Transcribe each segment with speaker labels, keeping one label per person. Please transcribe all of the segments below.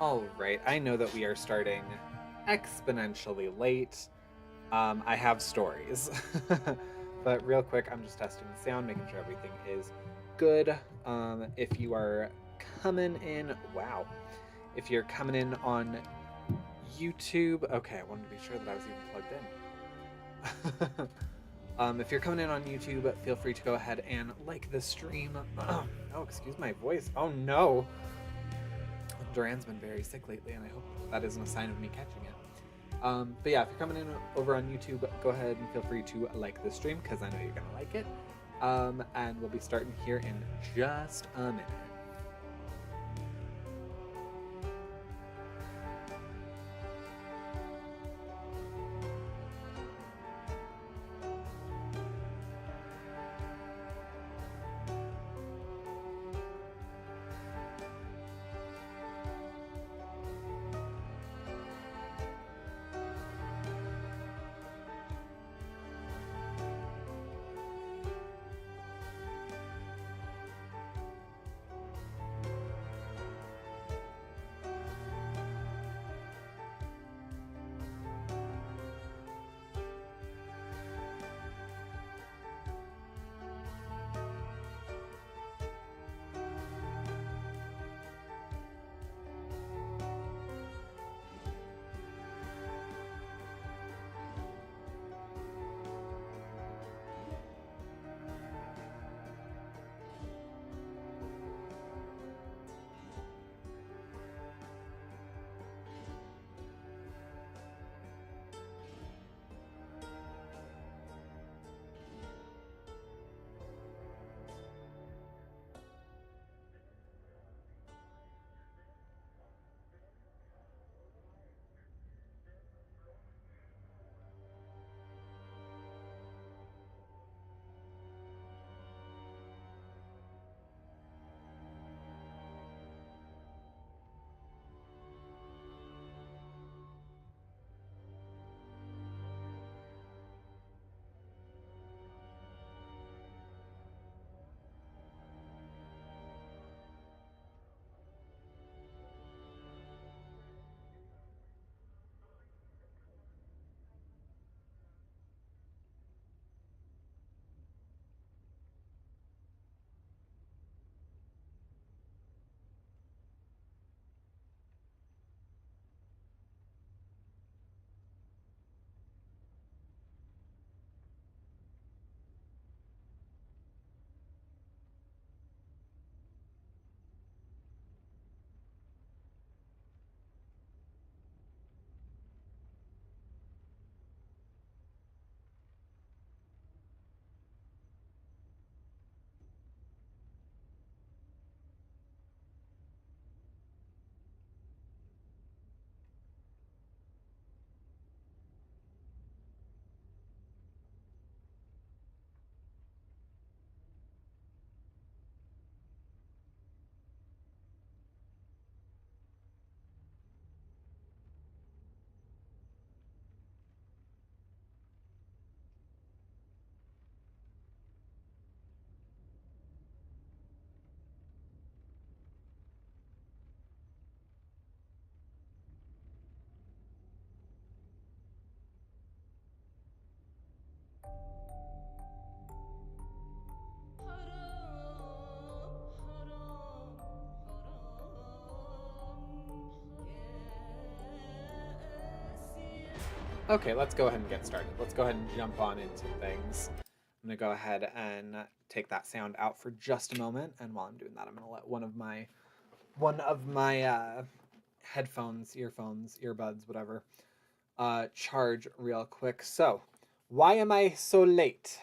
Speaker 1: All right, I know that we are starting exponentially late. I have stories. But real quick, I'm just testing the sound, making sure everything is good. If you are coming in, wow. If you're coming in on YouTube, okay, I wanted to be sure that I was even plugged in. If you're coming in on YouTube, feel free to go ahead and like the stream. Oh, excuse my voice. Oh no. Duran's been very sick lately, and I hope that isn't a sign of me catching it. But yeah, if you're coming in over on YouTube, go ahead and feel free to like the stream because I know you're gonna like it. And we'll be starting here in just a minute. Okay, let's go ahead and get started. Let's go ahead and jump on into things. I'm gonna go ahead and take that sound out for just a moment, and while I'm doing that, I'm gonna let one of my headphones, earphones, earbuds, whatever, charge real quick. So, why am I so late?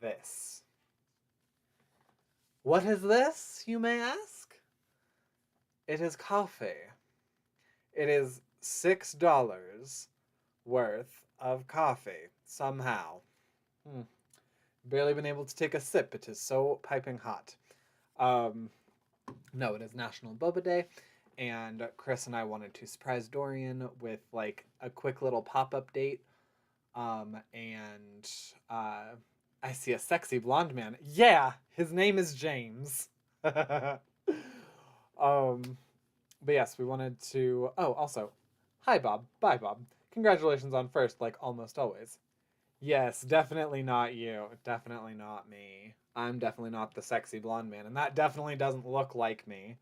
Speaker 1: This. What is this, you may ask? It is coffee. It is $6 worth of coffee, somehow. Barely been able to take a sip. It is so piping hot. Um, no, it is National Boba Day, and Chris and I wanted to surprise Dorian with like a quick little pop-up date. And I see a sexy blonde man. Yeah, his name is James. But yes, we wanted to. Oh, also, hi Bob. Bye Bob. Congratulations on first, like almost always. Yes, definitely not you. Definitely not me. I'm definitely not the sexy blonde man, and that definitely doesn't look like me.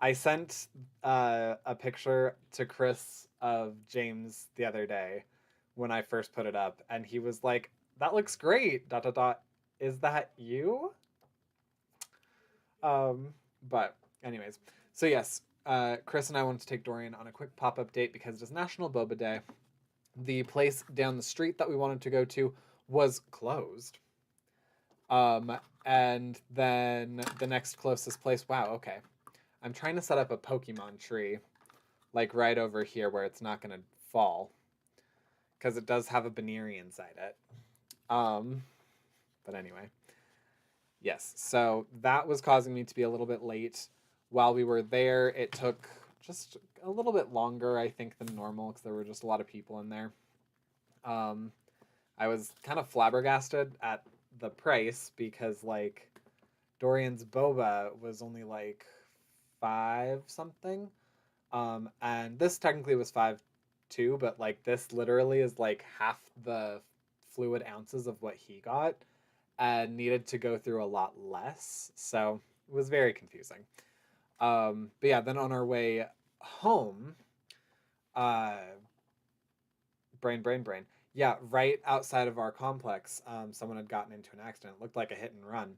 Speaker 1: I sent a picture to Chris of James the other day when I first put it up, and he was like, "That looks great." Dot dot dot. Is that you? Um, but anyways, so yes, Chris and I wanted to take Dorian on a quick pop-up date because it is National Boba Day. The place down the street that we wanted to go to was closed. And then the next closest place, wow, okay. I'm trying to set up a Pokemon tree, like right over here where it's not gonna fall. Because it does have a Baneri inside it. But anyway. Yes, so that was causing me to be a little bit late. While we were there, it took just a little bit longer, I think, than normal because there were just a lot of people in there. I was kind of flabbergasted at the price because, like, Dorian's boba was only like 5 something. And this technically was 5 too, but like this literally is like half the fluid ounces of what he got and needed to go through a lot less. So it was very confusing. But yeah, then on our way home, uh, brain. Yeah, right outside of our complex, someone had gotten into an accident. It looked like a hit and run.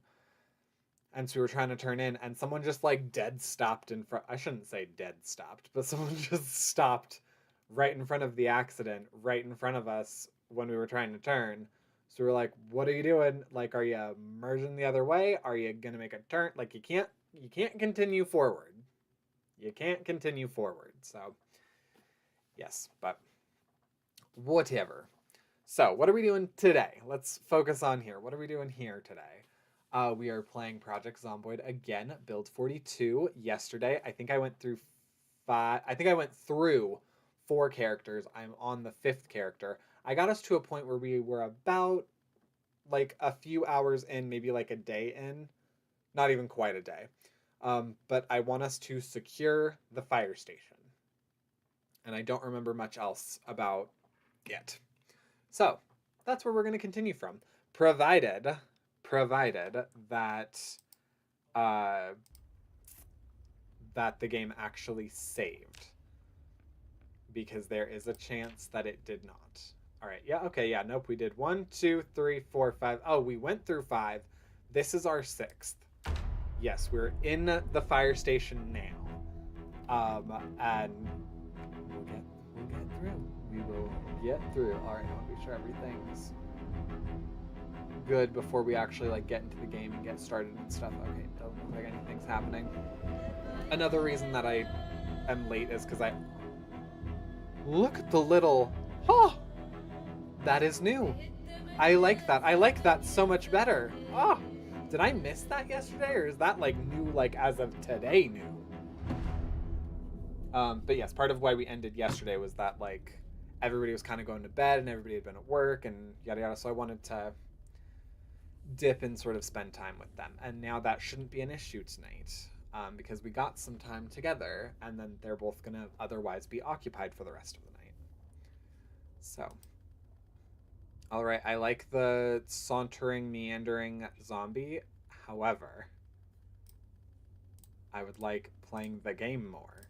Speaker 1: And so we were trying to turn in, and someone just like dead stopped in front. I shouldn't say dead stopped, but someone just stopped right in front of the accident, right in front of us when we were trying to turn. So we were like, "What are you doing? Like, are you merging the other way? Are you gonna make a turn? Like, you can't continue forward. You can't continue forward." So, yes, but whatever. So, what are we doing today? Let's focus on here. What are we doing here today? We are playing Project Zomboid again, build 42 yesterday. I think I went through 4 characters. I'm on the 5th character. I got us to a point where we were about like a few hours in, maybe like a day in. Not even quite a day. But I want us to secure the fire station. And I don't remember much else about it. So, that's where we're going to continue from. Provided that that the game actually saved, because there is a chance that it did not. All right, yeah, okay, yeah, nope, we did 1, 2, 3, 4, 5. Oh, we went through 5. This is our 6th. Yes, we're in the fire station now. And we'll get through. We will get through. All right, I want to be sure everything's good before we actually like get into the game and get started and stuff. Okay, doesn't look like anything's happening. Another reason that I am late is because I look at the little that is new. I like that. I like that so much better. Did I miss that yesterday, or is that like new, like as of today new? But yes, part of why we ended yesterday was that like everybody was kind of going to bed and everybody had been at work and yada yada. So I wanted to dip and sort of spend time with them. And now that shouldn't be an issue tonight, because we got some time together, and then they're both gonna otherwise be occupied for the rest of the night. So, all right, I like the sauntering, meandering zombie. However, I would like playing the game more.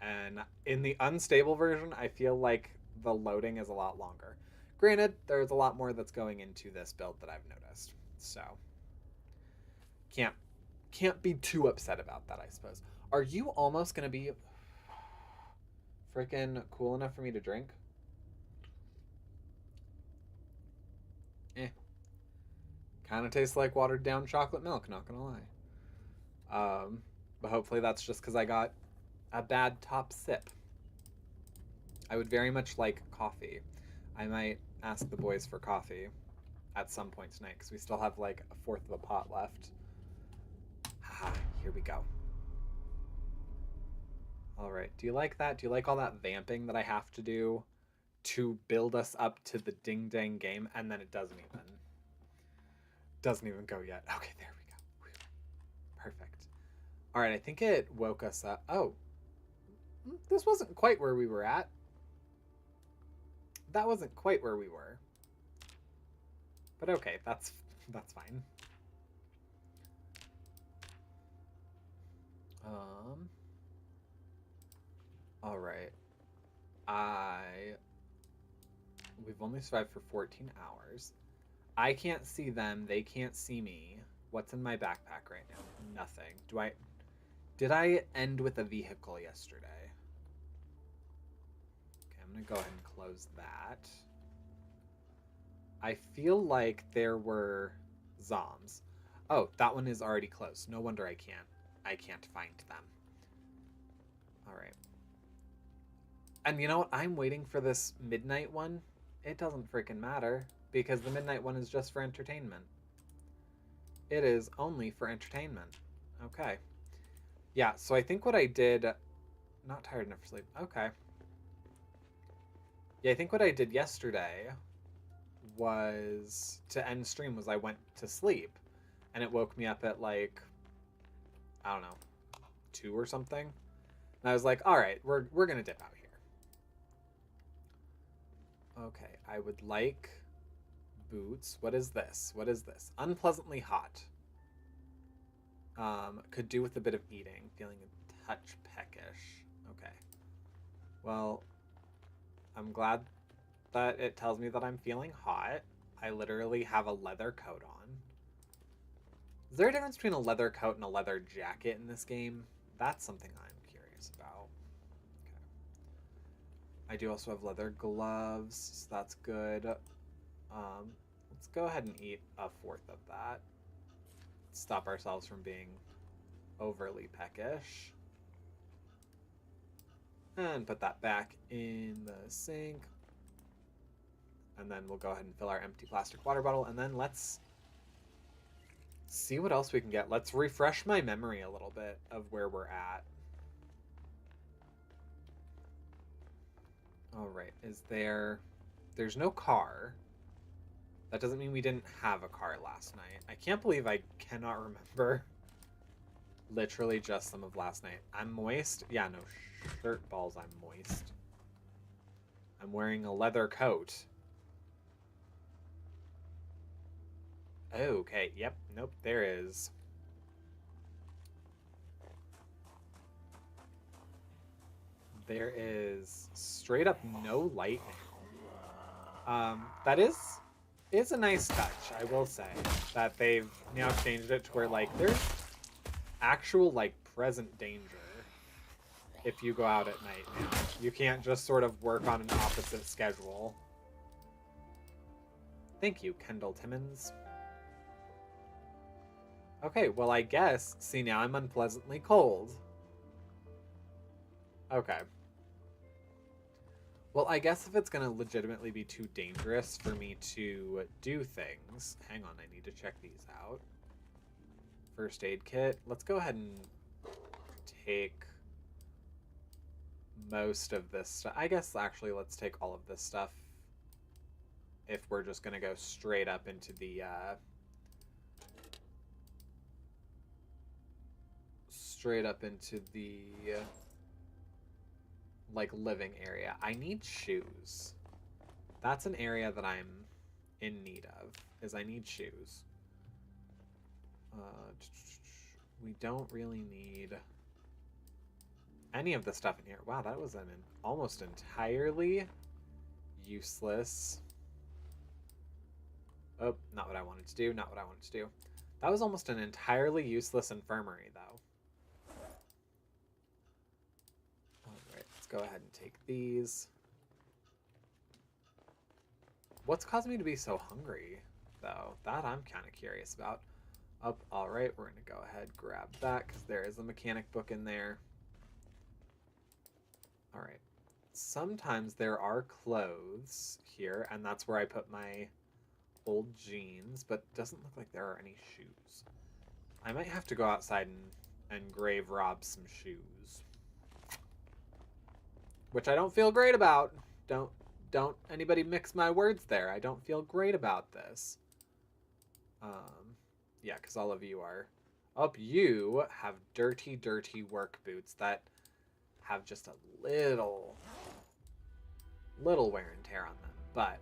Speaker 1: And in the unstable version, I feel like the loading is a lot longer. Granted, there's a lot more that's going into this build that I've noticed. So, can't be too upset about that, I suppose. Are you almost gonna be freaking cool enough for me to drink? Kind of tastes like watered down chocolate milk, not gonna lie. But hopefully that's just because I got a bad top sip. I would very much like coffee. I might ask the boys for coffee at some point tonight because we still have like a 1/4 of a pot left. Here we go. All right, do you like that? Do you like all that vamping that I have to do to build us up to the ding dang game? And then it doesn't even go yet. Okay, there we go. Perfect. All right, I think it woke us up. Oh, this wasn't quite where we were at. That wasn't quite where we were. But okay, that's fine. All right. We've only survived for 14 hours. I can't see them. They can't see me. What's in my backpack right now? Nothing. Did I end with a vehicle yesterday? Okay, I'm gonna go ahead and close that. I feel like there were zoms. Oh, that one is already closed. No wonder I can't find them. All right. And you know what? I'm waiting for this midnight one. It doesn't freaking matter because the midnight one is just for entertainment. It is only for entertainment. Okay. Yeah, so I think what I did... Not tired enough for sleep. Okay. Yeah, I think what I did yesterday was... To end stream was I went to sleep. And it woke me up at like... I don't know. 2 or something. And I was like, alright, we're gonna dip out here. Okay, I would like... Boots. What is this? What is this? Unpleasantly hot. Could do with a bit of eating. Feeling a touch peckish. Okay. Well, I'm glad that it tells me that I'm feeling hot. I literally have a leather coat on. Is there a difference between a leather coat and a leather jacket in this game? That's something I'm curious about. Okay. I do also have leather gloves, so that's good. Let's go ahead and eat a 4th of that. Stop ourselves from being overly peckish. And put that back in the sink. And then we'll go ahead and fill our empty plastic water bottle. And then let's see what else we can get. Let's refresh my memory a little bit of where we're at. All right, there's no car. That doesn't mean we didn't have a car last night. I can't believe I cannot remember literally just some of last night. I'm moist. Yeah, no shirt balls, I'm moist. I'm wearing a leather coat. Okay, yep, nope, there is. There is straight up no light now. That is a nice touch, I will say. That they've now changed it to where, like, there's actual, like, present danger if you go out at night now. You can't just sort of work on an opposite schedule. Thank you, Kendall Timmons. Okay, well, I guess... See, now I'm unpleasantly cold. Okay. Well, I guess if it's going to legitimately be too dangerous for me to do things... Hang on, I need to check these out. First aid kit. Let's go ahead and take most of this stuff. I guess, actually, let's take all of this stuff if we're just going to go straight up into the... like, living area. I need shoes. That's an area that I'm in need of, is I need shoes. We don't really need any of the stuff in here. Wow, that was an almost entirely useless... Oh, not what I wanted to do, not what I wanted to do. That was almost an entirely useless infirmary, though. Alright, let's go ahead and take these. What's causing me to be so hungry, though? That I'm kind of curious about. Alright, we're going to go ahead and grab that, because there is a mechanic book in there. Alright. Sometimes there are clothes here, and that's where I put my old jeans, but it doesn't look like there are any shoes. I might have to go outside and grave rob some shoes. Which I don't feel great about. Don't anybody mix my words there. I don't feel great about this. Yeah, because all of you are... Oh, you have dirty, dirty work boots that have just a little wear and tear on them, but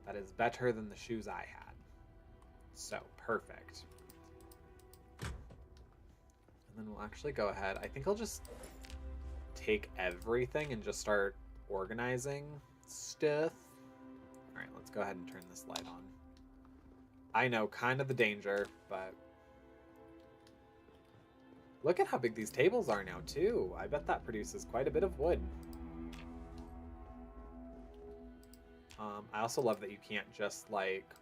Speaker 1: that is better than the shoes I had. So, perfect. And then we'll actually go ahead. I think I'll just take everything and just start organizing stuff. All right, let's go ahead and turn this light on. I know, kind of the danger, but look at how big these tables are now, too. I bet that produces quite a bit of wood. I also love that you can't just, like,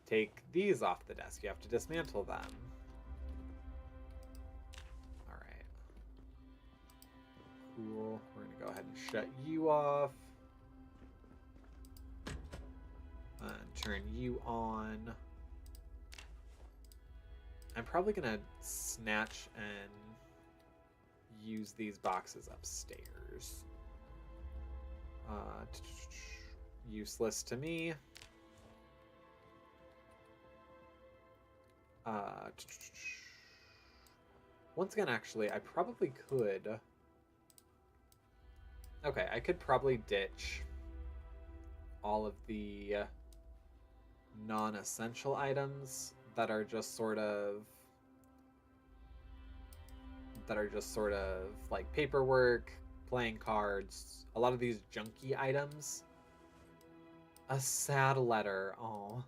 Speaker 1: take these off the desk. You have to dismantle them. All right. Cool. We're going to go ahead and shut you off. And turn you on. I'm probably going to snatch and use these boxes upstairs. Useless to me. Once again, actually, I probably could. Okay, I could probably ditch all of the non-essential items that are just sort of like paperwork, playing cards, a lot of these junky items. A sad letter, oh.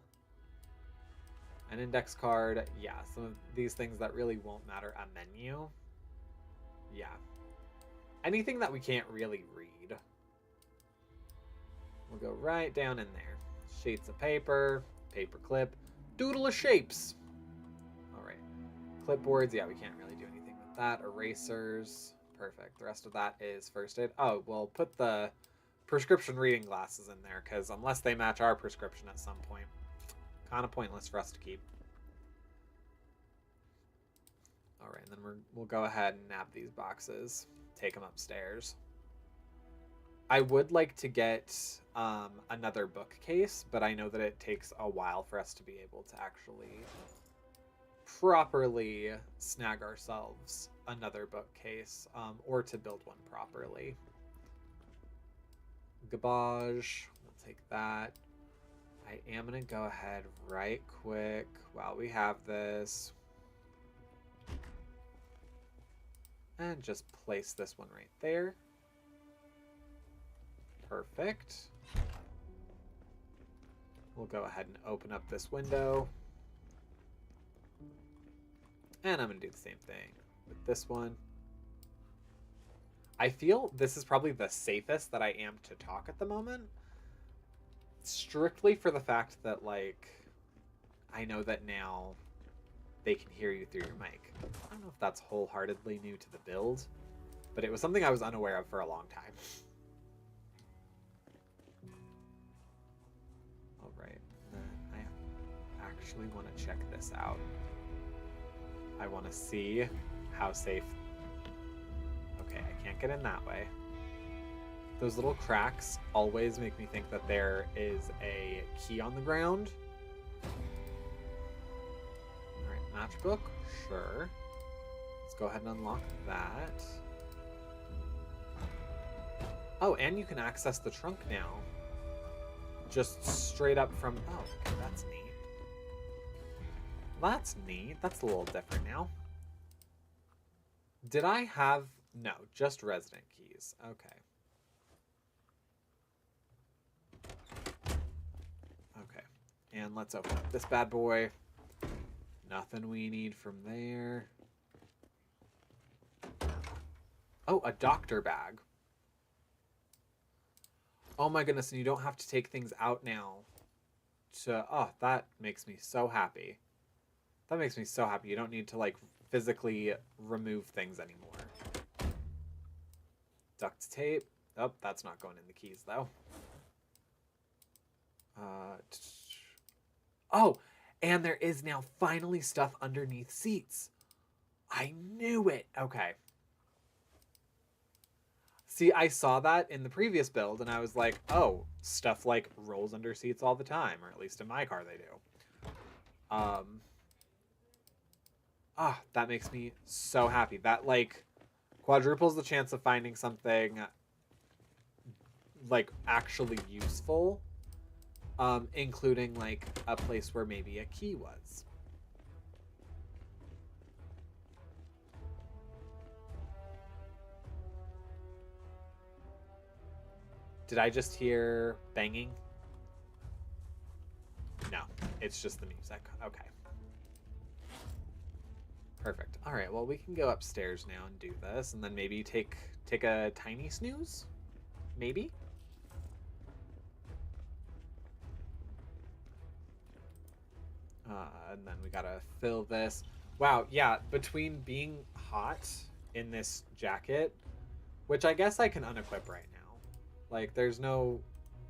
Speaker 1: An index card, yeah, some of these things that really won't matter. A menu, yeah. Anything that we can't really read. We'll go right down in there. Sheets of paper, paper clip, doodle of shapes. All right, clipboards, yeah, we can't really do anything with that. Erasers, perfect. The rest of that is first aid. Oh, we'll put the prescription reading glasses in there, because unless they match our prescription at some point, kind of pointless for us to keep. All right, and then we'll go ahead and nab these boxes, take them upstairs. I would like to get another bookcase, but I know that it takes a while for us to be able to actually properly snag ourselves another bookcase, or to build one properly. Garbage, we'll take that. I am going to go ahead right quick while we have this. And just place this one right there. Perfect. We'll go ahead and open up this window. And I'm going to do the same thing with this one. I feel this is probably the safest that I am to talk at the moment. Strictly for the fact that, like, I know that now they can hear you through your mic. I don't know if that's wholeheartedly new to the build, but it was something I was unaware of for a long time. Alright, I actually want to check this out. I want to see how safe... Okay, I can't get in that way. Those little cracks always make me think that there is a key on the ground. Alright, matchbook, sure. Let's go ahead and unlock that. Oh, and you can access the trunk now. Just straight up from... Oh, okay, that's neat. That's neat. That's a little different now. Did I have... No, just resident keys. Okay. Okay. And let's open up this bad boy. Nothing we need from there. Oh, a doctor bag. Oh my goodness, and you don't have to take things out now. Oh, that makes me so happy. That makes me so happy. You don't need to, like, physically remove things anymore. Duct tape. Oh, that's not going in the keys, though. Oh, and there is now finally stuff underneath seats. I knew it. Okay. See, I saw that in the previous build, and I was like, oh, stuff, like, rolls under seats all the time, or at least in my car they do. Ah, that makes me so happy. That, like, quadruples the chance of finding something, like, actually useful, including, like, a place where maybe a key was. Did I just hear banging? No, it's just the music. Okay. Perfect. All right, well, we can go upstairs now and do this, and then maybe take a tiny snooze? Maybe? And then we gotta fill this. Wow, yeah, between being hot in this jacket, which I guess I can unequip right now. Like, there's no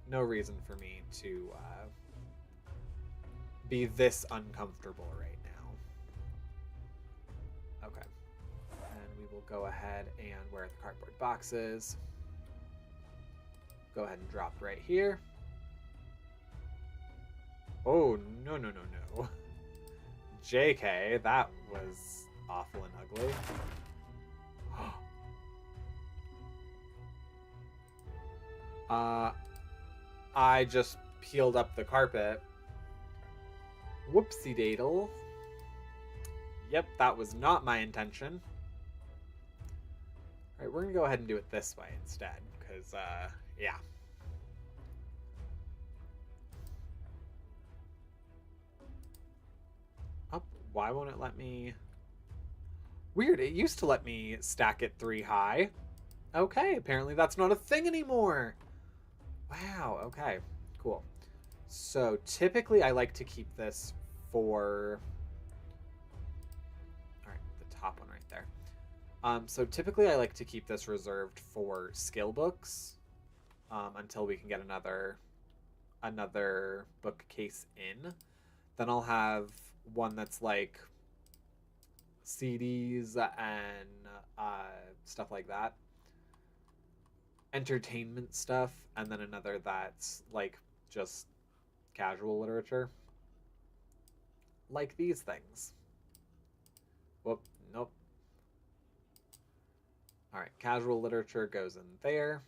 Speaker 1: reason for me to be this uncomfortable right now. Okay. And we will go ahead and wear the cardboard boxes. Go ahead and drop right here. Oh, no, no, no, no. JK, that was awful and ugly. I just peeled up the carpet. Whoopsie daddle. Yep, that was not my intention. All right, we're gonna go ahead and do it this way instead, because, yeah. Up, why won't it let me? Weird, it used to let me stack it 3 high. Okay, apparently that's not a thing anymore. Wow, okay, cool. So typically I like to keep this for... Alright, the top one right there. So typically I like to keep this reserved for skill books until we can get another bookcase in. Then I'll have one that's like CDs and stuff like that. Entertainment stuff, and then another that's like just casual literature. Like these things. Whoop, nope. Alright, casual literature goes in there.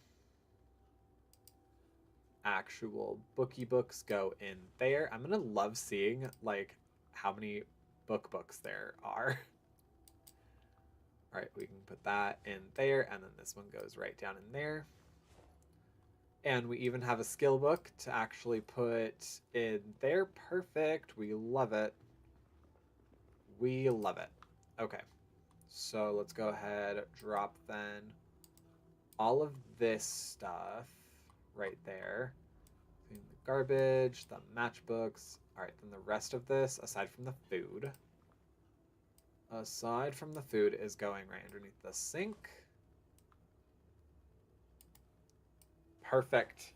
Speaker 1: Actual bookie books go in there. I'm gonna love seeing like how many books there are. Alright, we can put that in there, and then this one goes right down in there. And we even have a skill book to actually put in there. Perfect. We love it. We love it. Okay. So let's go ahead, drop then all of this stuff right there. The garbage, the matchbooks. All right, then the rest of this, aside from the food, is going right underneath the sink. Perfect.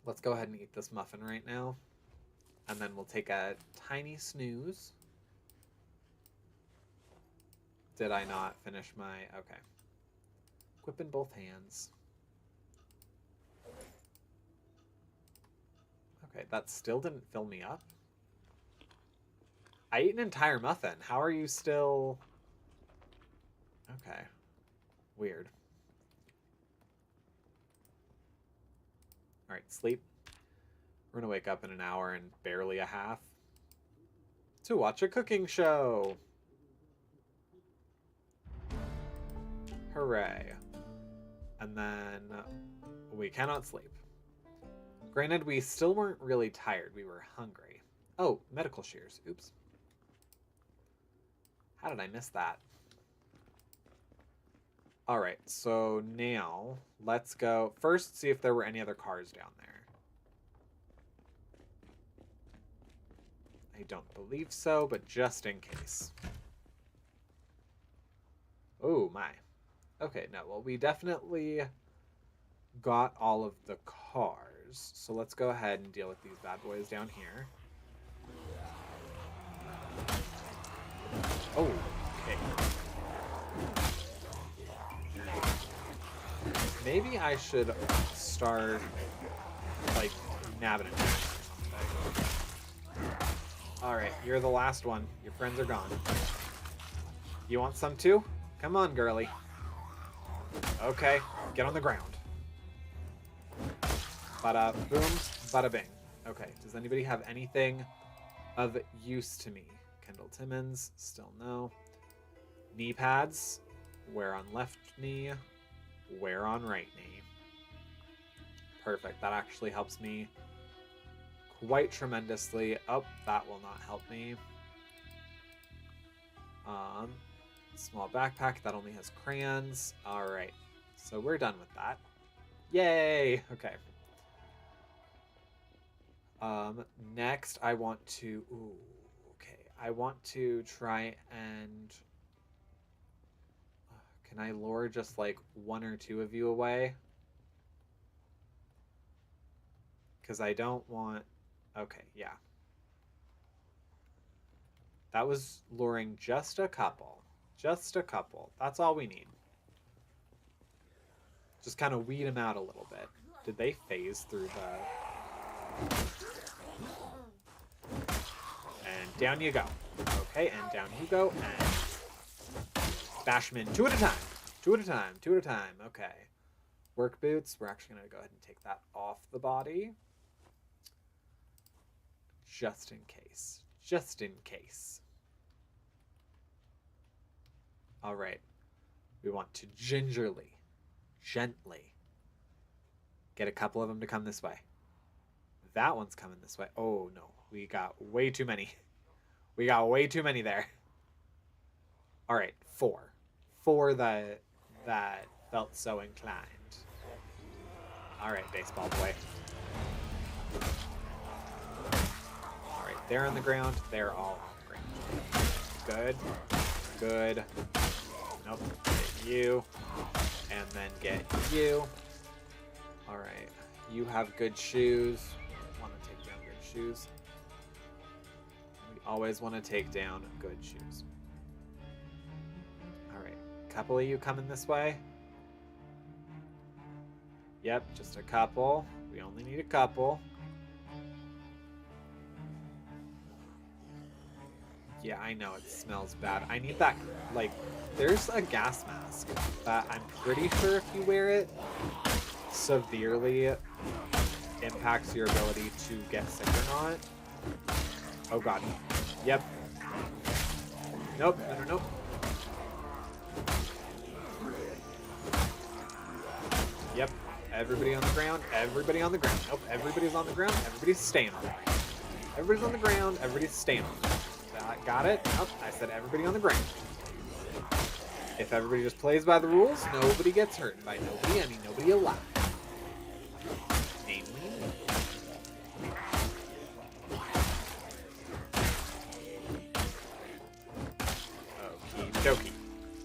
Speaker 1: Let's go ahead and eat this muffin right now. And then we'll take a tiny snooze. Did I not finish my... Okay. Equip in both hands. Okay, that still didn't fill me up. I ate an entire muffin. How are you still... Okay. Weird. Alright, sleep. We're gonna wake up in an hour and barely a half to watch a cooking show. Hooray. And then we cannot sleep. Granted, we still weren't really tired. We were hungry. Oh, medical shears. Oops. How did I miss that? Alright, so now let's go first see if there were any other cars down there. I don't believe so, but just in case. Oh my. Okay, no, well, we definitely got all of the cars. So let's go ahead and deal with these bad boys down here. Oh, okay. Maybe I should start, like, nabbing it. Alright, you're the last one. Your friends are gone. You want some too? Come on, girly. Okay, get on the ground. Bada boom, bada bing. Okay, does anybody have anything of use to me? Kendall Timmons, still no. Knee pads, wear on left knee, wear on right knee. Perfect, that actually helps me quite tremendously. Oh, that will not help me. Small backpack, that only has crayons. Alright, so we're done with that. Yay! Okay. Next I want to... Ooh, okay. I want to try and... Can I lure just like one or two of you away? Because I don't want... Okay, yeah. That was luring just a couple. Just a couple. That's all we need. Just kind of weed them out a little bit. Did they phase through the... And down you go. Okay, and down you go, and... Bash them in 2 at a time. 2 at a time. 2 at a time. Okay. Work boots. We're actually going to go ahead and take that off the body. Just in case. Just in case. All right. We want to gingerly, gently get a couple of them to come this way. That one's coming this way. Oh, no. We got way too many. We got way too many there. All right. 4. 4 that felt so inclined. All right, baseball boy. All right, they're on the ground. They're all on the ground. Good. Good. Nope. Get you. And then get you. All right. You have good shoes. Want to take down good shoes. We always want to take down good shoes. All right. Couple of you coming this way. Yep, just a couple. We only need a couple. Yeah, I know it smells bad. I need that, like, there's a gas mask that I'm pretty sure if you wear it, severely impacts your ability to get sick or not. Oh god. Yep. Nope, no, no, nope. Yep. Everybody on the ground. Everybody on the ground. Nope. Everybody's on the ground. Everybody's staying on the ground. Everybody's on the ground. Everybody's staying on the ground. Got it? Nope. I said everybody on the ground. If everybody just plays by the rules, nobody gets hurt. By nobody, I mean nobody alive. Namely me. Okie dokie.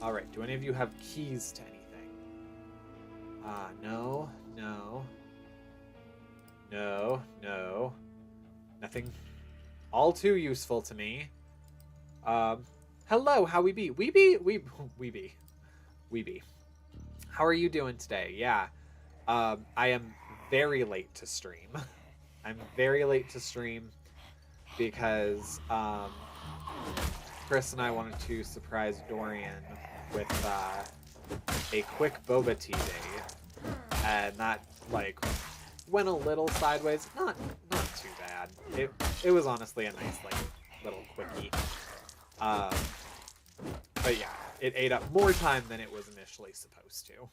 Speaker 1: Alright, do any of you have keys to anything? No, no. No, no. Nothing all too useful to me. Hello, how we be? We be. How are you doing today? Yeah. I am very late to stream. I'm very late to stream because, Chris and I wanted to surprise Dorian with, a quick boba tea day, and that like went a little sideways. Not too bad. It was honestly a nice like little quickie. But yeah, it ate up more time than it was initially supposed to.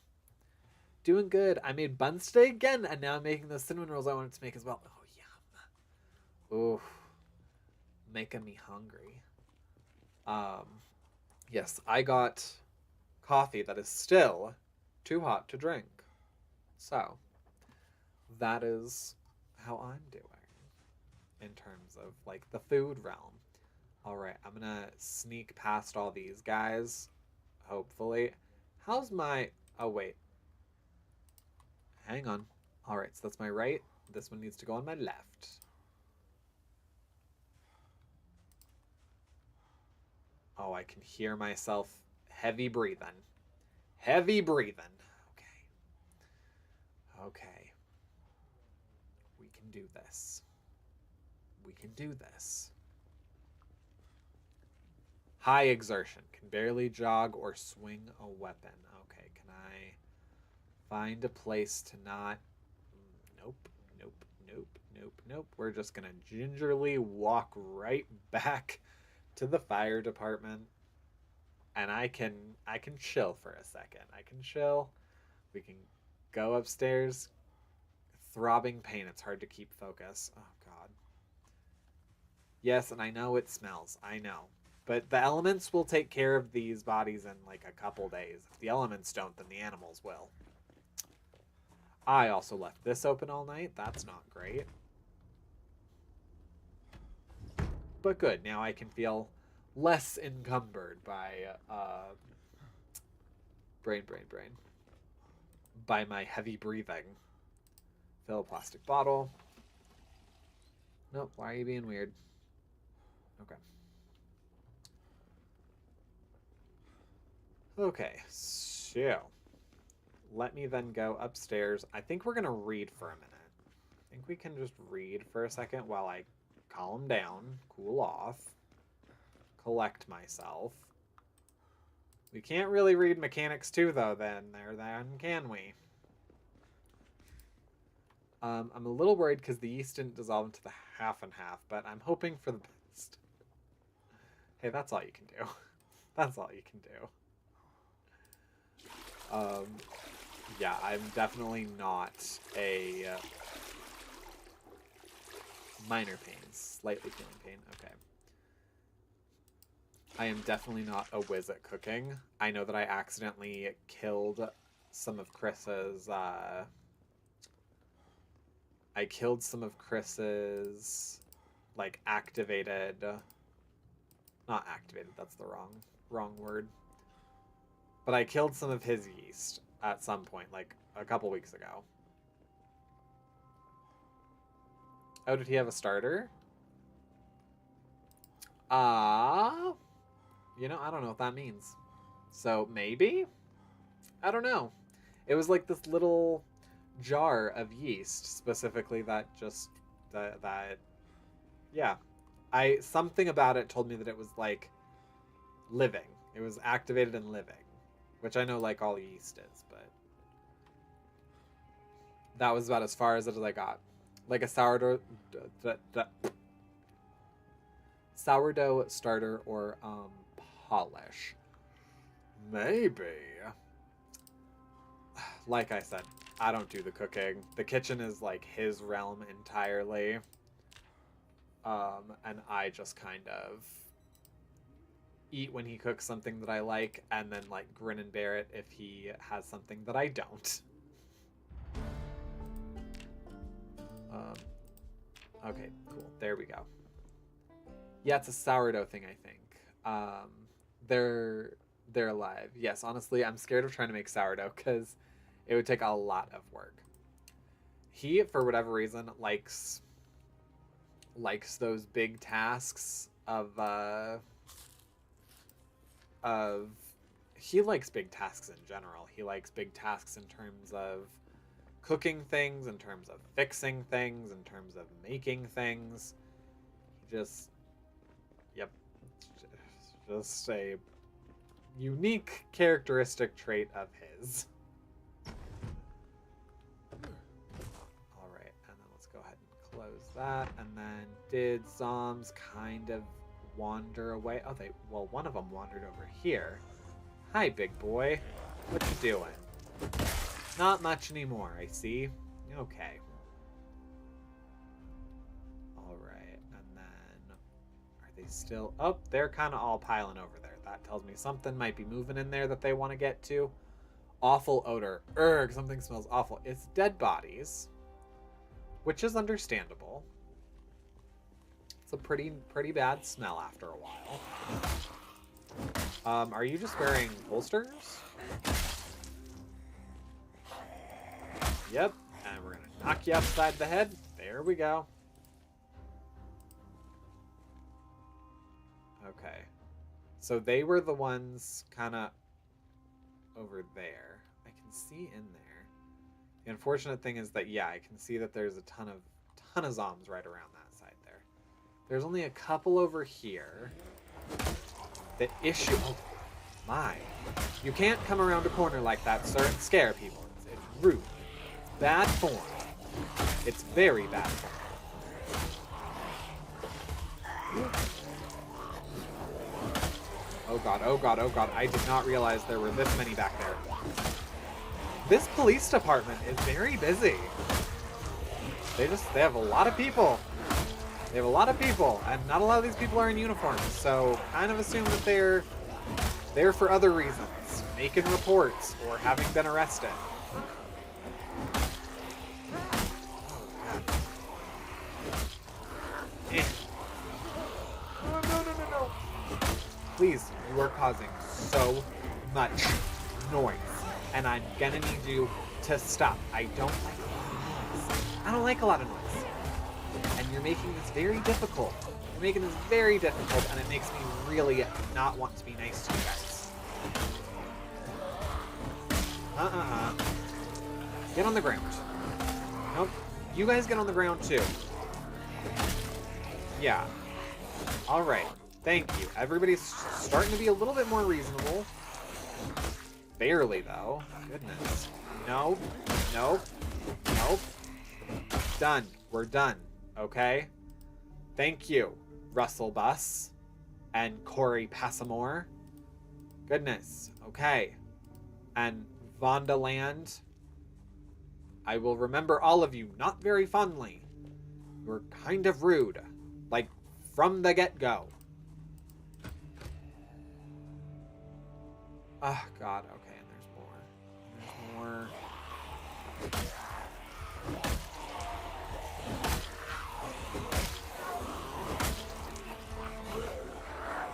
Speaker 1: Doing good. I made buns today again, and now I'm making those cinnamon rolls I wanted to make as well. Oh yum. Ooh, making me hungry. Yes, I got coffee that is still too hot to drink. So, that is how I'm doing in terms of, like, the food realm. Alright, I'm gonna sneak past all these guys, hopefully. How's my... Oh, wait. Hang on. Alright, so that's my right. This one needs to go on my left. Oh, I can hear myself heavy breathing. Heavy breathing. Okay. Okay. We can do this. We can do this. High exertion. Can barely jog or swing a weapon. Okay, can I find a place to not... Nope, nope, nope, nope, nope. We're just gonna gingerly walk right back to the fire department. And I can chill for a second. I can chill. We can go upstairs. Throbbing pain. It's hard to keep focus. Oh, God. Yes, and I know it smells. I know. But the elements will take care of these bodies in like a couple days. If the elements don't, then the animals will. I also left this open all night. That's not great. But good. Now I can feel less encumbered by brain. By my heavy breathing. Fill a plastic bottle. Nope. Why are you being weird? Okay. Okay, so let me then go upstairs. I think we're going to read for a minute. I think we can just read for a second while I calm down, cool off, collect myself. We can't really read Mechanics 2, though, then, can we? I'm a little worried because the yeast didn't dissolve into the half and half, but I'm hoping for the best. Hey, that's all you can do. That's all you can do. Yeah, I'm definitely not a minor pain, slightly feeling pain. Okay. I am definitely not a whiz at cooking. I know that I accidentally killed some of Chris's, I killed some of Chris's, like, activated, not activated, that's the wrong word. But I killed some of his yeast at some point, like a couple weeks ago. Oh, did he have a starter? You know, I don't know what that means. So maybe? I don't know. It was like this little jar of yeast, specifically that just, that yeah. Something about it told me that it was like living. It was activated and living. Which I know like all yeast is, but that was about as far as I got. Like a sourdough starter or polish. Maybe. Like I said, I don't do the cooking. The kitchen is like his realm entirely. And I just kind of eat when he cooks something that I like, and then like grin and bear it if he has something that I don't. Okay, cool. There we go. Yeah, it's a sourdough thing, I think. They're alive. Yes, honestly, I'm scared of trying to make sourdough because it would take a lot of work. He, for whatever reason, likes those big tasks of he likes big tasks in general. He likes big tasks in terms of cooking things, in terms of fixing things, in terms of making things. He just, yep, just a unique characteristic trait of his. All right, and then let's go ahead and close that. And then did Zoms kind of wander away? Oh, well, one of them wandered over here. Hi, big boy. What you doing? Not much anymore, I see. Okay. All right, and then are they still... Oh, they're kind of all piling over there. That tells me something might be moving in there that they want to get to. Awful odor. Urgh, something smells awful. It's dead bodies, which is understandable. It's a pretty bad smell after a while. Are you just wearing holsters? Yep, and we're gonna knock you upside the head. There we go. Okay. So they were the ones kind of over there. I can see in there. The unfortunate thing is that, yeah, I can see that there's a ton of zombs right around that side there. There's only a couple over here. The issue... Oh, my. You can't come around a corner like that, sir, and scare people. It's rude. It's bad form. It's very bad form. Oh god, oh god, oh god. I did not realize there were this many back there. This police department is very busy. They have a lot of people. They have a lot of people, and not a lot of these people are in uniforms, so kind of assume that they're there for other reasons, making reports or having been arrested. No. Please, you are causing so much noise, and I'm gonna need you to stop. I don't like a lot of noise. I don't like a lot of noise. And you're making this very difficult. You're making this very difficult, and it makes me really not want to be nice to you guys. Get on the ground. Nope. You guys get on the ground, too. Yeah. Alright. Thank you. Everybody's starting to be a little bit more reasonable. Barely, though. Goodness. Nope. Nope. Nope. Done. We're done. Okay? Thank you, Russell Bus and Corey Passamore. Goodness. Okay. And Vondaland. I will remember all of you not very fondly. You're kind of rude. Like, from the get-go. Oh, God. Okay, and there's more. There's more.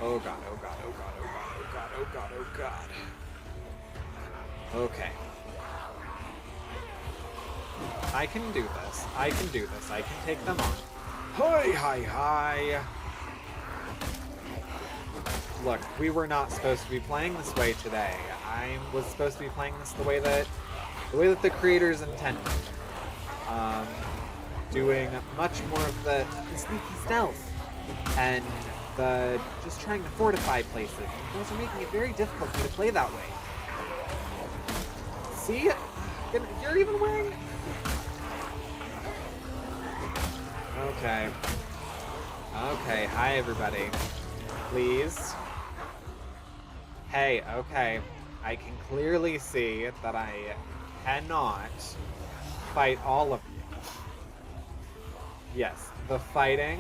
Speaker 1: Oh god, oh god, oh god, oh god, oh god, oh god, oh god. Okay. I can do this. I can do this. I can take them on. Hi. Look, we were not supposed to be playing this way today. I was supposed to be playing this the way that the creators intended. Doing much more of the sneaky stealth and the just trying to fortify places. You guys are making it very difficult for me to play that way. See? You're even wearing it. Okay. Okay, hi everybody. Please. Hey, okay. I can clearly see that I cannot fight all of you. Yes, the fighting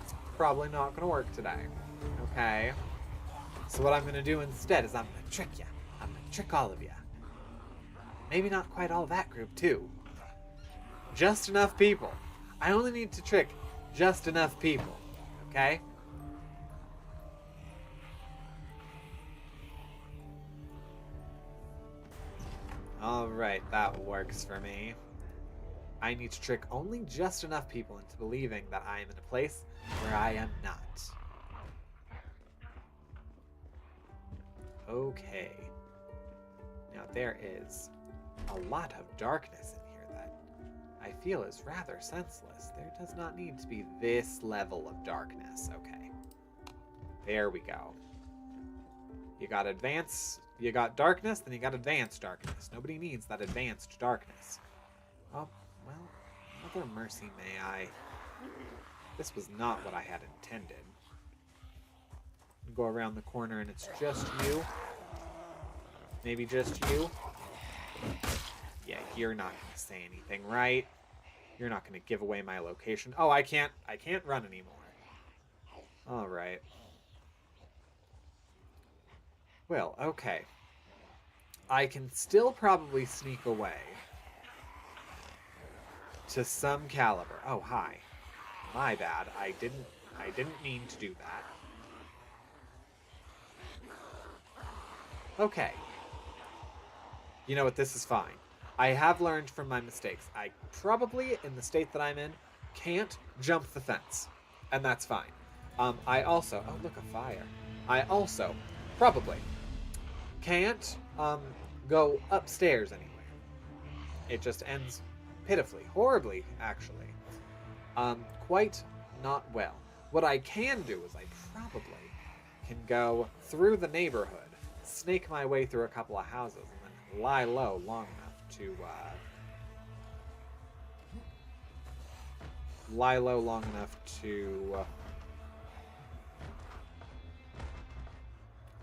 Speaker 1: is probably not going to work today. Okay? So what I'm going to do instead is I'm going to trick you. I'm going to trick all of you. Maybe not quite all that group, too. Just enough people. I only need to trick just enough people. Okay? Alright, that works for me. I need to trick only just enough people into believing that I am in a place where I am not. Okay. Now there is a lot of darkness in here that I feel is rather senseless. There does not need to be this level of darkness. Okay. There we go. You got darkness, then you got advanced darkness. Nobody needs that advanced darkness. Oh, well, Mother Mercy may I. This was not what I had intended. Go around the corner and it's just you. Maybe just you. Yeah, you're not going to say anything, right? You're not going to give away my location. Oh, I can't run anymore. All right. Well, okay. I can still probably sneak away to some caliber. Oh, hi. My bad. I didn't mean to do that. Okay. You know what? This is fine. I have learned from my mistakes. I probably, in the state that I'm in, can't jump the fence. And that's fine. I also... Oh, look, a fire. I also, probably, can't go upstairs anywhere. It just ends pitifully, horribly, actually. Quite not well. What I can do is I probably can go through the neighborhood, snake my way through a couple of houses, and then lie low long enough to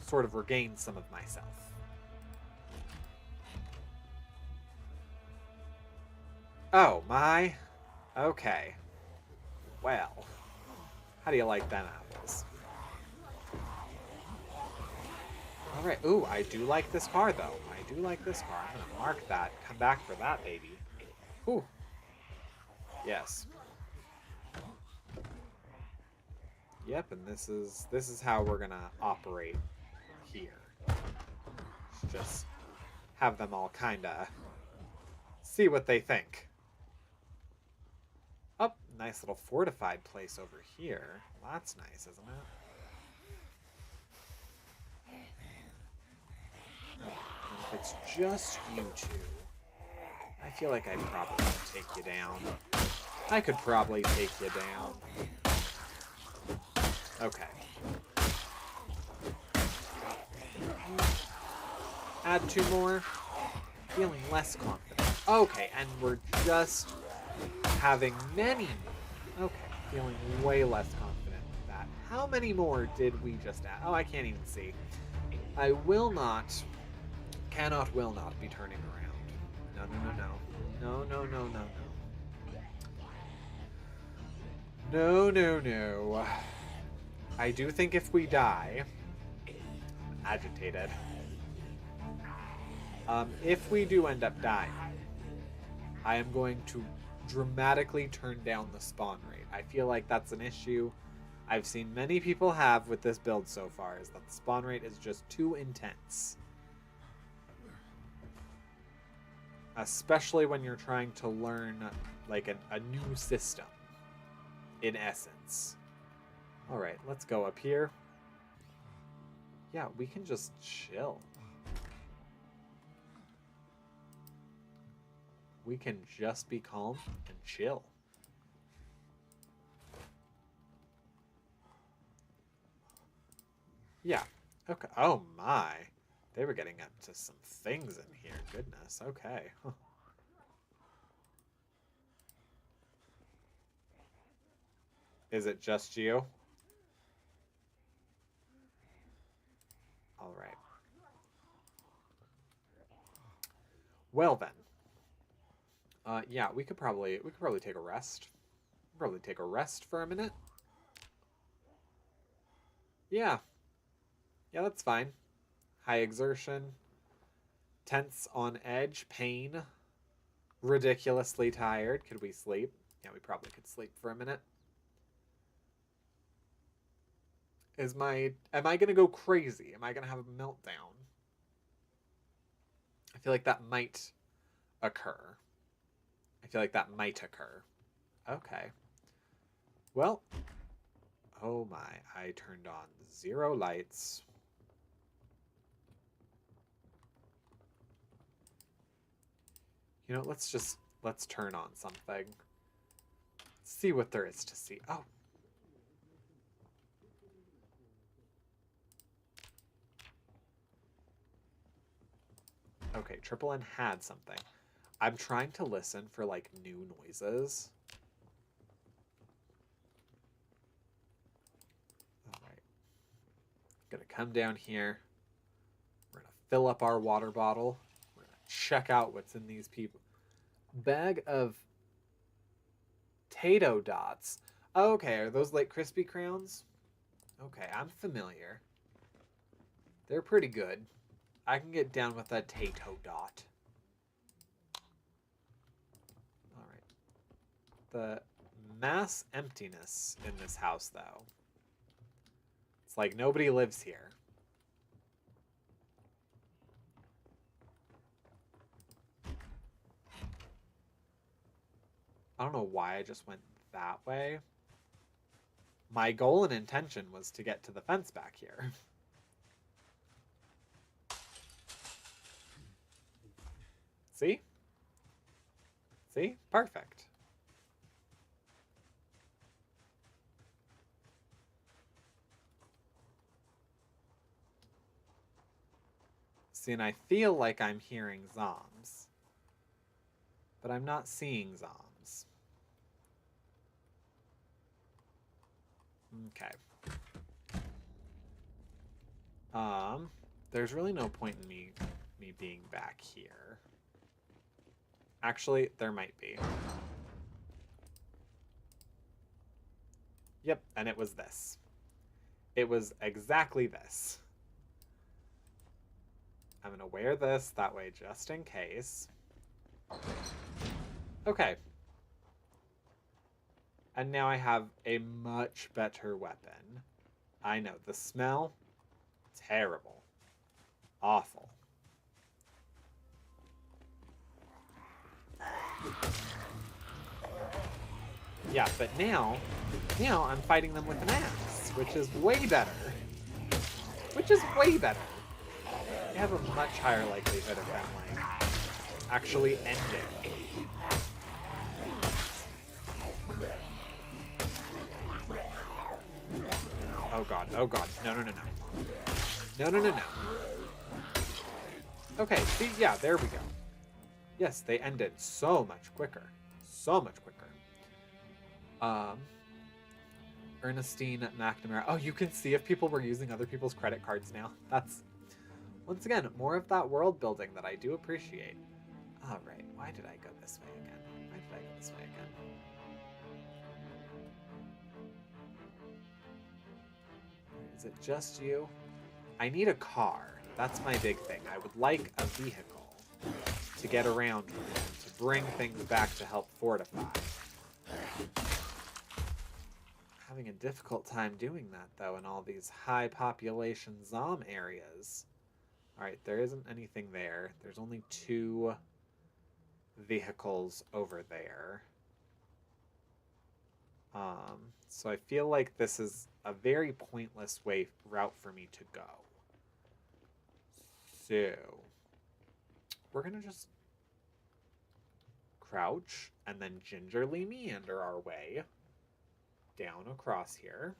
Speaker 1: sort of regain some of myself. Oh my. Okay. Well, how do you like them apples? All right. Ooh, I do like this car, though. I do like this car. I'm gonna mark that. Come back for that, baby. Ooh. Yes. Yep, and this is how we're gonna operate here. Just have them all kinda see what they think. Oh, nice little fortified place over here. Well, that's nice, isn't it? If it's just you two, I feel like I'd probably take you down. I could probably take you down. Okay. Add 2 more. Feeling less confident. Okay, and we're just having many more. Okay, feeling way less confident with that. How many more did we just add? Oh, I can't even see. I will not be turning around. No, no, no, no. No, no, no, no, no. No, no, no. I do think if we die... I'm agitated. If we do end up dying, I am going to dramatically turn down the spawn rate. I feel like that's an issue I've seen many people have with this build so far, is that the spawn rate is just too intense. Especially when you're trying to learn, like, a new system, in essence. Alright, let's go up here. Yeah, we can just chill. We can just be calm and chill. Yeah. Okay. Oh my. They were getting up to some things in here. Goodness. Okay. Huh. Is it just you? All right. Well then. Yeah, we could probably take a rest. Probably take a rest for a minute. Yeah. Yeah, that's fine. High exertion. Tense on edge. Pain. Ridiculously tired. Could we sleep? Yeah, we probably could sleep for a minute. Am I gonna go crazy? Am I gonna have a meltdown? I feel like that might occur. Okay. Well, oh my, I turned on 0 lights. You know, let's turn on something. See what there is to see. Oh. Okay, Triple N had something. I'm trying to listen for, like, new noises. Alright. Gonna come down here. We're gonna fill up our water bottle. We're gonna check out what's in these people. Bag of potato dots. Oh, okay, are those like crispy crowns? Okay, I'm familiar. They're pretty good. I can get down with a tato dot. Alright. The mass emptiness in this house, though. It's like nobody lives here. I don't know why I just went that way. My goal and intention was to get to the fence back here. See? See? Perfect. See, and I feel like I'm hearing zombs. But I'm not seeing zombs. Okay. There's really no point in me being back here. Actually, there might be. Yep, and it was this. It was exactly this. I'm gonna wear this that way just in case. Okay. And now I have a much better weapon. I know, the smell, terrible. Awful. Yeah, but now I'm fighting them with an axe, which is way better. Which is way better. I have a much higher likelihood of them, like, actually ending. Oh god, oh god. No, no, no, no. No, no, no, no. Okay, see, yeah, there we go. Yes, they ended so much quicker. So much quicker. Ernestine McNamara. Oh, you can see if people were using other people's credit cards now. That's, once again, more of that world building that I do appreciate. All right, why did I go this way again? Why did I go this way again? Is it just you? I need a car. That's my big thing. I would like a vehicle to get around with, to bring things back to help fortify. Having a difficult time doing that, though, in all these high population Zom areas. Alright, there isn't anything there. There's only 2 vehicles over there. So I feel like this is a very pointless route for me to go. So, we're gonna just crouch and then gingerly meander our way down across here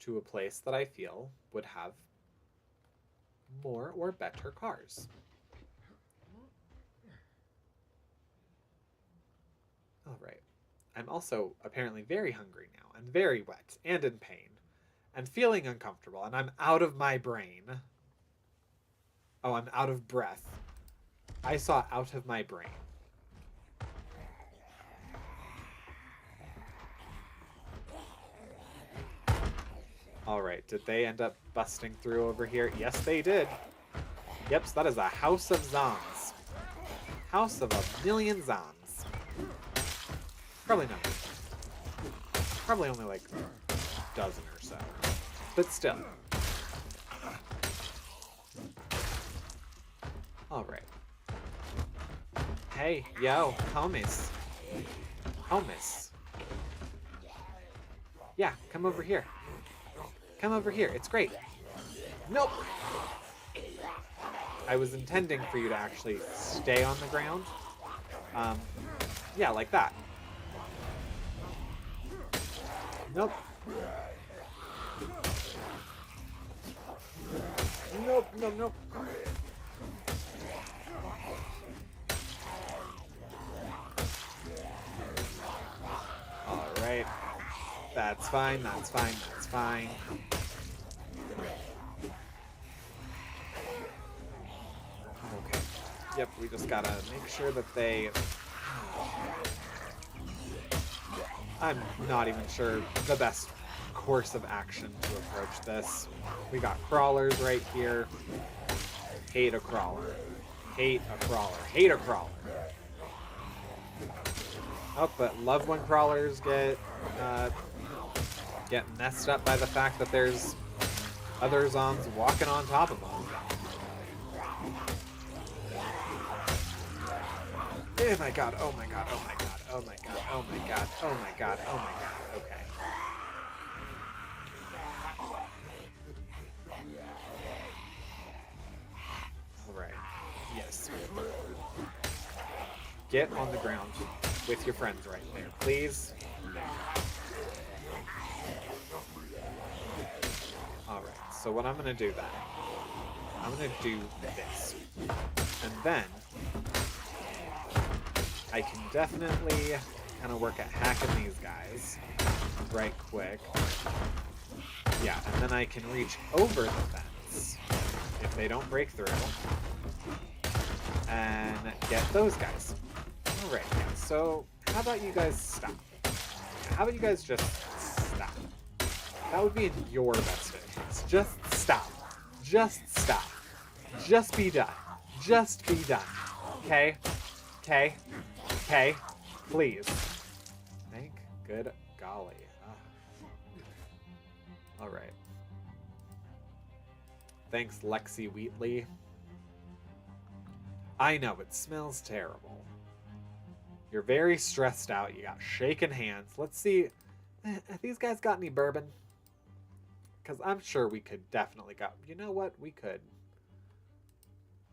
Speaker 1: to a place that I feel would have more or better cars. All right. I'm also apparently very hungry now and very wet and in pain and feeling uncomfortable, and I'm out of my brain. Oh, I'm out of breath. I saw out of my brain. All right, did they end up busting through over here? Yes, they did. Yep, so that is a house of Zoms. House of a million Zoms. Probably not. Probably only like a dozen or so. But still. All right. Hey, yo, homies. Homies. Yeah, come over here. Come over here. It's great. Nope. I was intending for you to actually stay on the ground. Yeah, like that. Nope. Nope, nope, nope. All right. That's fine, that's fine, that's fine. Okay. Yep, we just gotta make sure that they... I'm not even sure the best course of action to approach this. We got crawlers right here. Hate a crawler. Hate a crawler. Hate a crawler. Oh, but love when crawlers get messed up by the fact that there's other Zoms walking on top of them. Oh my god, oh my god, oh my god, oh my god, oh my god, oh my god, oh my god, okay. Alright, yes. Get on the ground with your friends right there, please. Alright, So what I'm gonna do then, I'm gonna do this. And then I can definitely kind of work at hacking these guys right quick. Yeah, and then I can reach over the fence if they don't break through and get those guys. Alright, yeah, so how about you guys stop? How about you guys just stop? That would be in your best interest. Just stop. Just stop. Just be done. Just be done. Okay? Okay? Okay? Please. Thank good golly. Alright. Thanks, Lexi Wheatley. I know, it smells terrible. You're very stressed out. You got shaking hands. Let's see. Have these guys got any bourbon? Because I'm sure we could definitely go. You know what? We could.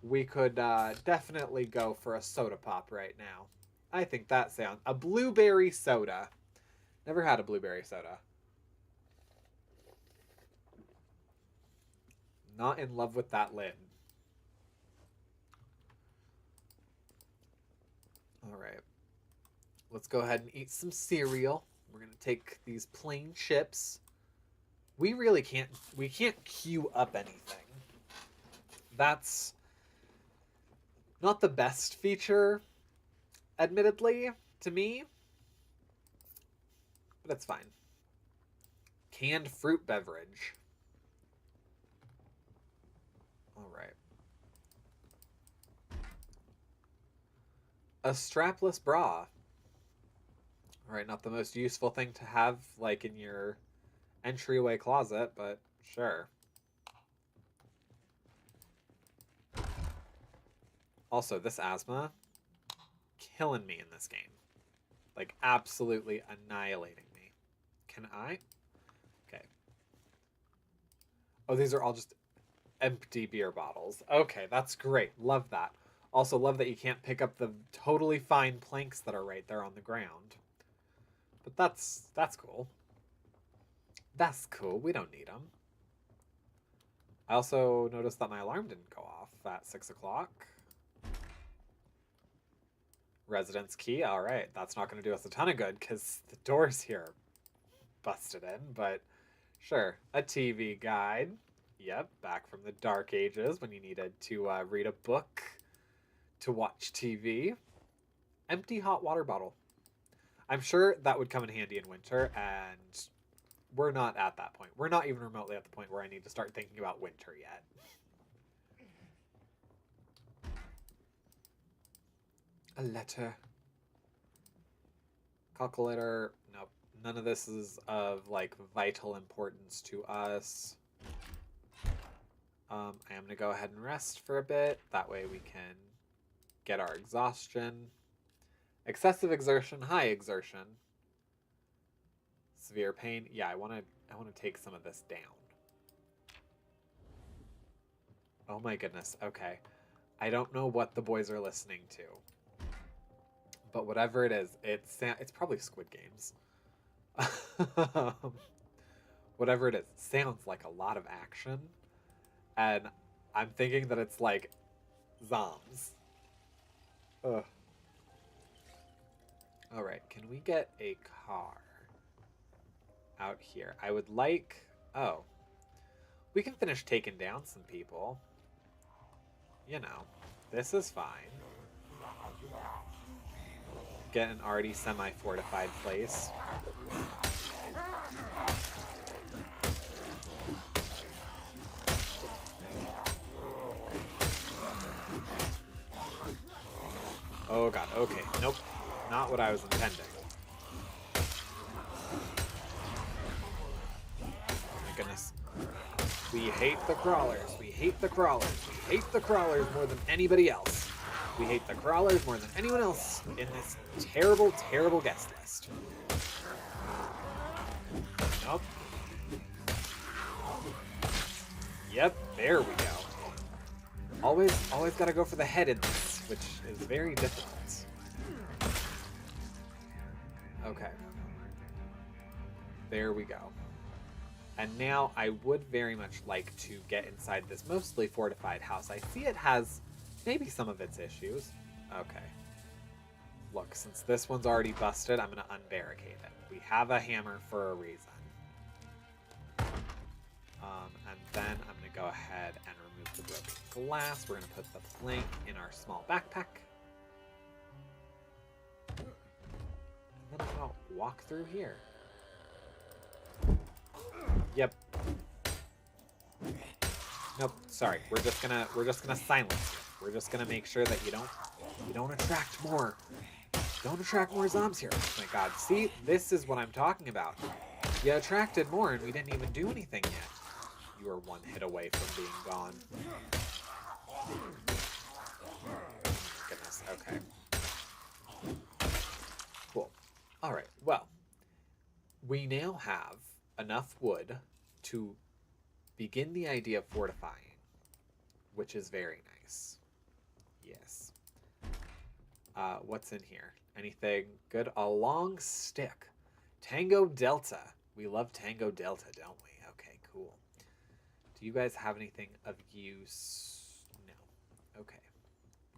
Speaker 1: We could definitely go for a soda pop right now. I think that sounds... A blueberry soda. Never had a blueberry soda. Not in love with that lid. Alright. Let's go ahead and eat some cereal. We're going to take these plain chips. We really can't... We can't queue up anything. That's not the best feature, admittedly, to me. But it's fine. Canned fruit beverage. Alright. A strapless bra. Alright, not the most useful thing to have, like, in your entryway closet, but sure. Also, this asthma, killing me in this game. Like, absolutely annihilating me. Can I? Okay. Oh, these are all just empty beer bottles. Okay, that's great. Love that. Also, love that you can't pick up the totally fine planks that are right there on the ground. But that's cool. That's cool. We don't need them. I also noticed that my alarm didn't go off at 6 o'clock. Residence key. All right. That's not going to do us a ton of good because the doors here are busted in. But sure. A TV guide. Yep. Back from the dark ages when you needed to read a book to watch TV. Empty hot water bottle. I'm sure that would come in handy in winter, and we're not at that point. We're not even remotely at the point where I need to start thinking about winter yet. A letter. Calculator. Nope. None of this is of, like, vital importance to us. I am going to go ahead and rest for a bit. That way we can get our exhaustion. Excessive exertion, high exertion. Severe pain. Yeah, I want to take some of this down. Oh my goodness. Okay. I don't know what the boys are listening to. But whatever it is, it's probably Squid Games. Whatever it is, it sounds like a lot of action. And I'm thinking that it's like zombs. Ugh. Alright, can we get a car out here? I would like... Oh. We can finish taking down some people. You know, this is fine. Get an already semi-fortified place. Oh god, okay. Nope. Not what I was intending. Oh my goodness. We hate the crawlers. We hate the crawlers. We hate the crawlers more than anybody else. We hate the crawlers more than anyone else in this terrible, terrible guest list. Nope. Yep, there we go. Always gotta go for the head in this, which is very difficult. Okay. There we go. And now I would very much like to get inside this mostly fortified house. I see it has maybe some of its issues. Okay. Look, since this one's already busted, I'm going to unbarricade it. We have a hammer for a reason. And then I'm going to go ahead and remove the broken glass. We're going to put the plank in our small backpack. And then I'm going to walk through here. Yep. Nope, sorry. We're just gonna silence you. We're just gonna make sure that you don't attract more. Don't attract more zombies here. Oh my god. See, this is what I'm talking about. You attracted more and we didn't even do anything yet. You are one hit away from being gone. Goodness, okay. Cool. Alright, well. We now have enough wood to begin the idea of fortifying, which is very nice. Yes. What's in here? Anything good? A long stick. Tango Delta. We love Tango Delta, don't we? Okay, cool. Do you guys have anything of use? No. Okay.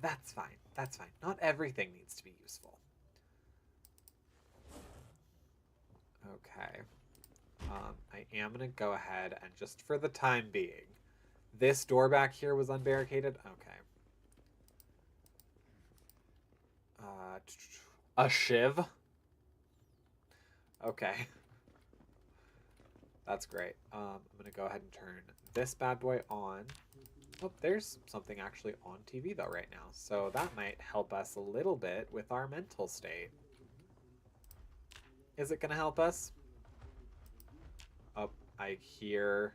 Speaker 1: That's fine. That's fine. Not everything needs to be useful. Okay. I am going to go ahead and just for the time being, this door back here was unbarricaded. Okay. A shiv. Okay. That's great. I'm going to go ahead and turn this bad boy on. Oh, there's something actually on TV though right now. So that might help us a little bit with our mental state. Is it going to help us? Oh, I hear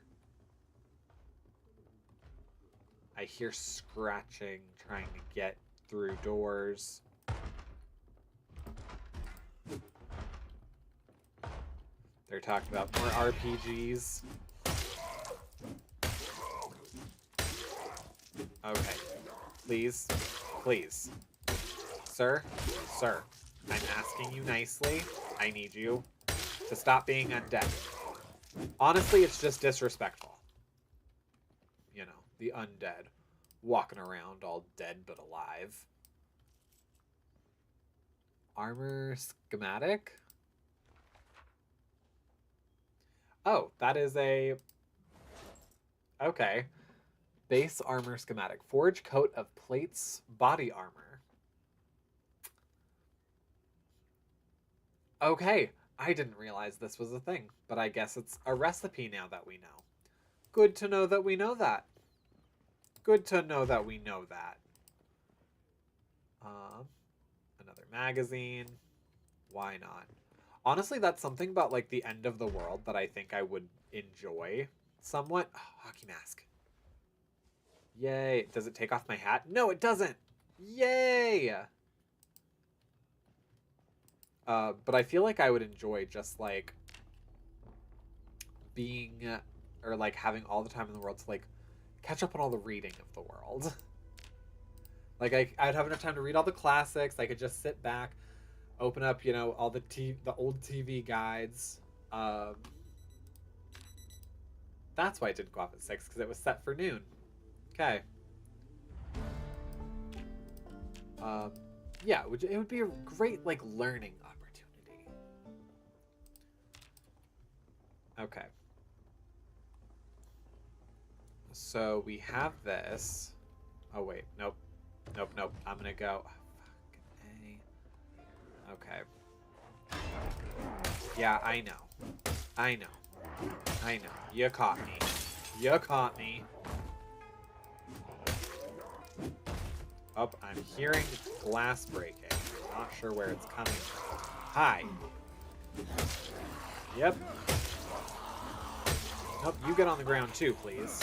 Speaker 1: scratching, trying to get through doors. They're talking about more RPGs. Okay. Please. Please. Sir? Sir. I'm asking you nicely. I need you to stop being undead. Honestly, it's just disrespectful. You know, the undead. Walking around all dead but alive. Armor schematic? Oh, that is a... Okay. Base armor schematic. Forge coat of plates, body armor. Okay. I didn't realize this was a thing, but I guess it's a recipe now that we know. Good to know that we know that. Good to know that we know that. Another magazine. Why not? Honestly, that's something about like the end of the world that I think I would enjoy somewhat. Oh, hockey mask. Yay. Does it take off my hat? No, it doesn't. Yay. But I feel like I would enjoy just like being or like having all the time in the world to like catch up on all the reading of the world. Like I'd have enough time to read all the classics. I could just sit back, open up, you know, all the old TV guides. That's why it didn't go off at 6, because it was set for noon. Okay. Yeah, it would be a great like learning opportunity. Okay. So we have this. Oh wait, nope. Nope, nope. I'm gonna go. Oh, okay. Yeah, I know. I know. I know. You caught me. You caught me. Oh, I'm hearing glass breaking. I'm not sure where it's coming from. Hi. Yep. Nope, you get on the ground too, please.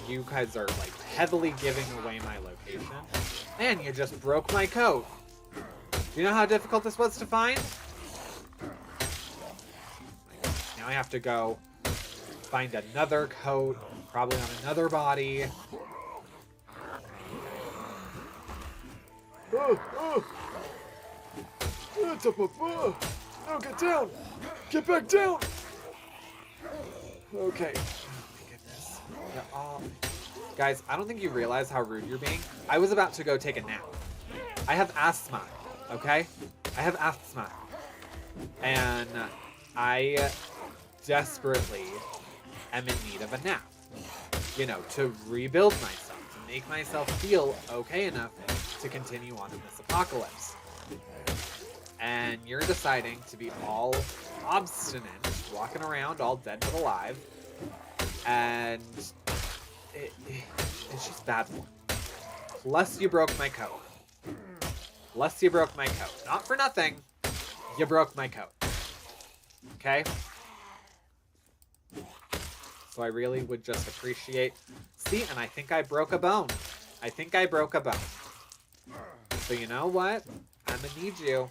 Speaker 1: You guys are, like, heavily giving away my location. Man, you just broke my coat. Do you know how difficult this was to find? Now I have to go find another coat, probably on another body. Oh, no, get down! Get back down! Okay. Oh my goodness. Yeah, oh. Guys, I don't think you realize how rude you're being. I was about to go take a nap. I have asthma, okay? I have asthma. And I desperately am in need of a nap. You know, to rebuild myself, to make myself feel okay enough to continue on in this apocalypse. And you're deciding to be all obstinate, walking around all dead but alive, and it's just bad form. Plus you broke my coat. Plus you broke my coat. Not for nothing, you broke my coat. Okay? So I really would just appreciate... See, and I think I broke a bone. I think I broke a bone. So you know what? I'm gonna need you.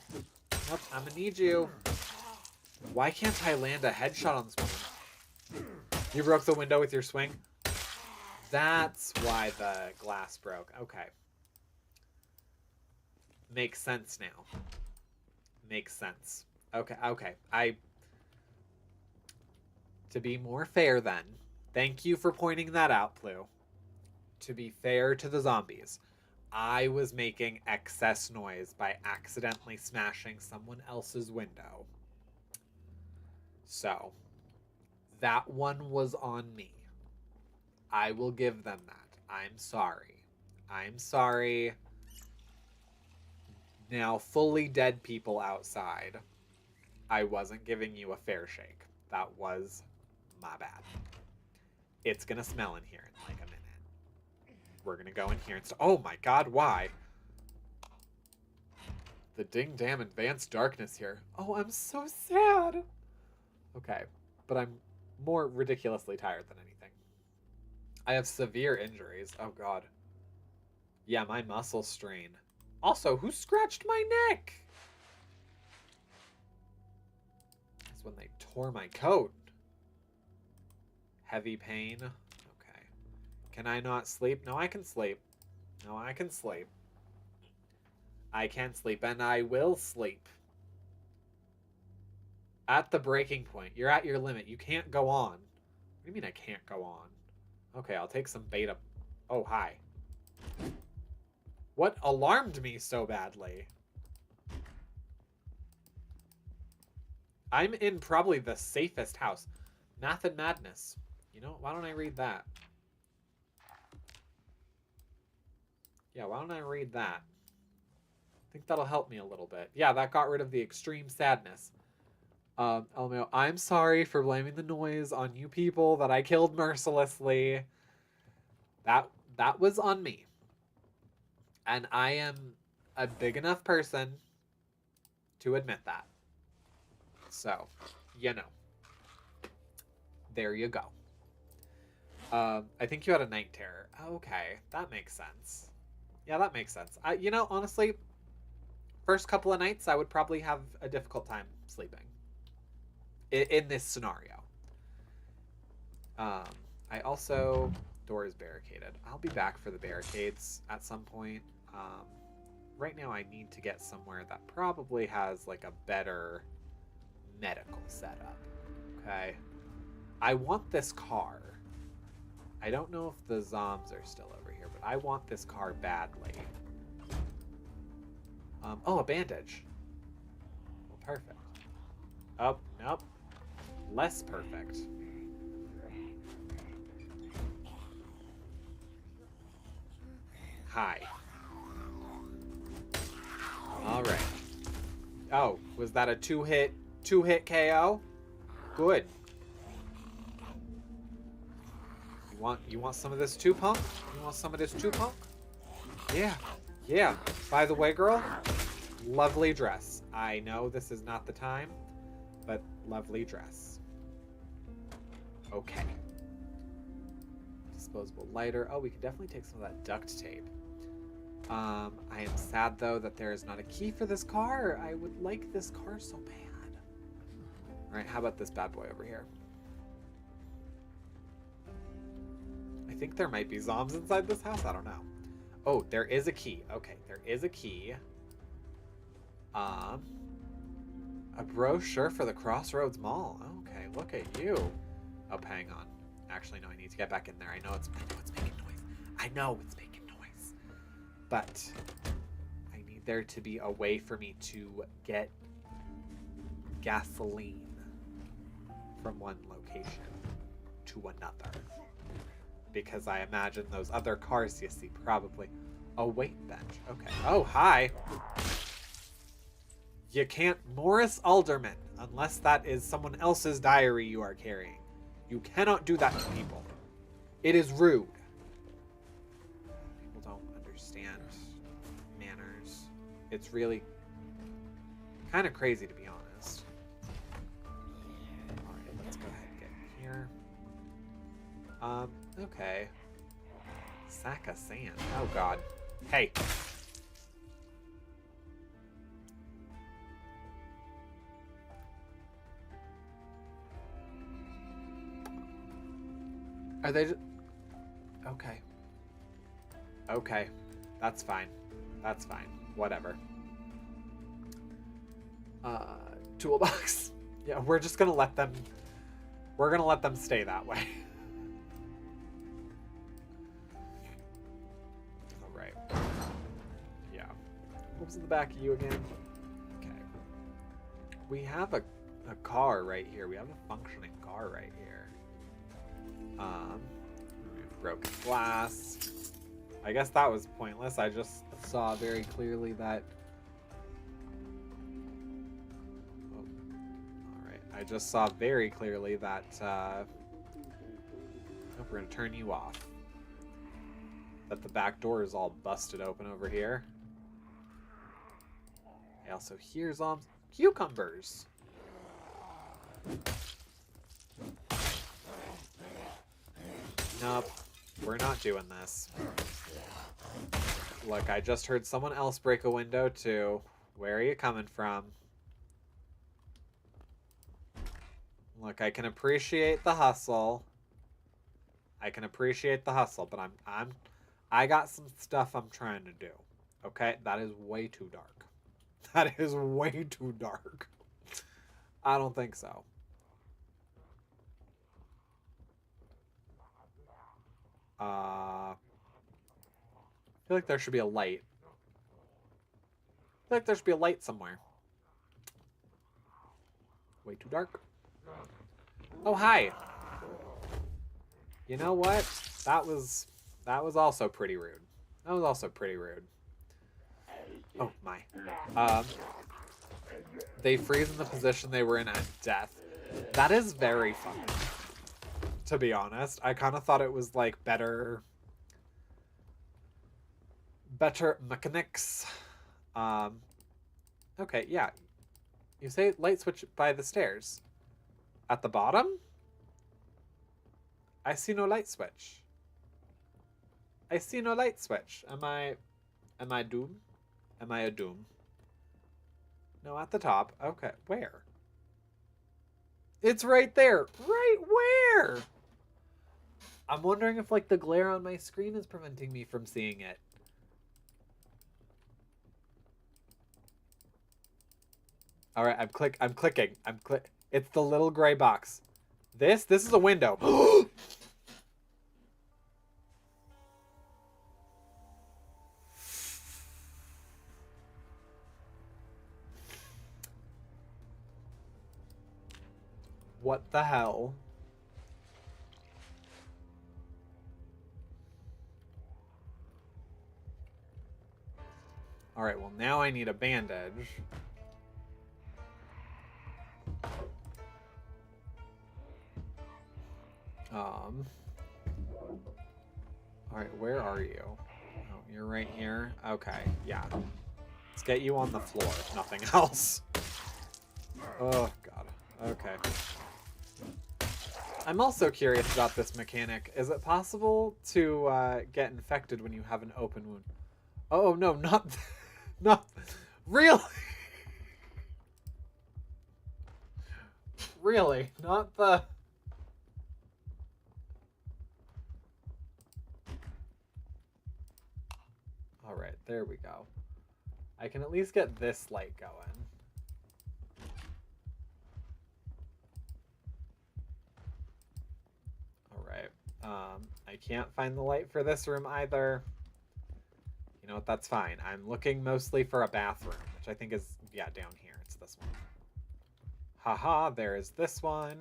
Speaker 1: Nope, I'm gonna need you. Why can't I land a headshot on this woman? You broke the window with your swing? That's why the glass broke. Okay. Makes sense now. Makes sense. Okay, okay. To be more fair then, thank you for pointing that out, Plu. To be fair to the zombies, I was making excess noise by accidentally smashing someone else's window. So, that one was on me. I will give them that. I'm sorry. I'm sorry. Now, fully dead people outside, I wasn't giving you a fair shake. That was my bad. It's gonna smell in here in like a minute. We're gonna go in here and oh my god, why? The ding damn advanced darkness here. Oh, I'm so sad. Okay, but I'm more ridiculously tired than anything. I have severe injuries. Oh god. Yeah, my muscle strain. Also, who scratched my neck? That's when they tore my coat. Heavy pain. Okay. Can I not sleep? No, I can sleep. No, I can sleep. I can sleep, and I will sleep. At the breaking point. You're at your limit. You can't go on. What do you mean I can't go on? Okay, I'll take some beta. Oh, hi. What alarmed me so badly? I'm in probably the safest house. Math and Madness. You know, why don't I read that? Yeah, why don't I read that? I think that'll help me a little bit. Yeah, that got rid of the extreme sadness. LMAO, I'm sorry for blaming the noise on you people that I killed mercilessly. That was on me. And I am a big enough person to admit that. So, you know. There you go. I think you had a night terror. Okay, that makes sense. Yeah, that makes sense. You know, honestly, first couple of nights, I would probably have a difficult time sleeping. In this scenario. I also... Door is barricaded. I'll be back for the barricades at some point. Right now, I need to get somewhere that probably has, like, a better medical setup. Okay? I want this car. I don't know if the zombs are still over here, but I want this car badly. Oh, a bandage. Well, perfect. Oh, nope. Less perfect. Hi. All right. Oh, was that a two-hit KO? Good. You want some of this too, punk? You want some of this too, punk? Yeah. Yeah. By the way, girl, lovely dress. I know this is not the time, but lovely dress. Okay. Disposable lighter. Oh, we can definitely take some of that duct tape. I am sad, though, that there is not a key for this car. I would like this car so bad. All right, how about this bad boy over here? I think there might be zombies inside this house. I don't know. Oh, there is a key. Okay, there is a key. A brochure for the Crossroads Mall. Okay, look at you. Oh, hang on. Actually, no, I need to get back in there. I know it's making noise. I know it's making noise. But I need there to be a way for me to get gasoline from one location to another. Because I imagine those other cars you see probably... Oh, weight bench. Okay. Oh, hi. You can't Morris Alderman unless that is someone else's diary you are carrying. You cannot do that to people. It is rude. People don't understand manners. It's really kind of crazy, to be honest. Alright, let's go ahead and get here. Okay. Sack of sand. Oh, God. Hey. Are they just... Okay. Okay. That's fine. That's fine. Whatever. Toolbox. Yeah, we're just gonna let them... We're gonna let them stay that way. Alright. Yeah. What was in the back of you again? Okay. We have a car right here. We have a functioning car right here. Broken glass. I guess that was pointless. I just saw very clearly that... Oh. Alright. I just saw very clearly that... Oh, we're going to turn you off. That the back door is all busted open over here. I also hear some cucumbers. Nope. We're not doing this. Look, I just heard someone else break a window too. Where are you coming from? Look, I can appreciate the hustle. I can appreciate the hustle, but I got some stuff I'm trying to do. Okay? That is way too dark. That is way too dark. I don't think so. I feel like there should be a light. I feel like there should be a light somewhere. Way too dark. Oh, hi. You know what? That was also pretty rude. That was also pretty rude. Oh, my. They freeze in the position they were in at death. That is very funny. To be honest, I kind of thought it was like better mechanics. Okay, yeah. You say light switch by the stairs. At the bottom? I see no light switch. I see no light switch. Am I doomed? Am I a doom? No, at the top. Okay, where? It's right there. Right where? I'm wondering if, like, the glare on my screen is preventing me from seeing it. All right, I'm clicking. It's the little gray box. This is a window. What the hell? All right, well, now I need a bandage. All right, where are you? Oh, you're right here. Okay, yeah. Let's get you on the floor, if nothing else. Oh, God. Okay. I'm also curious about this mechanic. Is it possible to get infected when you have an open wound? Oh, no, not... not... Really? Really? Not the... Alright, there we go. I can at least get this light going. can't find the light for this room either. You know what? That's fine. I'm looking mostly for a bathroom, which I think is, yeah, down here. It's this one. Haha, there is this one.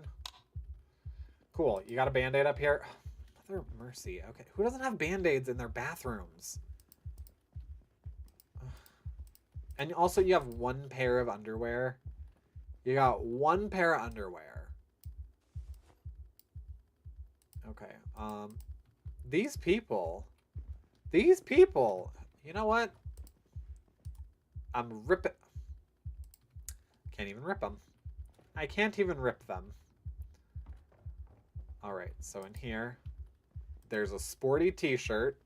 Speaker 1: Cool. You got a band-aid up here? Mother mercy. Okay. Who doesn't have band-aids in their bathrooms? And also you have one pair of underwear. You got one pair of underwear. Okay. These people, you know what? I'm ripping. Can't even rip them. I can't even rip them. All right, so in here, there's a sporty t-shirt.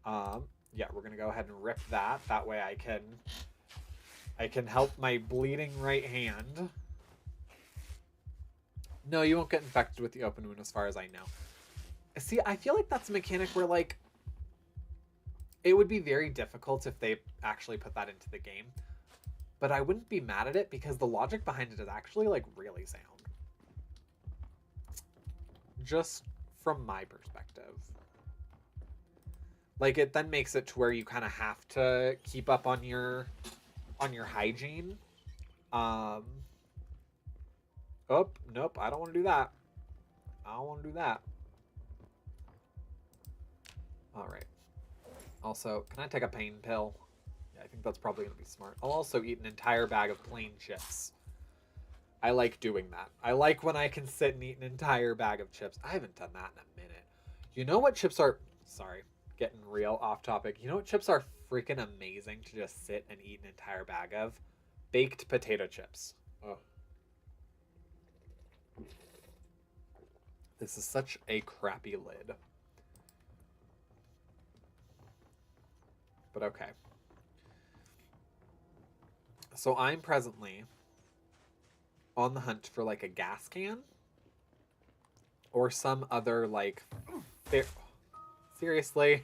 Speaker 1: Yeah, we're gonna go ahead and rip that. That way I can help my bleeding right hand. No, you won't get infected with the open wound as far as I know. See, I feel like that's a mechanic where, like, it would be very difficult if they actually put that into the game. But I wouldn't be mad at it because the logic behind it is actually, like, really sound. Just from my perspective. Like, it then makes it to where you kind of have to keep up on your hygiene. Oh, nope, I don't want to do that. I don't want to do that. All right. Also, can I take a pain pill? Yeah, I think that's probably going to be smart. I'll also eat an entire bag of plain chips. I like doing that. I like when I can sit and eat an entire bag of chips. I haven't done that in a minute. You know what chips are... Sorry, getting real off topic. You know what chips are freaking amazing to just sit and eat an entire bag of? Baked potato chips. Oh. This is such a crappy lid. But okay. So I'm presently on the hunt for, like, a gas can or some other, like, seriously?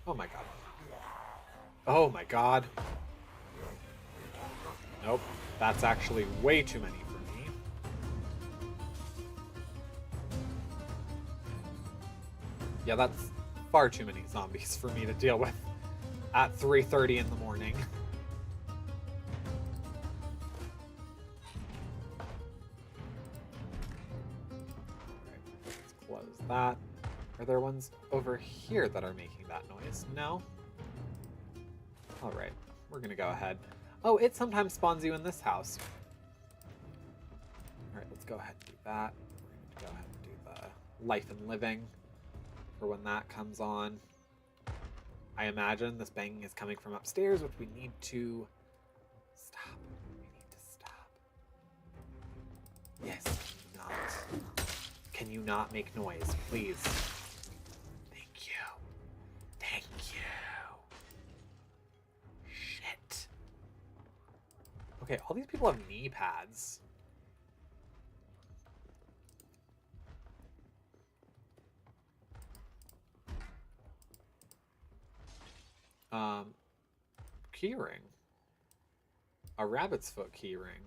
Speaker 1: Oh my god. Oh my god. Nope. That's actually way too many for me. Yeah, that's far too many zombies for me to deal with at 3:30 in the morning. Let's close that. Are there ones over here that are making that noise? No? Alright, we're gonna go ahead. Oh, it sometimes spawns you in this house. Alright, let's go ahead and do that. We're gonna go ahead and do the life and living for when that comes on. I imagine this banging is coming from upstairs, which we need to stop. We need to stop. Yes, can you not make noise, please? Thank you. Thank you. Shit. Okay, all these people have knee pads. Keyring. A rabbit's foot keyring.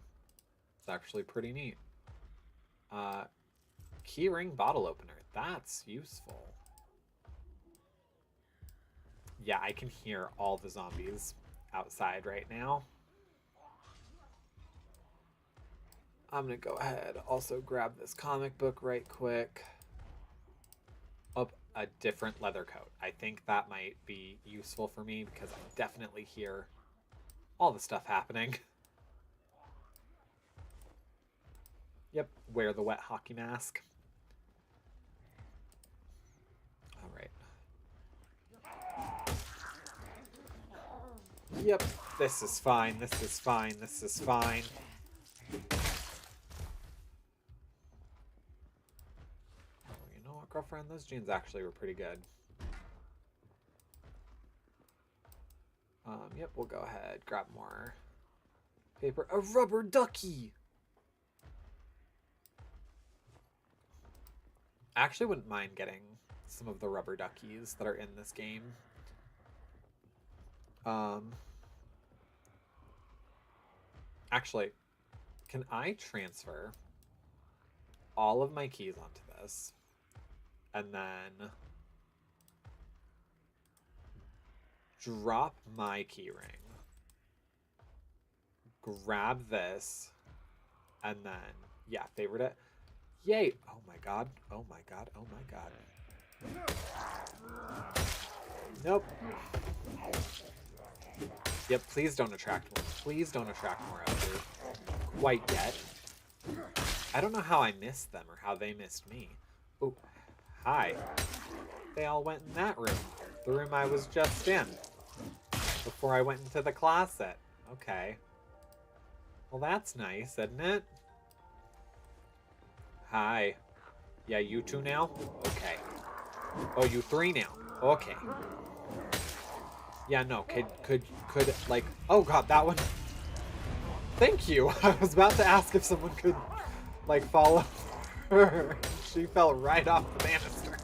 Speaker 1: It's actually pretty neat. Keyring bottle opener. That's useful. Yeah, I can hear all the zombies outside right now. I'm gonna go ahead, also grab this comic book right quick. Oh, a different leather coat. I think that might be useful for me because I definitely hear all the stuff happening. Yep, wear the wet hockey mask. Alright. Yep, this is fine, this is fine, this is fine. You know what, girlfriend? Those jeans actually were pretty good. Yep, we'll go ahead, grab more paper. A rubber ducky! I actually wouldn't mind getting some of the rubber duckies that are in this game. Actually, can I transfer all of my keys onto this. And then drop my key ring. Grab this. And then, yeah, favorite it. Yay! Oh my god. Oh my god. Oh my god. Nope. Yep, please don't attract more. Please don't attract more out here. Quite yet. I don't know how I missed them or how they missed me. Oh, hi. They all went in that room. The room I was just in. Before I went into the closet. Okay. Well, that's nice, isn't it? Hi. Yeah, you two now? Okay. Oh, you three now? Okay. Yeah, no, could, like, oh god, that one. Thank you. I was about to ask if someone could, like, follow her. She fell right off the banister.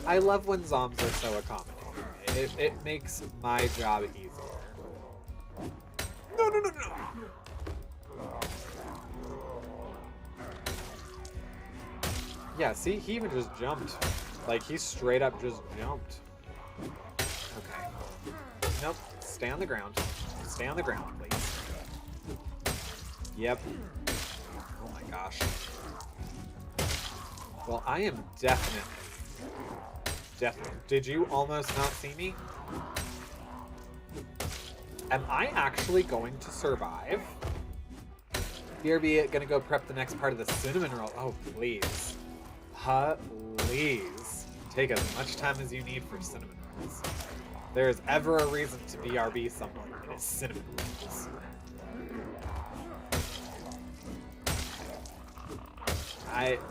Speaker 1: I love when zombs are so accommodating. It makes my job easier. No, no, no, no. Yeah, see, he even just jumped. Like, he straight up just jumped. Okay. Nope. Stay on the ground. Stay on the ground, please. Yep. Oh my gosh. Well, I am definitely... Did you almost not see me? Am I actually going to survive? BRB gonna go prep the next part of the cinnamon roll. Oh, please. Please. Take as much time as you need for cinnamon rolls. There is ever a reason to BRB someone, it is cinnamon rolls.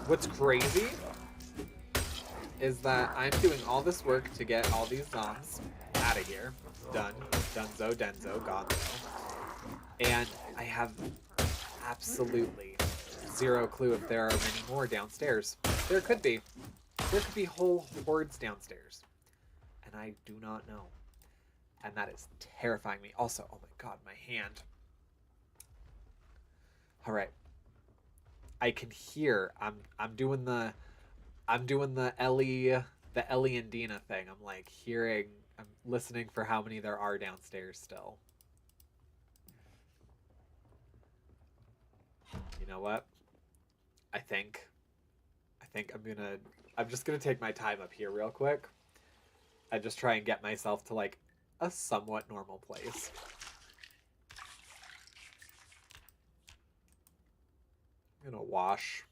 Speaker 1: What's crazy is that I'm doing all this work to get all these zombs out of here. Done. Dunzo, Denzo, Gonzo. And I have absolutely zero clue if there are many more downstairs. There could be. There could be whole hordes downstairs. And I do not know. And that is terrifying me. Also, oh my god, my hand. Alright. I can hear. I'm doing the Ellie and Dina thing. I'm like hearing, I'm listening for how many there are downstairs still. You know what? I think I'm just gonna take my time up here real quick and just try and get myself to like a somewhat normal place. I'm gonna wash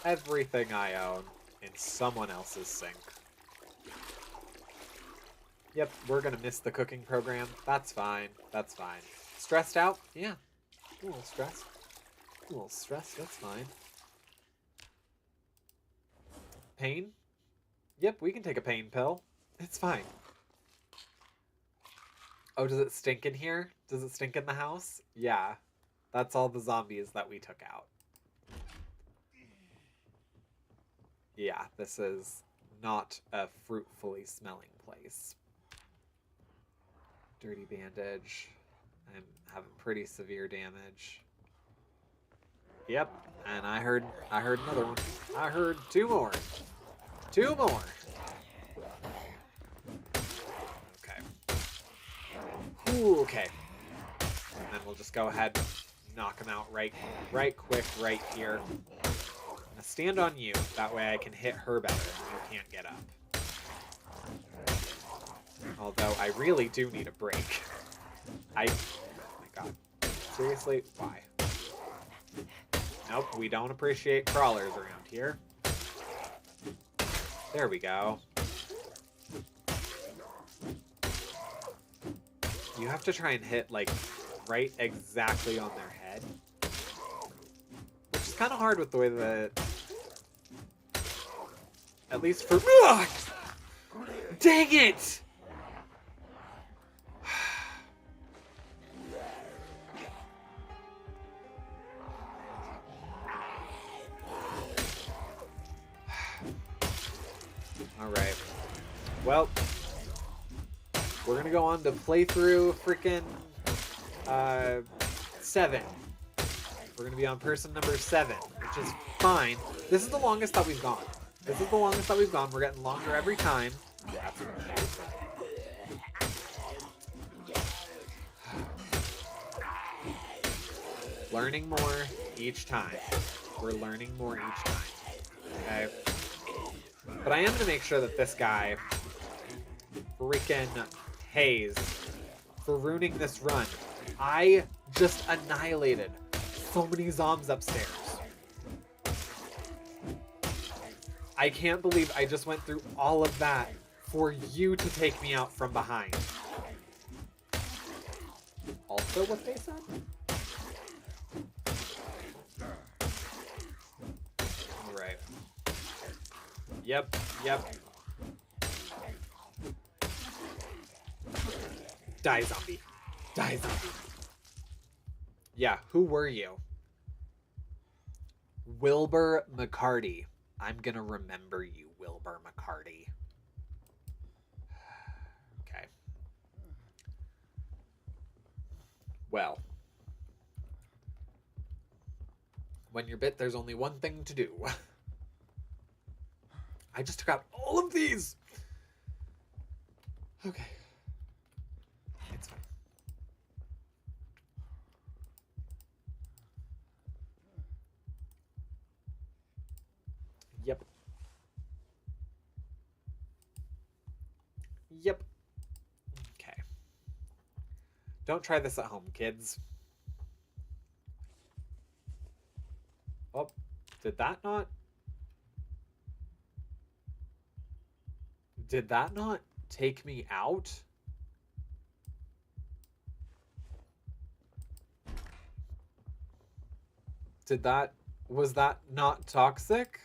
Speaker 1: everything I own in someone else's sink. Yep, we're gonna miss the cooking program. That's fine. That's fine. Stressed out? Yeah. A little stressed. A little stressed. That's fine. Pain? Yep, we can take a pain pill. It's fine. Oh, does it stink in here? Does it stink in the house? Yeah. That's all the zombies that we took out. Yeah, this is not a fruitfully smelling place. Dirty bandage. I'm having pretty severe damage. Yep, and I heard another one. I heard two more. Two more. Okay. Ooh, okay. And then we'll just go ahead and knock them out right quick right here. Now stand on you. That way I can hit her better and you can't get up. Although I really do need a break. Oh my god. Seriously? Why? Nope, we don't appreciate crawlers around here. There we go. You have to try and hit, like, right exactly on their head. Which is kind of hard with the way that... At least for... Ugh! Dang it! Alright. Well, we're gonna go on to playthrough freaking 7. We're going to be on person number 7, which is fine. This is the longest that we've gone. This is the longest that we've gone. We're getting longer every time. That's what I'm saying. Learning more each time. We're learning more each time. Okay? But I am going to make sure that this guy freaking pays for ruining this run. I just annihilated so many zombs upstairs. I can't believe I just went through all of that for you to take me out from behind. Also what they said? Alright. Yep. Die, zombie. Die, zombie. Yeah, who were you? Wilbur McCarty. I'm gonna remember you, Wilbur McCarty. Okay. Well. When you're bit, there's only one thing to do. I just took out all of these! Okay. It's fine. Yep. Okay. Don't try this at home, kids. Oh, did that not? Did that not take me out? Was that not toxic?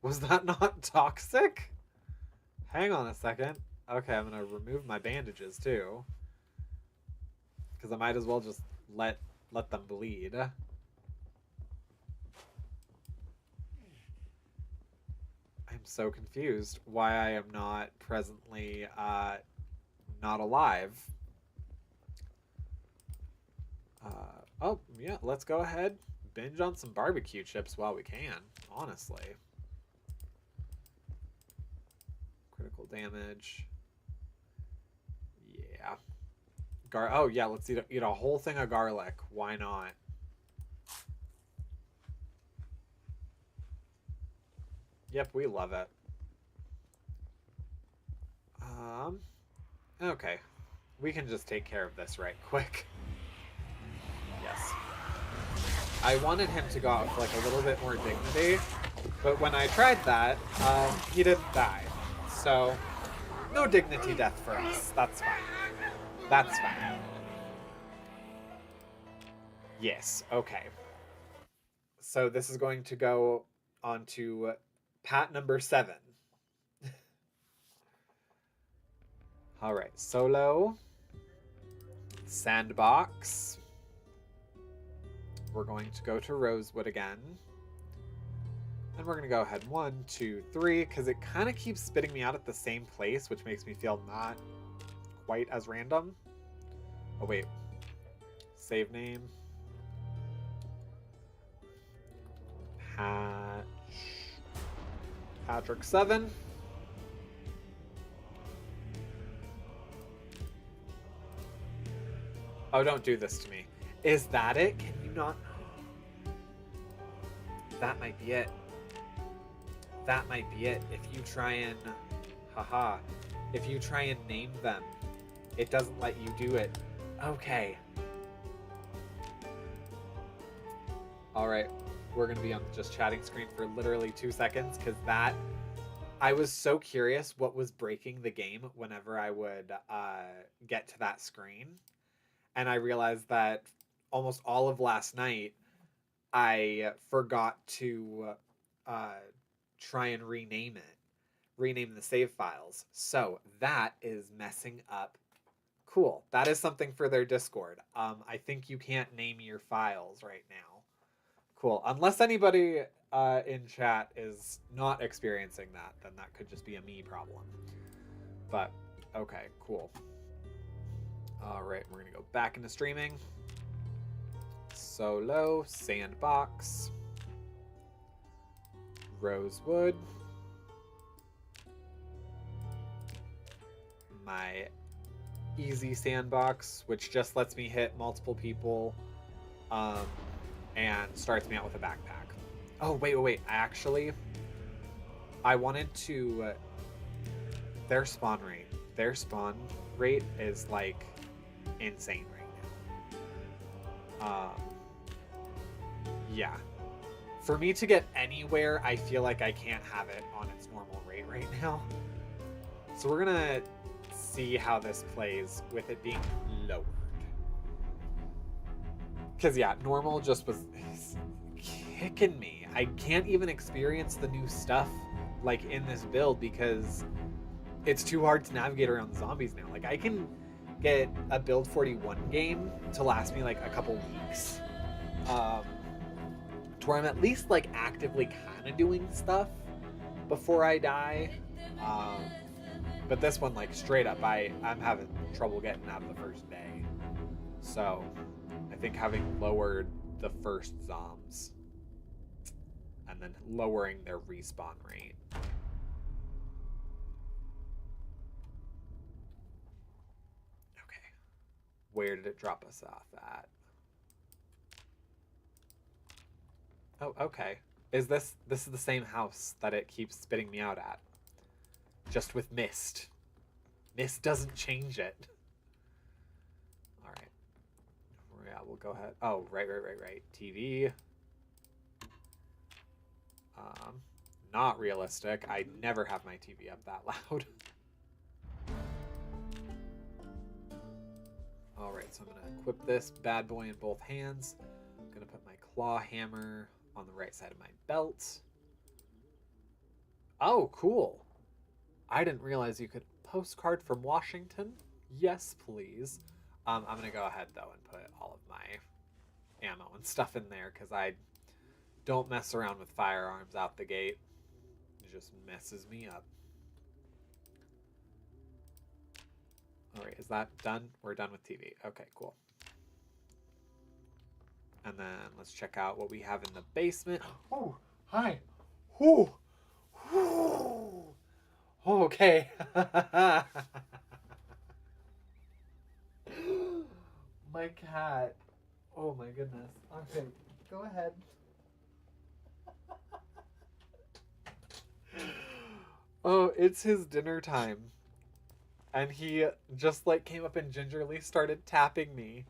Speaker 1: Was that not toxic? Hang on a second. Okay, I'm gonna remove my bandages too. Because I might as well just let them bleed. I'm so confused why I am not presently not alive. Oh, yeah, let's go ahead. Binge on some barbecue chips while we can, honestly. Critical damage. Yeah. Oh, yeah, let's eat a whole thing of garlic. Why not? Yep, we love it. Okay. We can just take care of this right quick. Yes. I wanted him to go out with like a little bit more dignity, but when I tried that, he didn't die. So, no dignity death for us. That's fine. That's fine. Yes, okay. So this is going to go on to pat number 7. All right, solo, sandbox. We're going to go to Rosewood again. And we're going to go ahead 1, 2, 3, because it kind of keeps spitting me out at the same place, which makes me feel not quite as random. Oh, wait. Save name. Patchrick 7. Oh, don't do this to me. Is that it? Can you not? That might be it. That might be it. If you try and... Haha. If you try and name them, it doesn't let you do it. Okay. Alright. We're going to be on just chatting screen for literally 2 seconds, because that... I was so curious what was breaking the game whenever I would get to that screen. And I realized that almost all of last night, I forgot to try and rename the save files. So that is messing up. Cool. That is something for their Discord. I think you can't name your files right now. Cool. Unless anybody in chat is not experiencing that, then that could just be a me problem. But, okay, cool. All right, we're going to go back into streaming. Solo, sandbox, rosewood, my easy sandbox, which just lets me hit multiple people, and starts me out with a backpack. Oh, wait. I wanted to... Their spawn rate is, like, insane right now. Yeah. For me to get anywhere, I feel like I can't have it on its normal rate right now. So we're gonna see how this plays with it being lowered. Because, yeah, normal just was kicking me. I can't even experience the new stuff, like, in this build because it's too hard to navigate around zombies now. Like, I can get a build 41 game to last me, like, a couple weeks. To where I'm at least, like, actively kind of doing stuff before I die. But this one, like, straight up, I'm having trouble getting out of the first day. So, I think having lowered the first zombs and then lowering their respawn rate. Okay. Where did it drop us off at? Oh, okay. This is the same house that it keeps spitting me out at. Just with mist. Mist doesn't change it. Alright. Yeah, we'll go ahead. Oh, right. TV. Not realistic. I never have my TV up that loud. Alright, so I'm going to equip this bad boy in both hands. I'm going to put my claw hammer on the right side of my belt. Oh, cool. I didn't realize you could postcard from Washington. Yes, please. I'm going to go ahead, though, and put all of my ammo and stuff in there because I don't mess around with firearms out the gate. It just messes me up. All right, is that done? We're done with TV. Okay, cool. And then let's check out what we have in the basement. Oh, hi. Ooh. Ooh. Oh, okay. My cat. Oh my goodness. Okay, go ahead. Oh, it's his dinner time. And he just like came up and gingerly started tapping me.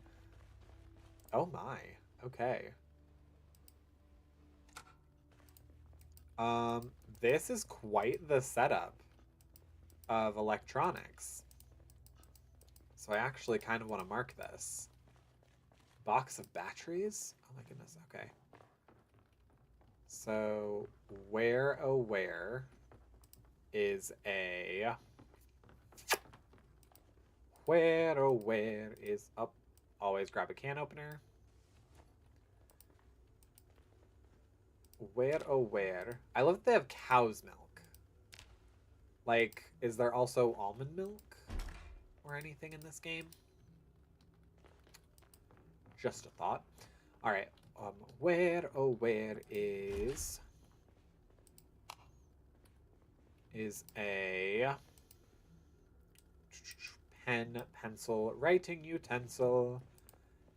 Speaker 1: Oh my. Okay. This is quite the setup of electronics. So I actually kind of want to mark this. Box of batteries? Oh my goodness, okay. So where is a... Where is up? Always grab a can opener. Where? I love that they have cow's milk. Like, is there also almond milk or anything in this game? Just a thought. All right. Where is a pen, pencil, writing utensil,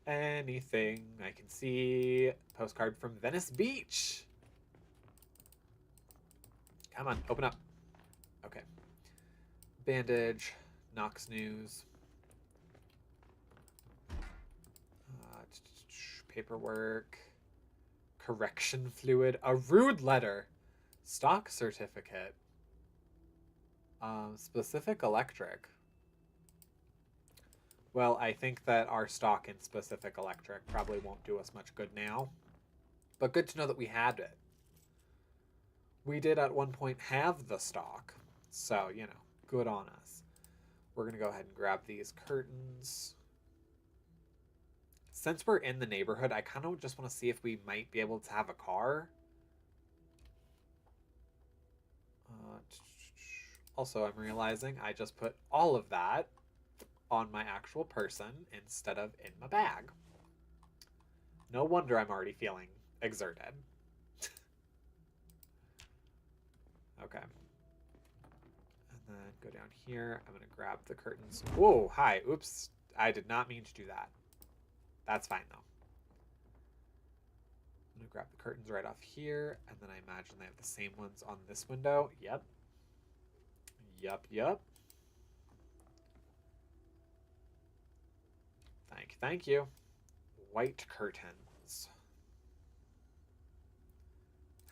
Speaker 1: anything I can see. Postcard from Venice Beach. Come on, open up. Okay. Bandage, Knox News. Paperwork. Correction fluid. A rude letter. Stock certificate. Specific electric. Well, I think that our stock in specific electric probably won't do us much good now. But good to know that we had it. We did at one point have the stock. So, you know, good on us. We're going to go ahead and grab these curtains. Since we're in the neighborhood, I kind of just want to see if we might be able to have a car. Also, I'm realizing I just put all of that on my actual person instead of in my bag. No wonder I'm already feeling exerted. Okay. And then go down here. I'm going to grab the curtains. Whoa, hi. Oops. I did not mean to do that. That's fine, though. I'm going to grab the curtains right off here. And then I imagine they have the same ones on this window. Yep. Yep. Thank you. White curtains.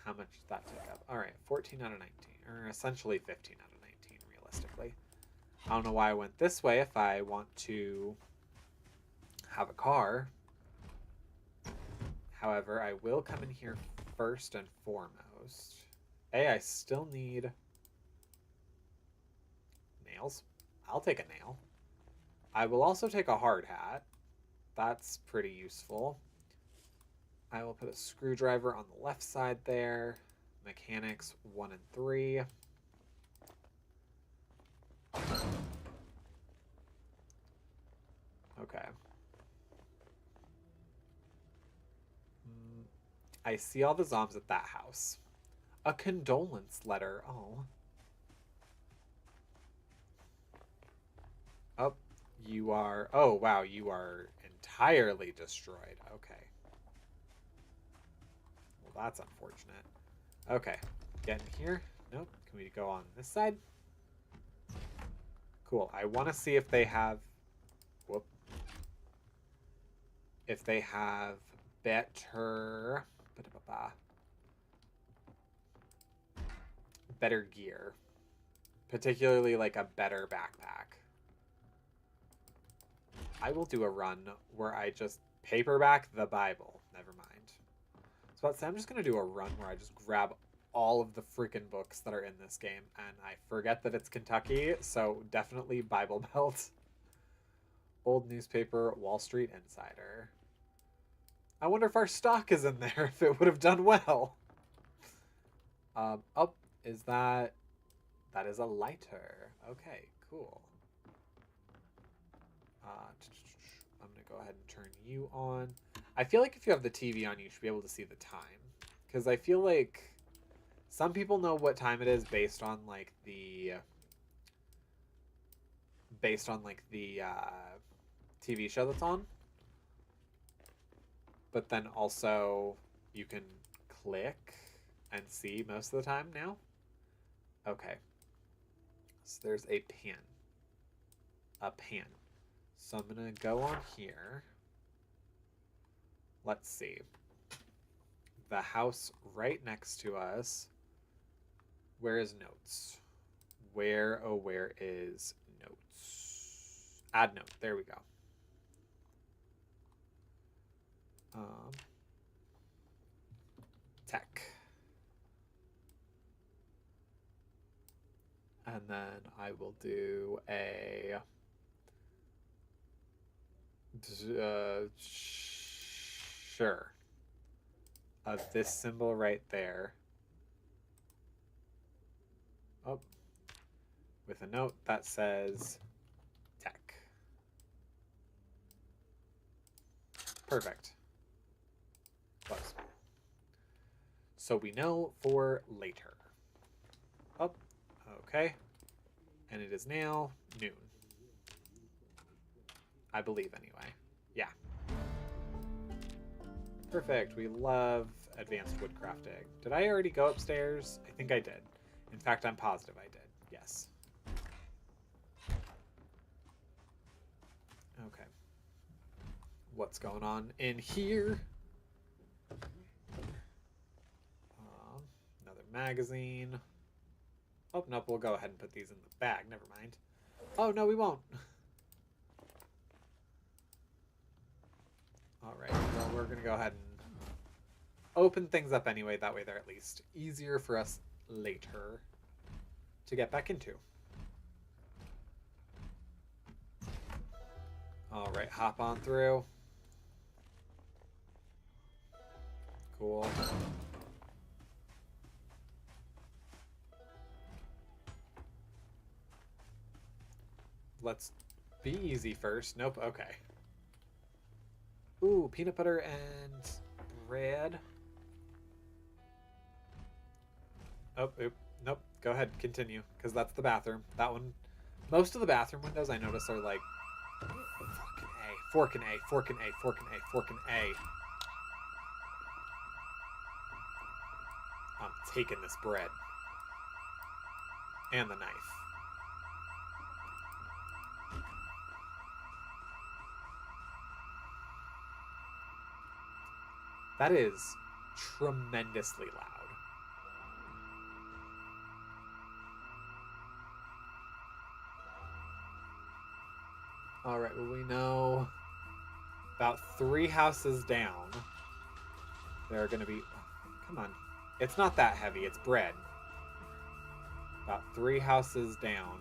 Speaker 1: How much did that take up? All right, 14 out of 19, or essentially 15 out of 19, realistically. I don't know why I went this way if I want to have a car. However, I will come in here first and foremost. Hey, I still need nails. I'll take a nail. I will also take a hard hat. That's pretty useful. I will put a screwdriver on the left side there. Mechanics 1 and 3. Okay. I see all the zombs at that house. A condolence letter. Oh. Oh, you are... Oh, wow, you are entirely destroyed. Okay. Well, that's unfortunate. Okay. Get in here. Nope. Can we go on this side? Cool. I want to see if they have... Whoop. If they have better... better gear. Particularly like a better backpack. I will do a run where I just paperback the Bible. Never mind. So I'm just going to do a run where I just grab all of the freaking books that are in this game. And I forget that it's Kentucky, so definitely Bible Belt. Old newspaper, Wall Street Insider. I wonder if our stock is in there, if it would have done well. Oh, is that... That is a lighter. Okay, cool. I'm going to go ahead and turn you on. I feel like if you have the TV on, you should be able to see the time. Because I feel like some people know what time it is based on, like, the... TV show that's on. But then also you can click and see most of the time now. Okay. So there's a pan. A pan. So I'm going to go on here. Let's see. The house right next to us. Where is notes? Where is notes? Add note. There we go. Tech. And then I will do a... sure. Of this symbol right there. Oh. With a note that says tech. Perfect. Close. So we know for later. Oh. Okay. And it is now noon. I believe, anyway. Yeah. Perfect. We love advanced woodcrafting. Did I already go upstairs? I think I did. In fact, I'm positive I did. Yes. Okay. What's going on in here? Another magazine. Oh, nope. We'll go ahead and put these in the bag. Never mind. Oh, no, we won't. All right, well, we're going to go ahead and open things up anyway. That way they're at least easier for us later to get back into. All right, hop on through. Cool. Let's be easy first. Nope, okay. Ooh, peanut butter and bread. Oh, oop. Nope. Go ahead, continue, because that's the bathroom. That one, most of the bathroom windows I notice are like fork and A, fork and A, fork and A, fork and A. I'm taking this bread and the knife. That is tremendously loud. All right, well, we know about 3 houses down, there are going to be... Come on. It's not that heavy. It's bread. About 3 houses down,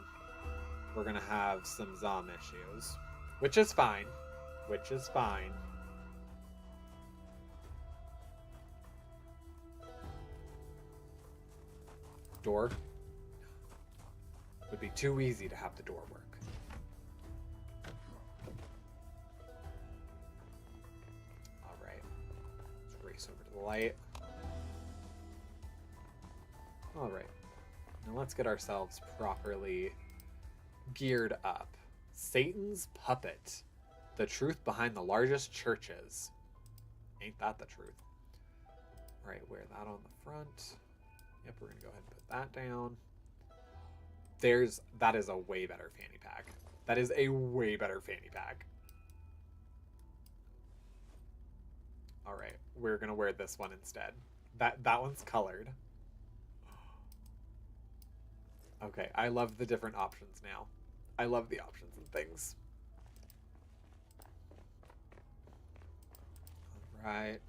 Speaker 1: we're going to have some Zom issues. Which is fine. Which is fine. Door. Would be too easy to have the door work. Alright. Let's race over to the light. Alright. Now let's get ourselves properly geared up. Satan's puppet. The truth behind the largest churches. Ain't that the truth? Alright, wear that on the front. Yep, we're gonna go ahead and put that down. That is a way better fanny pack. That is a way better fanny pack. Alright, we're gonna wear this one instead. That one's colored. Okay, I love the different options now. I love the options and things. Alright.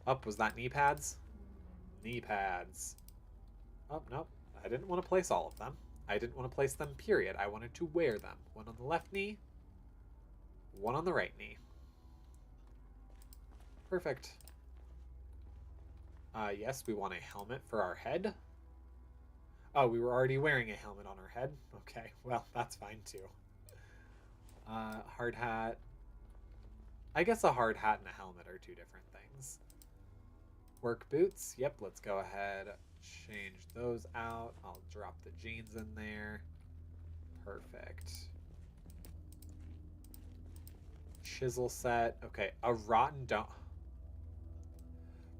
Speaker 1: Up, was that knee pads? Knee pads. Oh, nope. I didn't want to place all of them. I didn't want to place them, period. I wanted to wear them. One on the left knee, one on the right knee. Perfect. Yes, we want a helmet for our head. Oh, we were already wearing a helmet on our head. Okay, well, that's fine too. Hard hat. I guess a hard hat and a helmet are 2 different things. Work boots. Yep, let's go ahead. Change those out. I'll drop the jeans in there. Perfect. Chisel set. Okay, a rotten don't.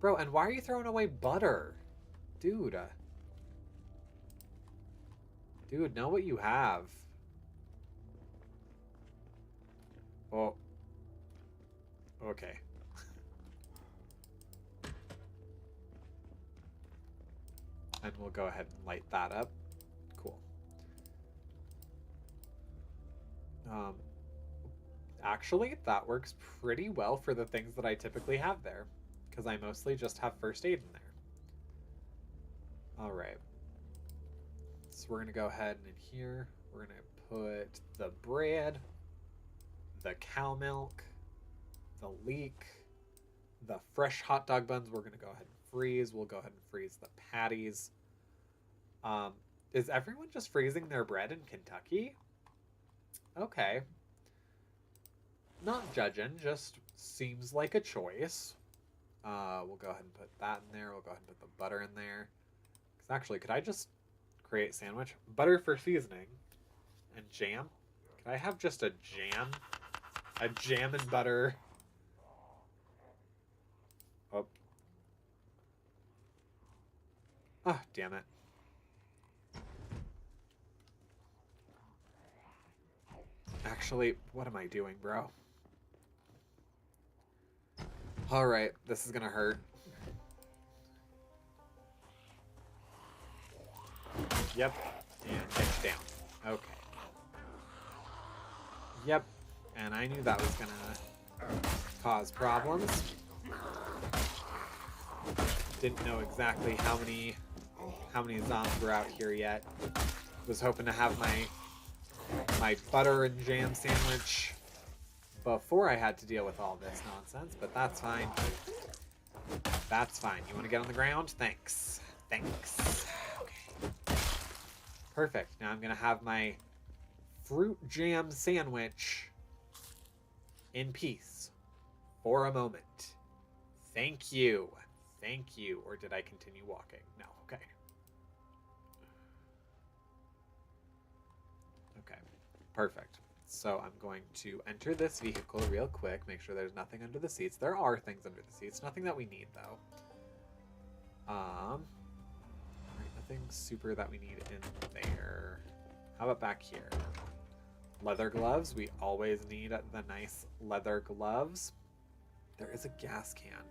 Speaker 1: Bro, and why are you throwing away butter? Dude. Dude, know what you have. Oh. Okay. And we'll go ahead and light that up. Cool. Actually, that works pretty well for the things that I typically have there, because I mostly just have first aid in there. Alright. So we're going to go ahead and in here, we're going to put the bread, the cow milk, the leek, the fresh hot dog buns we're going to go ahead and freeze. We'll go ahead and freeze the patties. Is everyone just freezing their bread in Kentucky? Okay. Not judging, just seems like a choice. We'll go ahead and put that in there. We'll go ahead and put the butter in there. Because actually, could I just create sandwich? Butter for seasoning and jam? Could I have just a jam? A jam and butter. Oh. Oh, damn it. Actually, what am I doing, bro? Alright, this is gonna hurt. Yep, and get down. Okay. Yep, and I knew that was gonna cause problems. Didn't know exactly how many zombies were out here yet. Was hoping to have my butter and jam sandwich before I had to deal with all this nonsense, but that's fine. That's fine. You want to get on the ground? Thanks. Thanks. Okay. Perfect. Now I'm going to have my fruit jam sandwich in peace. for a moment. Thank you. Thank you. Or did I continue walking? No. Okay. Okay. Perfect. So I'm going to enter this vehicle real quick, make sure there's nothing under the seats. There are things under the seats, nothing that we need though. Right, nothing super that we need in there. How about back here? Leather gloves. We always need the nice leather gloves. There is a gas can.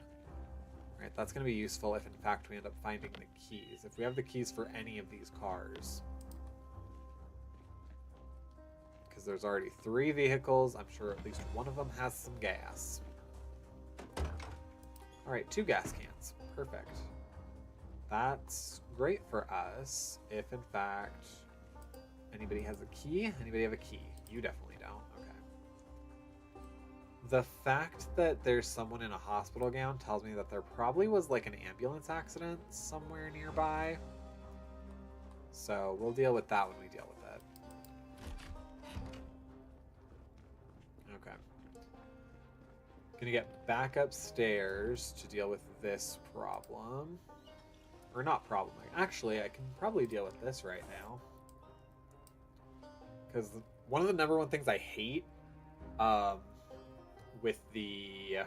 Speaker 1: Right, that's going to be useful if in fact we end up finding the keys. If we have the keys for any of these cars. Because there's already 3 vehicles. I'm sure at least one of them has some gas. Alright, 2 gas cans. Perfect. That's great for us if in fact anybody has a key. Anybody have a key? You definitely don't. Okay. The fact that there's someone in a hospital gown tells me that there probably was like an ambulance accident somewhere nearby. So we'll deal with that when we deal with it. Okay. Gonna get back upstairs to deal with this problem. Or not problem. Actually, I can probably deal with this right now. Because one of the number one things I hate with the...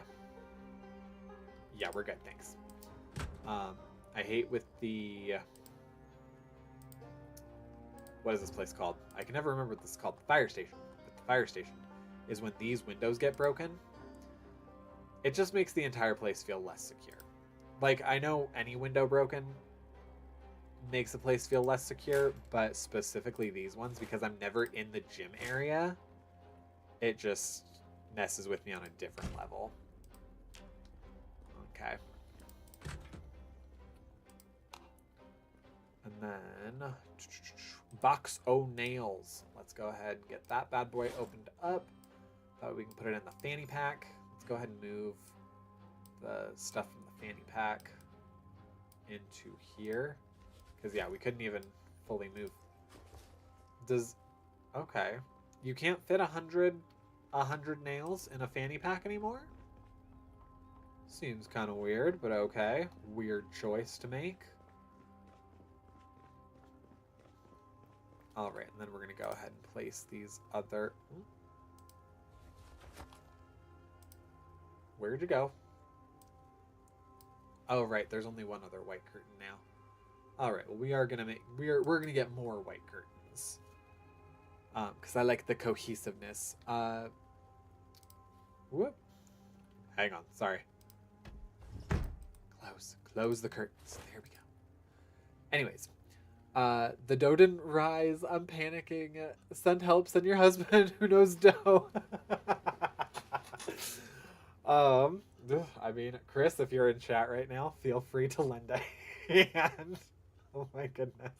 Speaker 1: Yeah, we're good, thanks. I hate with the... What is this place called? I can never remember what this is called. The fire station. But the fire station is when these windows get broken. It just makes the entire place feel less secure. Like, I know any window broken makes a place feel less secure, but specifically these ones, because I'm never in the gym area, it just messes with me on a different level. Okay. And then box o' nails. Let's go ahead and get that bad boy opened up. That way we can put it in the fanny pack. Let's go ahead and move the stuff from the fanny pack into here. Because, yeah, we couldn't even fully move. Okay. You can't fit 100 nails in a fanny pack anymore? Seems kind of weird, but okay. Weird choice to make. Alright, and then we're going to go ahead and place these other... Where'd you go? Oh, right, there's only one other white curtain now. Alright, well, we are going to make... We're going to get more white curtains. Because I like the cohesiveness. Whoop. Hang on, sorry. Close the curtains. There we go. Anyways. The dough didn't rise. I'm panicking. Send help. Send your husband who knows dough. I mean, Chris, if you're in chat right now, feel free to lend a hand. Oh my goodness.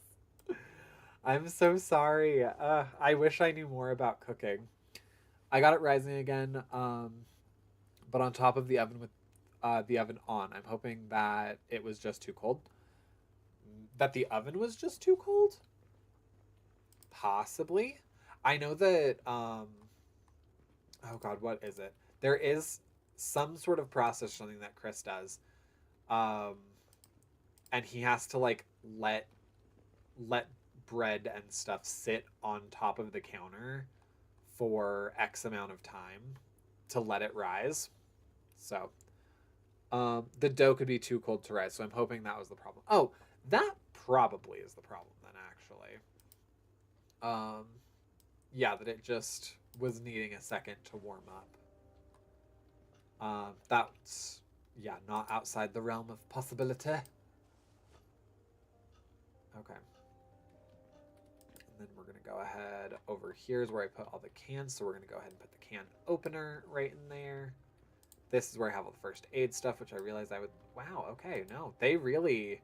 Speaker 1: I'm so sorry. I wish I knew more about cooking. I got it rising again, but on top of the oven with the oven on. I'm hoping that it was just too cold. That the oven was just too cold? Possibly. I know that, oh god, what is it? There is some sort of process, something that Chris does. And he has to, like, let bread and stuff sit on top of the counter for X amount of time to let it rise. So, the dough could be too cold to rise, so I'm hoping that was the problem. Oh, that probably is the problem then, actually. Yeah, that it just was needing a second to warm up. That's, yeah, not outside the realm of possibility. Okay. And then we're going to go ahead over here is where I put all the cans, so we're going to go ahead and put the can opener right in there. This is where I have all the first aid stuff, which I realized I would... Wow, okay, no. They really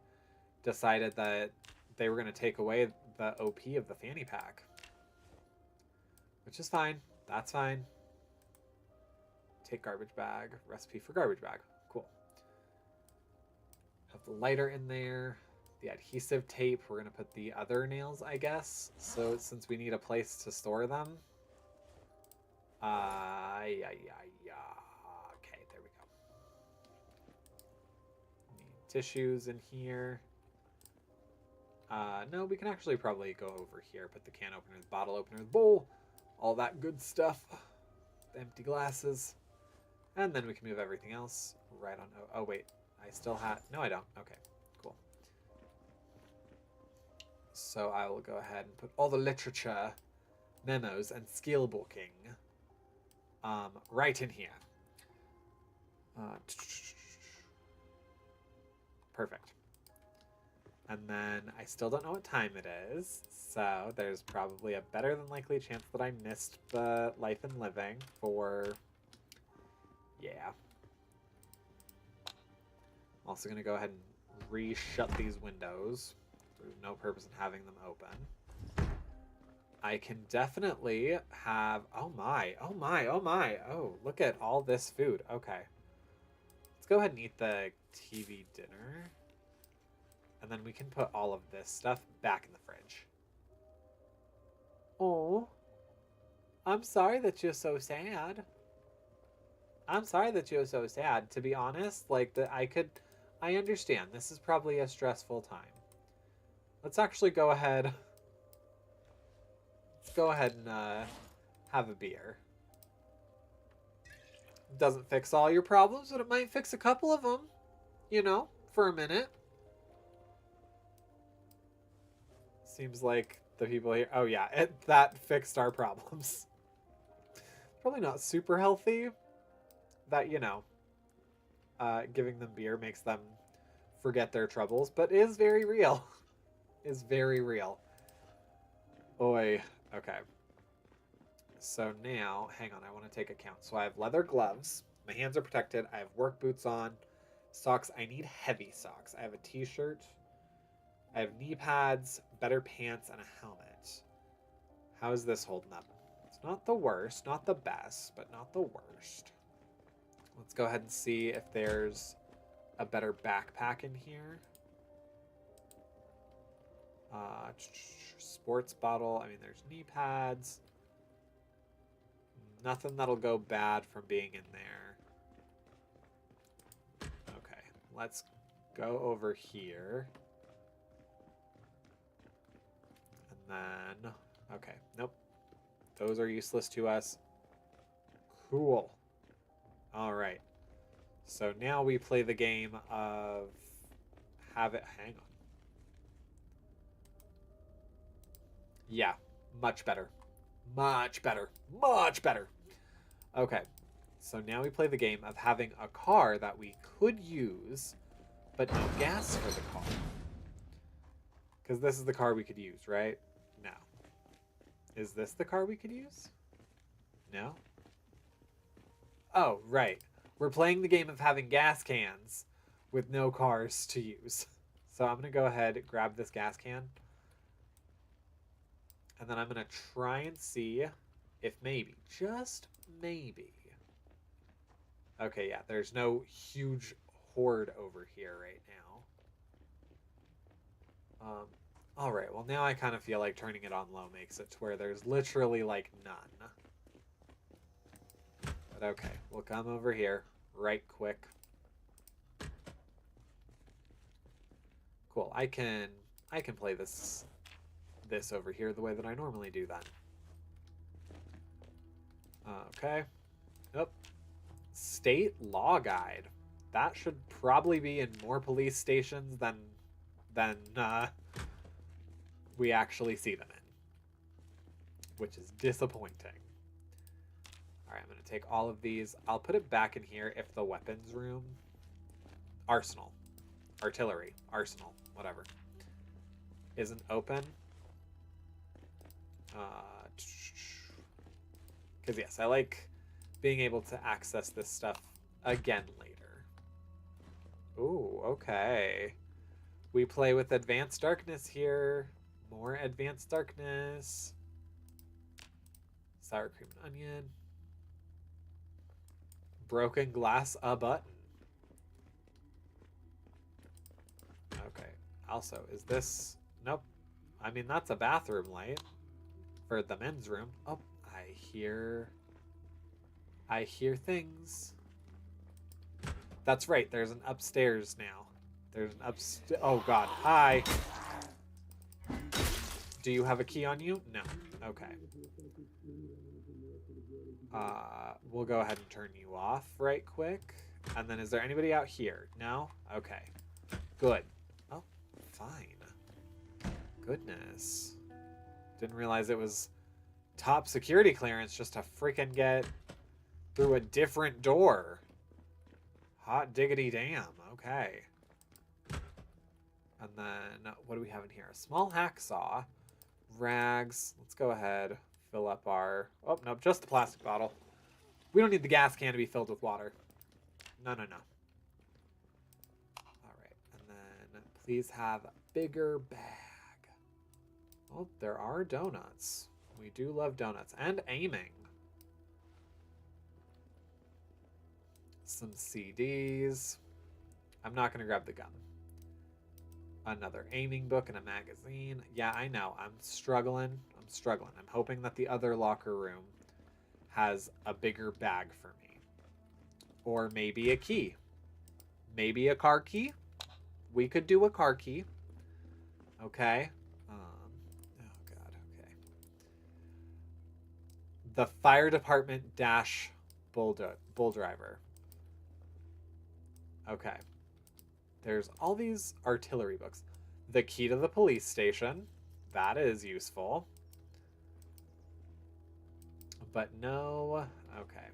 Speaker 1: decided that they were going to take away the OP of the fanny pack. Which is fine. That's fine. Take garbage bag. Recipe for garbage bag. Cool. Have the lighter in there. The adhesive tape. We're going to put the other nails, I guess. So since we need a place to store them. Okay, there we go. tissues in here. No, we can actually probably go over here. Put the can opener, the bottle opener, the bowl, all that good stuff. The empty glasses. And then we can move everything else right on. Oh, wait. I still have... No, I don't. Okay, cool. So I will go ahead and put all the literature, memos, and skill booking right in here. Perfect. And then I still don't know what time it is, so there's probably a better than likely chance that I missed the life and living for... Yeah. I'm also going to go ahead and re-shut these windows. There's no purpose in having them open. I can definitely have... Oh my, oh my, oh my. Oh, look at all this food. Okay. Let's go ahead and eat the TV dinner. And then we can put all of this stuff back in the fridge. Oh, I'm sorry that you're so sad. I'm sorry that you're so sad. To be honest, like, I understand. This is probably a stressful time. Let's actually go ahead. Let's go ahead and have a beer. Doesn't fix all your problems, but it might fix a couple of them. You know, for a minute. Seems like the people here... Oh, yeah. That fixed our problems. Probably not super healthy. That, you know, giving them beer makes them forget their troubles. But is very real. Is very real. Oi. Okay. So now... Hang on. I want to take account. So I have leather gloves. My hands are protected. I have work boots on. Socks. I need heavy socks. I have a t-shirt. I have knee pads, better pants, and a helmet. How is this holding up? It's not the worst, not the best, but not the worst. Let's go ahead and see if there's a better backpack in here. Sports bottle. I mean, there's knee pads. Nothing that'll go bad from being in there. Okay, let's go over here. Then, okay, nope. Those are useless to us. Cool. All right. So now we play the game of have it. Hang on. Yeah, much better. Much better. Much better. Okay. So now we play the game of having a car that we could use, but no gas for the car. Because this is the car we could use, right? No. Is this the car we could use? No? Oh, right. We're playing the game of having gas cans with no cars to use. So I'm going to go ahead and grab this gas can. And then I'm going to try and see if maybe, just maybe. Okay, yeah, there's no huge horde over here right now. All right, well, now I kind of feel like turning it on low makes it to where there's literally, like, none. But okay, we'll come over here right quick. Cool, I can play this over here the way that I normally do then. Okay. Yep. State Law Guide. That should probably be in more police stations than we actually see them in, which is disappointing. All right, I'm going to take all of these. I'll put it back in here if the weapons room, arsenal, artillery, arsenal, whatever, isn't open. Because yes, I like being able to access this stuff again later. Ooh, okay. We play with advanced darkness here. More advanced darkness. Sour cream and onion. Broken glass, a button. Okay. Also, is this... Nope. I mean, that's a bathroom light for the men's room. Oh, I hear things. That's right. There's an upstairs now. There's an oh god, hi. Do you have a key on you? No. Okay. We'll go ahead and turn you off right quick. And then is there anybody out here? No? Okay. Good. Oh, fine. Goodness. Didn't realize it was top security clearance just to freaking get through a different door. Hot diggity damn. Okay. And then what do we have in here? A small hacksaw. Rags. Let's go ahead. Fill up our... Oh, nope. Just the plastic bottle. We don't need the gas can to be filled with water. No, no, no. All right. And then please have a bigger bag. Oh, there are donuts. We do love donuts. And aiming. Some CDs. I'm not going to grab the gun. Another aiming book and a magazine. Yeah, I know. I'm struggling. I'm hoping that the other locker room has a bigger bag for me. Or maybe a key. Maybe a car key. We could do a car key. Okay. Oh, God. Okay. The fire department dash bull driver. Okay. There's all these artillery books. The key to the police station. That is useful. But no... Okay.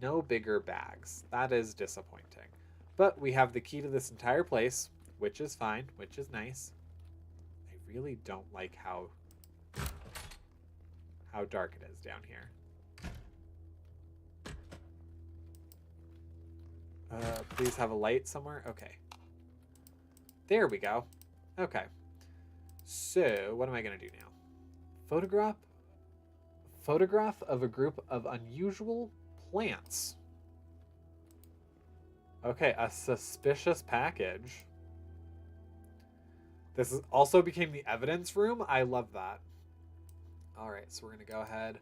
Speaker 1: No bigger bags. That is disappointing. But we have the key to this entire place, which is fine, which is nice. I really don't like how dark it is down here. Please have a light somewhere. Okay. There we go. Okay. So, what am I going to do now? Photograph of a group of unusual plants. Okay, a suspicious package. This is also became the evidence room. I love that. All right, so we're going to go ahead,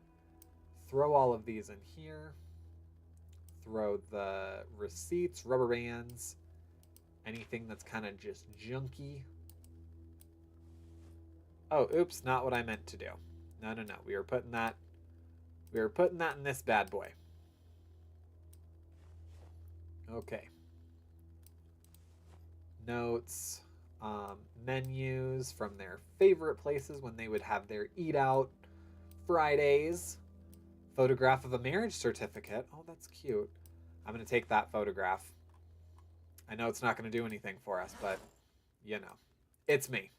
Speaker 1: throw all of these in here. Throw the receipts, rubber bands, anything that's kind of just junky. Oh, oops, not what I meant to do. No, no, no. We were putting that in this bad boy. Okay. Notes, menus from their favorite places when they would have their eat out Fridays. Photograph of a marriage certificate. Oh, that's cute. I'm going to take that photograph. I know it's not going to do anything for us, but, you know, it's me.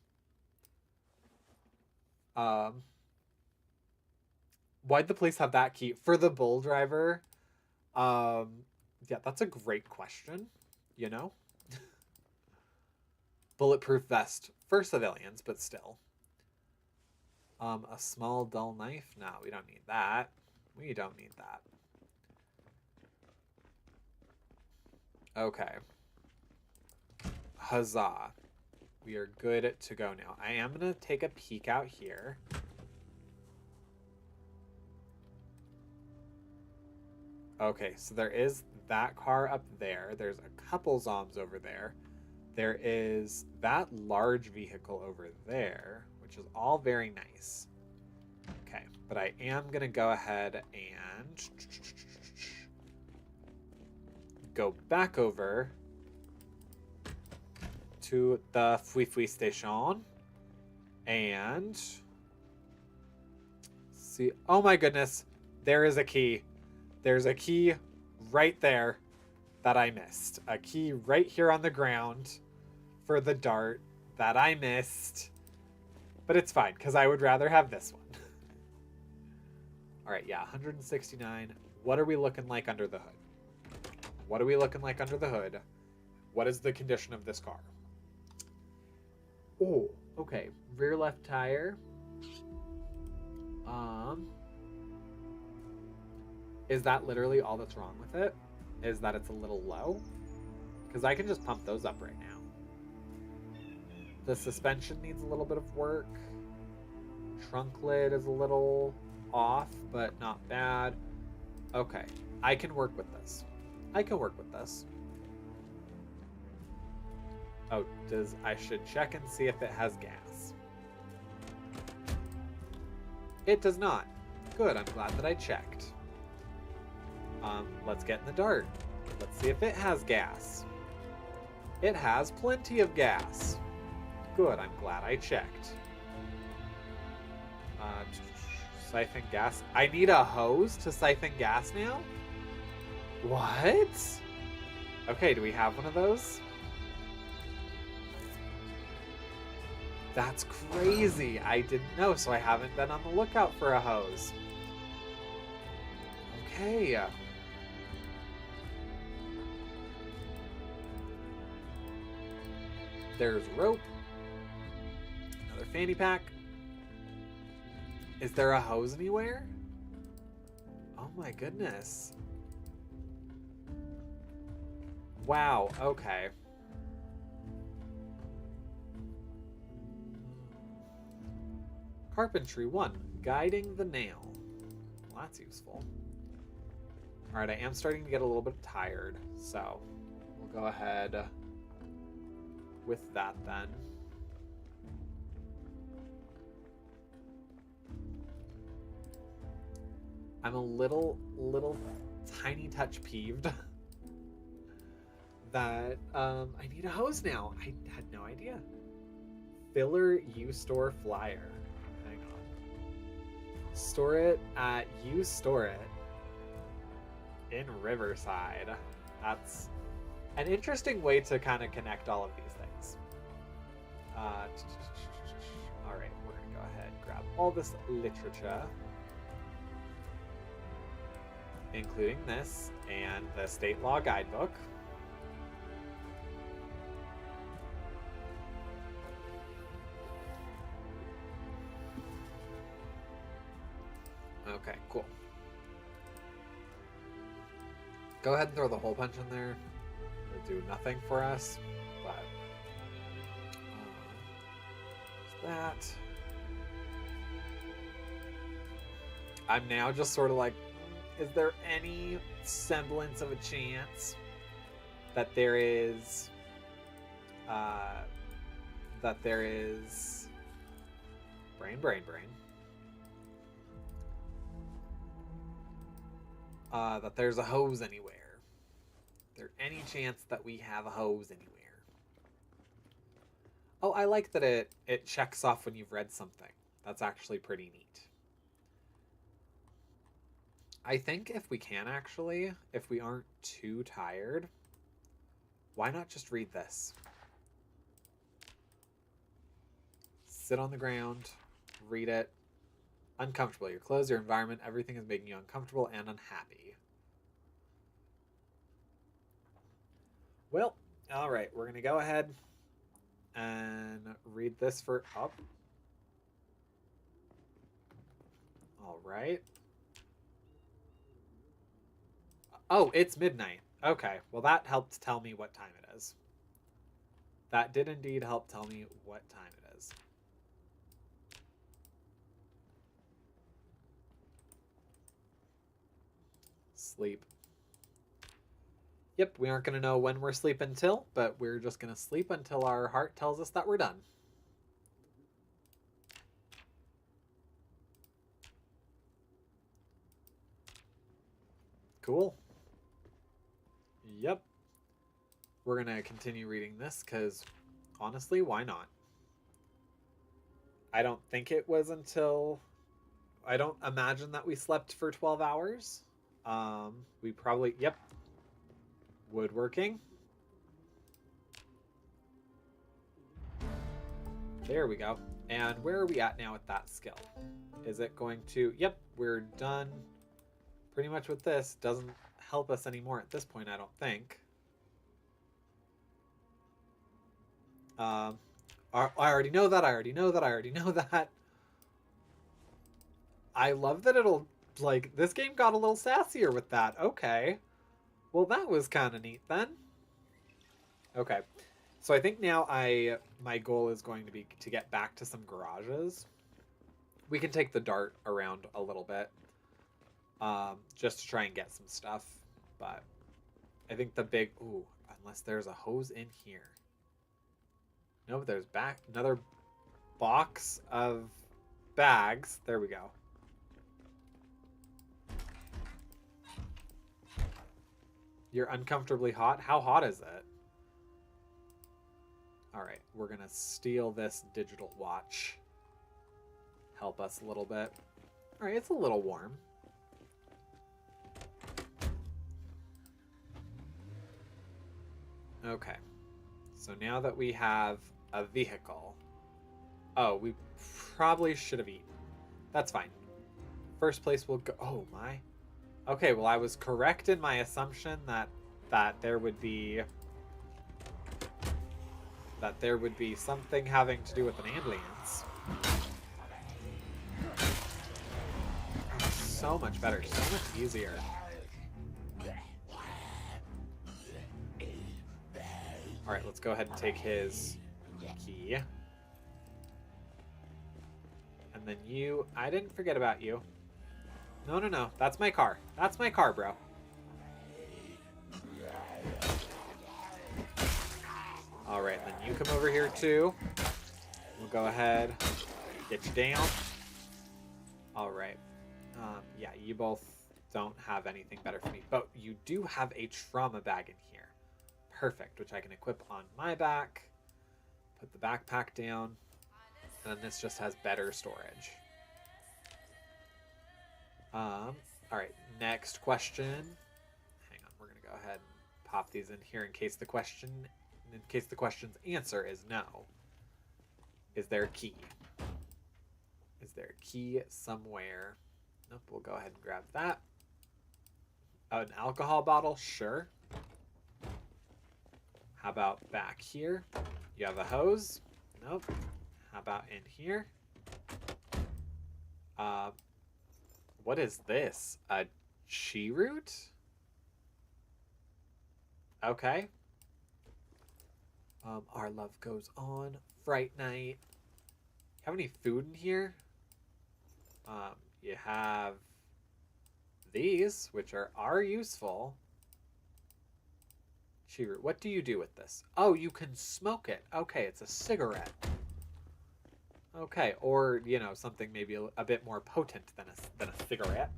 Speaker 1: Why'd the police have that key? For the bull driver? Yeah, that's a great question, you know? Bulletproof vest for civilians, but still. A small dull knife? No, we don't need that. We don't need that. Okay. Huzzah. We are good to go now. I am going to take a peek out here. Okay, so there is that car up there. There's a couple Zombs over there. There is that large vehicle over there, which is all very nice. Okay, but I am going to go ahead and go back over to the Fui station and see. Oh my goodness, there is a key. There's a key right there that I missed. A key right here on the ground for the dart that I missed. But it's fine, because I would rather have this one. All right, yeah, 169. What are we looking like under the hood? What are we looking like under the hood? What is the condition of this car? Oh, okay. Rear left tire. Is that literally all that's wrong with it? Is that it's a little low? Because I can just pump those up right now. The suspension needs a little bit of work. Trunk lid is a little off, but not bad. Okay, I can work with this. I can work with this. Oh, I should check and see if it has gas. It does not. Good, I'm glad that I checked. Let's get in the dart. Let's see if it has gas. It has plenty of gas. Good, I'm glad I checked. Siphon gas. I need a hose to siphon gas now? What? Okay, do we have one of those? That's crazy. I didn't know, so I haven't been on the lookout for a hose. Okay. There's rope. Another fanny pack. Is there a hose anywhere? Oh my goodness. Wow, okay. Carpentry 1, guiding the nail. Well, that's useful. Alright, I am starting to get a little bit tired, so we'll go ahead with that then. I'm a little tiny touch peeved that I need a hose now. I had no idea. Filler U-Store flyer. Hang on. Store it at U-Store it in Riverside. That's an interesting way to kind of connect all of these things. All right, we're gonna go ahead and grab all this literature, including this and the state law guidebook. Okay, cool. Go ahead and throw the hole punch in there. It'll do nothing for us, but that. I'm now just sort of like, is there any semblance of a chance that there is brain that there's a hose anywhere? Is there any chance that we have a hose anywhere? Oh, I like that it checks off when you've read something. That's actually pretty neat. I think if we can actually, if we aren't too tired, why not just read this? Sit on the ground, read it. Uncomfortable. Your clothes, your environment, everything is making you uncomfortable and unhappy. Well, all right, we're going to go ahead and read this for up. All right. Oh, it's midnight. Okay, well that helped tell me what time it is. That did indeed help tell me what time it is. Sleep. Yep, we aren't going to know when we're sleeping till, but we're just going to sleep until our heart tells us that we're done. Cool. Yep. We're going to continue reading this because, honestly, why not? I don't think it was until... I don't imagine that we slept for 12 hours. We probably... Yep. Woodworking. There we go. And where are we at now with that skill? Is it going to... Yep, we're done pretty much with this. Doesn't help us anymore at this point, I don't think. I already know that. I already know that. I love that it'll... Like, this game got a little sassier with that. Okay. Well, that was kind of neat then. Okay. So I think now my goal is going to be to get back to some garages. We can take the dart around a little bit. Just to try and get some stuff. But I think the big... Ooh, unless there's a hose in here. No, there's another box of bags. There we go. You're uncomfortably hot? How hot is it? Alright, we're gonna steal this digital watch. Help us a little bit. Alright, it's a little warm. Okay. So now that we have a vehicle... Oh, we probably should have eaten. That's fine. First place will go... Oh, my. Okay, well, I was correct in my assumption that there would be... That there would be something having to do with an ambulance. Oh, so much better. So much easier. Alright, let's go ahead and take his key. And then you... I didn't forget about you. No, no, no. That's my car. That's my car, bro. Alright, then you come over here, too. We'll go ahead. Get you down. Alright. Yeah, you both don't have anything better for me. But you do have a trauma bag in here. Perfect, which I can equip on my back. Put the backpack down. And then this just has better storage. Alright, next question. Hang on, we're going to go ahead and pop these in here in case the question's answer is no. Is there a key? Is there a key somewhere? Nope, we'll go ahead and grab that. An alcohol bottle? Sure. How about back here? You have a hose? Nope. How about in here? What is this? A chi root? Okay. Our love goes on. Fright night. Have any food in here? You have these, which are useful. Chi root. What do you do with this? Oh, you can smoke it. Okay, it's a cigarette. Okay, or, you know, something maybe a bit more potent than a cigarette.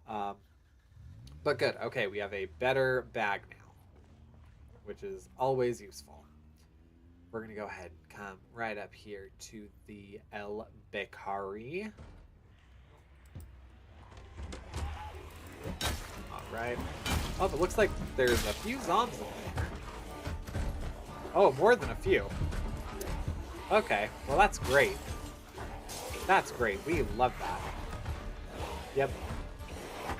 Speaker 1: But good. Okay, we have a better bag now, which is always useful. We're going to go ahead and come right up here to the El Becari. Alright. Oh, it looks like there's a few zombies in there. Oh, more than a few. Okay, well that's great. That's great. We love that. Yep.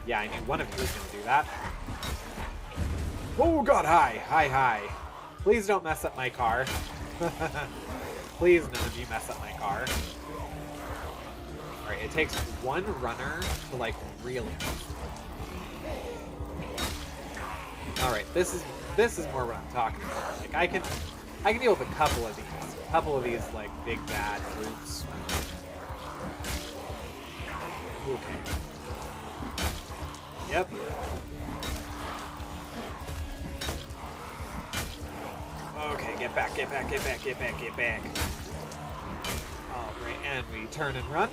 Speaker 1: Yeah, I knew one of you was going to do that. Oh god, hi. Hi, hi. Please don't mess up my car. Please none of you mess up my car. Alright, it takes one runner to like really... Alright, this is more what I'm talking about. Like I can deal with a couple of these. A couple of these like big bad groups. Okay. Yep. Okay, get back, get back, get back, get back, get back. Alright, and we turn and run.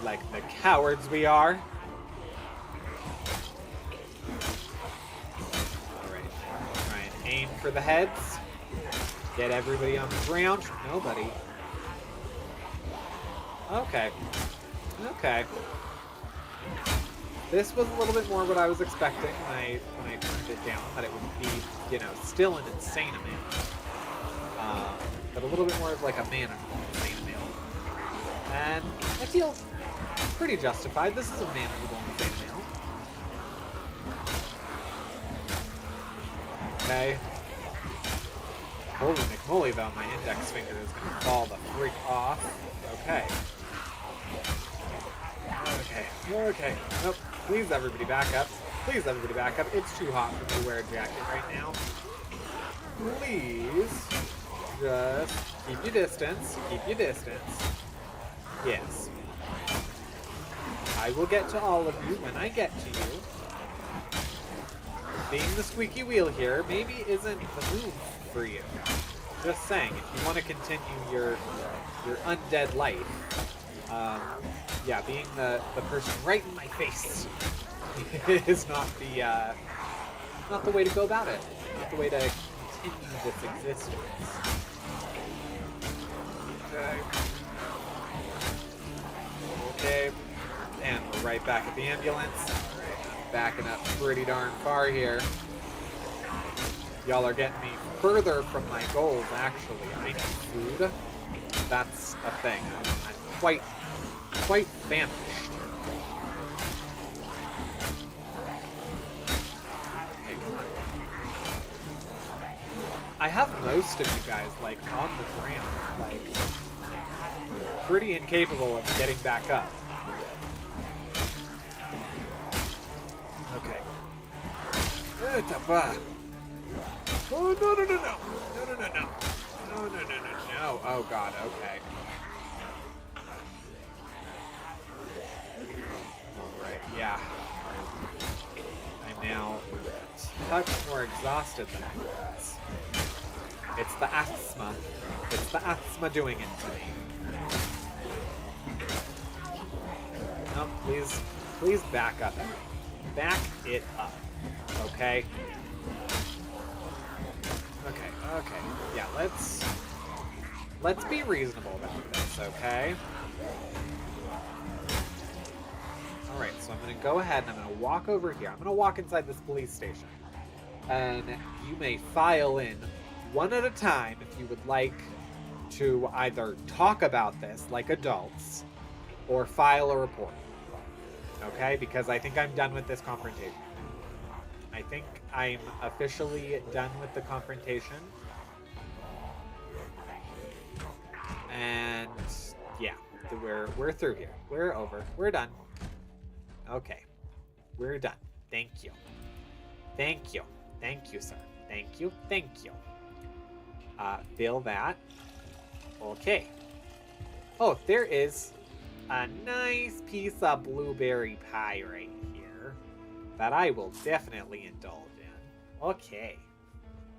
Speaker 1: Like the cowards we are. Alright, try and aim for the heads. Get everybody on the ground. Nobody. Okay. Okay. This was a little bit more what I was expecting when I turned it down, that it would be, you know, still an insane amount. But a little bit more of like a manageable insane amount. And I feel pretty justified. This is a manageable insane amount. Okay. Holy McMoly, though, my index finger is going to fall the freak off. Okay. Okay. Okay. Nope. Please, everybody back up. Please, everybody back up. It's too hot for me to wear a jacket right now. Please. Just keep your distance. Keep your distance. Yes. I will get to all of you when I get to you. Being the squeaky wheel here maybe isn't the move for you. Just saying, if you want to continue your undead life, yeah, being the person right in my face is not the way to go about it. Not the way to continue this existence. Okay. And we're right back at the ambulance. Backing up pretty darn far here. Y'all are getting me further from my goals, actually. I need food. That's a thing. I'm quite famished. Okay, come on. I have most of you guys, like, on the ground. Like, pretty incapable of getting back up. Okay. Oh, no. No. Oh, God, okay. Alright, yeah. I'm now a touch more exhausted than I was. It's the asthma. It's the asthma doing it to me. No, please back up. Back it up. Okay? Okay. Yeah, let's be reasonable about this, okay? Alright, so I'm gonna go ahead and I'm gonna walk over here. I'm gonna walk inside this police station. And you may file in one at a time if you would like to either talk about this like adults or file a report. Okay? Because I think I'm done with this confrontation. I think I'm officially done with the confrontation. And yeah, we're through here. We're over. We're done. Okay. We're done. Thank you. Thank you. Thank you, sir. Thank you. Thank you. Fill that. Okay. Oh, there is a nice piece of blueberry pie right here that I will definitely indulge in. Okay.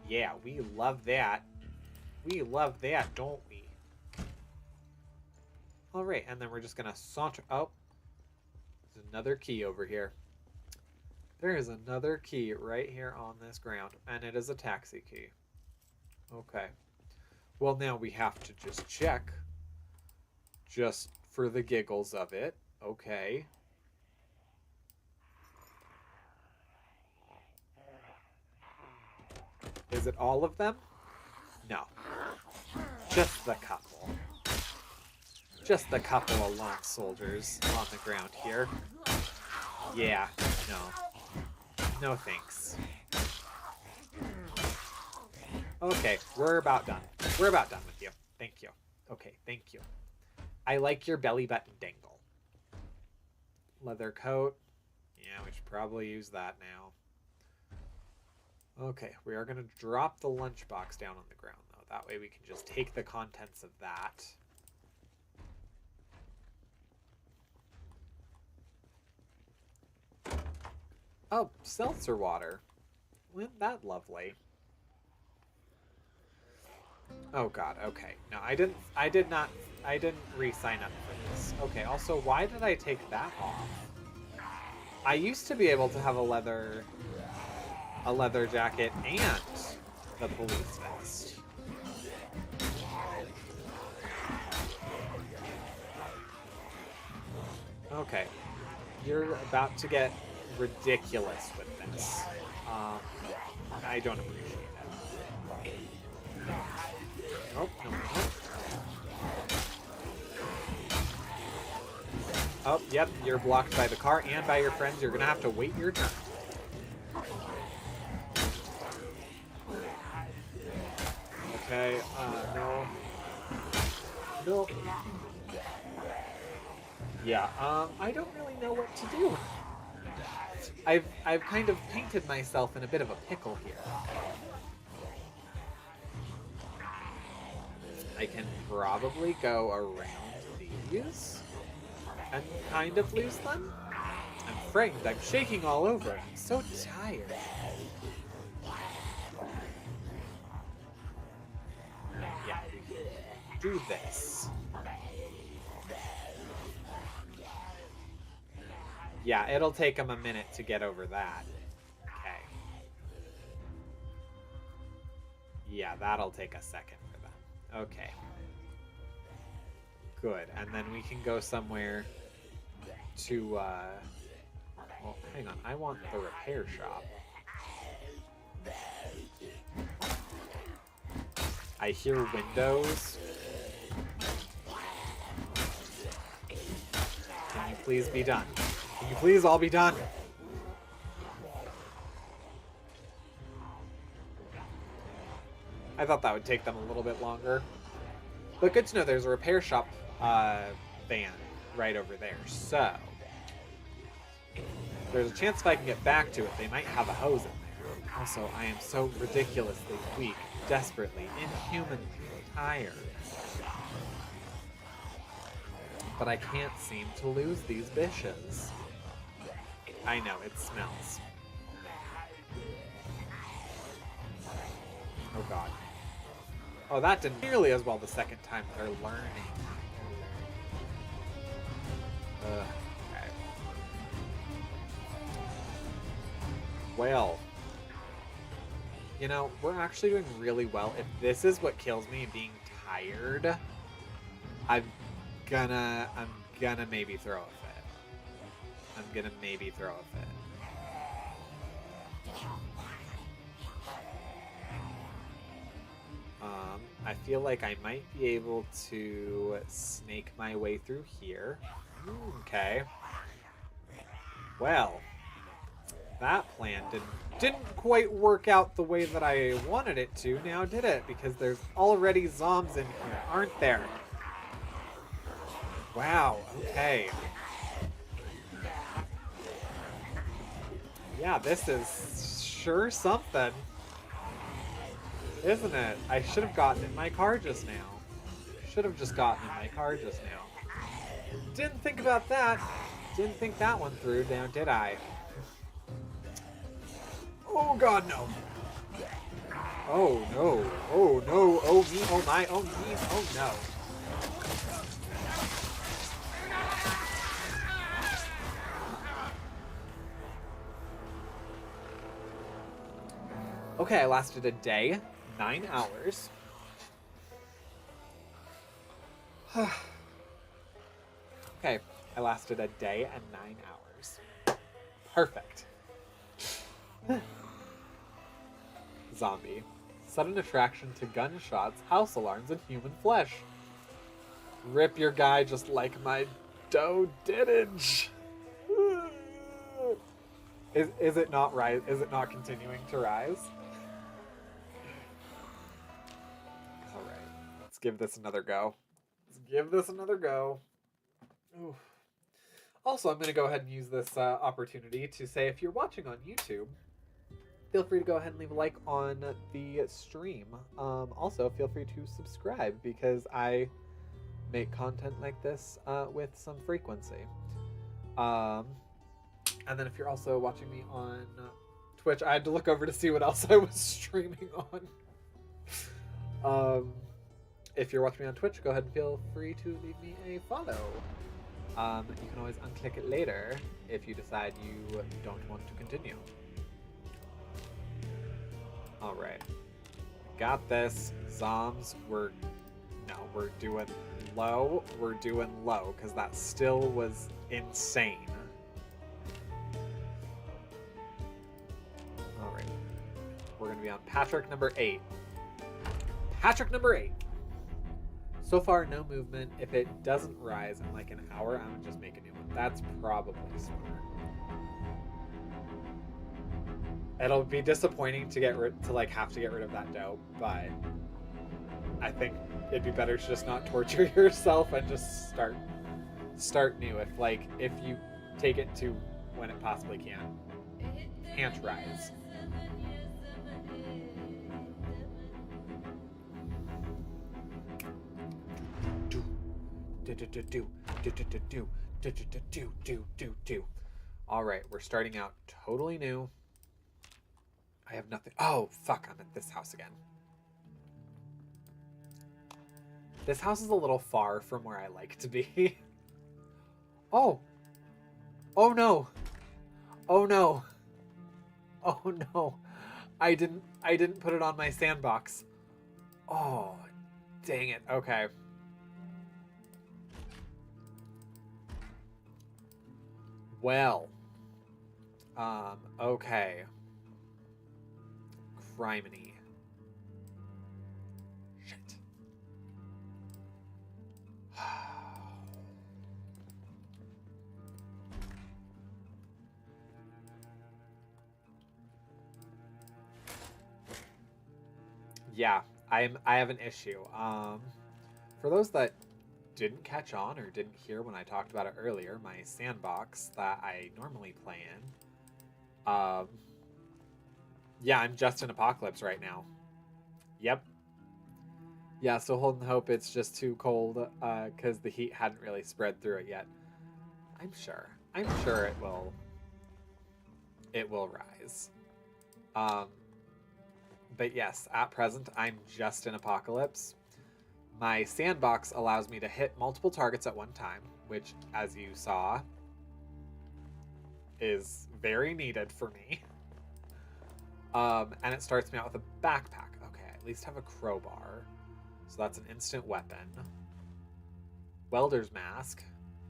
Speaker 1: Yeah, we love that. We love that, don't we? Alright, and then we're just gonna saunter... Oh. There's another key over here. There is another key right here on this ground, and it is a taxi key. Okay. Well, now we have to just check. Just for the giggles of it. Okay. Is it all of them? No. Just the couple. Just the couple of lone soldiers on the ground here. Yeah, no. No thanks. Okay, we're about done. We're about done with you. Thank you. Okay, thank you. I like your belly button dangle. Leather coat. Yeah, we should probably use that now. Okay, we are going to drop the lunchbox down on the ground, though. That way we can just take the contents of that. Oh, seltzer water. Isn't that lovely? Oh god, okay. No, I didn't re-sign up for this. Okay, also, why did I take that off? I used to be able to have a leather jacket and the police vest. Okay. You're about to get ridiculous with this. I don't appreciate it. Nope. Oh, yep, you're blocked by the car and by your friends. You're gonna have to wait your turn. Okay, no. No. Yeah, I don't really know what to do. I've kind of painted myself in a bit of a pickle here. I can probably go around these and kind of lose them. I'm frightened. I'm shaking all over. I'm so tired. do this. Yeah, it'll take them a minute to get over that. Okay. Yeah, that'll take a second for them. Okay. Good. And then we can go somewhere to, well, hang on. I want the repair shop. I hear windows. Can you please be done? Can you please all be done? I thought that would take them a little bit longer. But good to know there's a repair shop van right over there. So, there's a chance if I can get back to it, they might have a hose in there. Also, I am so ridiculously weak, desperately, inhumanly tired. But I can't seem to lose these bitches. I know, it smells. Oh god. Oh, that didn't nearly as well the second time. They're learning. Okay. Well, you know, we're actually doing really well. If this is what kills me, being tired, I'm gonna maybe throw a fit. I'm gonna maybe throw a fit. I feel like I might be able to snake my way through here. Okay. Well, that plan didn't quite work out the way that I wanted it to, now did it? Because there's already zombs in here, aren't there? Wow, okay. Yeah, this is sure something. Isn't it? I should have gotten in my car just now. Should have just gotten in my car just now. Didn't think about that. Didn't think that one through now, did I? Oh god, no. Oh no. Oh no. Oh me. Oh my. Oh me. Oh no. Okay, I lasted a day, 9 hours. Okay, I lasted a day and 9 hours. Perfect. Zombie. Sudden attraction to gunshots, house alarms, and human flesh. Rip your guy just like my dough didn't. Is it not rise? Is it not continuing to rise? All right, let's give this another go. Let's give this another go. Oof. Also, I'm going to go ahead and use this opportunity to say, if you're watching on YouTube, feel free to go ahead and leave a like on the stream. Also, feel free to subscribe because I make content like this with some frequency. And then if you're also watching me on Twitch, I had to look over to see what else I was streaming on. If you're watching me on Twitch, go ahead and feel free to leave me a follow. You can always unclick it later if you decide you don't want to continue. Alright. Got this. Zombs, we're doing low. We're doing low, because that still was insane. Alright. We're going to be on Patchrick number 8. Patchrick number 8. So far, no movement. If it doesn't rise in like an hour, I'm going to just make a new one. That's probably smart. It'll be disappointing to have to get rid of that dough, but I think it'd be better to just not torture yourself and just start new. If you take it to when it possibly can't rise. All right, we're starting out totally new. I have nothing. Oh, fuck, I'm at this house again. This house is a little far from where I like to be. Oh. Oh no. Oh no. Oh no. I didn't put it on my sandbox. Oh, dang it. Okay. Well. Okay. Criminy. Shit. Yeah, I have an issue. For those that didn't catch on or didn't hear when I talked about it earlier, my sandbox that I normally play in, yeah, I'm just in Apocalypse right now. Yep. Yeah, so holding hope it's just too cold, because the heat hadn't really spread through it yet. I'm sure it will rise. Um, but yes, at present I'm just in Apocalypse. My sandbox allows me to hit multiple targets at one time, which, as you saw, is very needed for me. And it starts me out with a backpack. Okay, I at least have a crowbar. So that's an instant weapon. Welder's mask.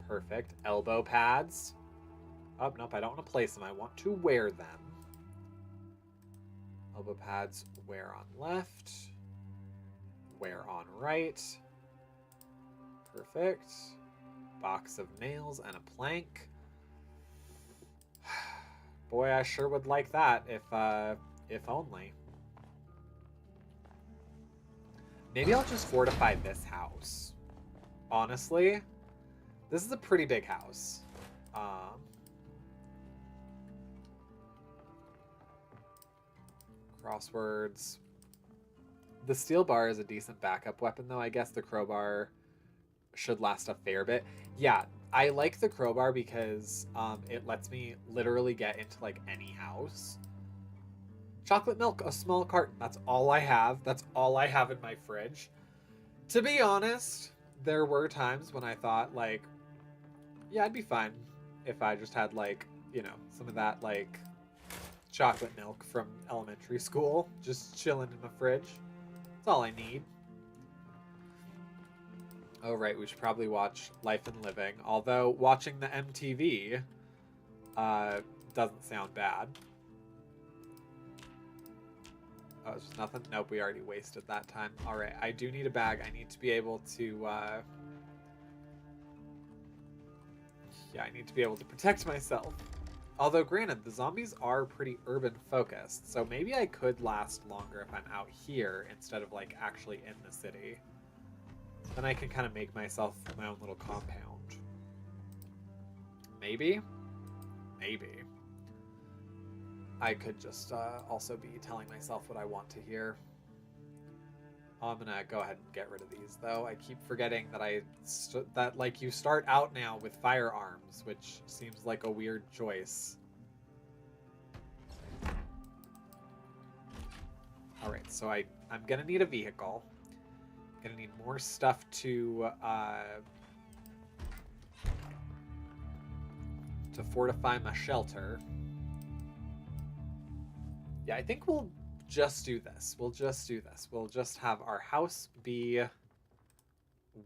Speaker 1: Perfect. Elbow pads. Oh, nope, I don't want to place them. I want to wear them. Elbow pads, wear on left. Wear on right. Perfect. Box of nails and a plank. Boy, I sure would like that if only. Maybe I'll just fortify this house. Honestly, this is a pretty big house. Crosswords. The steel bar is a decent backup weapon, though. I guess the crowbar should last a fair bit. Yeah, I like the crowbar because it lets me literally get into like any house. Chocolate milk, a small carton. That's all I have. That's all I have in my fridge. To be honest, there were times when I thought like, yeah, I'd be fine if I just had like, you know, some of that like chocolate milk from elementary school just chilling in my fridge. That's all I need. Oh, right, we should probably watch Life and Living. Although watching the MTV doesn't sound bad. Oh, it's just nothing? Nope, we already wasted that time. Alright, I do need a bag. I need to be able to, yeah, I need to be able to protect myself. Although, granted, the zombies are pretty urban-focused, so maybe I could last longer if I'm out here instead of, like, actually in the city. Then I can kind of make myself my own little compound. Maybe? Maybe. I could just also be telling myself what I want to hear. Oh, I'm gonna go ahead and get rid of these, though. I keep forgetting that like you start out now with firearms, which seems like a weird choice. All right, so I'm gonna need a vehicle. I'm gonna need more stuff to fortify my shelter. Yeah, I think we'll just do this. We'll just do this. We'll just have our house be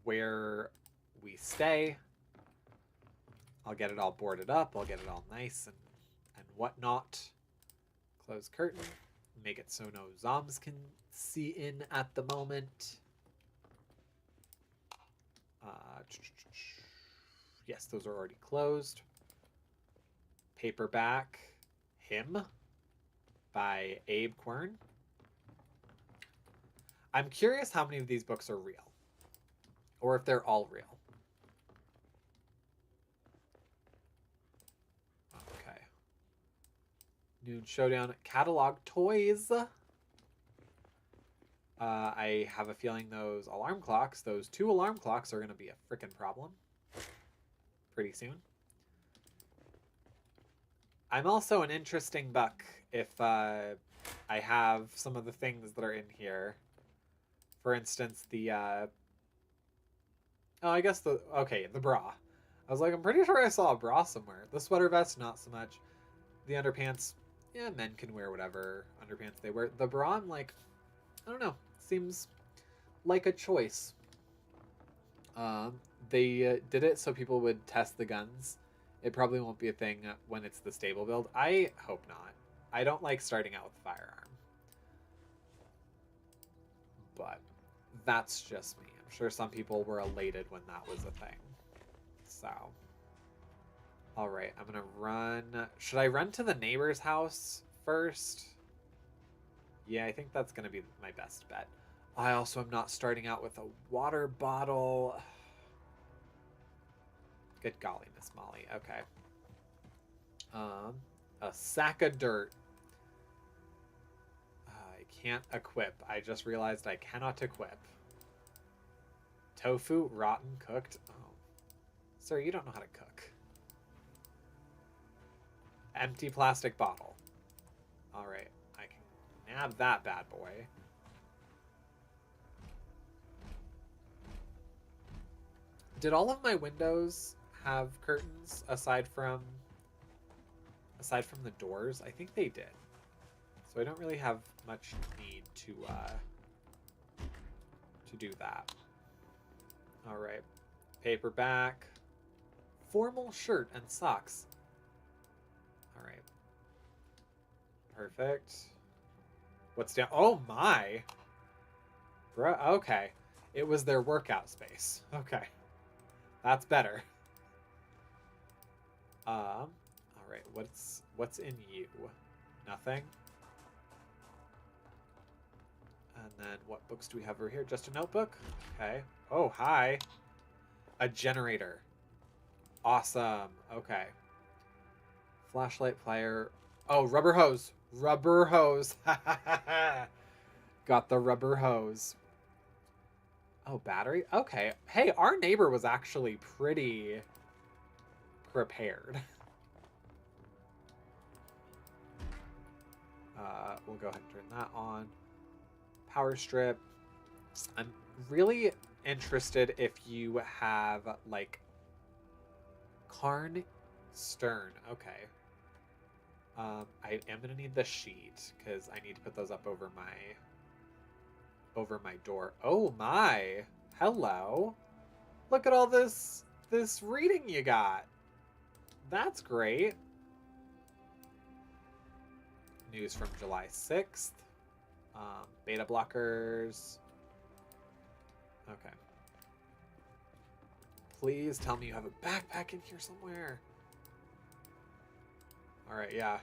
Speaker 1: where we stay. I'll get it all boarded up. I'll get it all nice and whatnot. Close curtain. Make it so no zombs can see in at the moment. Yes, those are already closed. Paperback. Him. By Abe Quern. I'm curious how many of these books are real. Or if they're all real. Okay. Noon Showdown. Catalog Toys. I have a feeling those alarm clocks, those 2 alarm clocks are going to be a frickin' problem. Pretty soon. I'm also an interesting buck if I have some of the things that are in here. For instance, the Oh, I guess okay, the bra. I was like, I'm pretty sure I saw a bra somewhere. The sweater vest, not so much. The underpants, yeah, men can wear whatever underpants they wear. The bra, I'm like, I don't know. Seems like a choice. Um, they did it so people would test the guns. It probably won't be a thing when it's the stable build. I hope not. I don't like starting out with a firearm. But that's just me. I'm sure some people were elated when that was a thing. So, all right, I'm gonna run. Should I run to the neighbor's house first? Yeah, I think that's gonna be my best bet. I also am not starting out with a water bottle. Good golly, Miss Molly. Okay. A sack of dirt. I can't equip. I just realized I cannot equip. Tofu, rotten, cooked. Oh, sir, you don't know how to cook. Empty plastic bottle. All right, I can nab that bad boy. Did all of my windows have curtains aside from the doors? I think they did. So I don't really have much need to do that. All right, paperback, formal shirt and socks. All right, perfect. What's down? Oh my, bro. Okay, it was their workout space. Okay, that's better. All right, what's in you? Nothing. And then what books do we have over here? Just a notebook? Okay. Oh, hi. A generator. Awesome. Okay. Flashlight, plier. Oh, rubber hose. Rubber hose. Got the rubber hose. Oh, battery? Okay. Hey, our neighbor was actually pretty prepared. We'll go ahead and turn that on. Power strip. I'm really interested if you have like Carn Stern. Okay. I am gonna need the sheet because I need to put those up over my door. Oh my! Hello! Look at all this reading you got. That's great. News from July 6th. Beta blockers. Okay. Please tell me you have a backpack in here somewhere. All right, yeah.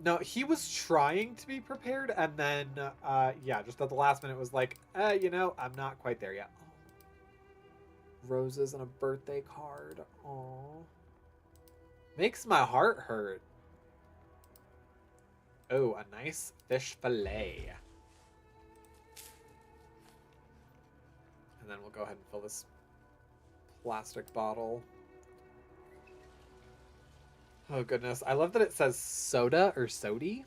Speaker 1: No, he was trying to be prepared, and then, yeah, just at the last minute was like, I'm not quite there yet. Oh. Roses and a birthday card. Aww. Makes my heart hurt. Oh, a nice fish fillet. And then we'll go ahead and fill this plastic bottle. Oh, goodness. I love that it says soda or sody.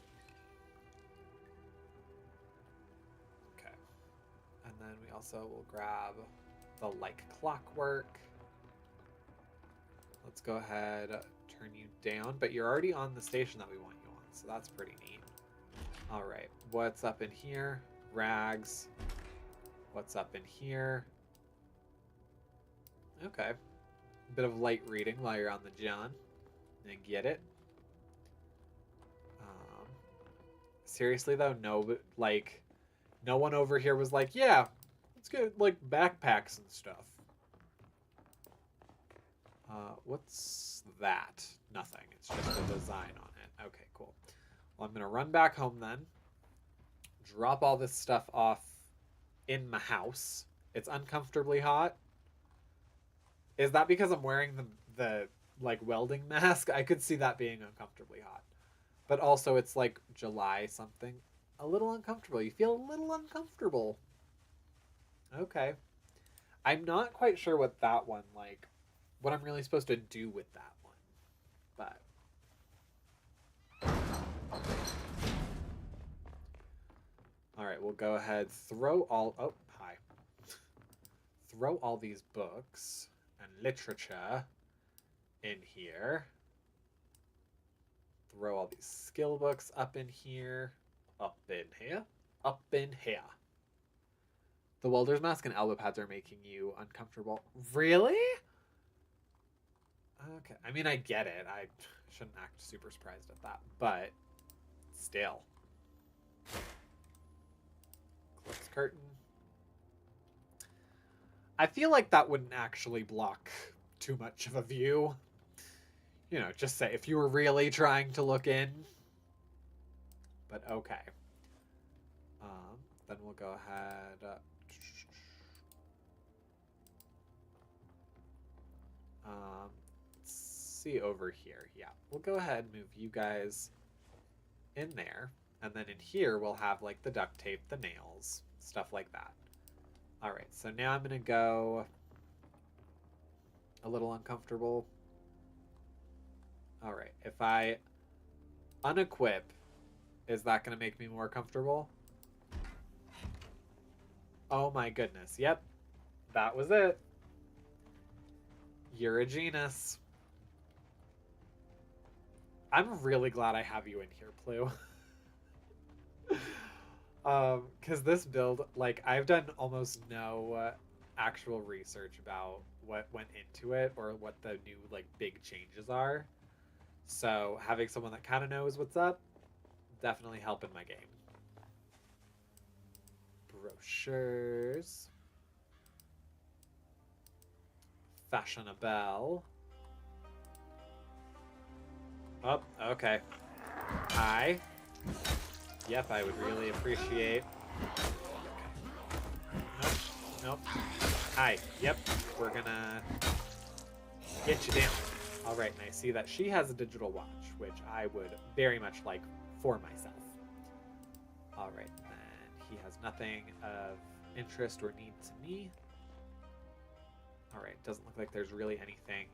Speaker 1: Okay. And then we also will grab the like clockwork. Let's go ahead, turn you down. But you're already on the station that we want you on, so that's pretty neat. All right. What's up in here? Rags. What's up in here? Okay. A bit of light reading while you're on the John. I get it. Seriously though, no one over here was like, yeah, let's get like backpacks and stuff. What's that? Nothing. It's just a design on it. Okay, cool. Well, I'm gonna run back home then. Drop all this stuff off in my house. It's uncomfortably hot. Is that because I'm wearing the like welding mask? I could see that being uncomfortably hot. But also it's like July something. A little uncomfortable. You feel a little uncomfortable. Okay. I'm not quite sure what I'm really supposed to do with that one. But all right, we'll go ahead, throw all throw all these books and literature in here. Throw all these skill books up in here. Up in here. Up in here. The welder's mask and elbow pads are making you uncomfortable. Really? Okay. I mean, I get it. I shouldn't act super surprised at that, but still. Close curtain. I feel like that wouldn't actually block too much of a view. You know, just say if you were really trying to look in. But okay. Then we'll go ahead. Let's see over here. Yeah, we'll go ahead and move you guys in there. And then in here, we'll have like the duct tape, the nails, stuff like that. All right, so now I'm going to go a little uncomfortable. All right, if I unequip, is that going to make me more comfortable? Oh my goodness. Yep, that was it. You're a genius. I'm really glad I have you in here, Plu. Because this build, like, I've done almost no actual research about what went into it or what the new, like, big changes are. So having someone that kind of knows what's up, definitely helping my game. Brochures. Fashionable. Oh, okay. Hi. Yep, I would really appreciate. Nope. Nope. Hi. Yep. We're gonna get you down. All right, and I see that she has a digital watch, which I would very much like for myself. All right, then he has nothing of interest or need to me. All right, doesn't look like there's really anything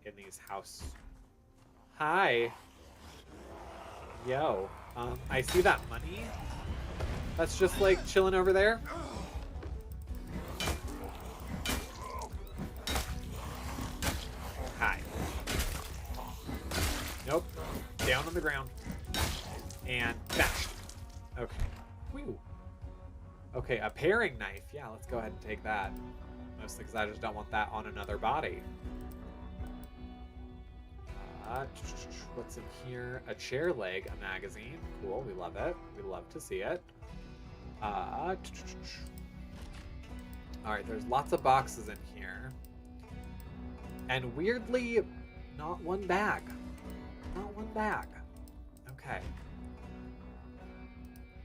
Speaker 1: in these house. Hi. Yo. I see that money. That's just like chilling over there. Hi. Nope. Down on the ground. And bash. Okay. Whew. Okay, a paring knife. Yeah, let's go ahead and take that. Mostly because I just don't want that on another body. What's in here? A chair leg, a magazine. Cool, we love it. We love to see it. Alright, there's lots of boxes in here. And weirdly, not one bag. Not one bag. Okay.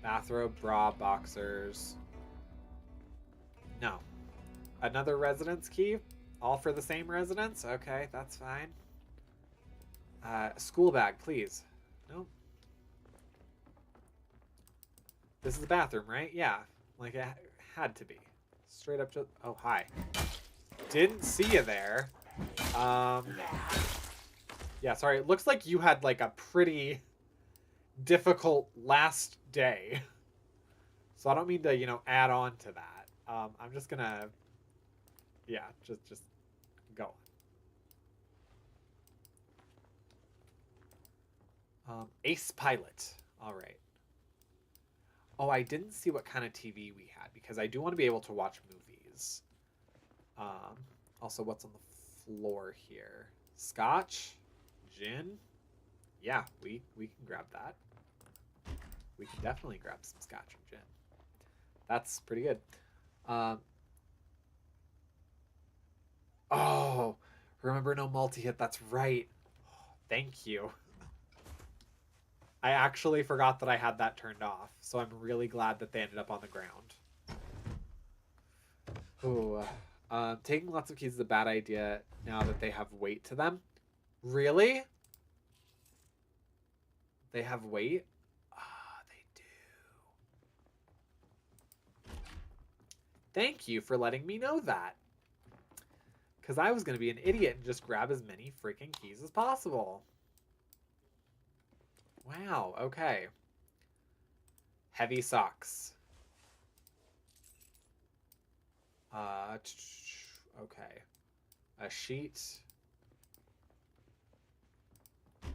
Speaker 1: Bathrobe, bra, boxers. No. Another residence key? All for the same residence? Okay, that's fine. School bag, please. Nope. This is the bathroom, right? Yeah. Like, it had to be. Straight up to... Oh, hi. Didn't see you there. Yeah, sorry. It looks like you had, like, a pretty difficult last day. So I don't mean to, you know, add on to that. I'm just gonna... Yeah, just go on. Ace Pilot. All right. Oh, I didn't see what kind of TV we had because I do want to be able to watch movies. Also, what's on the floor here? Scotch? Gin? Yeah, we can grab that. We can definitely grab some scotch and gin. That's pretty good. Oh, remember no multi-hit. That's right. Oh, thank you. I actually forgot that I had that turned off, so I'm really glad that they ended up on the ground. Ooh, taking lots of keys is a bad idea now that they have weight to them. Really? They have weight? Ah, they do. Thank you for letting me know that. Because I was going to be an idiot and just grab as many freaking keys as possible. Wow, okay. Heavy socks. Okay. A sheet. All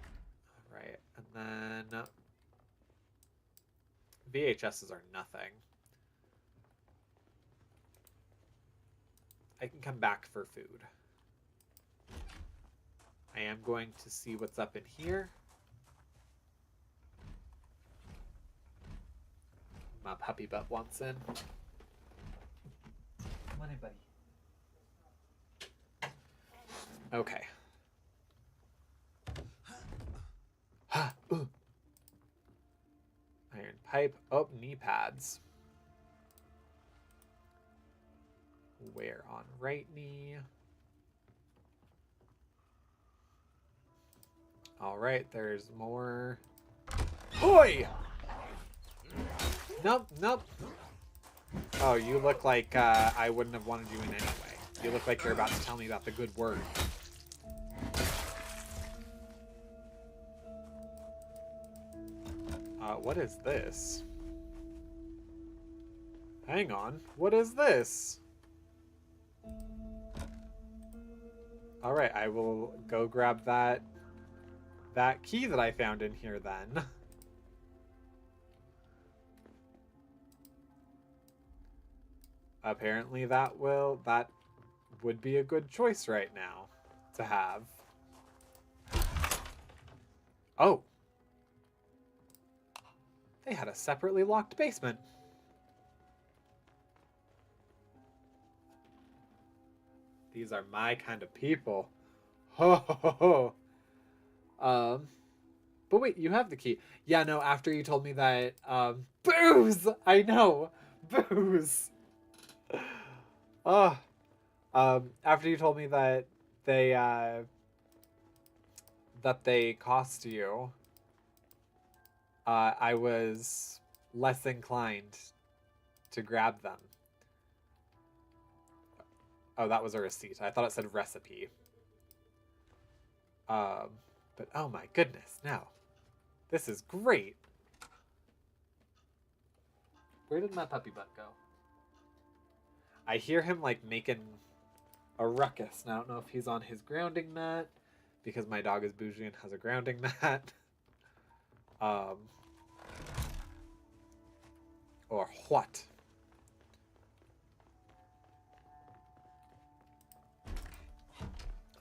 Speaker 1: right. And then VHSs are nothing. I can come back for food. I am going to see what's up in here. My puppy butt wants in. Come on in, buddy. Okay. Iron pipe. Oh, knee pads. Where on right knee? All right, there's more. Oi! Nope, nope. Oh, you look like I wouldn't have wanted you in anyway. You look like you're about to tell me about the good word. What is this? Hang on. What is this? All right, I will go grab that key that I found in here then. Apparently that would be a good choice right now to have. Oh. They had a separately locked basement. These are my kind of people. Ho ho ho ho. But wait, you have the key. Yeah, no, after you told me that, booze! I know! Booze! Oh. After you told me that they cost you, I was less inclined to grab them. Oh, that was a receipt. I thought it said recipe. But oh my goodness, no. This is great. Where did my puppy butt go? I hear him like making a ruckus. And I don't know if he's on his grounding mat because my dog is bougie and has a grounding mat. Or what?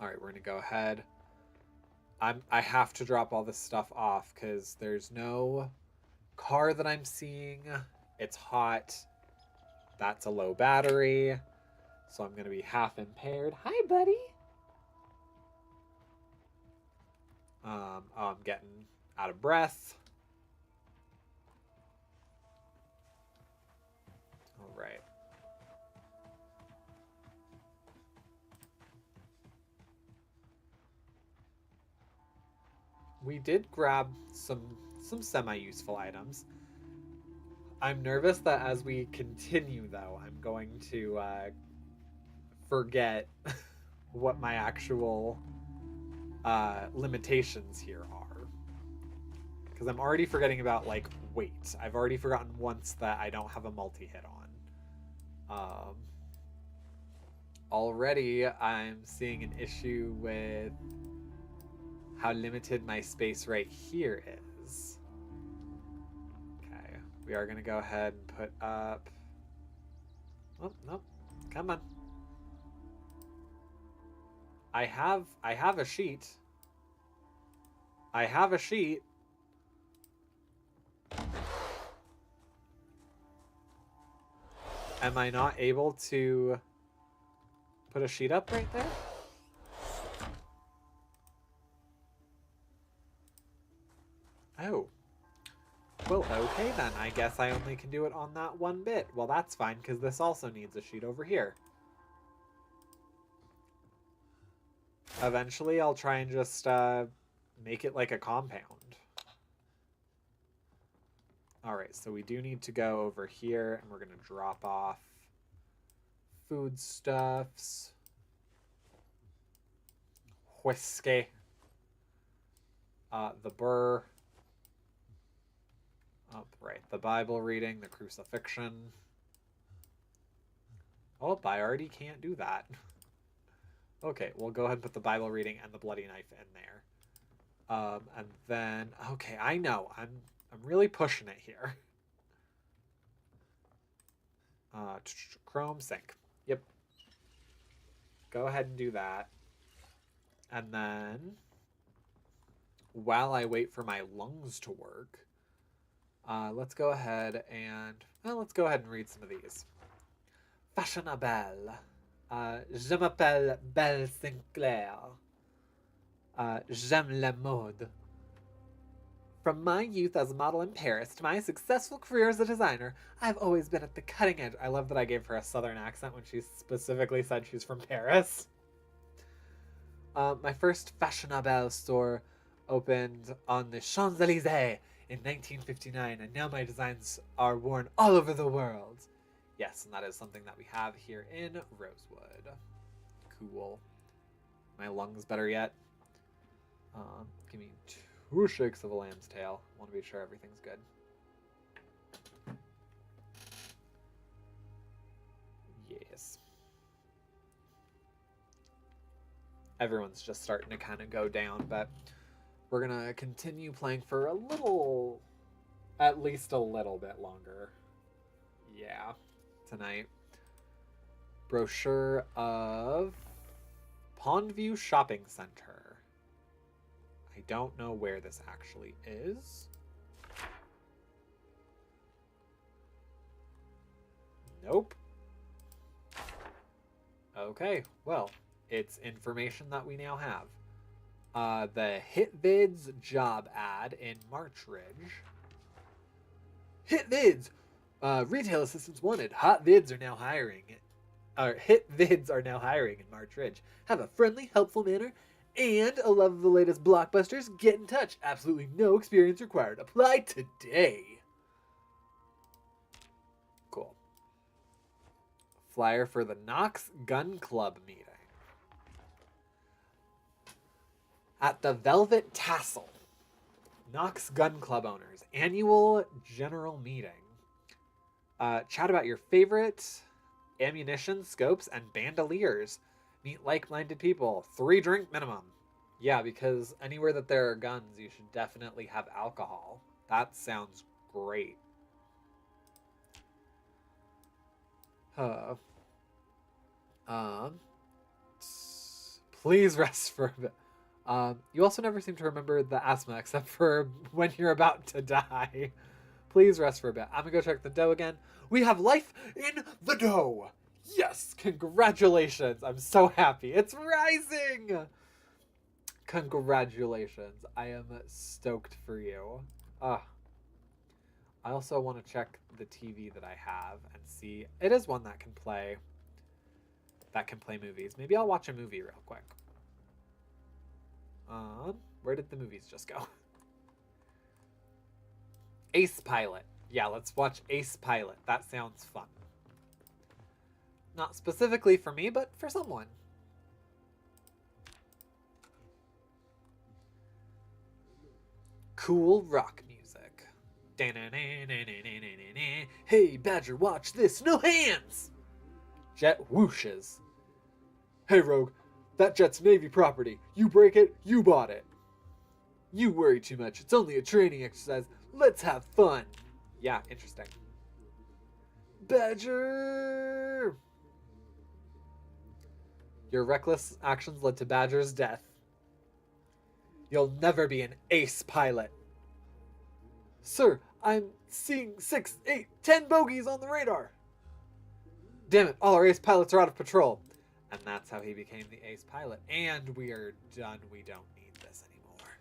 Speaker 1: All right, we're gonna go ahead. I have to drop all this stuff off because there's no car that I'm seeing. It's hot. That's a low battery. So I'm gonna be half impaired. Hi, buddy. I'm getting out of breath. All right. We did grab some semi-useful items. I'm nervous that as we continue, though, I'm going to forget what my actual limitations here are. Because I'm already forgetting about, like, weight. I've already forgotten once that I don't have a multi-hit on. Already, I'm seeing an issue with how limited my space right here is. Okay, we are going to go ahead and put up... Oh, nope. Come on. I have a sheet. I have a sheet. Am I not able to put a sheet up right there? Oh. Well, okay then. I guess I only can do it on that one bit. Well, that's fine, because this also needs a sheet over here. Eventually, I'll try and just make it like a compound. Alright, so we do need to go over here, and we're going to drop off foodstuffs. Whiskey. The burr. Oh, right, the Bible reading, the crucifixion. Oh, I already can't do that. Okay, we'll go ahead and put the Bible reading and the bloody knife in there. And then, okay, I know. I'm really pushing it here. Chrome sink. Yep. Go ahead and do that. And then, while I wait for my lungs to work, let's go ahead and, well, let's go ahead and read some of these. Fashionable. Je m'appelle Belle Sinclair. J'aime la mode. From my youth as a model in Paris to my successful career as a designer, I've always been at the cutting edge. I love that I gave her a southern accent when she specifically said she's from Paris. My first fashionable store opened on the Champs-Élysées in 1959, and now my designs are worn all over the world. Yes, and that is something that we have here in Rosewood. Cool. My lungs better yet. Give me 2 shakes of a lamb's tail. I want to be sure everything's good. Yes. Everyone's just starting to kind of go down, but we're going to continue playing for a little, at least a little bit longer. Yeah, tonight. Brochure of Pondview Shopping Center. I don't know where this actually is. Nope. Okay, well, it's information that we now have. The HitVids job ad in Marchridge. HitVids! Retail assistants wanted. Hot Vids are now hiring. HitVids are now hiring in Marchridge. Have a friendly, helpful manner and a love of the latest blockbusters. Get in touch. Absolutely no experience required. Apply today. Cool. Flyer for the Knox Gun Club meeting. At the Velvet Tassel. Knox Gun Club owners. Annual general meeting. Chat about your favorite ammunition, scopes, and bandoliers. Meet like-minded people. 3 drink minimum. Yeah, because anywhere that there are guns, you should definitely have alcohol. That sounds great. Please rest for a bit. You also never seem to remember the asthma except for when you're about to die. Please rest for a bit. I'm gonna go check the dough again. We have life in the dough. Yes, congratulations. I'm so happy. It's rising. Congratulations. I am stoked for you. I also want to check the TV that I have and see. It is one that can play movies. Maybe I'll watch a movie real quick. Where did the movies just go? Ace Pilot. Yeah, let's watch Ace Pilot. That sounds fun. Not specifically for me, but for someone. Cool rock music. Hey, Badger, watch this. No hands! Jet whooshes. Hey, Rogue, that jet's Navy property. You break it, you bought it. You worry too much. It's only a training exercise. Let's have fun. Yeah, interesting. Badger! Your reckless actions led to Badger's death. You'll never be an ace pilot. Sir, I'm seeing 6, 8, 10 bogeys on the radar. Damn it, all our ace pilots are out of patrol. And that's how he became the ace pilot. And we are done. We don't need this anymore.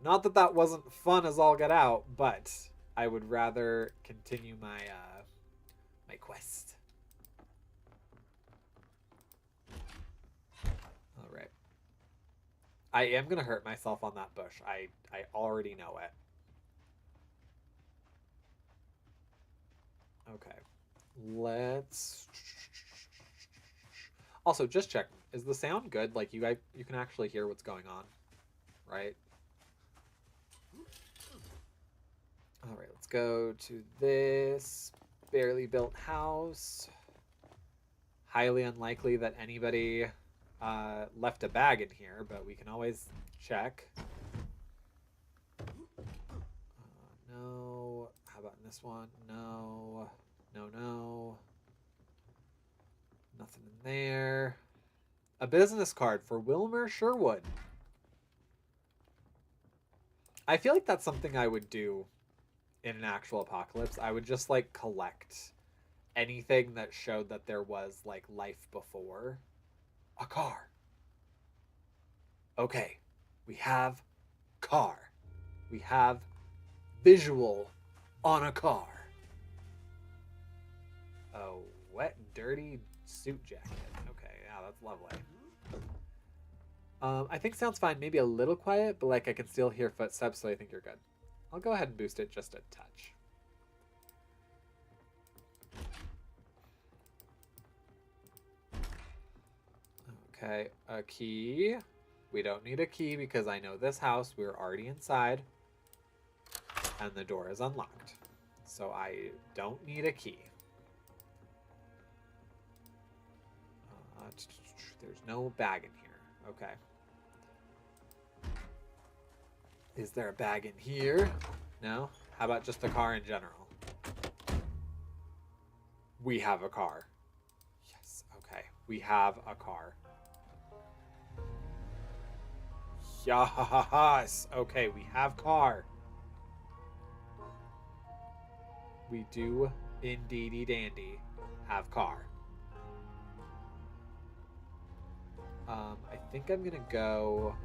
Speaker 1: Not that that wasn't fun as all get out, but I would rather continue my my quest. All right. I am gonna hurt myself on that bush. I already know it. Okay. Let's also just check. Is the sound good? Like you can actually hear what's going on, right? All right, let's go to this barely built house. Highly unlikely that anybody left a bag in here, but we can always check. No. How about in this one? No. No, no. Nothing in there. A business card for Wilmer Sherwood. I feel like that's something I would do in an actual apocalypse. I would just like collect anything that showed that there was like life before. A car. Okay, we have car. We have visual on a car. A wet, dirty suit jacket. Okay, yeah, that's lovely. I think sounds fine. Maybe a little quiet, but like I can still hear footsteps, so I think you're good. I'll go ahead and boost it just a touch. Okay, a key. We don't need a key because I know this house. We're already inside. And the door is unlocked. So I don't need a key. There's no bag in here. Okay. Is there a bag in here? No? How about just the car in general? We have a car. Yes, okay. We have a car. Yes. Okay, we have car. We do indeedy dandy have car. I think I'm gonna go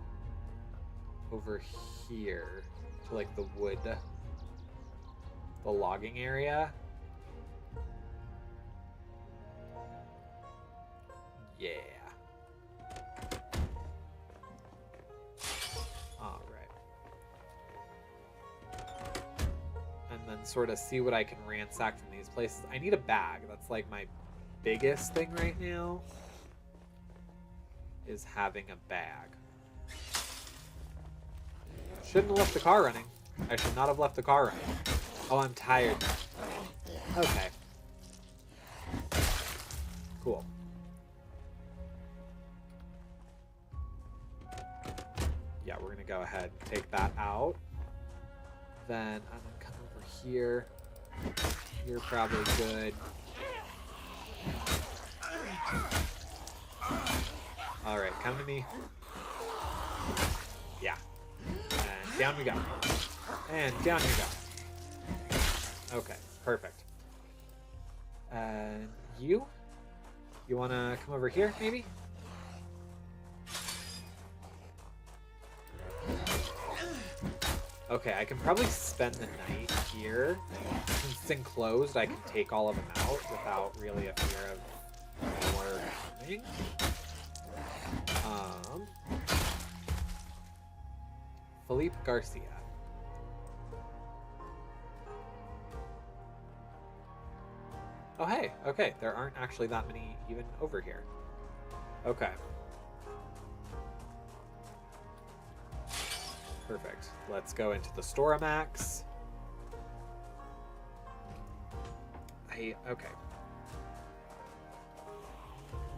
Speaker 1: over here to like the wood, the logging area. Yeah. All right. And then sort of see what I can ransack from these places. I need a bag. That's like my biggest thing right now, is having a bag. Shouldn't have left the car running. I should not have left the car running. Oh, I'm tired. Okay. Cool. Yeah, we're gonna go ahead and take that out. Then I'm gonna come over here. You're probably good. All right, come to me. Yeah. And down we go. And down you go. Okay, perfect. And you? You want to come over here, maybe? Okay, I can probably spend the night here. Since it's enclosed, I can take all of them out without really a fear of more coming. Felipe Garcia. Oh, hey. Okay, there aren't actually that many even over here. Okay. Perfect. Let's go into the Storamax. Okay.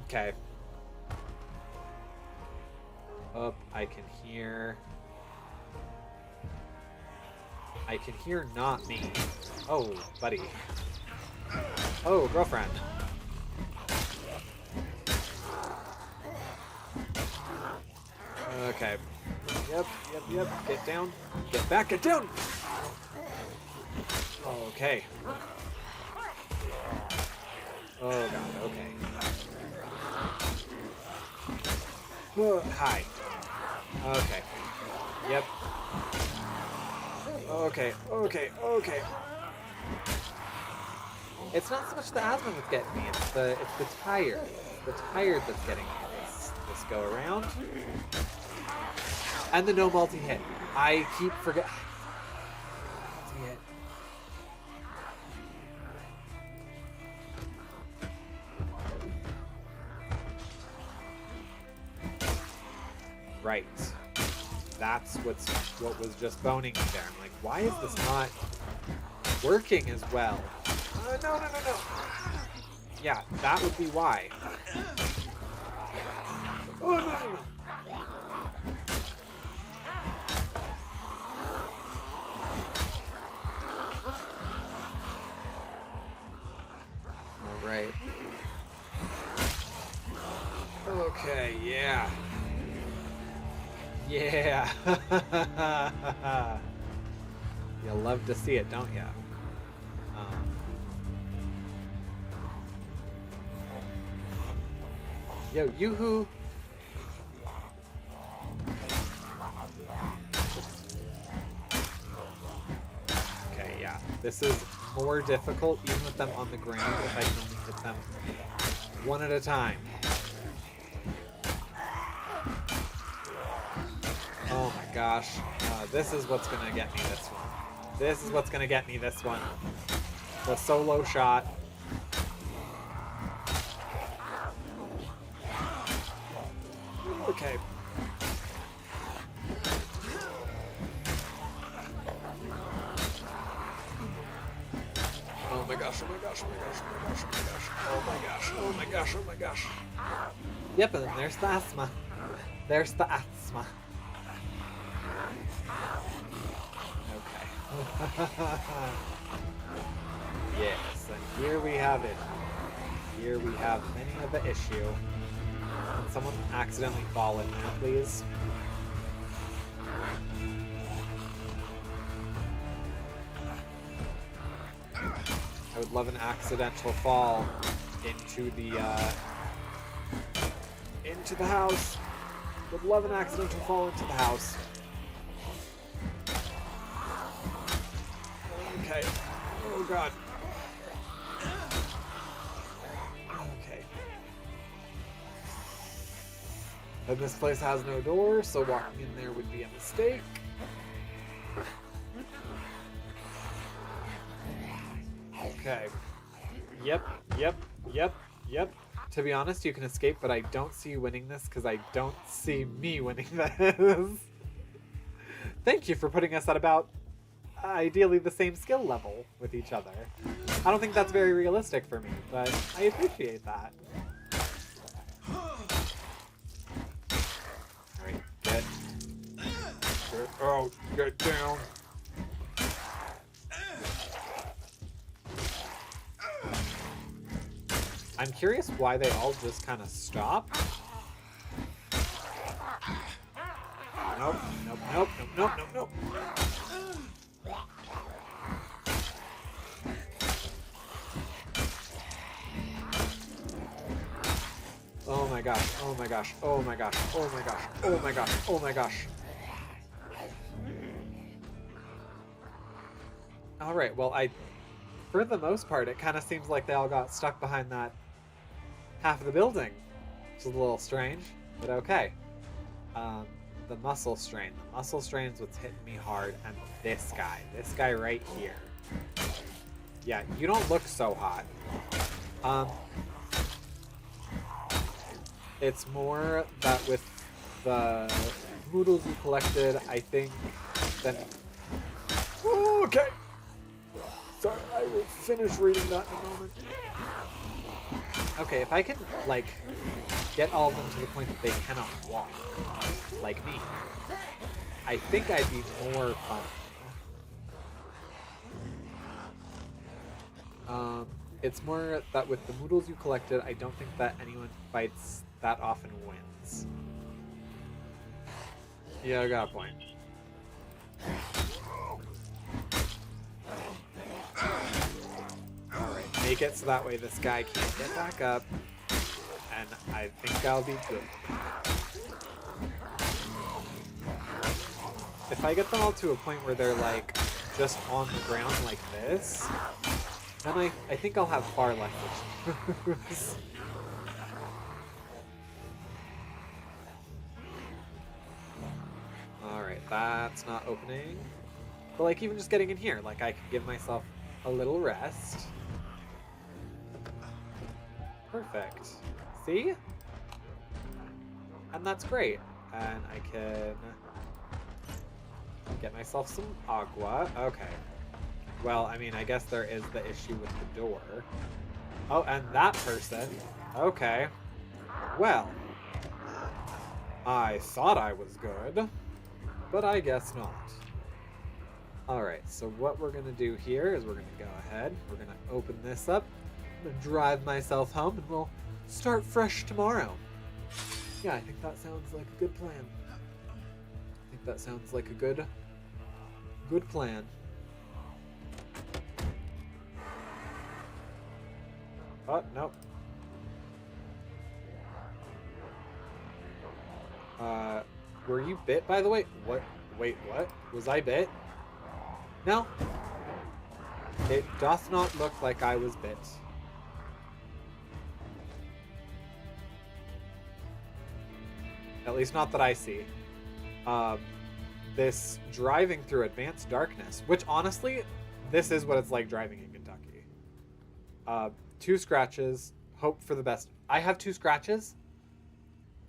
Speaker 1: Okay. Up, I can hear not me. Oh, buddy. Oh, girlfriend. Okay. Yep. Get down. Get back, get down! Okay. Oh, God, okay. Oh, hi. Okay. Yep. Okay. It's not so much the asthma that's getting me, it's the tired. It's the tired that's getting me this go around. And the no multi-hit. I keep forgetting. Multi-hit. Right. That's what was just boning me there. I'm like, why is this not working as well. No, no, no, no. Yeah, that would be why. Oh, no, no, no. All right. Okay, yeah. Yeah. You love to see it, don't you? Yo, yoo-hoo! Okay, yeah. This is more difficult even with them on the ground if I can only hit them one at a time. Oh my gosh. This is what's gonna get me this one. This is what's gonna get me this one. The solo shot. Okay. Oh my gosh, oh my gosh, oh my gosh, oh my gosh, oh my gosh, oh my gosh, oh my gosh, oh my gosh. Yep, and there's the asthma. There's the asthma. Okay. Yes, and here we have it. Here we have many of the issue. Can someone accidentally fall in there, please? I would love an accidental fall into the house. Would love an accidental fall into the house. Okay. Oh god. Okay. And this place has no door, so walking in there would be a mistake. Okay. Yep. To be honest, you can escape, but I don't see you winning this because I don't see me winning this. Thank you for putting us at about ideally the same skill level with each other. I don't think that's very realistic for me, but I appreciate that. Alright, get out, get down. I'm curious why they all just kind of stop. Nope. Oh my gosh. Alright, well, for the most part, it kind of seems like they all got stuck behind that half of the building, which is a little strange, but okay. The muscle strain. The muscle strain's what's hitting me hard, and this guy right here. Yeah, you don't look so hot. It's more that with the noodles you collected, I think, then... Oh, okay! Sorry, I will finish reading that in a moment. Okay, if I can, like, get all of them to the point that they cannot walk, like me, I think I'd be more fun. It's more that with the noodles you collected, I don't think that anyone fights that often wins. Yeah, I got a point. Alright, make it so that way this guy can't get back up, and I think I'll be good. If I get them all to a point where they're like just on the ground like this, then I think I'll have far less issues. Alright, that's not opening. But like even just getting in here, like I can give myself a little rest. Perfect. See? And that's great. And I can get myself some agua. Okay. Well, I mean, I guess there is the issue with the door. Oh, and that person. Okay. Well, I thought I was good, but I guess not. Alright, so what we're going to do here is we're going to go ahead. We're going to open this up. I'm going to drive myself home, and we'll start fresh tomorrow. Yeah, I think that sounds like a good plan. I think that sounds like a good plan. Oh, nope. Were you bit, by the way? What? Wait, what? Was I bit? No. It doth not look like I was bit. At least not that I see. This driving through advanced darkness, which honestly, this is what it's like driving in Kentucky. 2 scratches, hope for the best. I have 2 scratches?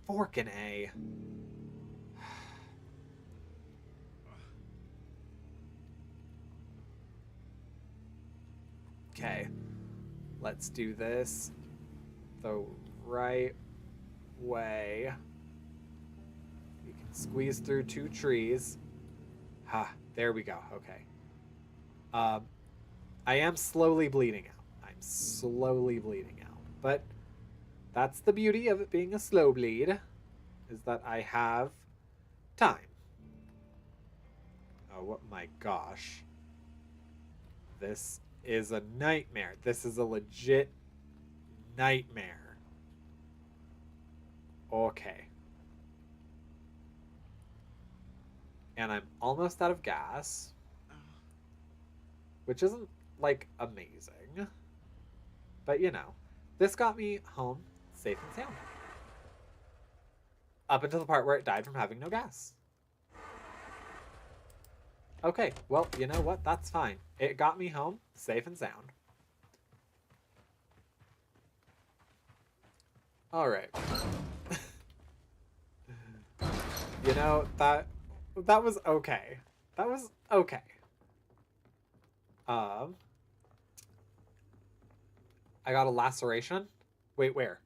Speaker 1: Forkin' A. Okay, let's do this the right way. We can squeeze through 2 trees. Ha, there we go. Okay. I am slowly bleeding out. I'm slowly bleeding out. But that's the beauty of it being a slow bleed, is that I have time. Oh, what, my gosh. This is a nightmare. This is a legit nightmare. Okay. And I'm almost out of gas, which isn't, like, amazing. But, you know, this got me home safe and sound. Up until the part where it died from having no gas. Okay, well, you know what? That's fine. It got me home safe and sound. All right. You know, that was okay. That was okay. I got a laceration. Wait, where?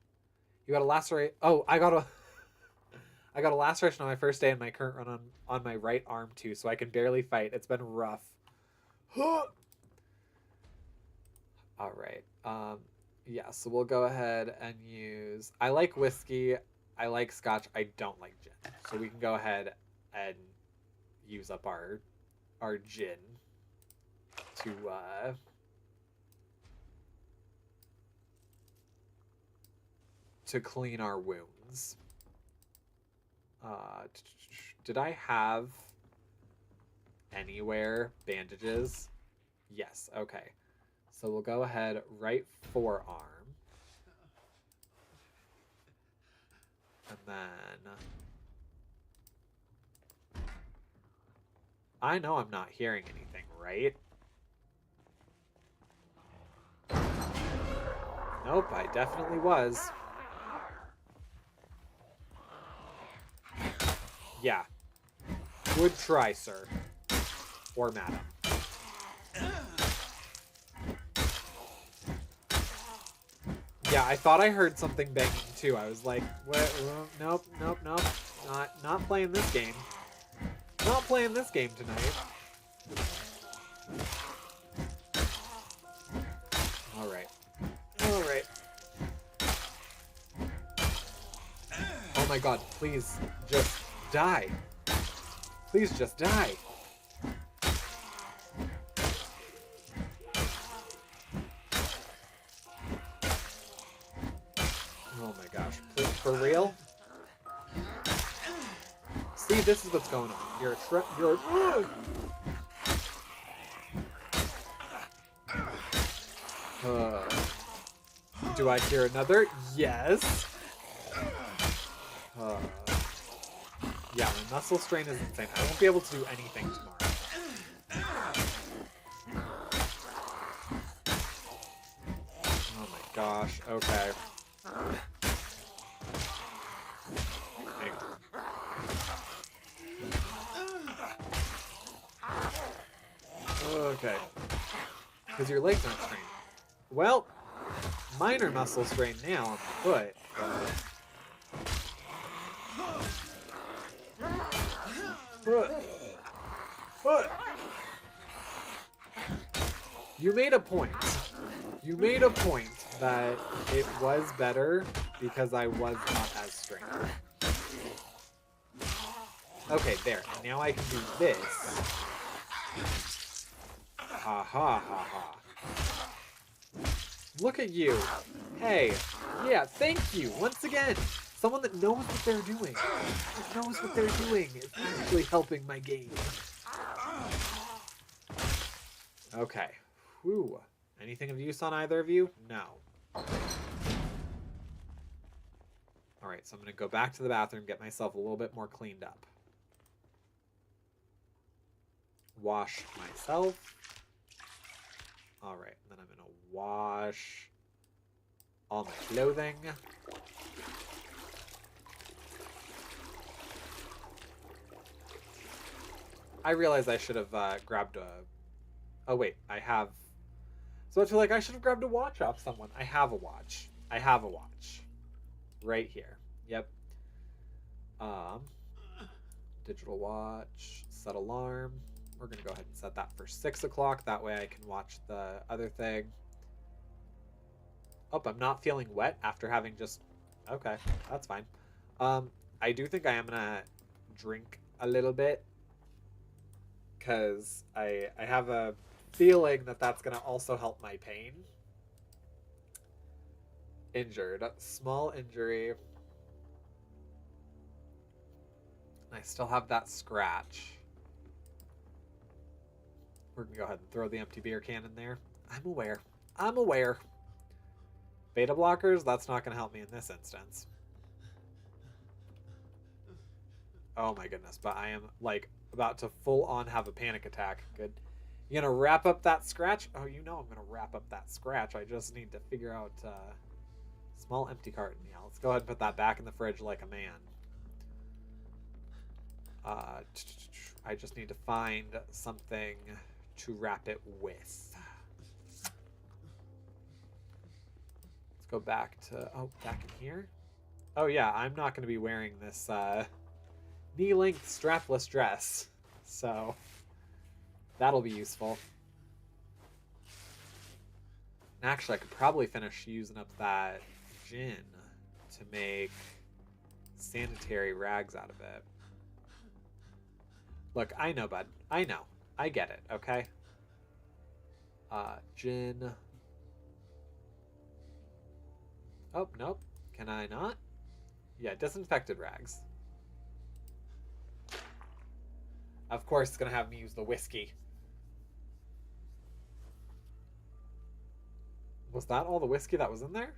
Speaker 1: You got a laceration? Oh, I got a laceration on my first day in my current run on my right arm too, so I can barely fight. It's been rough. All right. Yeah, so we'll go ahead and use... I like whiskey. I like scotch. I don't like gin. So we can go ahead and use up our gin to clean our wounds. Did I have anywhere bandages? Yes, okay. So we'll go ahead, right forearm. And then... I know I'm not hearing anything, right? Nope, I definitely was. Yeah. Good try, sir. Or madam. Yeah, I thought I heard something banging too. I was like, what? Nope. Not playing this game. Not playing this game tonight. Alright. Oh my god, please just die. Please just die. Oh my gosh. Please, for real? See, this is what's going on. Do I hear another? Yes. Yeah, my muscle strain is insane. I won't be able to do anything tomorrow. Oh my gosh. Okay. Okay. Because your legs aren't strained. Well, minor muscle strain now on the foot, but... You made a point. You made a point that it was better because I was not as strained. Okay, there. Now I can do this. Ha ha ha ha. Look at you. Hey. Yeah, thank you. Once again. Someone that knows what they're doing. That knows what they're doing is actually helping my game. Okay. Whew. Anything of use on either of you? No. Alright, so I'm going to go back to the bathroom, get myself a little bit more cleaned up. Wash myself. Alright, then I'm going to wash all my clothing. I realize I should have grabbed a... Oh, wait, I have... So I feel like I should have grabbed a watch off someone. I have a watch. I have a watch. Right here. Yep. Digital watch. Set alarm. We're going to go ahead and set that for 6 o'clock. That way I can watch the other thing. Oh, I'm not feeling wet after having just... Okay, that's fine. I do think I am going to drink a little bit. Because I have a feeling that that's going to also help my pain. Injured. Small injury. I still have that scratch. We're going to go ahead and throw the empty beer can in there. I'm aware. I'm aware. Beta blockers, that's not going to help me in this instance. Oh my goodness, but I am like about to full on have a panic attack. Good. You gonna wrap up that scratch? Oh, you know I'm gonna wrap up that scratch. I just need to figure out small empty carton. Yeah, let's go ahead and put that back in the fridge like a man. I just need to find something to wrap it with. Let's go back to back in here. Oh yeah, I'm not gonna be wearing this knee-length strapless dress, so that'll be useful. Actually, I could probably finish using up that gin to make sanitary rags out of it. Look, I know, bud. I know. I get it, okay? Gin. Oh, nope. Can I not? Yeah, disinfected rags. Of course, it's going to have me use the whiskey. Was that all the whiskey that was in there?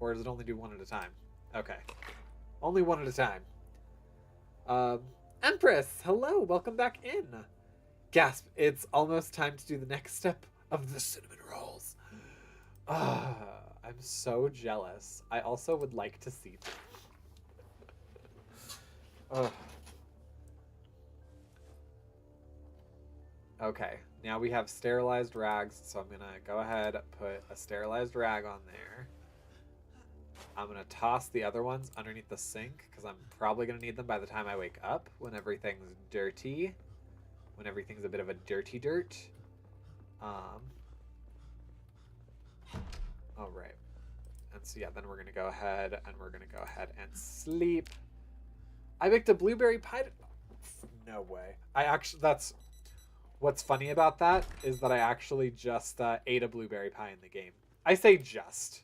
Speaker 1: Or does it only do one at a time? Okay. Only one at a time. Empress, hello, welcome back in. Gasp, it's almost time to do the next step of the cinnamon rolls. I'm so jealous. I also would like to see them. Okay, now we have sterilized rags, so I'm gonna go ahead and put a sterilized rag on there. I'm gonna toss the other ones underneath the sink, because I'm probably gonna need them by the time I wake up, when everything's dirty. When everything's a bit of a dirty dirt. Alright. And so yeah, then we're gonna go ahead and sleep. I baked a blueberry pie. No way. That's... What's funny about that is that I actually just ate a blueberry pie in the game. I say just.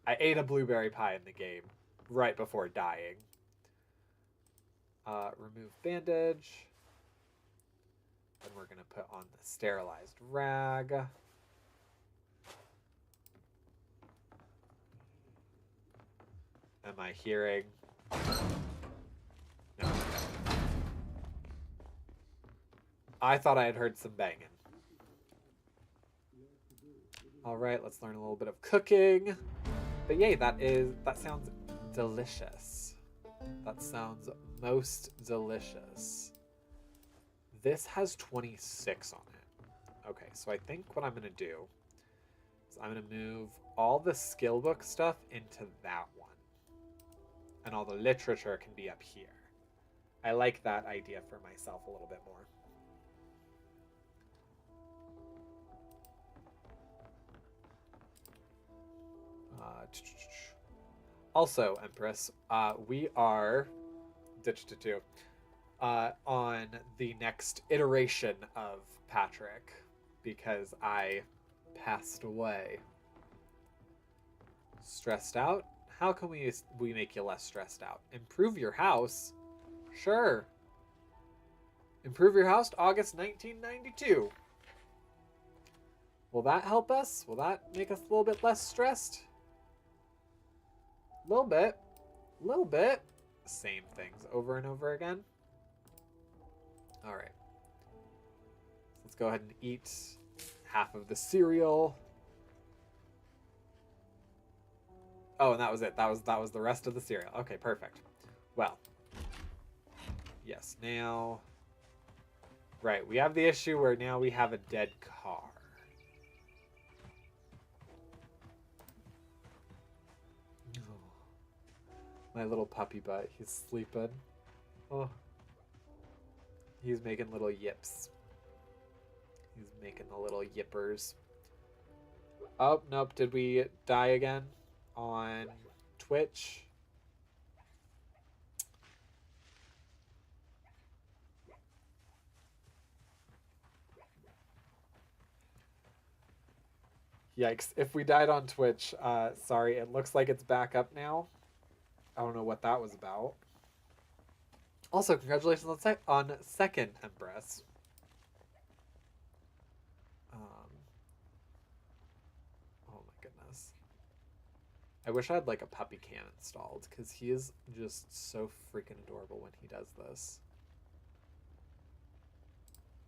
Speaker 1: I ate a blueberry pie in the game right before dying. Remove bandage. Then we're going to put on the sterilized rag. Am I hearing? No. I thought I had heard some banging. All right, let's learn a little bit of cooking. But yay, that sounds delicious. That sounds most delicious. This has 26 on it. Okay, so I think what I'm going to do is I'm going to move all the skill book stuff into that one. And all the literature can be up here. I like that idea for myself a little bit more. Also, Empress, we are on the next iteration of Patchrick because I passed away. Stressed out? How can we make you less stressed out? Improve your house? Sure. Improve your house, August 1992. Will that help us? Will that make us a little bit less stressed? A little bit. A little bit. Same things over and over again. All right. Let's go ahead and eat half of the cereal. Oh, and that was it. That was the rest of the cereal. Okay, perfect. Well. Yes, now... Right, we have the issue where now we have a dead car. My little puppy butt. He's sleeping. Oh. He's making little yips. He's making the little yippers. Oh, nope. Did we die again on Twitch? Yikes. If we died on Twitch, sorry. It looks like it's back up now. I don't know what that was about. Also, congratulations on second Empress. Oh my goodness. I wish I had like a puppy cam installed because he is just so freaking adorable when he does this.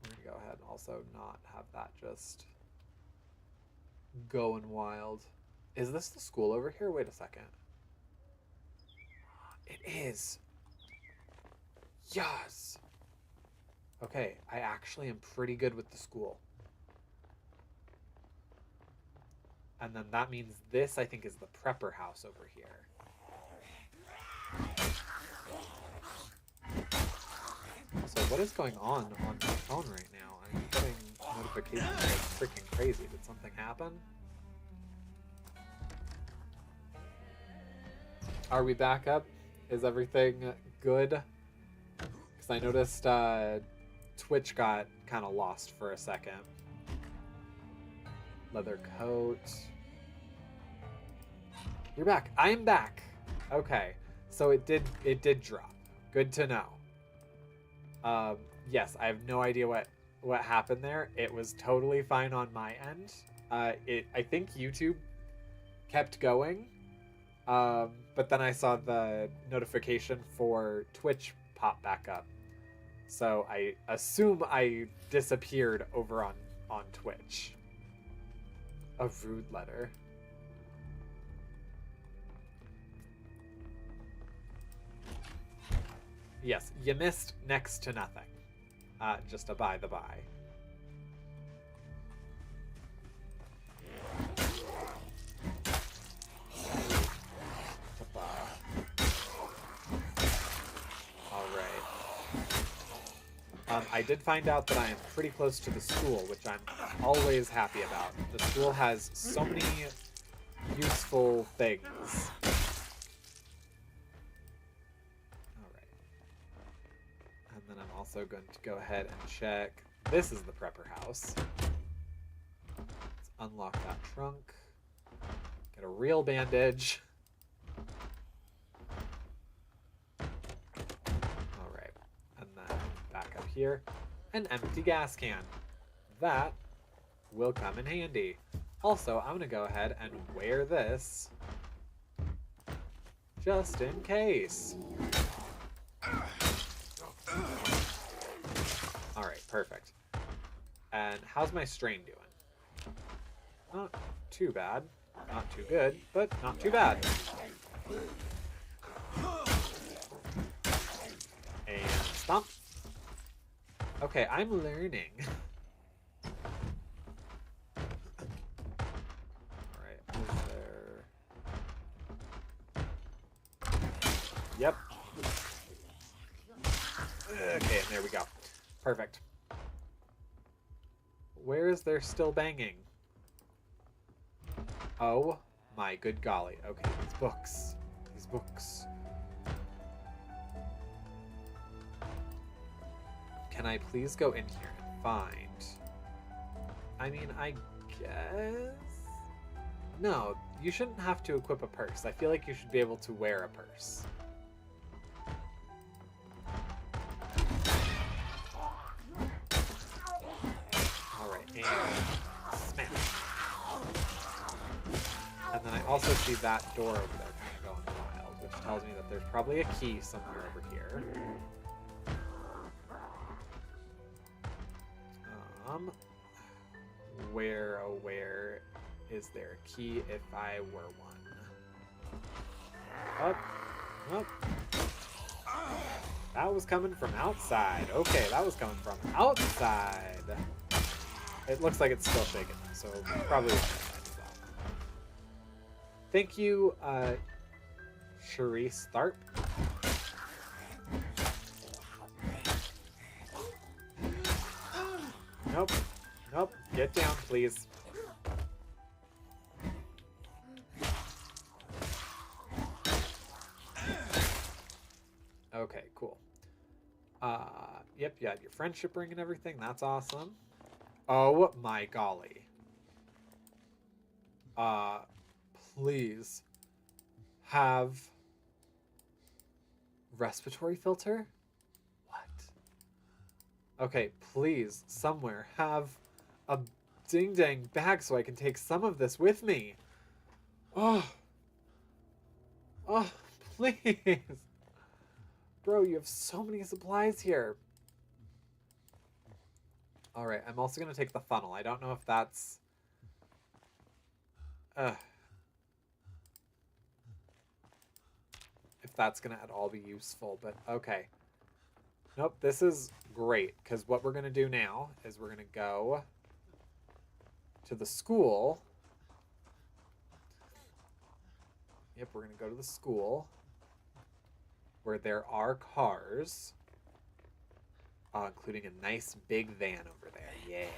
Speaker 1: We're gonna go ahead and also not have that just going wild. Is this the school over here? Wait a second. It is. Yes. Okay, I actually am pretty good with the school. And then that means this, I think, is the prepper house over here. So what is going on my phone right now? I'm getting notifications like freaking crazy. Did something happen? Are we back up? Is everything good? Because I noticed Twitch got kind of lost for a second. Leather coat. You're back. I'm back. Okay. So it did drop. Good to know. Yes, I have no idea what happened there. It was totally fine on my end. I think YouTube kept going. But then I saw the notification for Twitch pop back up. So I assume I disappeared over on Twitch. A rude letter. Yes, you missed next to nothing. Just a by the by. I did find out that I am pretty close to the school, which I'm always happy about. The school has so many useful things. Alright. And then I'm also going to go ahead and check. This is the prepper house. Let's unlock that trunk. Get a real bandage. Here, an empty gas can. That will come in handy. Also, I'm gonna go ahead and wear this just in case. Alright, perfect. And how's my strain doing? Not too bad. Not too good, but not too bad. And stomp. Okay, I'm learning. go. Perfect. Where is there still banging? Oh my good golly. Okay, these books. These books. Can I please go in here and find... I mean, I guess... No, you shouldn't have to equip a purse. I feel like you should be able to wear a purse. Alright, and smash. And then I also see that door over there kind of going wild, which tells me that there's probably a key somewhere over here. Where is there a key if I were one? Up, up. That was coming from outside. Okay, that was coming from outside. It looks like it's still shaking, so probably inside as well. Thank you, Charisse Tharp. Nope. Nope. Get down, please. Okay, cool. Yep, you had your friendship ring and everything. That's awesome. Oh my golly. Please have respiratory filter? Okay, please, somewhere, have a ding-dang bag so I can take some of this with me. Oh. Oh, please. Bro, you have so many supplies here. Alright, I'm also going to take the funnel. I don't know if that's... if that's going to at all be useful, but okay. Nope, this is great, because what we're going to do now is we're going to go to the school. Yep, we're going to go to the school where there are cars, including a nice big van over there. Yeah.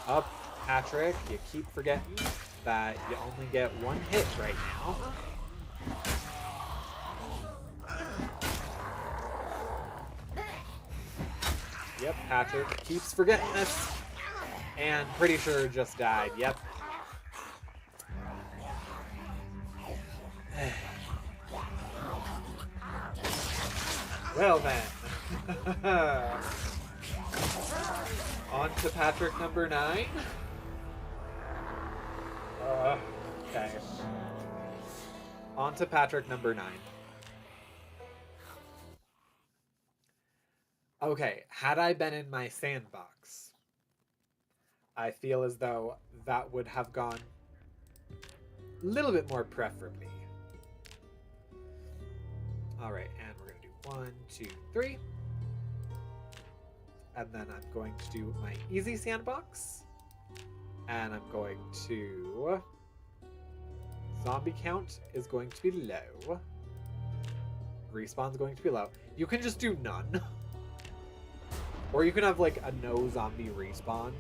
Speaker 1: Up, Patchrick, you keep forgetting that you only get one hit right now. Yep, Patchrick keeps forgetting this. And pretty sure just died. Yep. Well then. On to Patchrick number 9. Okay. On to Patchrick number 9. Okay, had I been in my sandbox, I feel as though that would have gone a little bit more preferably. Alright, and we're going to do 1, 2, 3. And then I'm going to do my easy sandbox. And I'm going to... Zombie count is going to be low. Respawn's going to be low. You can just do none. Or you can have like a no zombie respawn.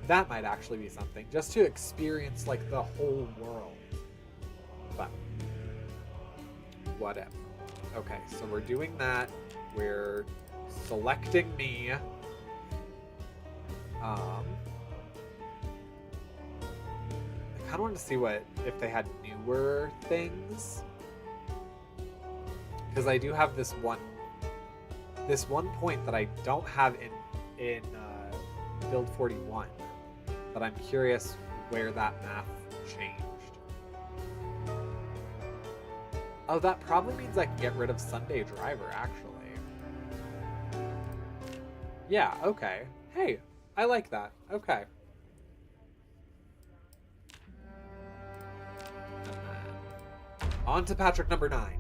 Speaker 1: That might actually be something. Just to experience like the whole world. But whatever. Okay, so we're doing that. We're selecting me. I kind of wanted to see if they had newer things. Because I do have this one point that I don't have in Build 41, but I'm curious where that math changed. Oh, that probably means I can get rid of Sunday Driver, actually. Yeah, okay. Hey, I like that. Okay. On to Patchrick number 9.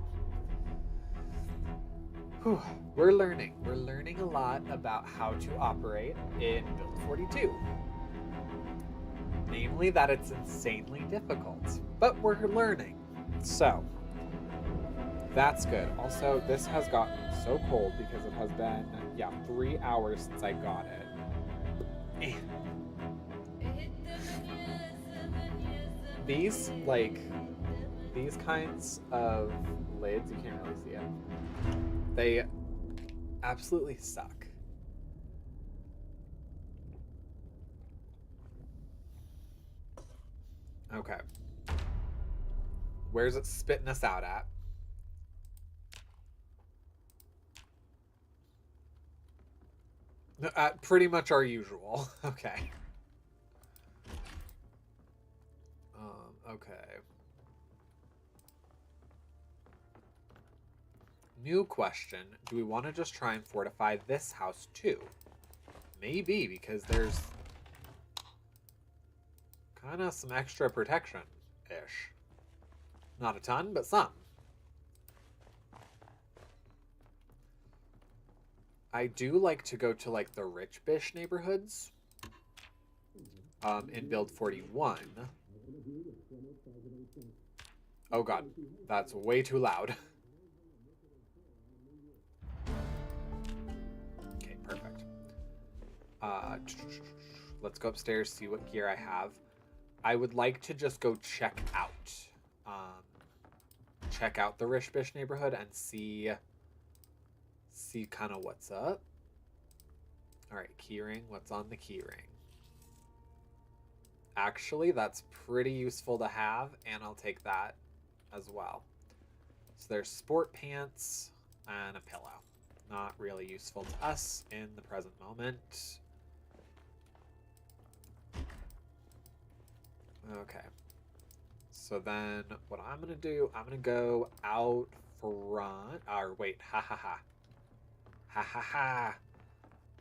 Speaker 1: Whew. We're learning. We're learning a lot about how to operate in Build 42. Namely that it's insanely difficult. But we're learning. So, That's good. Also, this has gotten so cold because it has been, yeah, 3 hours since I got it. Eh. These, like, these kinds of lids, you can't really see it. They absolutely suck. Okay. Where's it spitting us out at? Pretty much our usual. Okay. Okay. New question. Do we want to just try and fortify this house too? Maybe, because there's kind of some extra protection-ish. Not a ton, but some. I do like to go to, like, the rich-bish neighborhoods. In build 41. Oh god, that's way too loud. Okay, perfect. Let's go upstairs, see what gear I have. I would like to just go check out. Check out the rich-bish neighborhood and see kind of what's up. Alright, keyring. What's on the keyring? Actually, that's pretty useful to have, and I'll take that as well. So there's sport pants and a pillow. Not really useful to us in the present moment. Okay. So then what I'm going to do, I'm going to go out front. Or wait, ha ha ha. Ha ha ha.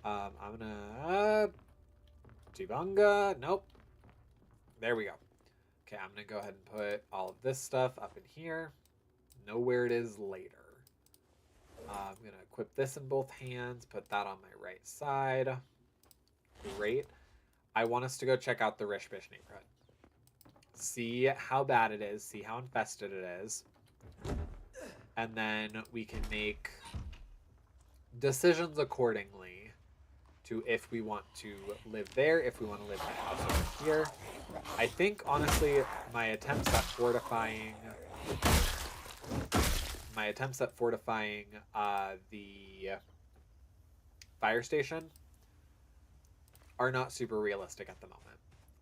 Speaker 1: I'm going to... Tibunga. Nope. There we go. Okay, I'm going to go ahead and put all of this stuff up in here. Know where it is later. I'm going to equip this in both hands. Put that on my right side. Great. I want us to go check out the rich-bish neighborhood. See how bad it is. See how infested it is. And then we can make decisions accordingly to if we want to live there, if we want to live in a house over here. I think, honestly, my attempts at fortifying the fire station are not super realistic at the moment.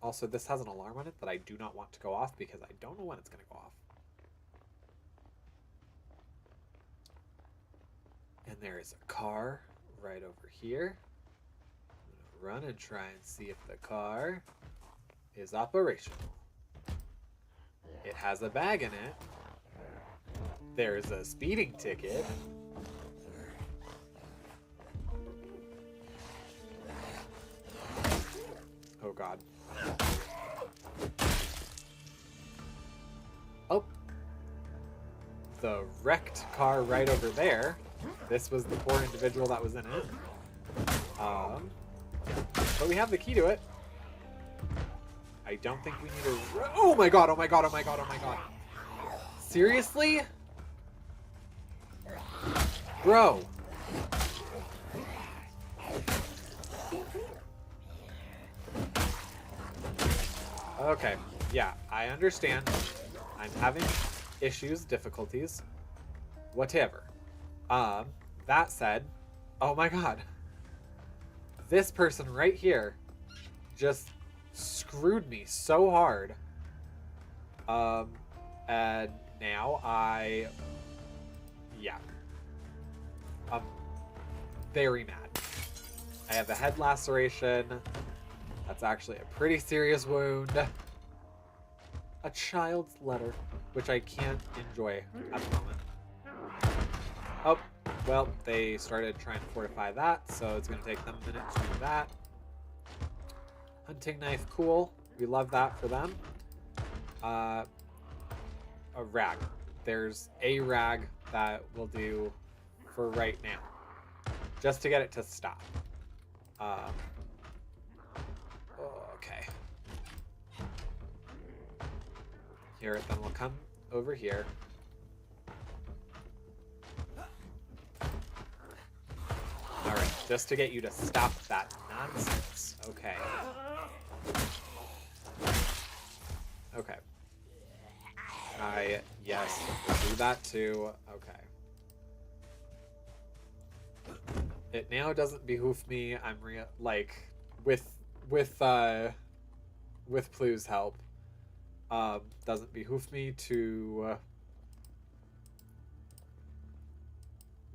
Speaker 1: Also, this has an alarm on it that I do not want to go off because I don't know when it's going to go off. And there is a car right over here. I'm going to run and try and see if the car is operational. It has a bag in it. There's a speeding ticket. Oh god. Oh. The wrecked car right over there. This was the poor individual that was in it. But we have the key to it. I don't think we need to... Oh my god, oh my god, oh my god, oh my god. Seriously? Bro. Okay, yeah, I understand. I'm having issues, difficulties, whatever. That said, oh my god. This person right here just screwed me so hard. And now yeah. I'm very mad. I have a head laceration. That's actually a pretty serious wound. A child's letter, which I can't enjoy at the moment. Oh, well, they started trying to fortify that, so it's going to take them a minute to do that. Hunting knife, cool. We love that for them. A rag. There's a rag that will do for right now, just to get it to stop. Okay. Here, then we'll come over here. Alright, just to get you to stop that nonsense. Okay. Okay. Yes, we'll do that too. Okay. It now doesn't behoove me. I'm with Plu's help. Doesn't behoove me to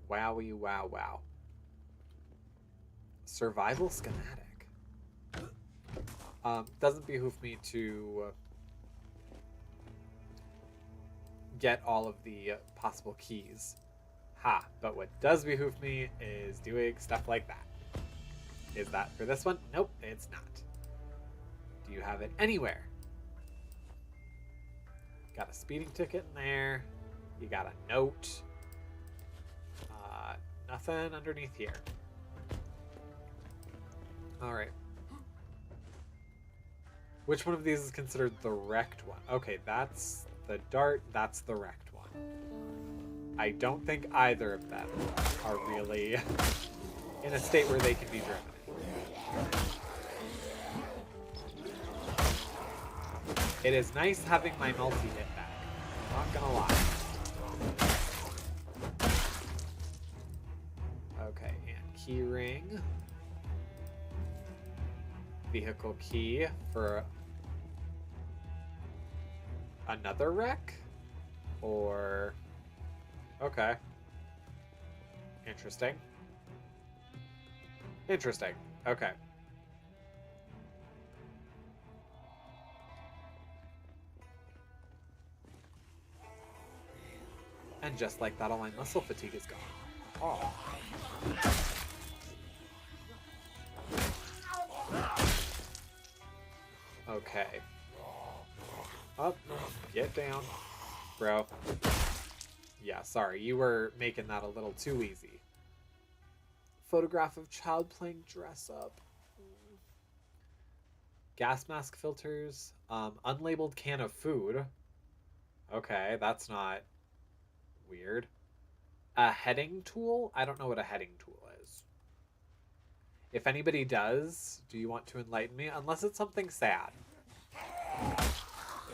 Speaker 1: wowie wow. Survival schematic. Doesn't behoove me to get all of the possible keys. Ha, but what does behoove me is doing stuff like that. Is that for this one? Nope, it's not. Do you have it anywhere? Got a speeding ticket in there. You got a note. Nothing underneath here. Alright. Which one of these is considered the wrecked one? Okay, that's the dart, that's the wrecked one. I don't think either of them are really in a state where they can be driven. It is nice having my multi-hit back. Not gonna lie. Okay, and key ring. Vehicle key for another wreck? Or... Okay. Interesting. Interesting. Okay. And just like that, all my muscle fatigue is gone. Oh. Okay. Up. Get down. Bro. Yeah, sorry. You were making that a little too easy. Photograph of child playing dress up. Gas mask filters. Unlabeled can of food. Okay, that's not weird. A heading tool? I don't know what a heading tool is. If anybody does, do you want to enlighten me? Unless it's something sad.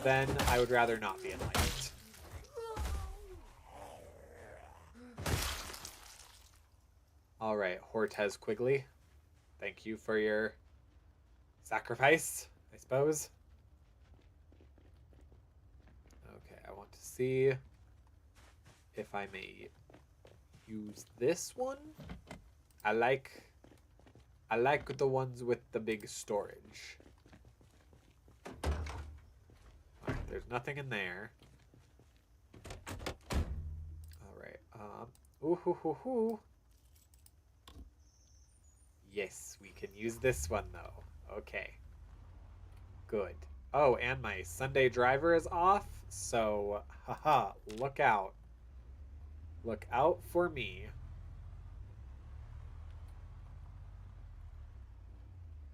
Speaker 1: Then I would rather not be enlightened. Alright, Hortez Quigley. Thank you for your sacrifice, I suppose. Okay, I want to see if I may use this one. I like the ones with the big storage. Alright, there's nothing in there. Alright, ooh hoo hoo hoo. Yes, we can use this one though. Okay. Good. Oh, and my Sunday driver is off, so haha, look out. Look out for me.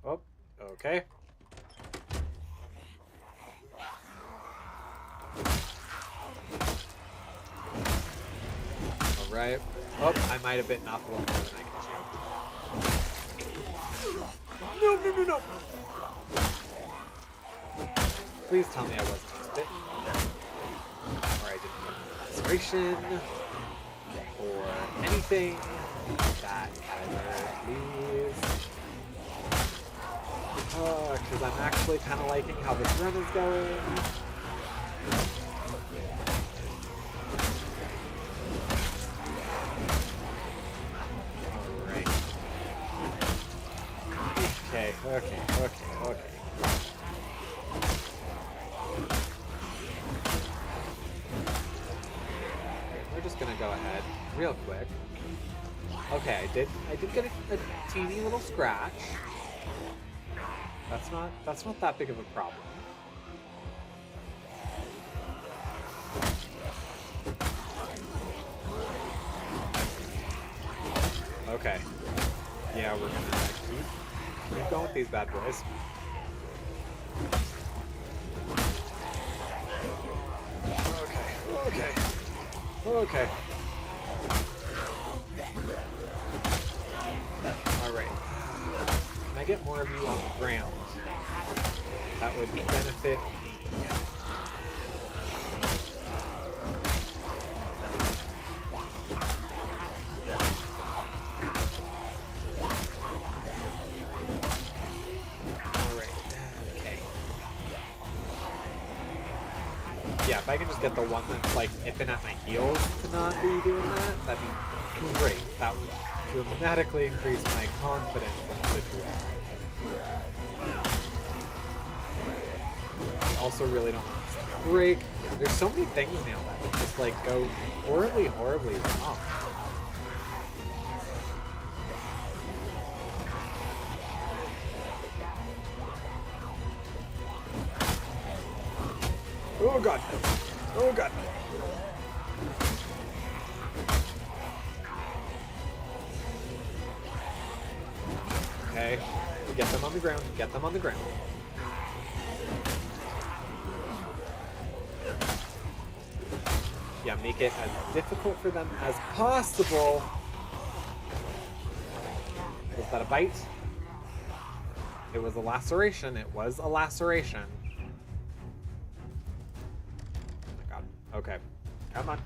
Speaker 1: Oh, okay. Alright. Oh, I might have bitten off a little more than I can chew. No. Please tell me I wasn't just bitten. Or I didn't get a laceration. Or anything. That either, please. Because I'm actually kind of liking how this run is going. Okay. We're just gonna go ahead real quick. Okay, I did get a teeny little scratch. That's not that big of a problem. Okay. Yeah, we're gonna keep going with these bad boys. Okay. get more of you on the ground, that would benefit me. Yeah, if I can just get the one that's like nipping at my heels to not be doing that, that'd be great. That would dramatically increase my confidence in the situation. I also really don't want this to break. There's so many things now that would just like go horribly, horribly wrong. Oh god. Oh god. Okay. Get them on the ground. Get them on the ground. Yeah, make it as difficult for them as possible. Was that a bite? It was a laceration. It was a laceration. Oh my god. Okay. Come on.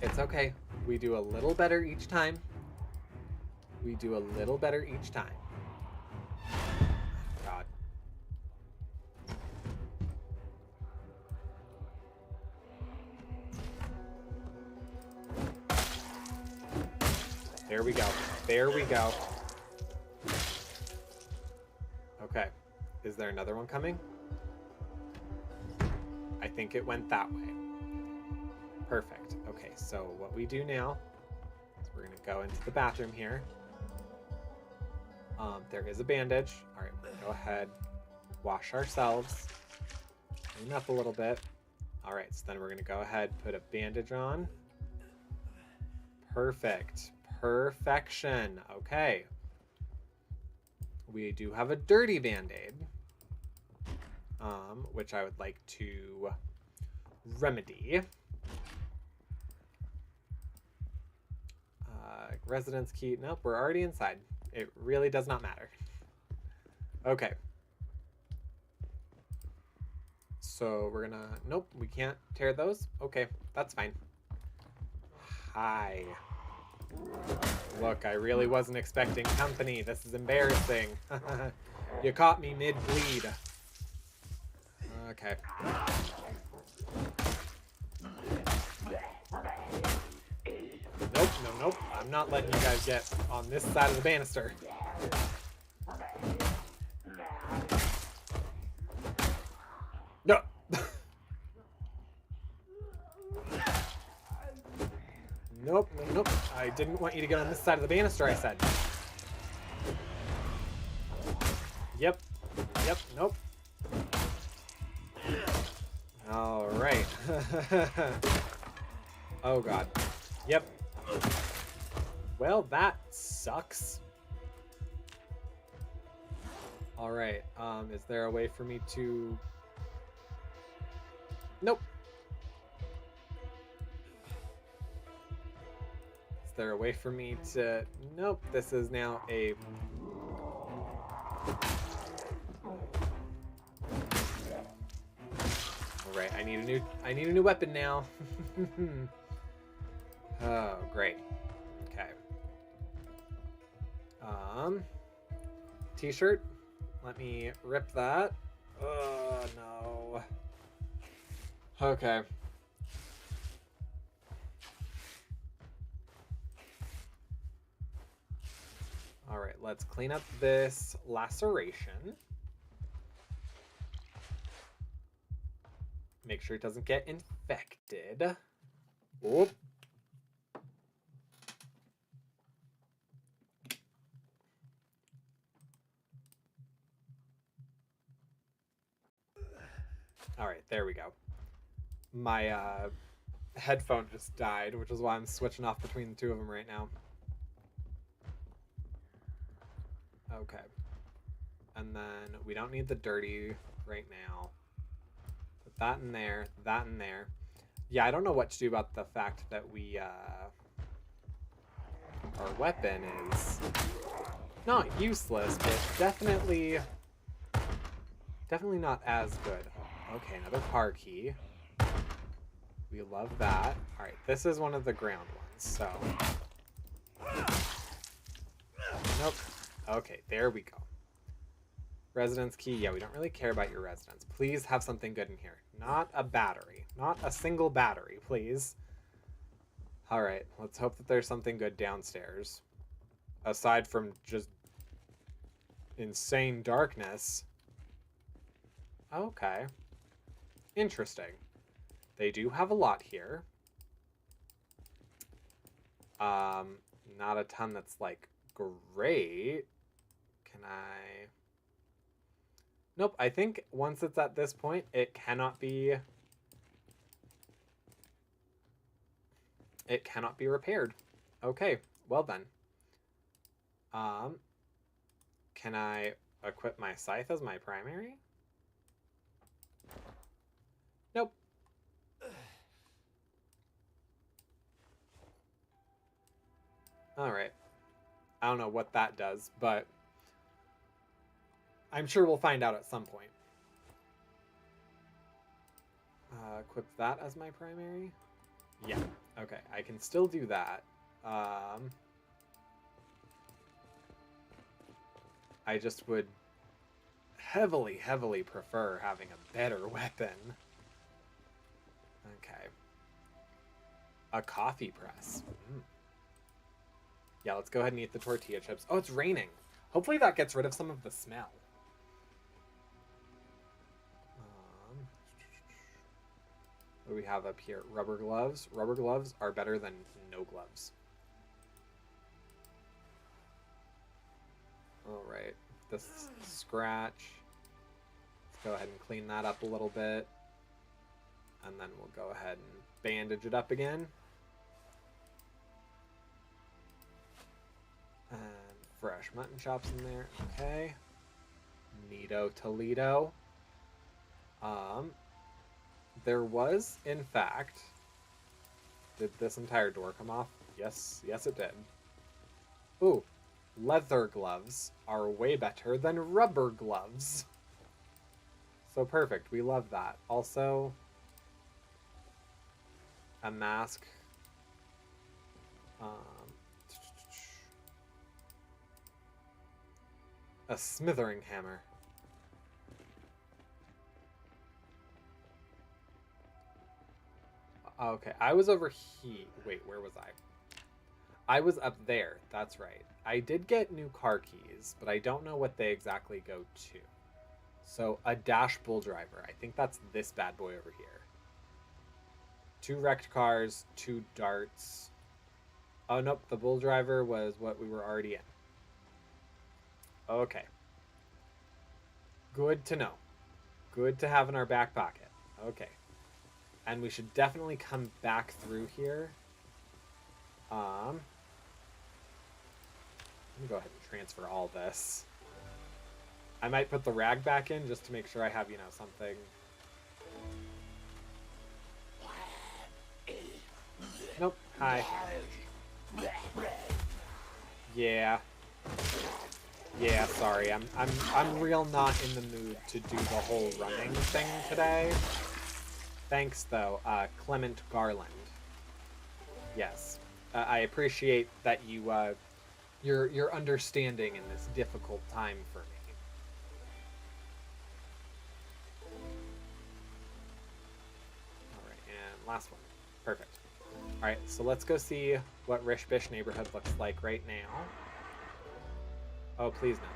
Speaker 1: It's okay. We do a little better each time. We do a little better each time. God. There we go. There we go. Okay. Is there another one coming? I think it went that way. Perfect. Okay, so what we do now is we're going to go into the bathroom here. There is a bandage. All right, we're going to go ahead, wash ourselves, clean up a little bit. All right, so then we're going to go ahead, put a bandage on. Perfect. Perfection. Okay. We do have a dirty band-aid, which I would like to remedy. Residence key. Nope, we're already inside. It really does not matter. Okay. So we're gonna... Nope, we can't tear those. Okay, that's fine. Hi. Look, I really wasn't expecting company. This is embarrassing. You caught me mid-bleed. Okay. Nope, nope. I'm not letting you guys get on this side of the banister. No. Nope, nope. I didn't want you to get on this side of the banister, I said. Yep. Yep, nope. All right. Oh, God. Yep. Well, that sucks. All right. Is there a way for me to... Nope. Is there a way for me to... Nope. This is now a... All right. I need a new weapon now. Oh, great. Okay. T-shirt. Let me rip that. Oh, no. Okay. All right, let's clean up this laceration. Make sure it doesn't get infected. Whoop. All right, there we go. My headphone just died, which is why I'm switching off between the two of them right now. Okay. And then we don't need the dirty right now. Put that in there, that in there. Yeah, I don't know what to do about the fact that we our weapon is not useless, but definitely not as good. Okay, another car key. We love that. All right, this is one of the ground ones, so. Nope. Okay, there we go. Residence key. Yeah, we don't really care about your residence. Please have something good in here. Not a battery. Not a single battery, please. All right, let's hope that there's something good downstairs. Aside from just insane darkness. Okay. Interesting. They do have a lot here. Not a ton that's, like, great. Can I... Nope, I think once it's at this point, it cannot be... It cannot be repaired. Okay, well then. Can I equip my scythe as my primary? Nope. Alright. I don't know what that does, but I'm sure we'll find out at some point. Equip that as my primary? Yeah. Okay, I can still do that. I just would heavily prefer having a better weapon. Okay. A coffee press. Yeah, let's go ahead and eat the tortilla chips. Oh, it's raining. Hopefully that gets rid of some of the smell. What do we have up here? Rubber gloves. Rubber gloves are better than no gloves. All right. This scratch. Let's go ahead and clean that up a little bit. And then we'll go ahead and bandage it up again. And fresh mutton chops in there. Okay. Neato Toledo. There was, in fact... Did this entire door come off? Yes, it did. Ooh. Leather gloves are way better than rubber gloves. So perfect. We love that. Also, a mask. A smithering hammer. Okay, I was over here. Wait, where was I? I was up there. That's right. I did get new car keys, but I don't know what they exactly go to. So, a dash bull driver. I think that's this bad boy over here. 2 wrecked cars, 2 darts. Oh, nope. The bull driver was what we were already in. Okay. Good to know. Good to have in our back pocket. Okay. And we should definitely come back through here. Let me go ahead and transfer all this. I might put the rag back in just to make sure I have, you know, something. Nope. Hi. Yeah. Yeah, sorry. I'm real not in the mood to do the whole running thing today. Thanks, though, Clement Garland. Yes. I appreciate that you, your understanding in this difficult time for me. Alright, and last one. Perfect. Alright, so let's go see what Rish Bish neighborhood looks like right now. Oh, please no.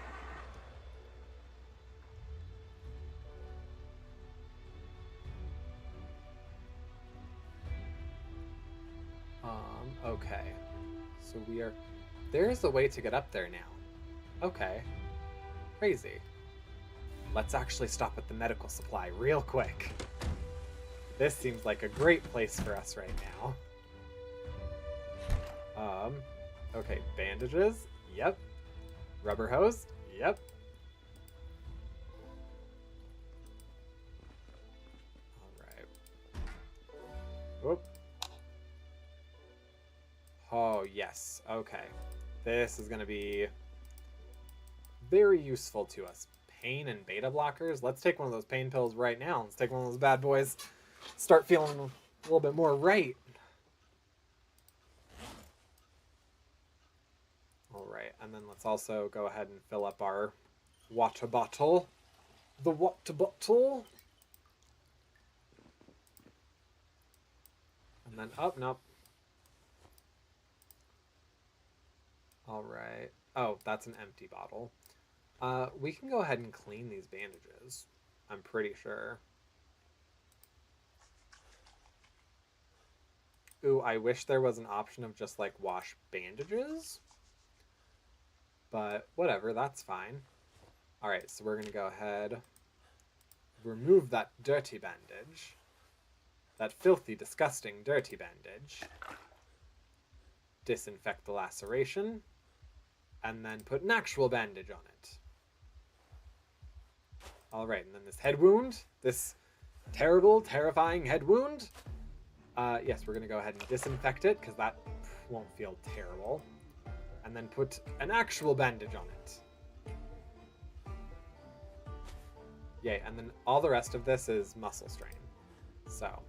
Speaker 1: Okay. So we are... There's a way to get up there now. Okay. Crazy. Let's actually stop at the medical supply real quick. This seems like a great place for us right now. Okay, bandages? Yep. Rubber hose? Yep. Alright. Whoop. Oh, yes. Okay. This is going to be very useful to us. Pain and beta blockers. Let's take one of those pain pills right now. Let's take one of those bad boys. Start feeling a little bit more right. All right, and then let's also go ahead and fill up our water bottle. The water bottle. And then, oh, nope. All right. Oh, that's an empty bottle. We can go ahead and clean these bandages. I'm pretty sure. Ooh, I wish there was an option of just like wash bandages. But whatever, that's fine. All right, so we're gonna go ahead, remove that dirty bandage. That filthy, disgusting, dirty bandage. Disinfect the laceration. And then put an actual bandage on it. All right, and then this head wound, this terrible, terrifying head wound. Yes, we're gonna go ahead and disinfect it because that won't feel terrible. And then put an actual bandage on it. Yay, and then all the rest of this is muscle strain. So.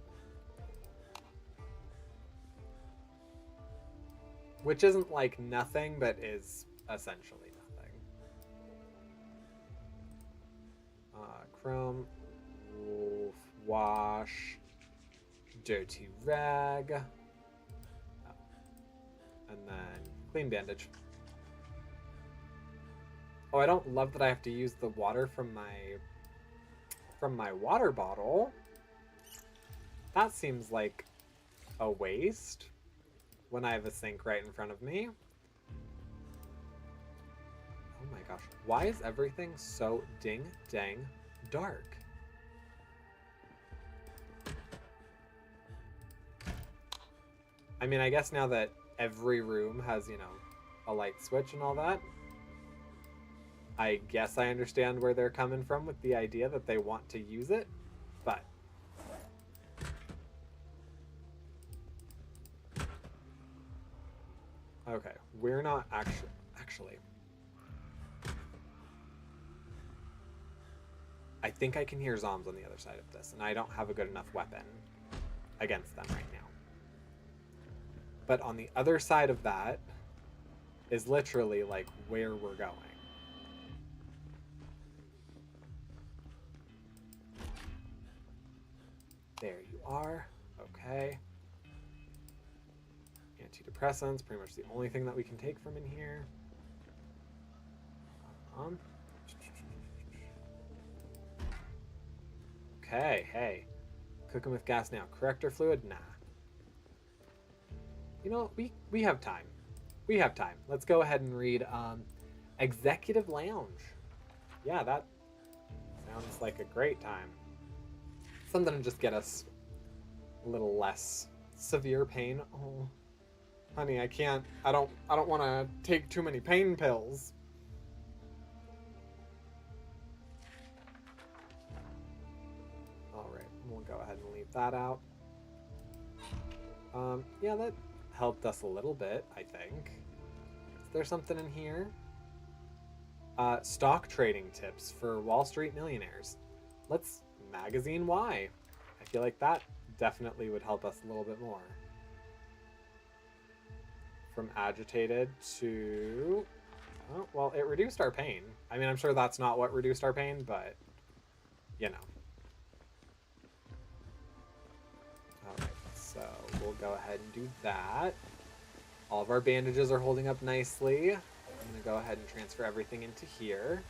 Speaker 1: Which isn't like nothing, but is essentially nothing. Chrome, wolf, wash, dirty rag, and then clean bandage. Oh, I don't love that I have to use the water from my water bottle. That seems like a waste when I have a sink right in front of me. Oh my gosh, why is everything so ding-dang dark? I mean, I guess now that every room has, you know, a light switch and all that, I guess I understand where they're coming from with the idea that they want to use it, but okay, we're not actually. I think I can hear zombies on the other side of this, and I don't have a good enough weapon against them right now. But on the other side of that is literally like where we're going. There you are. Okay. Antidepressants, pretty much the only thing that we can take from in here. Okay, hey. Cooking with gas now. Corrector fluid? Nah. You know, we have time. We have time. Let's go ahead and read Executive Lounge. Yeah, that sounds like a great time. Something to just get us a little less severe pain. Oh, honey, I can't. I don't want to take too many pain pills. All right, we'll go ahead and leave that out. Yeah, that helped us a little bit, I think. Is there something in here? Stock trading tips for Wall Street millionaires. Let's magazine Y. I feel like that definitely would help us a little bit more. From agitated to... Oh, well, it reduced our pain. I mean, I'm sure that's not what reduced our pain, but, you know. Alright, so we'll go ahead and do that. All of our bandages are holding up nicely. I'm going to go ahead and transfer everything into here.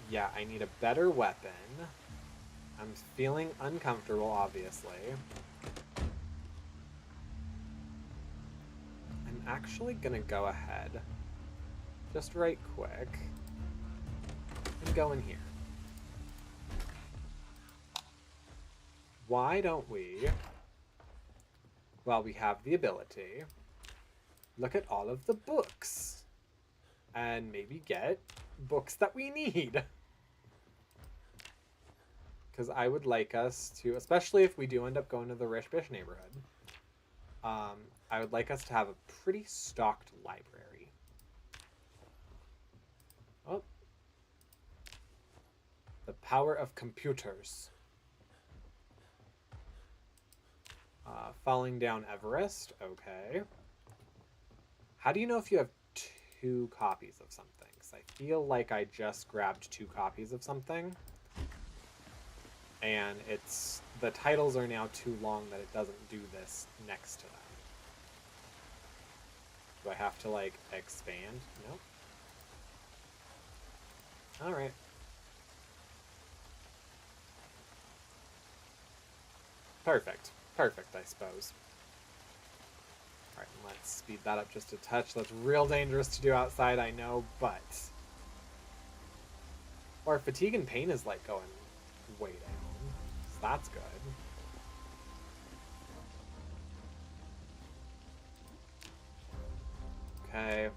Speaker 1: Yeah, I need a better weapon. I'm feeling uncomfortable, obviously. I'm actually gonna go ahead, just right quick, and go in here. Why don't we, while we have the ability, look at all of the books and maybe get books that we need? Because I would like us to, especially if we do end up going to the Rich Bish neighborhood, I would like us to have a pretty stocked library. Oh. The power of computers. Falling down Everest. Okay. How do you know if you have 2 copies of something? Because I feel like I just grabbed 2 copies of something. And the titles are now too long that it doesn't do this next to them. Do I have to, like, expand? Nope. Alright. Perfect. Perfect, I suppose. Alright, let's speed that up just a touch. That's real dangerous to do outside, I know, but... Or fatigue and pain is, like, going way down. So that's good. Okay.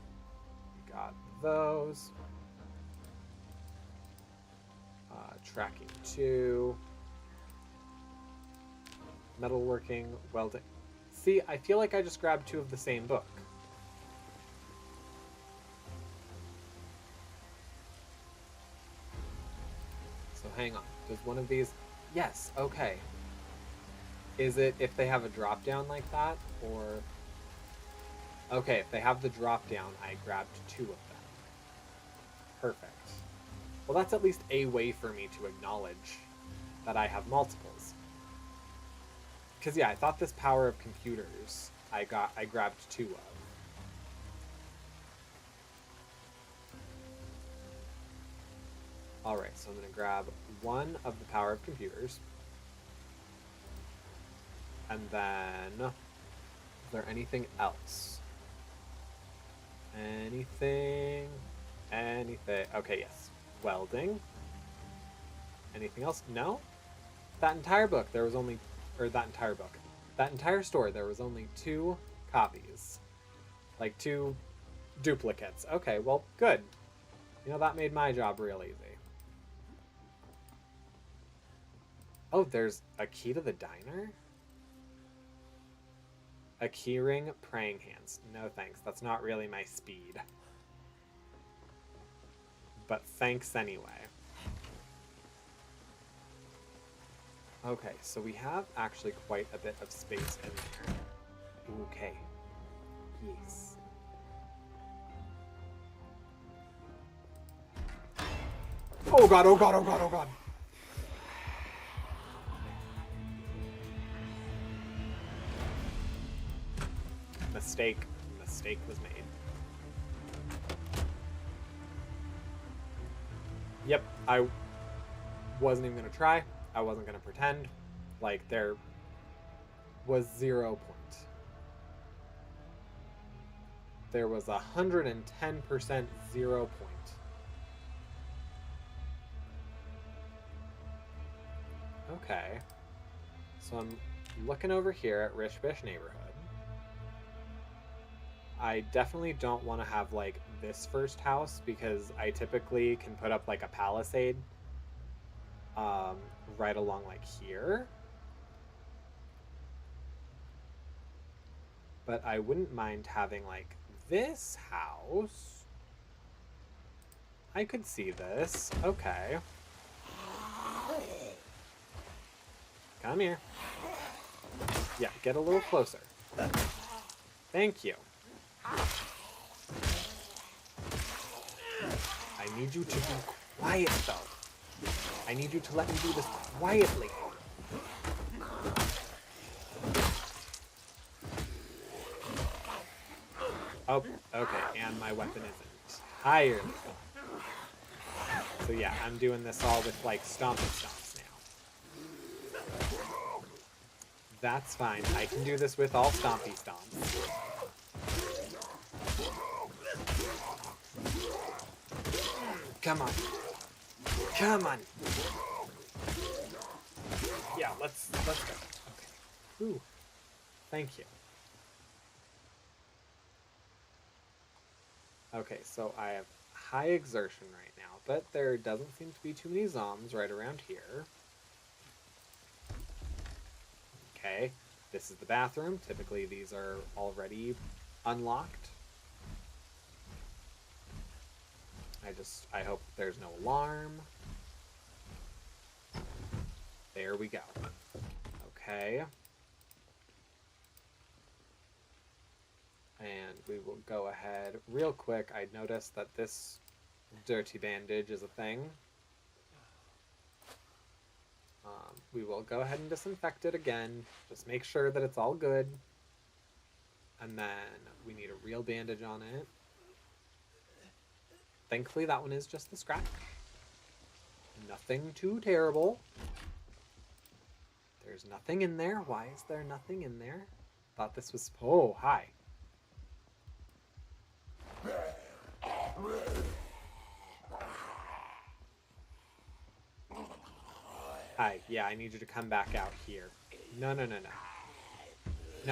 Speaker 1: Got those. Tracking 2. Metalworking, welding. See, I feel like I just grabbed 2 of the same book. So hang on. Does one of these... Yes, okay. Is it if they have a drop down like that? Or... Okay, if they have the drop down, I grabbed 2 of them. Perfect. Well, that's at least a way for me to acknowledge that I have multiples. Because, yeah, I thought this power of computers I grabbed 2 of. Alright, so I'm going to grab 1 of the power of computers. And then... Is there anything else? Anything? Okay, yes. Welding. Anything else? No? That entire book, there was only... Or that entire book. That entire store, there was only 2 copies. Like, 2 duplicates. Okay, well, good. You know, that made my job real easy. Oh, there's a key to the diner? A keyring, praying hands. No thanks, that's not really my speed. But thanks anyway. Okay, so we have actually quite a bit of space in there. Okay. Yes. Oh god, oh god, oh god, oh god! Mistake was made. Yep, I wasn't even gonna try. I wasn't gonna pretend. Like, there was 0 point. There was 110% 0 point. Okay. So I'm looking over here at Rich Bish neighborhood. I definitely don't want to have, like, this first house because I typically can put up, like, a palisade right along, like, here. But I wouldn't mind having, like, this house. I could see this. Okay. Come here. Yeah, get a little closer. Thank you. I need you to be quiet, though. I need you to let me do this quietly. Oh, okay, and my weapon is entirely gone. So yeah, I'm doing this all with, like, stomping stomps now. That's fine. I can do this with all stompy stomps. Come on. Come on. Yeah, let's go. Okay. Ooh. Thank you. Okay, so I have high exertion right now, but there doesn't seem to be too many zombs right around here. Okay. This is the bathroom. Typically these are already unlocked. I hope there's no alarm. There we go. Okay. And we will go ahead real quick. I noticed that this dirty bandage is a thing. We will go ahead and disinfect it again. Just make sure that it's all good. And then we need a real bandage on it. Thankfully, that one is just the scratch. Nothing too terrible. There's nothing in there. Why is there nothing in there? Thought this was... Oh, hi. Hi, yeah, I need you to come back out here. No. No,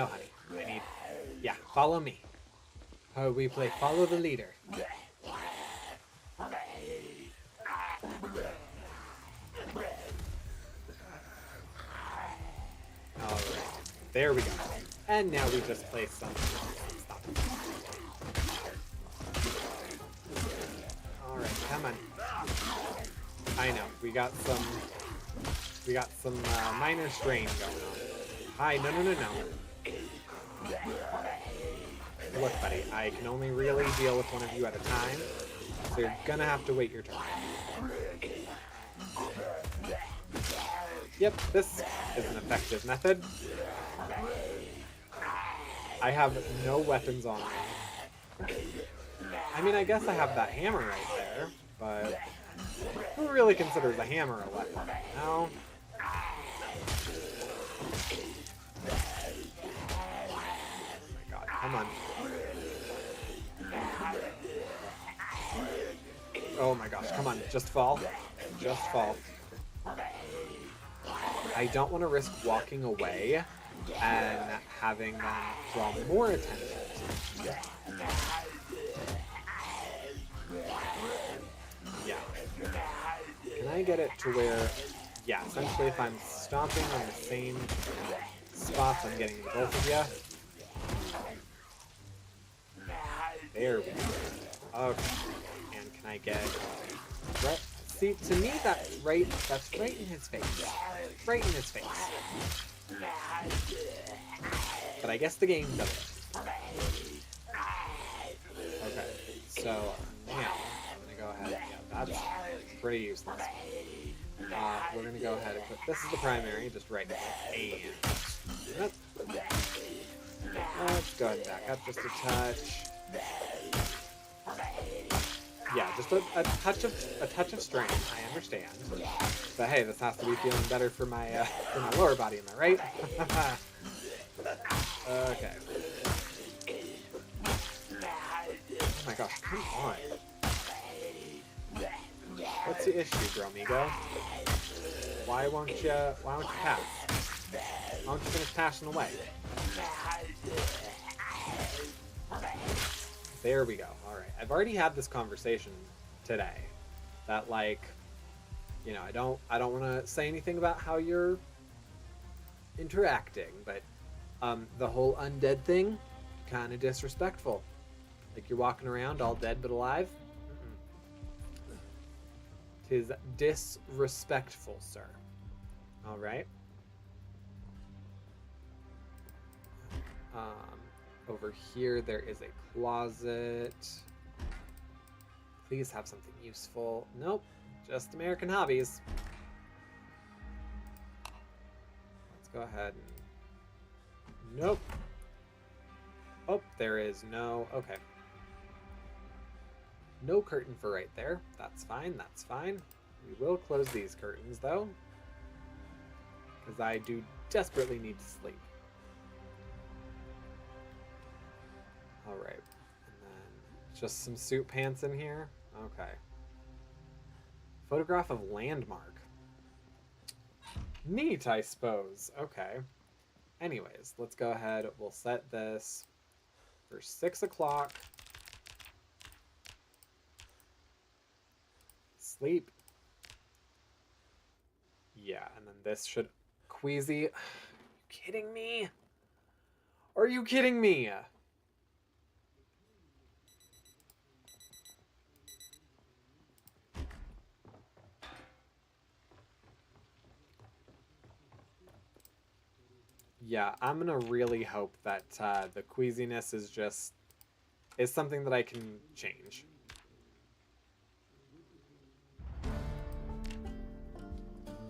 Speaker 1: honey. I need... Yeah, follow me. Oh, we play follow the leader. Alright, there we go. And now we just play some... Stop. Alright, come on. I know, we got some minor strain going on. Hi, no. Look, buddy, I can only really deal with one of you at a time, so you're gonna have to wait your turn. Yep, this is an effective method. I have no weapons on me. I mean, I guess I have that hammer right there, but who really considers a hammer a weapon? No? Come on. Oh my gosh, come on, just fall. Just fall. I don't want to risk walking away and having them draw more attention. Yeah. Can I get it to where, yeah, essentially if I'm stomping on the same spots, I'm getting the both of you. There we go. Okay. And can I get... Right? See, to me, that's right in his face. Right in his face. But I guess the game does it. Okay. So, now, I'm going to go ahead. Yeah, that's pretty useless. We're going to go ahead and put... This is the primary, just right there. And... Let's go ahead and back up just a touch. Yeah, just a touch of strain. I understand, but hey, this has to be feeling better for my lower body. Am I right? Okay. Oh my gosh! Come on. What's the issue, Bromigo? Why won't you pass? Why don't you finish passing away? There we go. All right. I've already had this conversation today that, like, you know, I don't want to say anything about how you're interacting, but the whole undead thing, kind of disrespectful. Like you're walking around all dead but alive. Tis disrespectful, sir. All right. Over here, there is a closet. Please have something useful. Nope, just American hobbies. Let's go ahead and... Nope. Oh, there is no... Okay. No curtain for right there. That's fine, that's fine. We will close these curtains, though, because I do desperately need to sleep. Alright, and then just some suit pants in here. Okay. Photograph of landmark. Neat, I suppose. Okay. Anyways, let's go ahead. We'll set this for 6 o'clock. Sleep. Yeah, and then this should... Queasy. Are you kidding me? Are you kidding me? Yeah, I'm gonna really hope that the queasiness is something that I can change.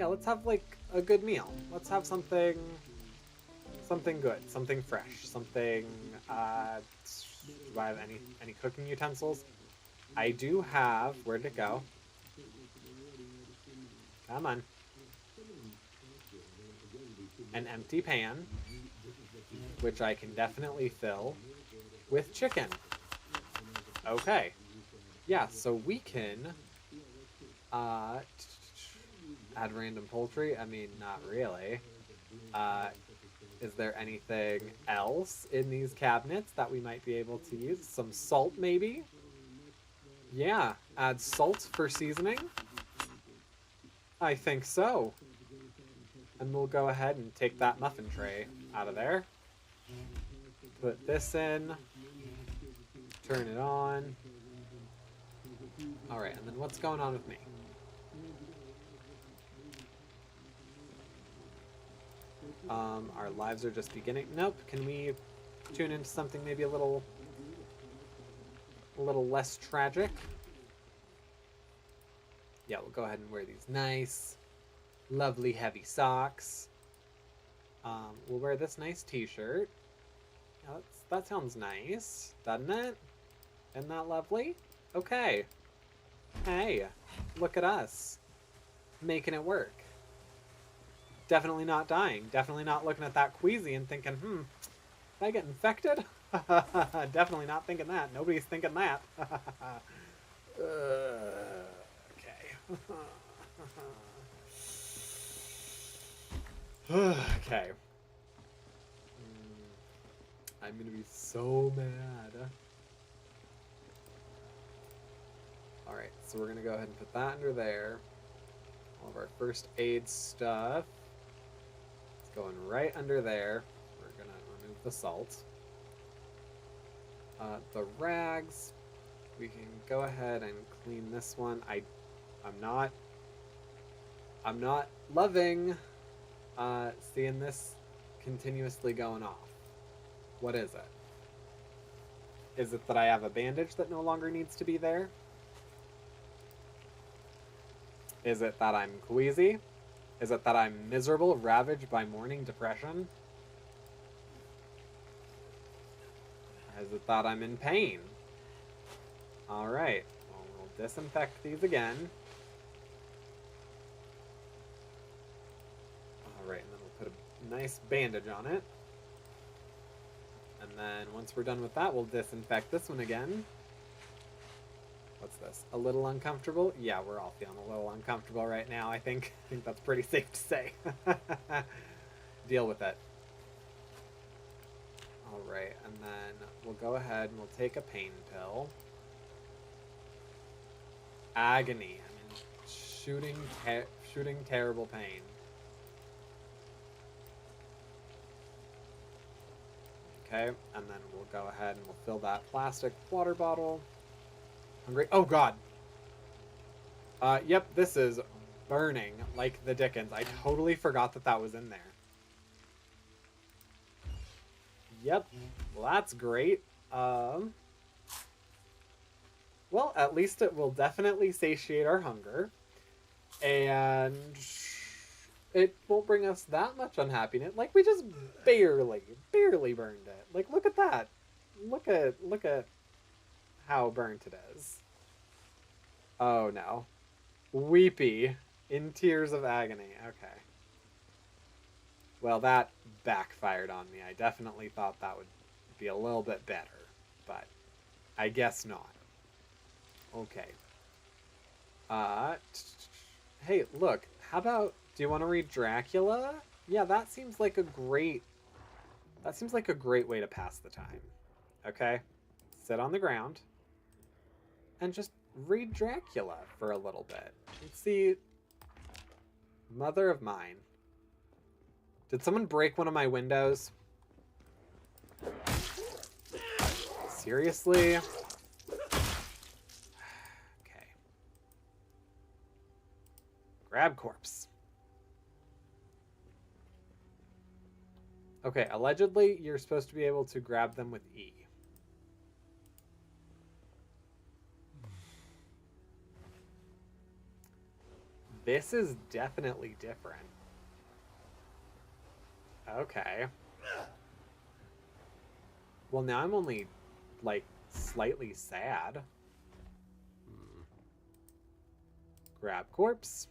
Speaker 1: Yeah, let's have like a good meal. Let's have something good, something fresh, something do I have any cooking utensils? I do have, where'd it go? Come on. An empty pan, which I can definitely fill with chicken. Okay. Yeah, so we can add random poultry. I mean, not really. Is there anything else in these cabinets that we might be able to use? Some salt, maybe? Yeah, add salt for seasoning. I think so. And we'll go ahead and take that muffin tray out of there. Put this in. Turn it on. Alright, and then what's going on with me? Our lives are just beginning. Nope, can we tune into something maybe a little less tragic? Yeah, we'll go ahead and wear these nice, lovely heavy socks. We'll wear this nice t-shirt. Yeah, that sounds nice, doesn't it? Isn't that lovely? Okay. Hey, look at us. Making it work. Definitely not dying. Definitely not looking at that queasy and thinking, did I get infected? Definitely not thinking that. Nobody's thinking that. Okay. Okay. I'm gonna be so mad. Alright, so we're gonna go ahead and put that under there. All of our first aid stuff. It's going right under there. We're gonna remove the salt. The rags, we can go ahead and clean this one. I'm not loving seeing this continuously going off. What is it? Is it that I have a bandage that no longer needs to be there? Is it that I'm queasy? Is it that I'm miserable, ravaged by morning depression? Is it that I'm in pain? Alright, well, we'll disinfect these again. Alright, and then we'll put a nice bandage on it. And then once we're done with that, we'll disinfect this one again. What's this? A little uncomfortable? Yeah, we're all feeling a little uncomfortable right now, I think. I think that's pretty safe to say. Deal with it. Alright, and then we'll go ahead and we'll take a pain pill. Agony. I mean, shooting terrible pain. Okay, and then we'll go ahead and we'll fill that plastic water bottle. Hungry? Oh god. Yep, this is burning like the dickens. I totally forgot that that was in there. Yep, well that's great. Well, at least it will definitely satiate our hunger. And it won't bring us that much unhappiness. Like, we just barely burned it. Like, look at that. Look at how burnt it is. Oh no. Weepy. In tears of agony. Okay. Well, that backfired on me. I definitely thought that would be a little bit better. But I guess not. Okay. Hey, look. How about... Do you want to read Dracula? Yeah, that seems like a great... That seems like a great way to pass the time. Okay? Sit on the ground. And just read Dracula for a little bit. Let's see... Mother of mine. Did someone break one of my windows? seriously? Okay. Grab corpse. Okay, allegedly, you're supposed to be able to grab them with E. This is definitely different. Okay. Well, now I'm only, like, slightly sad. Grab corpse.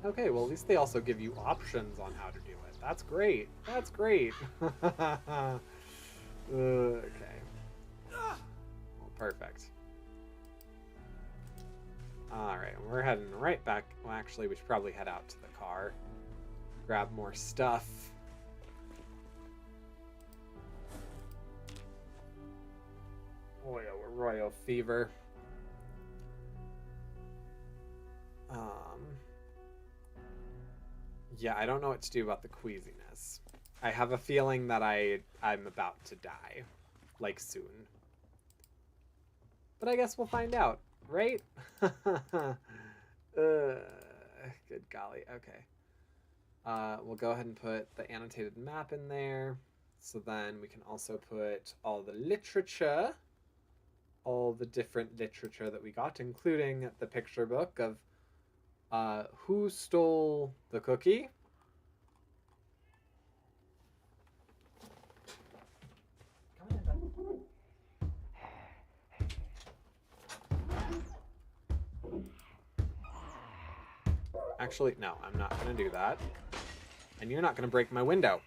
Speaker 1: Okay, well, at least they also give you options on how to do it. That's great. That's great. Okay. Well, perfect. Alright, we're heading right back. Well, actually, we should probably head out to the car. Grab more stuff. Oh yeah, we're royal fever. Yeah, I don't know what to do about the queasiness. I have a feeling that I'm about to die. Like, soon. But I guess we'll find out, right? Good golly, okay. We'll go ahead and put the annotated map in there. So then we can also put all the literature, all the different literature that we got, including the picture book of who stole the cookie. Actually, no, I'm not going to do that. And you're not going to break my window.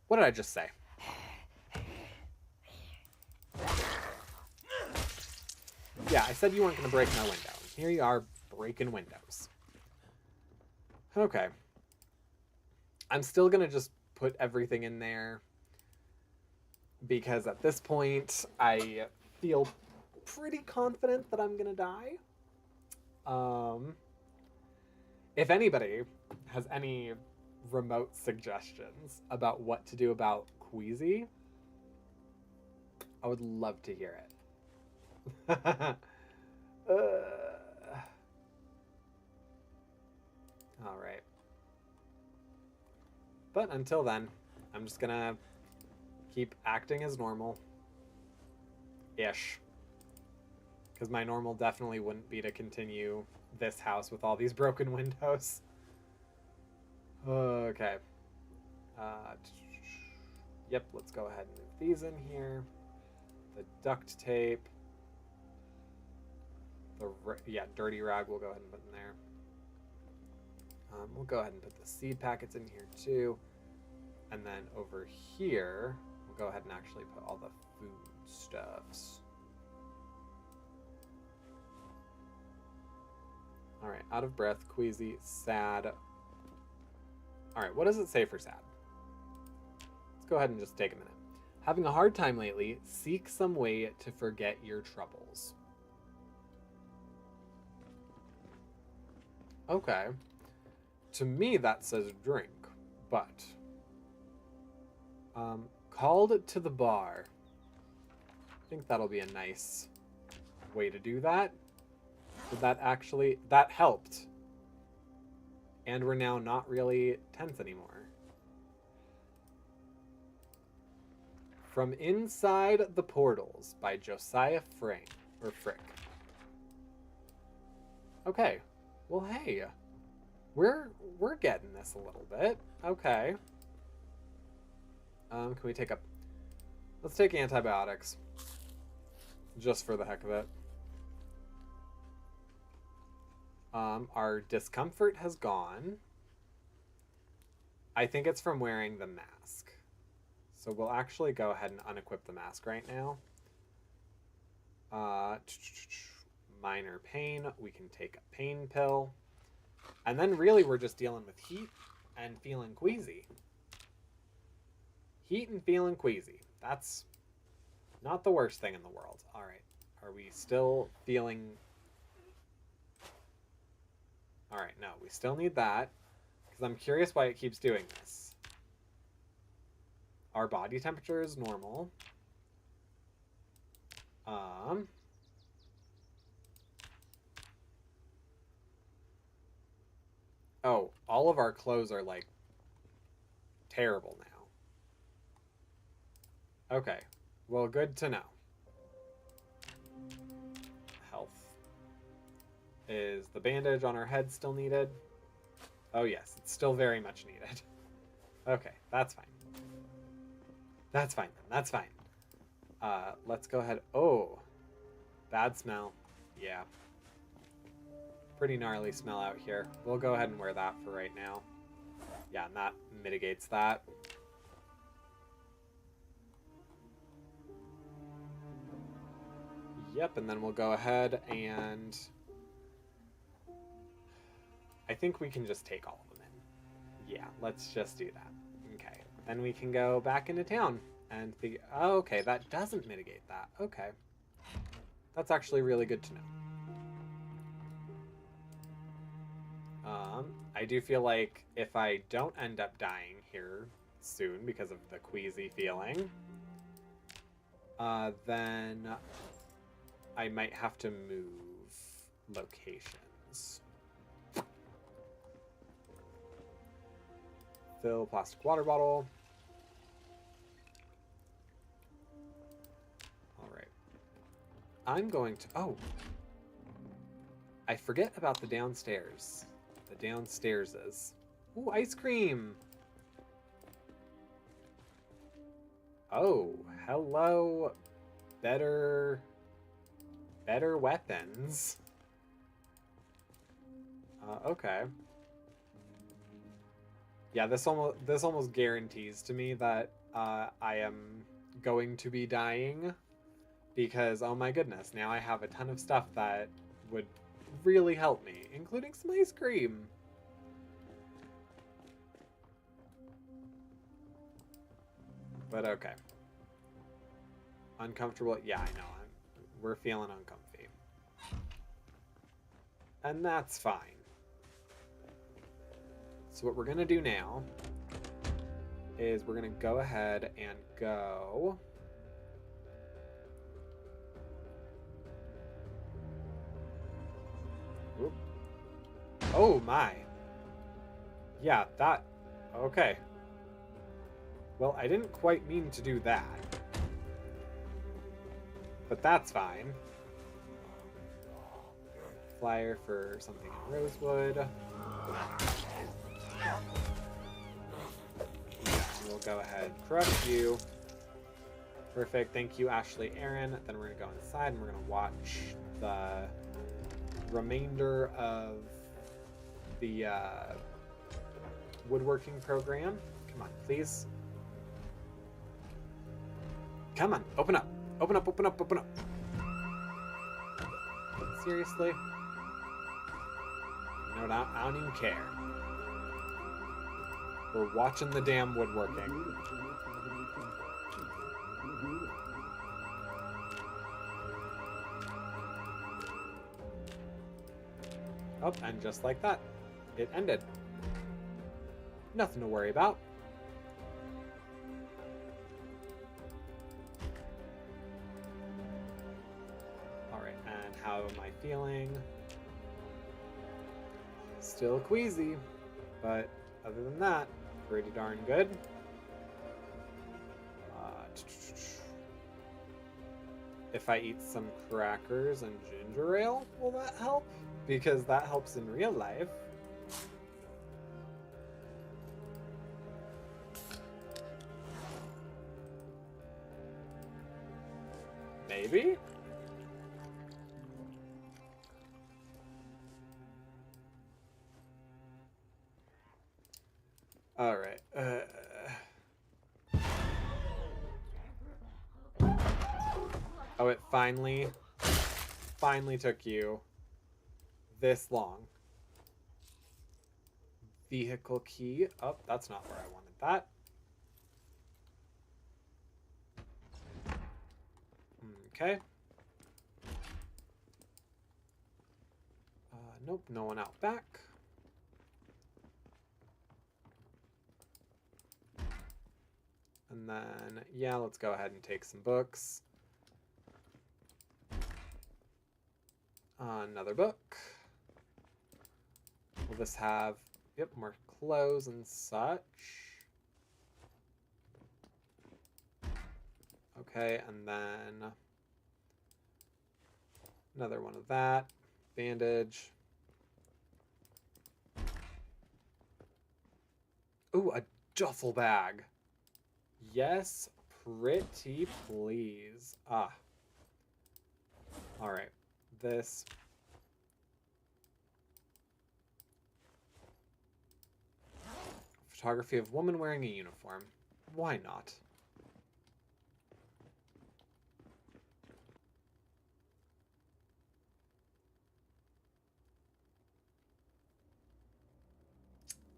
Speaker 1: What did I just say? Yeah, I said you weren't going to break my window. Here you are breaking windows. Okay. I'm still going to just put everything in there. Because at this point, I feel pretty confident that I'm going to die. If anybody has any remote suggestions about what to do about Queasy, I would love to hear it. All right. But until then, I'm just gonna keep acting as normal-ish. Because my normal definitely wouldn't be to continue this house with all these broken windows. Okay. Yep, let's go ahead and move these in here. The duct tape. Yeah, dirty rag we'll go ahead and put in there. We'll go ahead and put the seed packets in here too. And then over here, we'll go ahead and actually put all the foodstuffs. All right, out of breath, queasy, sad. All right, what does it say for sad? Let's go ahead and just take a minute. Having a hard time lately, seek some way to forget your troubles. Okay. To me, that says drink, but called to the bar. I think that'll be a nice way to do that. But that helped. And we're now not really tense anymore. From Inside the Portals by Josiah Frick. Okay. Well, hey. We're getting this a little bit. Okay. Can we take let's take antibiotics. Just for the heck of it. Our discomfort has gone. I think it's from wearing the mask. So we'll actually go ahead and unequip the mask right now. Minor pain. We can take a pain pill. And then really we're just dealing with heat and feeling queasy. Heat and feeling queasy. That's not the worst thing in the world. All right. Are we still feeling... All right, no, we still need that. Because I'm curious why it keeps doing this. Our body temperature is normal. Oh, all of our clothes are, like, terrible now. Okay. Well, good to know. Health. Is the bandage on our head still needed? Oh, yes. It's still very much needed. Okay. That's fine. That's fine, then. That's fine. Let's go ahead. Oh. Bad smell. Yeah. Pretty gnarly smell out here. We'll go ahead and wear that for right now. Yeah, and that mitigates that. Yep, and then we'll go ahead and... I think we can just take all of them in. Yeah, let's just do that. Okay. Then we can go back into town and figure... Oh, okay, that doesn't mitigate that. Okay. That's actually really good to know. I do feel like if I don't end up dying here soon because of the queasy feeling, then I might have to move locations. Fill plastic water bottle. All right. I'm going to... Oh. I forget about the downstairs. The downstairs is... Ooh, ice cream! Oh, hello. Better weapons. Okay. Yeah, this almost guarantees to me that I am going to be dying, because oh my goodness, now I have a ton of stuff that would really help me, including some ice cream. But okay. Uncomfortable? Yeah, I know. We're feeling uncomfy. And that's fine. So what we're going to do now is we're going to go ahead and go... Oop. Oh my. Yeah, that... Okay. Well, I didn't quite mean to do that. But that's fine. Flyer for something in Rosewood. We'll go ahead and crush you. Perfect. Thank you, Ashley Aaron. Then we're going to go inside and we're going to watch the remainder of the woodworking program. Come on, please. Come on, open up. Open up, open up, open up. Seriously? You know what? I don't even care. We're watching the damn woodworking. Oh, and just like that, it ended. Nothing to worry about. Alright, and how am I feeling? Still queasy, but other than that, pretty darn good. If I eat some crackers and ginger ale, will that help? Because that helps in real life. Maybe? Alright. Oh, it finally took you this long. Vehicle key. Oh, that's not where I wanted that. Okay. Nope, no one out back. And then, yeah, let's go ahead and take some books. Another book. Will this have, yep, more clothes and such. Okay, and then another one of that. Bandage. Ooh, a duffel bag. Yes, pretty please. Ah. All right. This. Photography of woman wearing a uniform. Why not?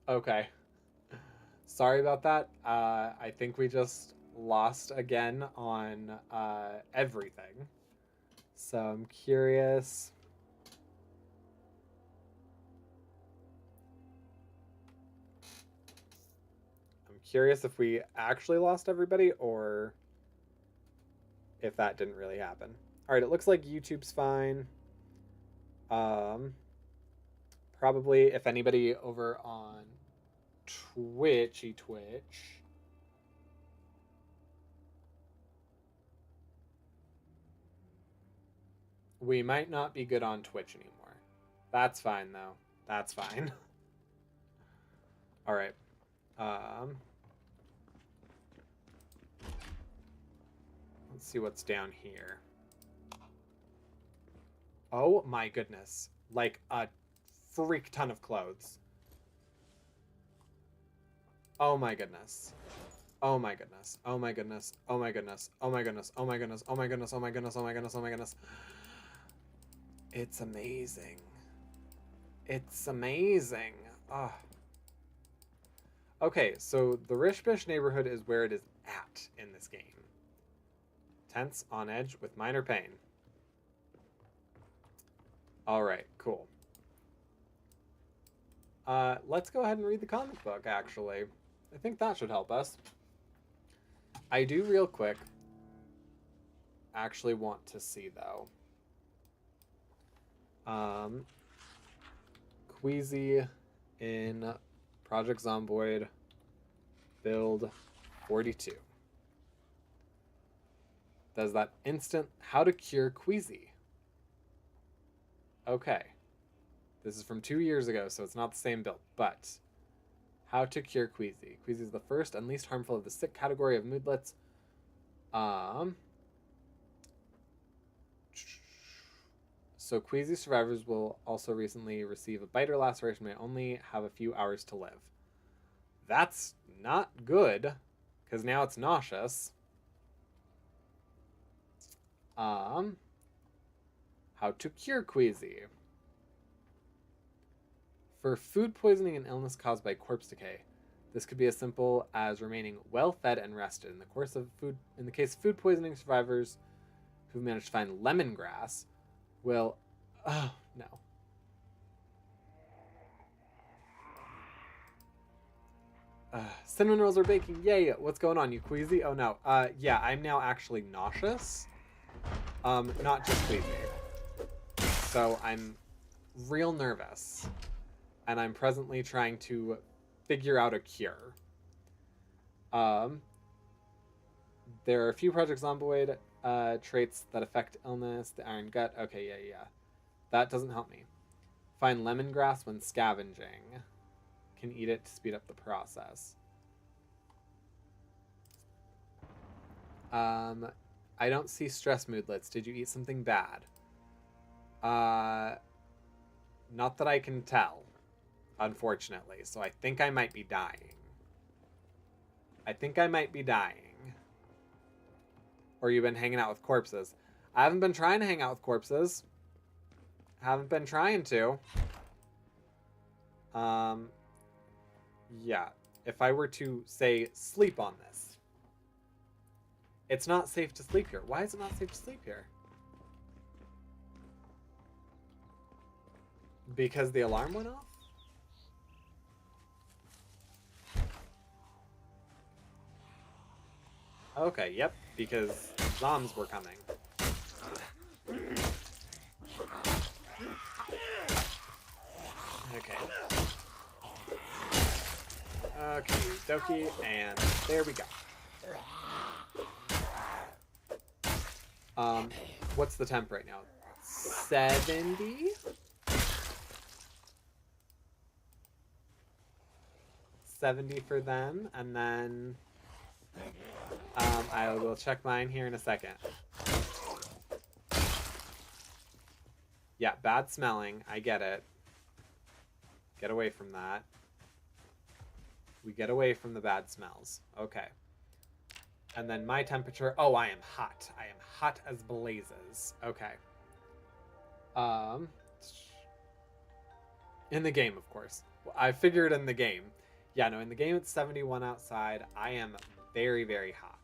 Speaker 1: Okay. Sorry about that. I think we just lost again on everything. So I'm curious. I'm curious if we actually lost everybody or if that didn't really happen. All right, it looks like YouTube's fine. Probably if anybody over on Twitch, we might not be good on Twitch anymore. That's fine though. That's fine. All right. Let's see what's down here. Oh my goodness. Like a freak ton of clothes. Oh my goodness. Oh my goodness. Oh my goodness. Oh my goodness. Oh my goodness. Oh my goodness. Oh my goodness. Oh my goodness. Oh my goodness. Oh my goodness. It's amazing. It's amazing. Ah. Okay, so the Rishbish neighborhood is where it is at in this game. Tense, on edge, with minor pain. Alright, cool. Let's go ahead and read the comic book, actually. I think that should help us. I do, real quick, actually want to see, though. Queasy in Project Zomboid Build 42. Does that instant how to cure Queasy. Okay. This is from 2 years ago, so it's not the same build, but how to cure Queasy. Queasy is the first and least harmful of the sick category of moodlets. So Queasy survivors will also recently receive a bite or laceration may only have a few hours to live. That's not good, because now it's nauseous. How to cure Queasy. For food poisoning and illness caused by corpse decay, this could be as simple as remaining well-fed and rested. In the case of food poisoning, survivors who've managed to find lemongrass will... Oh, no. Cinnamon rolls are baking. Yay. What's going on, you queasy? Oh, no. Yeah, I'm now actually nauseous. Not just queasy. So I'm real nervous. And I'm presently trying to figure out a cure. There are a few Project Zomboid traits that affect illness. The iron gut. Okay, yeah. That doesn't help me. Find lemongrass when scavenging. Can eat it to speed up the process. I don't see stress moodlets. Did you eat something bad? Not that I can tell, unfortunately. So I think I might be dying. Or you've been hanging out with corpses. I haven't been trying to hang out with corpses. Haven't been trying to. Yeah. If I were to, say, sleep on this. It's not safe to sleep here. Why is it not safe to sleep here? Because the alarm went off? Okay, yep, because zombs were coming. Okay. Okay, dokie, and there we go. What's the temp right now? 70? 70 for them, and then I will check mine here in a second. Yeah, bad smelling. I get it. Get away from that. We get away from the bad smells. Okay. And then my temperature. Oh, I am hot. I am hot as blazes. Okay. In the game, of course. I figured in the game. Yeah, no, in the game it's 71 outside. I am very, very hot.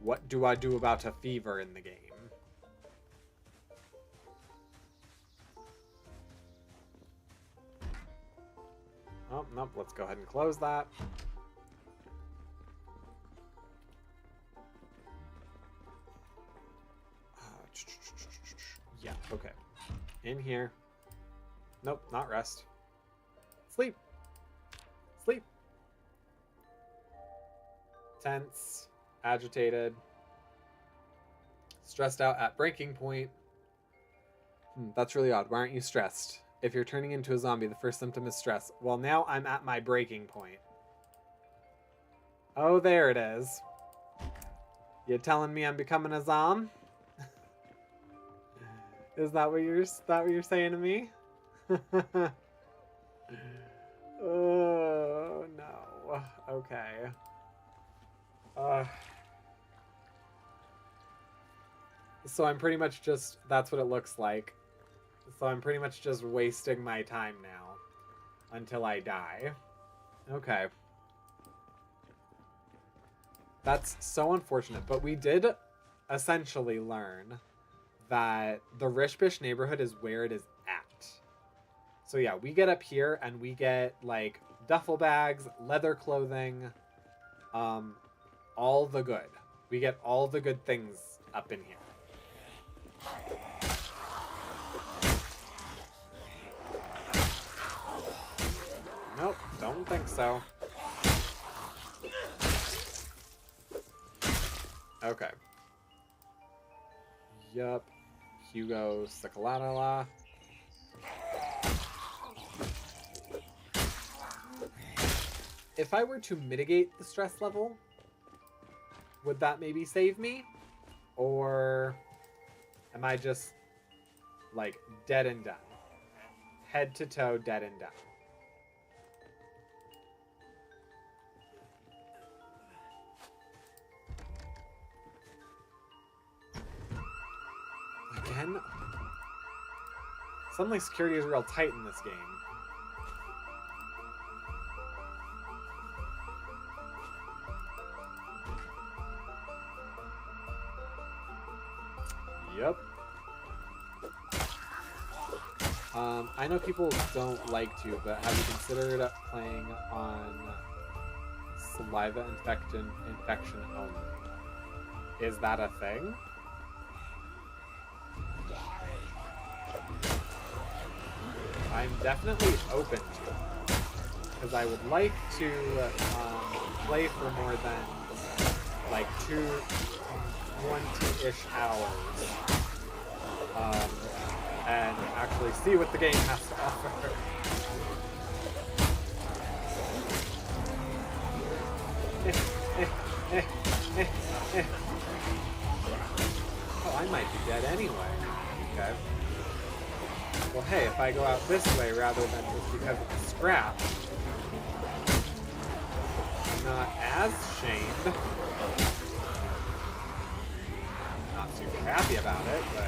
Speaker 1: What do I do about a fever in the game? Oh, nope, let's go ahead and close that. Yeah, okay. In here. Nope, not rest. Sleep. Sleep. Tense. Agitated. Stressed out at breaking point. That's really odd. Why aren't you stressed? If you're turning into a zombie, the first symptom is stress. Well, now I'm at my breaking point. Oh, there it is. You telling me I'm becoming a zom? Is that what you're saying to me? Oh no. Okay. So I'm pretty much just, that's what it looks like. So I'm pretty much just wasting my time now until I die. Okay. That's so unfortunate, but we did essentially learn that the Rishbish neighborhood is where it is at. So yeah, we get up here and we get like duffel bags, leather clothing, all the good. We get all the good things up in here. Nope, don't think so. Okay. Yup. Hugo Sakalatala. If I were to mitigate the stress level, would that maybe save me? Or am I just, like, dead and done? Head to toe, dead and done. Again? Suddenly security is real tight in this game. Yep. I know people don't like to, but have you considered playing on saliva infection only? Is that a thing? I'm definitely open to it, because I would like to play for more than like 20-ish hours and actually see what the game has to offer. Oh, I might be dead anyway. Okay. Well, hey, if I go out this way rather than just because of the scrap, I'm not as shamed. Not super happy about it, but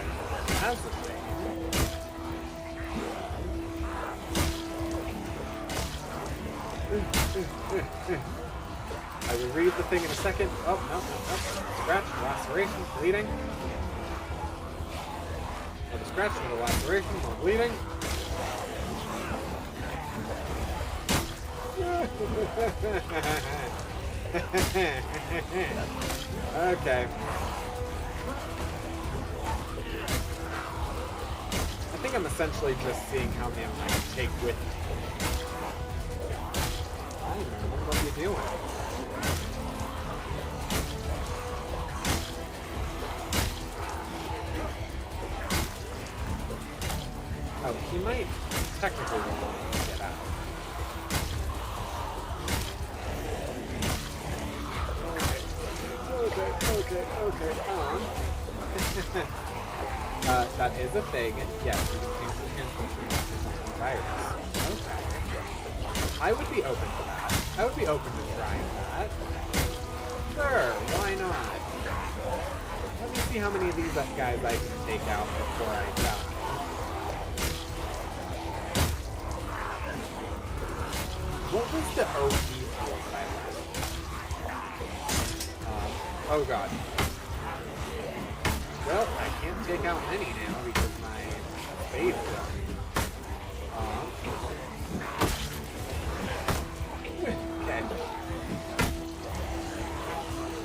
Speaker 1: as a shame. I will read the thing in a second. Oh, no. Scratch, laceration, bleeding. With a scratch, with a laceration, more bleeding. Okay. I think I'm essentially just seeing how many I can take with me. I don't know, what are you doing? Oh, he might technically be willing to get out. Okay. That is a thing. Yes, you can change the transmission to virus. Okay. I would be open to that. I would be open to trying that. Sure, why not? Let me see how many of these guys I can take out before I die. What was the OP field that I left? Oh god. Well, I can't take out many now because my base is okay.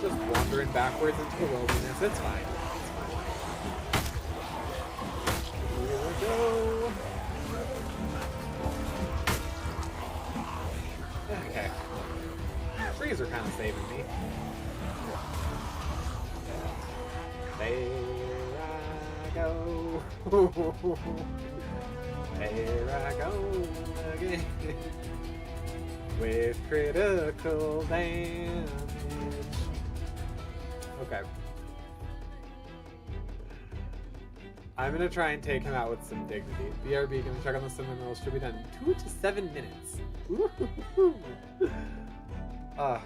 Speaker 1: Just wandering backwards into the wilderness. It's fine. Here we go. Okay. Trees are kind of saving me. There I go. There I go again. With critical damage. Okay. I'm gonna try and take him out with some dignity. BRB, gonna check on the cinnamon rolls. Should be done in 2 to 7 minutes. I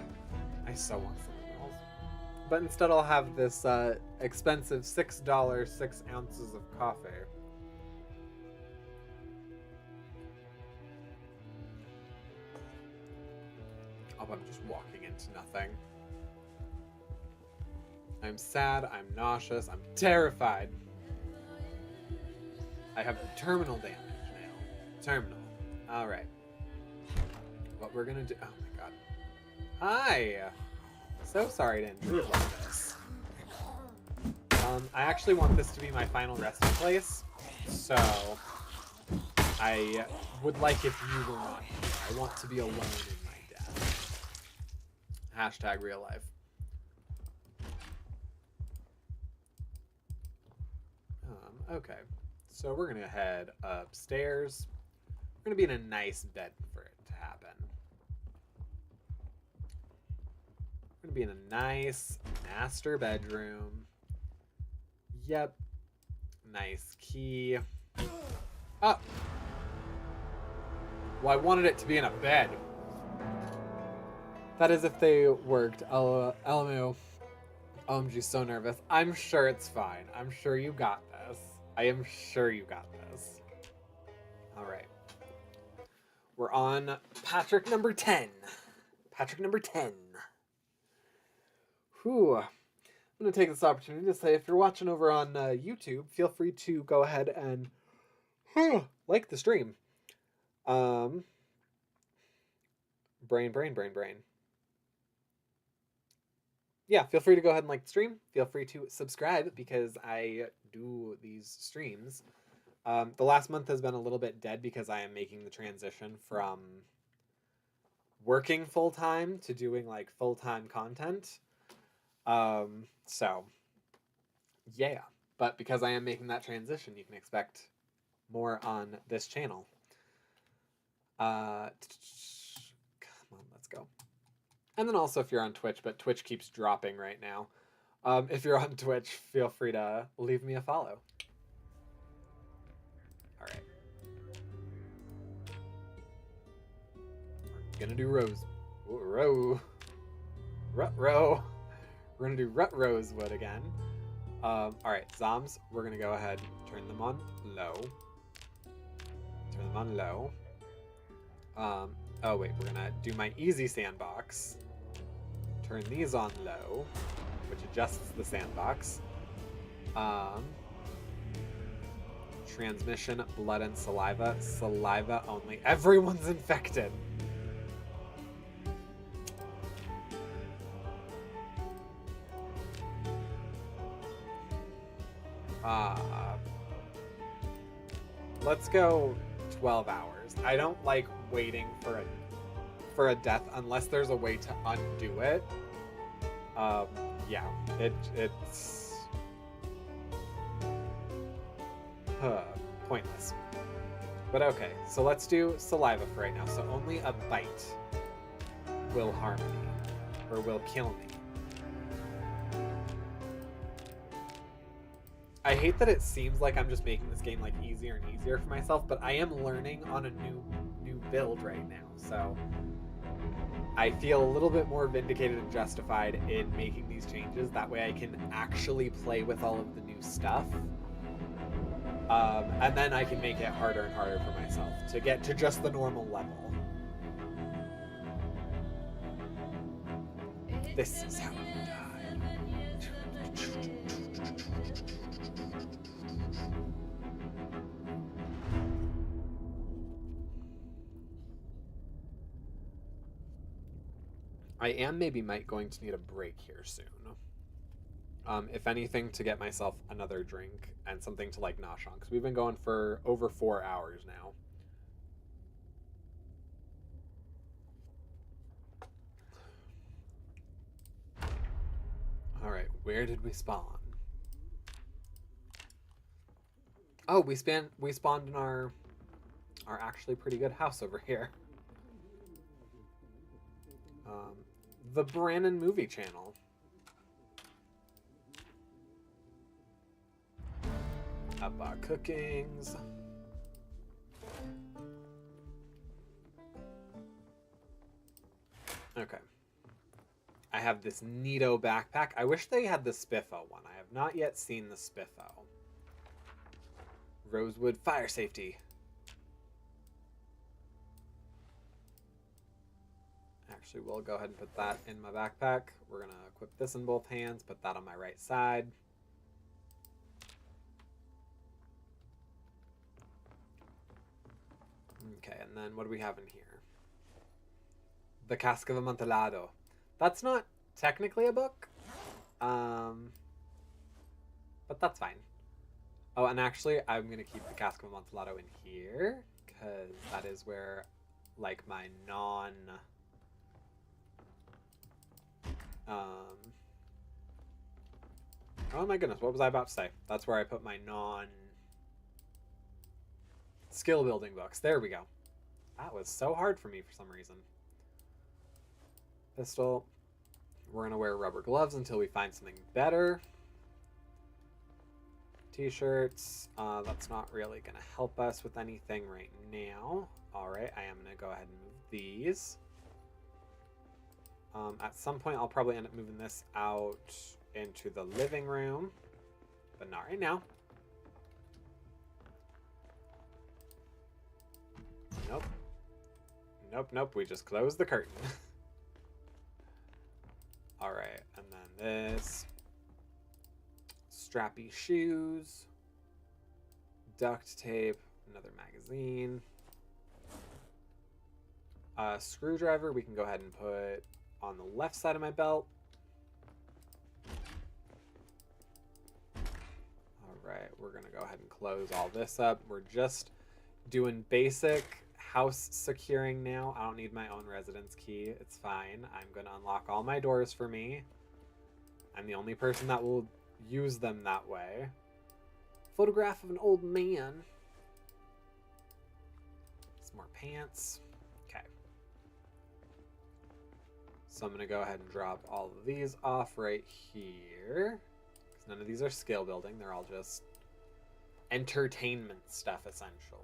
Speaker 1: so want cinnamon rolls. But instead I'll have this expensive $6 6 ounces of coffee. Oh, I'm just walking into nothing. I'm sad, I'm nauseous, I'm terrified. I have terminal damage now. Terminal. Alright. What we're gonna do... Oh my god. Hi! So sorry to intrude like this. I actually want this to be my final resting place, so I would like if you were not here. I want to be alone in my death. Hashtag real life. Okay, so we're gonna head upstairs. We're gonna be in a nice bed for it to happen. We're gonna be in a nice master bedroom. Yep. Nice key. Oh! Well, I wanted it to be in a bed. That is if they worked. LMO. OMG, so nervous. I'm sure it's fine. I'm sure you got this. I am sure you got this. Alright. We're on Patchrick number 10. Patchrick number 10. Whew. I'm going to take this opportunity to say if you're watching over on YouTube, feel free to go ahead and like the stream. Brain. Yeah, feel free to go ahead and like the stream. Feel free to subscribe because I do these streams. The last month has been a little bit dead because I am making the transition from working full-time to doing like full-time content. So yeah, but because I am making that transition, you can expect more on this channel. Come on, let's go. And then also if you're on Twitch, but Twitch keeps dropping right now. If you're on Twitch, feel free to leave me a follow. All right. We're gonna do Rose. Row. We're gonna do Rut Rosewood again. All right, Zoms, we're gonna go ahead, turn them on low. Turn them on low. Oh wait, we're gonna do my easy sandbox. Turn these on low, which adjusts the sandbox. Transmission, blood and saliva. Saliva only. Everyone's infected. Uh, let's go 12 hours. I don't like waiting for a death unless there's a way to undo it. Yeah, it's pointless. But okay, so let's do saliva for right now. So only a bite will harm me, or will kill me. I hate that it seems like I'm just making this game like easier and easier for myself, but I am learning on a new build right now, so I feel a little bit more vindicated and justified in making these changes. That way I can actually play with all of the new stuff. And then I can make it harder and harder for myself to get to just the normal level. This is how you die. I am maybe going to need a break here soon. If anything, to get myself another drink and something to like nosh on, because we've been going for over 4 hours now. All right, where did we spawn? Oh, we spawned in our actually pretty good house over here. The Brandon Movie Channel. Up cookings. Okay. I have this neato backpack. I wish they had the Spiffo one. I have not yet seen the Spiffo. Rosewood fire safety. Actually, we'll go ahead and put that in my backpack. We're going to equip this in both hands, put that on my right side. Okay, and then what do we have in here? The Cask of Amontillado. That's not technically a book, but that's fine. Oh, and actually, I'm going to keep the Cask of Amontillado in here, because that is where, like, my oh my goodness, what was I about to say? That's where I put my skill building books. There we go. That was so hard for me for some reason. Pistol. We're going to wear rubber gloves until we find something better. T-shirts. That's not really going to help us with anything right now. Alright, I am going to go ahead and move these. At some point, I'll probably end up moving this out into the living room, but not right now. Nope. Nope, nope, we just closed the curtain. Alright, and then this. Strappy shoes. Duct tape. Another magazine. Screwdriver we can go ahead and put on the left side of my belt. Alright, we're going to go ahead and close all this up. We're just doing basic house securing now. I don't need my own residence key. It's fine. I'm going to unlock all my doors for me. I'm the only person that will use them that way. Photograph of an old man. Some more pants. Okay. So I'm going to go ahead and drop all of these off right here. Because none of these are skill building. They're all just entertainment stuff, essentially.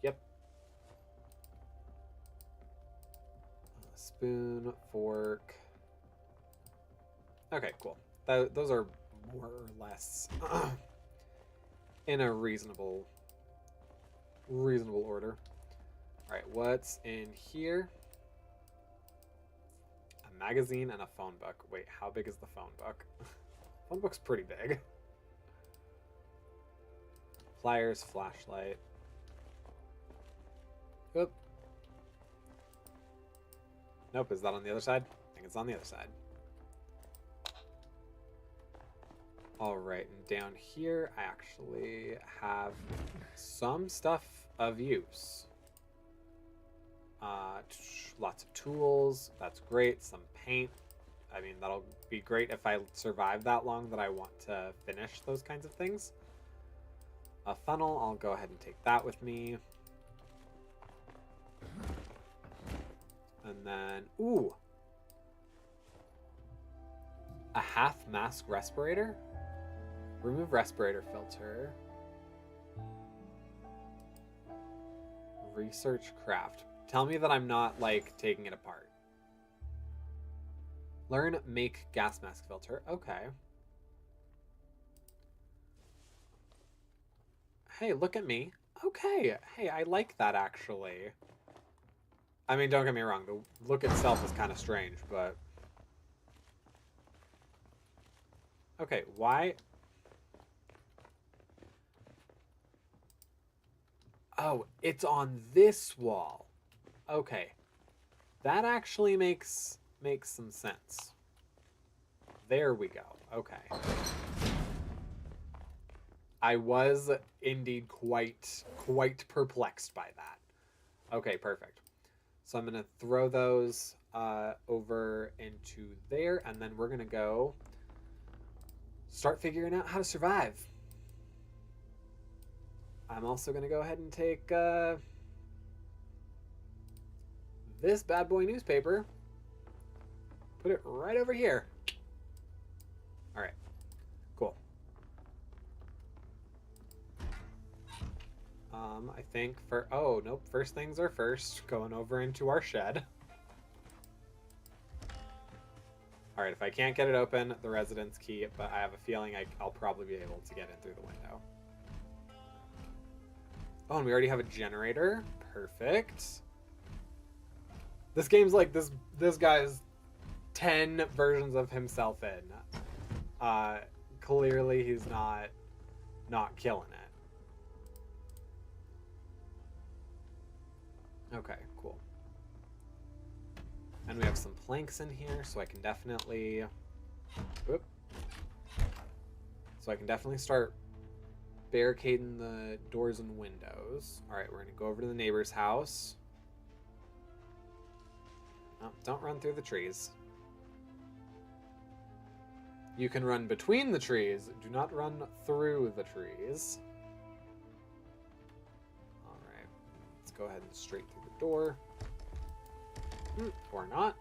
Speaker 1: Yep. Spoon, fork. Okay, cool. Those are more or less in a reasonable order. All right, what's in here? A magazine and a phone book. Wait, how big is the phone book? Phone book's pretty big. Pliers, flashlight. Oop. Nope, is that on the other side? I think it's on the other side. All right, and down here, I actually have some stuff of use. Lots of tools. That's great. Some paint. I mean, that'll be great if I survive that long that I want to finish those kinds of things. A funnel. I'll go ahead and take that with me. And then, ooh, a half mask respirator. Remove respirator filter. Research craft. Tell me that I'm not, like, taking it apart. Learn make gas mask filter. Okay. Hey, look at me. Okay. Hey, I like that, actually. I mean, don't get me wrong. The look itself is kind of strange, but... Okay, why... Oh, it's on this wall. Okay. That actually makes some sense. There we go. Okay. I was indeed quite perplexed by that. Okay, perfect. So I'm going to throw those over into there, and then we're going to go start figuring out how to survive. I'm also going to go ahead and take this bad boy newspaper, put it right over here. All right, cool. I think oh, nope, first things are first, going over into our shed. All right, if I can't get it open, the residence key, but I have a feeling I'll probably be able to get in through the window. Oh, and we already have a generator. Perfect. This game's like this guy's 10 versions of himself in. Clearly he's not killing it. Okay, cool. And we have some planks in here, so I can definitely... Whoop. So I can definitely start barricading the doors and windows. All right, we're going to go over to the neighbor's house. Oh, don't run through the trees. You can run between the trees. Do not run through the trees. All right, let's go ahead and straight through the door. Or not.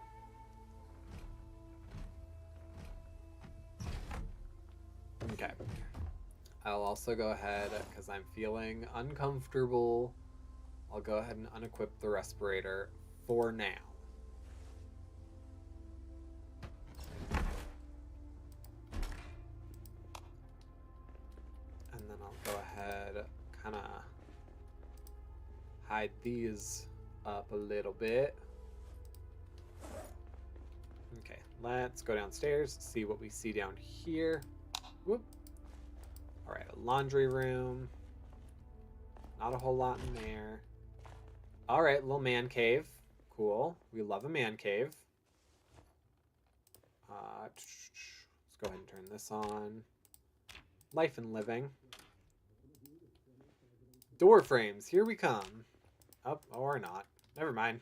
Speaker 1: Okay. I'll also go ahead, because I'm feeling uncomfortable, I'll go ahead and unequip the respirator for now. And then I'll go ahead, kind of hide these up a little bit. Okay, let's go downstairs, see what we see down here. Whoop. All right, a laundry room. Not a whole lot in there. All right, little man cave. Cool. We love a man cave. Let's go ahead and turn this on. Life and living. Door frames, here we come. Oh, or not. Never mind.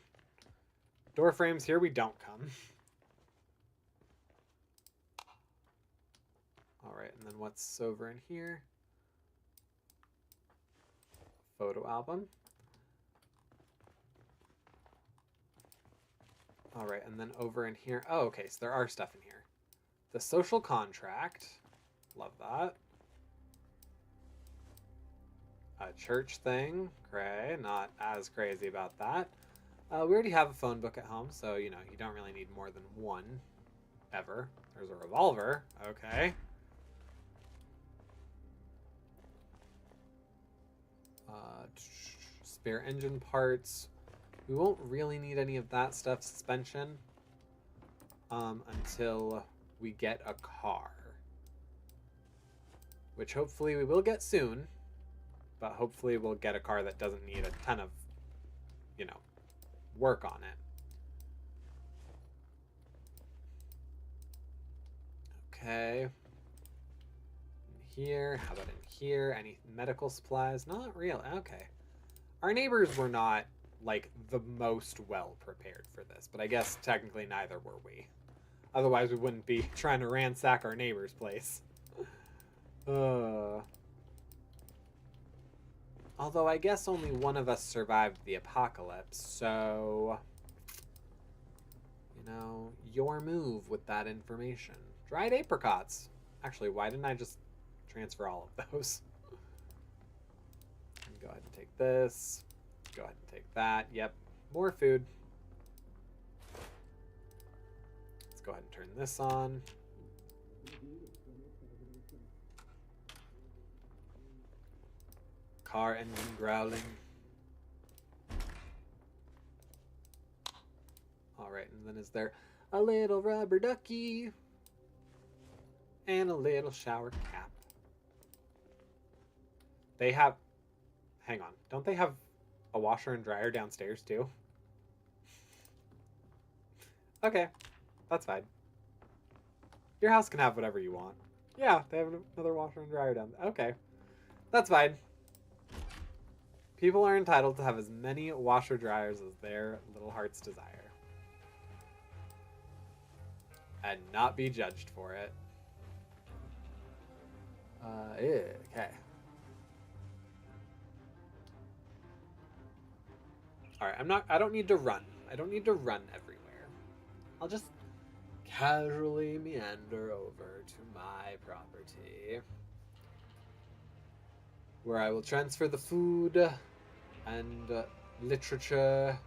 Speaker 1: Door frames, here we don't come. All right, and then what's over in here? Photo album. All right, and then over in here. Oh, okay, so there are stuff in here. The social contract. Love that. A church thing. Okay, not as crazy about that. We already have a phone book at home, so, you know, you don't really need more than one ever. There's a revolver. Okay. Spare engine parts. We won't really need any of that stuff. Suspension. Until we get a car. Which hopefully we will get soon. But hopefully we'll get a car that doesn't need a ton of, you know, work on it. Okay. here? How about in here? Any medical supplies? Not real. Okay. Our neighbors were not, like, the most well prepared for this, but I guess technically neither were we. Otherwise, we wouldn't be trying to ransack our neighbor's place. Although I guess only one of us survived the apocalypse, so... You know, your move with that information. Dried apricots. Actually, why didn't I just transfer all of those? Go ahead and take this. Go ahead and take that. Yep, more food. Let's go ahead and turn this on. Car engine growling. Alright, and then is there a little rubber ducky and a little shower cap. They have... Hang on. Don't they have a washer and dryer downstairs too? Okay, that's fine. Your house can have whatever you want. Yeah, they have another washer and dryer down there. Okay, that's fine. People are entitled to have as many washer dryers as their little hearts desire. And not be judged for it. Okay. Alright, I don't need to run. I don't need to run everywhere. I'll just casually meander over to my property, where I will transfer the food and literature,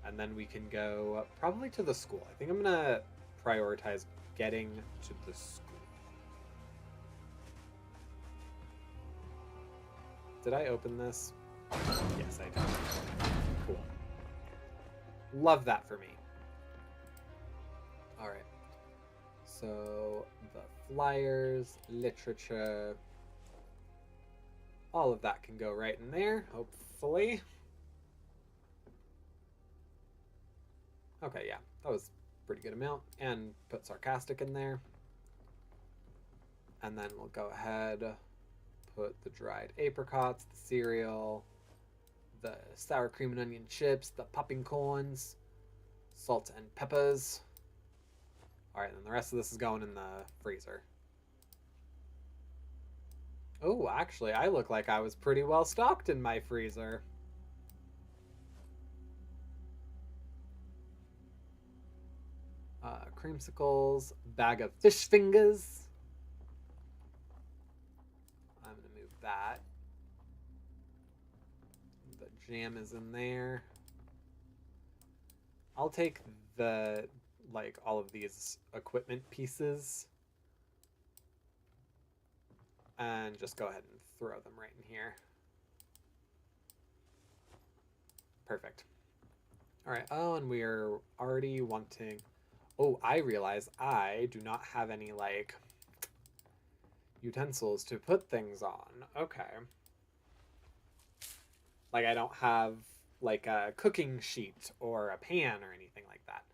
Speaker 1: and then we can go probably to the school. I think I'm gonna prioritize getting to the school. Did I open this? Yes, I did. Cool. Love that for me. Alright. So, the flyers, literature, all of that can go right in there, hopefully. Okay, yeah, that was a pretty good amount. And put sarcastic in there. And then we'll go ahead, put the dried apricots, the cereal, the sour cream and onion chips, the popping corns, salt and peppers. Alright, then the rest of this is going in the freezer. Oh, actually, I look like I was pretty well stocked in my freezer. Creamsicles, bag of fish fingers. I'm going to move that. The jam is in there. I'll take the, like, all of these equipment pieces and just go ahead and throw them right in here. Perfect. All right. Oh, and we are already wanting... Oh, I realize I do not have any, like, utensils to put things on. Okay. Like, I don't have, like, a cooking sheet or a pan or anything like that.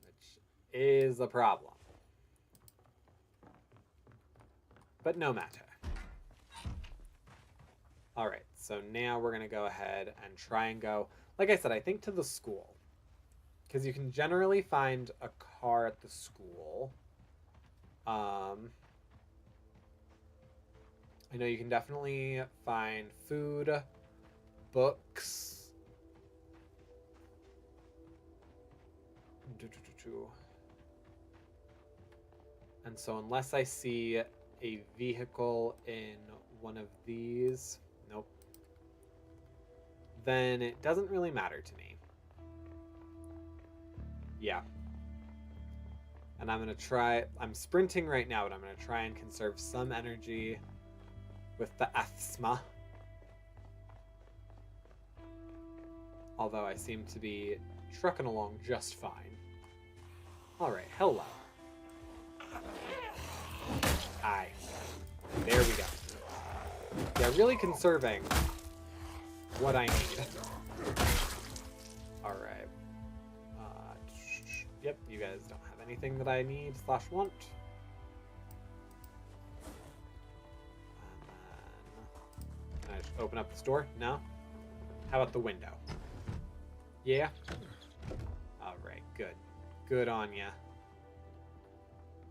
Speaker 1: Which is a problem. But no matter. Alright, so now we're going to go ahead and try and go, like I said, I think to the school. Because you can generally find a car at the school. I know you can definitely find food, books. And so unless I see a vehicle in one of these, nope, then it doesn't really matter to me. Yeah. And I'm going to try... I'm sprinting right now, but I'm going to try and conserve some energy with the asthma. Although I seem to be trucking along just fine. Alright, hello. Aye. There we go. Yeah, really conserving what I need. Alright. Yep, you guys don't have anything that I need / want. open up this door? No? How about the window? Yeah? Alright, good. Good on ya.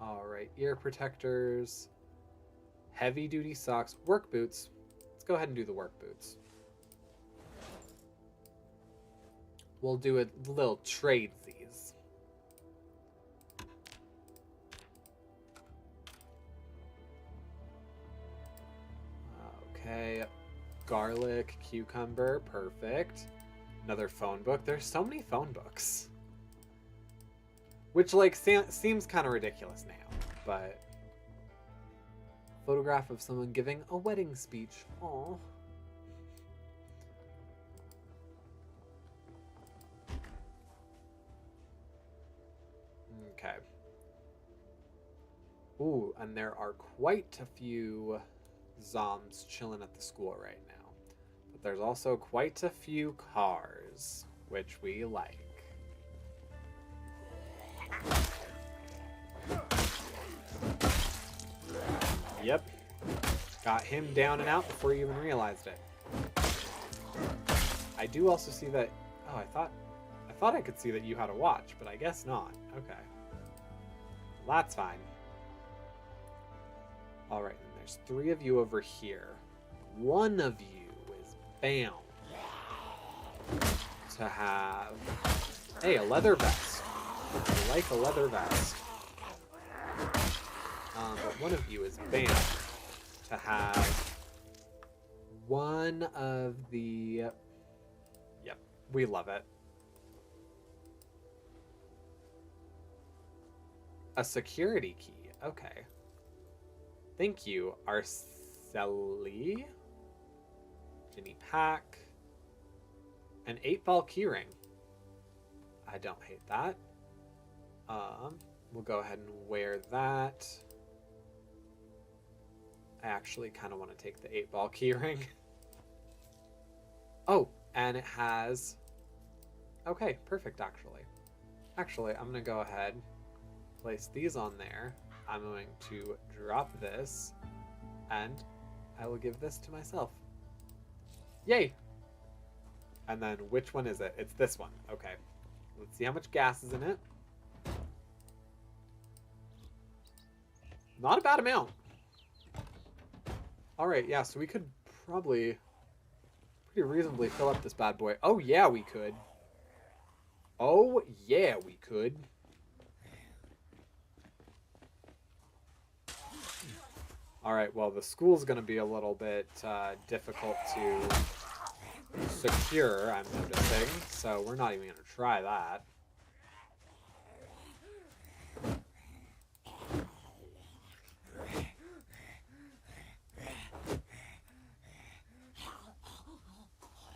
Speaker 1: Alright, ear protectors. Heavy duty socks. Work boots. Let's go ahead and do the work boots. We'll do a little tradesies. Okay. Garlic, cucumber, perfect. Another phone book. There's so many phone books. Which, like, seems kind of ridiculous now, but... Photograph of someone giving a wedding speech. Aww. Okay. Ooh, and there are quite a few zombs chilling at the school right now. But there's also quite a few cars, which we like. Yep. Got him down and out before you even realized it. I do also see that... Oh, I thought I could see that you had a watch, but I guess not. Okay. Well, that's fine. Alright, and there's 3 of you over here. One of you is bound to have... Hey, a leather vest. I like a leather vest. But one of you is bound to have one of the... Yep, we love it. A security key. Okay. Thank you, Arceli. Ginny Pack. An 8-ball keyring. I don't hate that. We'll go ahead and wear that. I actually kind of want to take the 8-ball keyring. Oh, and it has... Okay, perfect, actually. Actually, I'm going to go ahead, place these on there. I'm going to drop this, and I will give this to myself. Yay! And then, which one is it? It's this one. Okay. Let's see how much gas is in it. Not a bad amount. Alright, yeah, so we could probably pretty reasonably fill up this bad boy. Oh, yeah, we could. Oh, yeah, we could. Alright, well, the school's going to be a little bit difficult to secure, I'm noticing. So we're not even going to try that.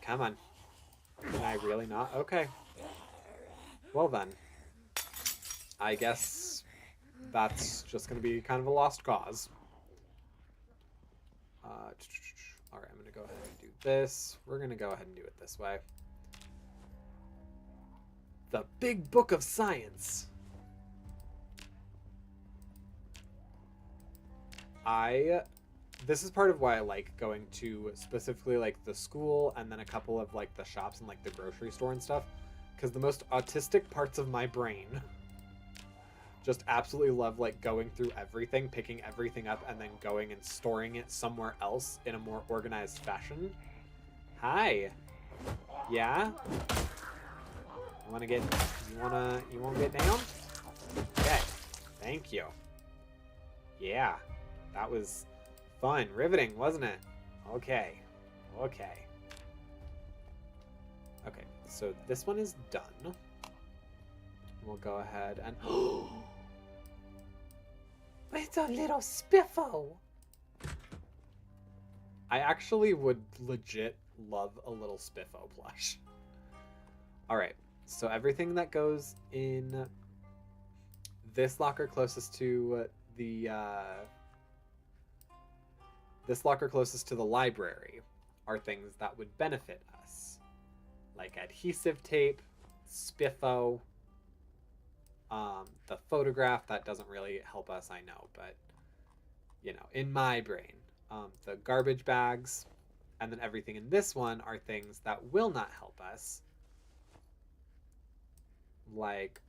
Speaker 1: Come on. Can I really not? Okay. Well then. I guess that's just going to be kind of a lost cause. Alright, I'm going to go ahead and do this. We're going to go ahead and do it this way. The Big Book of Science. This is part of why I like going to specifically like the school and then a couple of like the shops and like the grocery store and stuff, because the most autistic parts of my brain just absolutely love like going through everything, picking everything up, and then going and storing it somewhere else in a more organized fashion. Hi. Yeah? You wanna get down? Okay. Thank you. Yeah. That was fun. Riveting, wasn't it? Okay. Okay. Okay, so this one is done. We'll go ahead and... It's a little Spiffo! I actually would legit love a little Spiffo plush. Alright, so everything that goes in this locker closest to the... This locker closest to the library are things that would benefit us. Like adhesive tape, Spiffo, the photograph, that doesn't really help us, I know, but, you know, in my brain. The garbage bags, And then everything in this one are things that will not help us. Like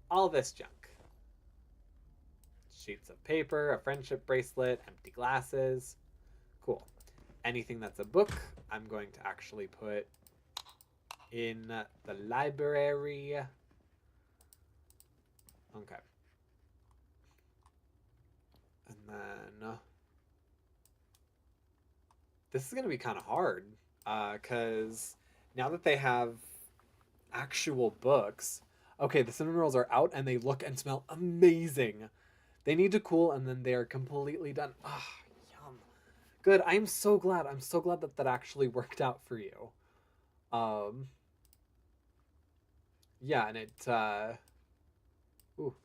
Speaker 1: all this junk. Sheets of paper, a friendship bracelet, empty glasses. Cool. Anything that's a book, I'm going to actually put in the library. Okay. And then this is going to be kind of hard because now that they have actual books, okay, the cinnamon rolls are out and they look and smell amazing. They need to cool and then they are completely done. Ah, yum. Good. I'm so glad. I'm so glad that that actually worked out for you. Yeah, and it ooh.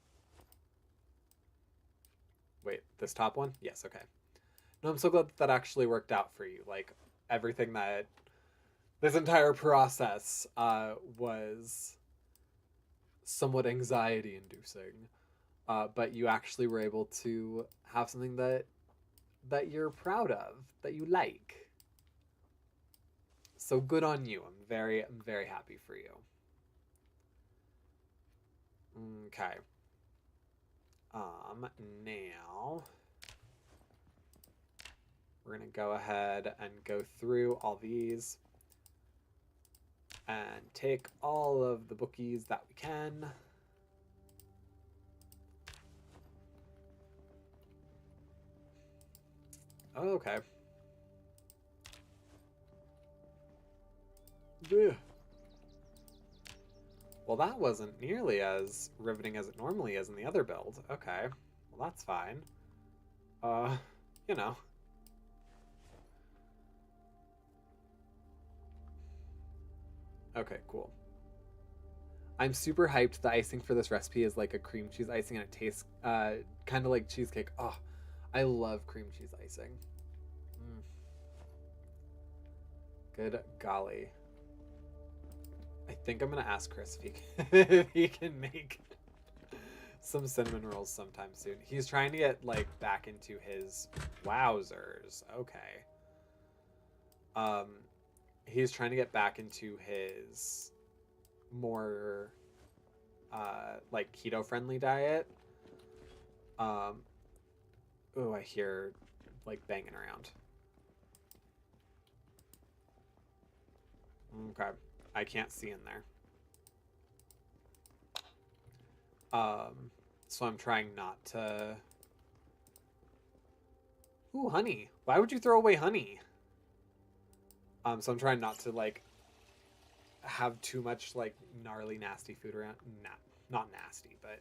Speaker 1: Wait, this top one? Yes, okay. No, I'm so glad that that actually worked out for you. Like everything that this entire process was somewhat anxiety inducing. But you actually were able to have something that you're proud of, that you like. So good on you. I'm very happy for you. Okay. Now we're gonna go ahead and go through all these and take all of the bookies that we can. Oh, okay. Yeah. Well, that wasn't nearly as riveting as it normally is in the other build. Okay. Well, that's fine. Uh, you know. Okay, cool. I'm super hyped. The icing for this recipe is like a cream cheese icing and it tastes kind of like cheesecake. Oh, I love cream cheese icing. Mm. Good golly. I think I'm gonna ask Chris if if he can make some cinnamon rolls sometime soon. He's trying to get like back into his wowzers. Okay. Um, he's trying to get back into his more like keto friendly diet. Um, oh, I hear like banging around. Okay, I can't see in there. So I'm trying not to. Ooh, honey. Why would you throw away honey? So I'm trying not to like have too much like gnarly, nasty food around. Nah, not nasty, but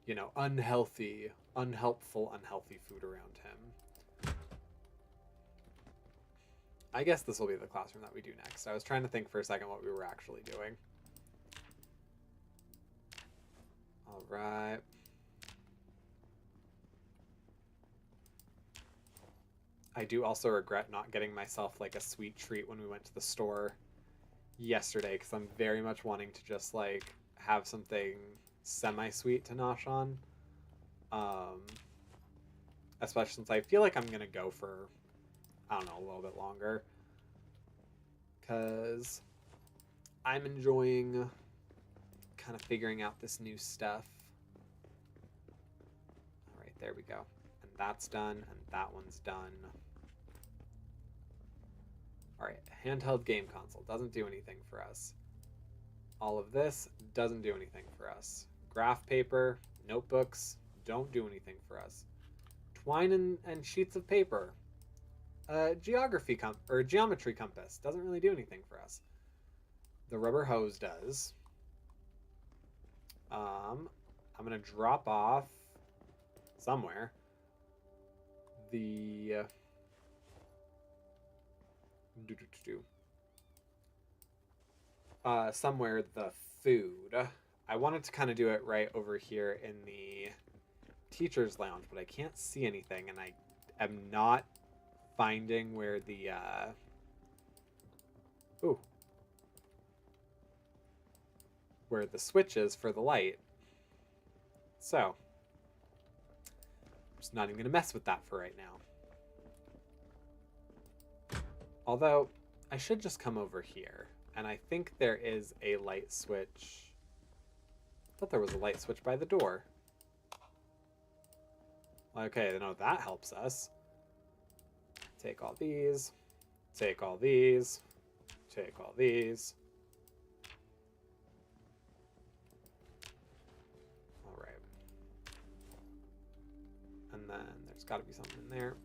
Speaker 1: you know, unhealthy, unhelpful, unhealthy food around him. I guess this will be the classroom that we do next. I was trying to think for a second what we were actually doing. All right. I do also regret not getting myself like a sweet treat when we went to the store yesterday because I'm very much wanting to just like have something semi-sweet to nosh on. Especially since I feel like I'm gonna go for, I don't know, a little bit longer. Because I'm enjoying kind of figuring out this new stuff. All right, there we go. And that's done, and that one's done. All right, handheld game console doesn't do anything for us. All of this doesn't do anything for us. Graph paper, notebooks don't do anything for us. Twine and sheets of paper. Geometry compass doesn't really do anything for us. The rubber hose does. I'm gonna drop off somewhere the somewhere the food. I wanted to kind of do it right over here in the teacher's lounge, but I can't see anything, and I am not finding where the ooh, where the switch is for the light. So I'm just not even gonna mess with that for right now. Although, I should just come over here. And I think there is a light switch. I thought there was a light switch by the door. Okay, no, that helps us. Take all these. Take all these. Take all these. All right. And then there's got to be something in there.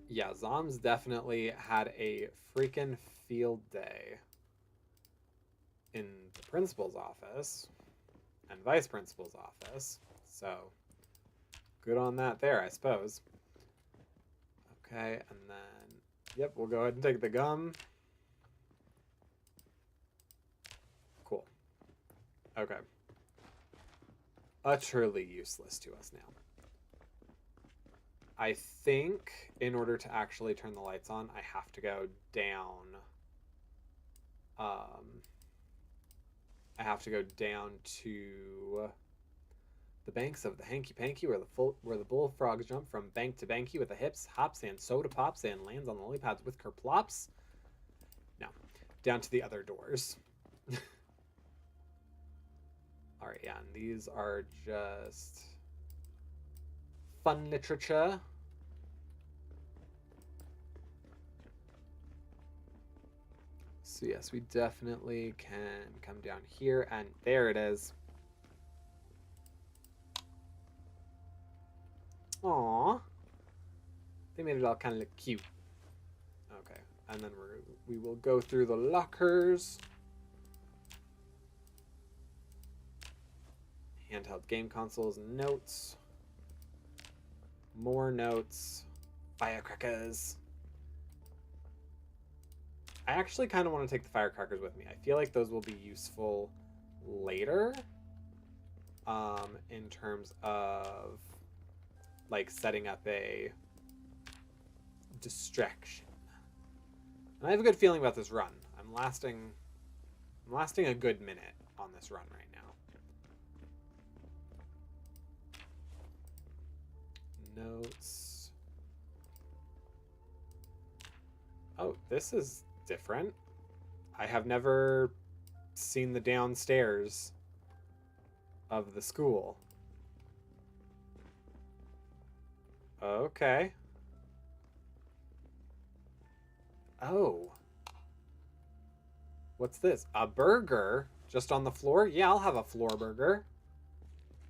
Speaker 1: Yeah, Zoms definitely had a freaking field day in the principal's office and vice principal's office. So, good on that there, I suppose. Okay, and then, yep, we'll go ahead and take the gum. Cool. Okay. Utterly useless to us now. I think in order to actually turn the lights on, I have to go down. I have to go down to the banks of the Hanky Panky, where the bullfrogs jump from bank to banky with the hips, hops, and soda pops, and lands on the lily pads with kerplops. No, down to the other doors. All right, yeah, and these are just fun literature. So yes, we definitely can come down here, and there it is. Aww. They made it all kind of look cute. Okay, and then we will go through the lockers. Handheld game consoles, notes. More notes. Firecrackers. I actually kind of want to take the firecrackers with me. I feel like those will be useful later. In terms of like setting up a distraction. And I have a good feeling about this run. I'm lasting a good minute on this run right now. Notes. Oh, this is different. I have never seen the downstairs of the school. Okay. Oh. What's this? A burger? Just on the floor? Yeah, I'll have a floor burger.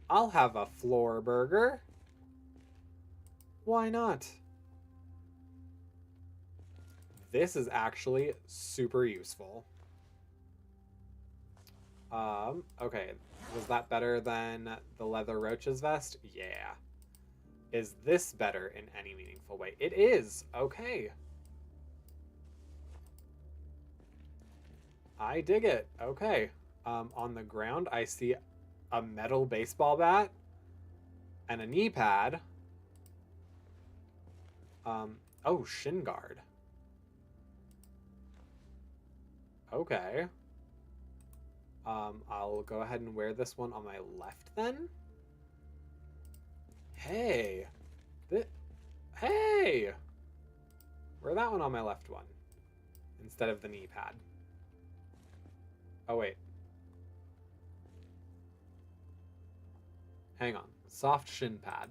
Speaker 1: I'll have a floor burger. Why not? This is actually super useful. Okay. Was that better than the leather roaches vest? Yeah. Is this better in any meaningful way? It is. Okay. I dig it. Okay. On the ground, I see a metal baseball bat and a knee pad. Oh, shin guard. Okay. I'll go ahead and wear this one on my left then. Hey. Hey! Wear that one on my left one instead of the knee pad. Oh, wait. Hang on. Soft shin pad.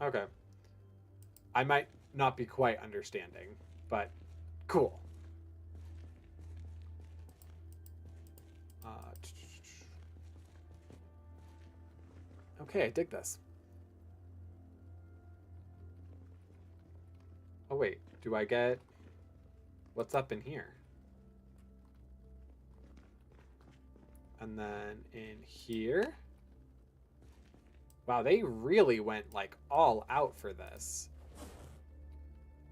Speaker 1: Okay. I might not be quite understanding, but cool. Okay, I dig this. Oh wait, do I get... What's up in here? And then in here? Wow, they really went like all out for this.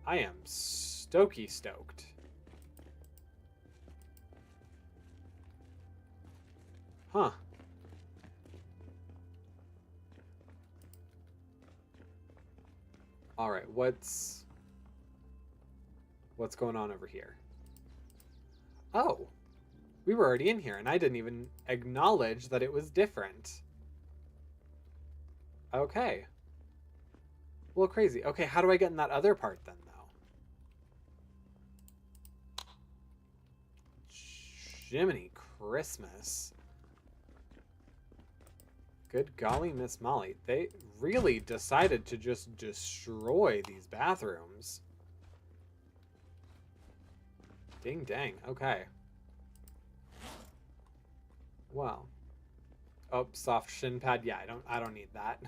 Speaker 1: I am stoked. Huh. All right, what's going on over here? Oh, we were already in here and I didn't even acknowledge that it was different. Okay. Well, crazy. Okay, how do I get in that other part then, though? Jiminy Christmas. Good golly, Miss Molly. They really decided to just destroy these bathrooms. Ding dang. Okay. Well. Oh, soft shin pad. Yeah, I don't need that.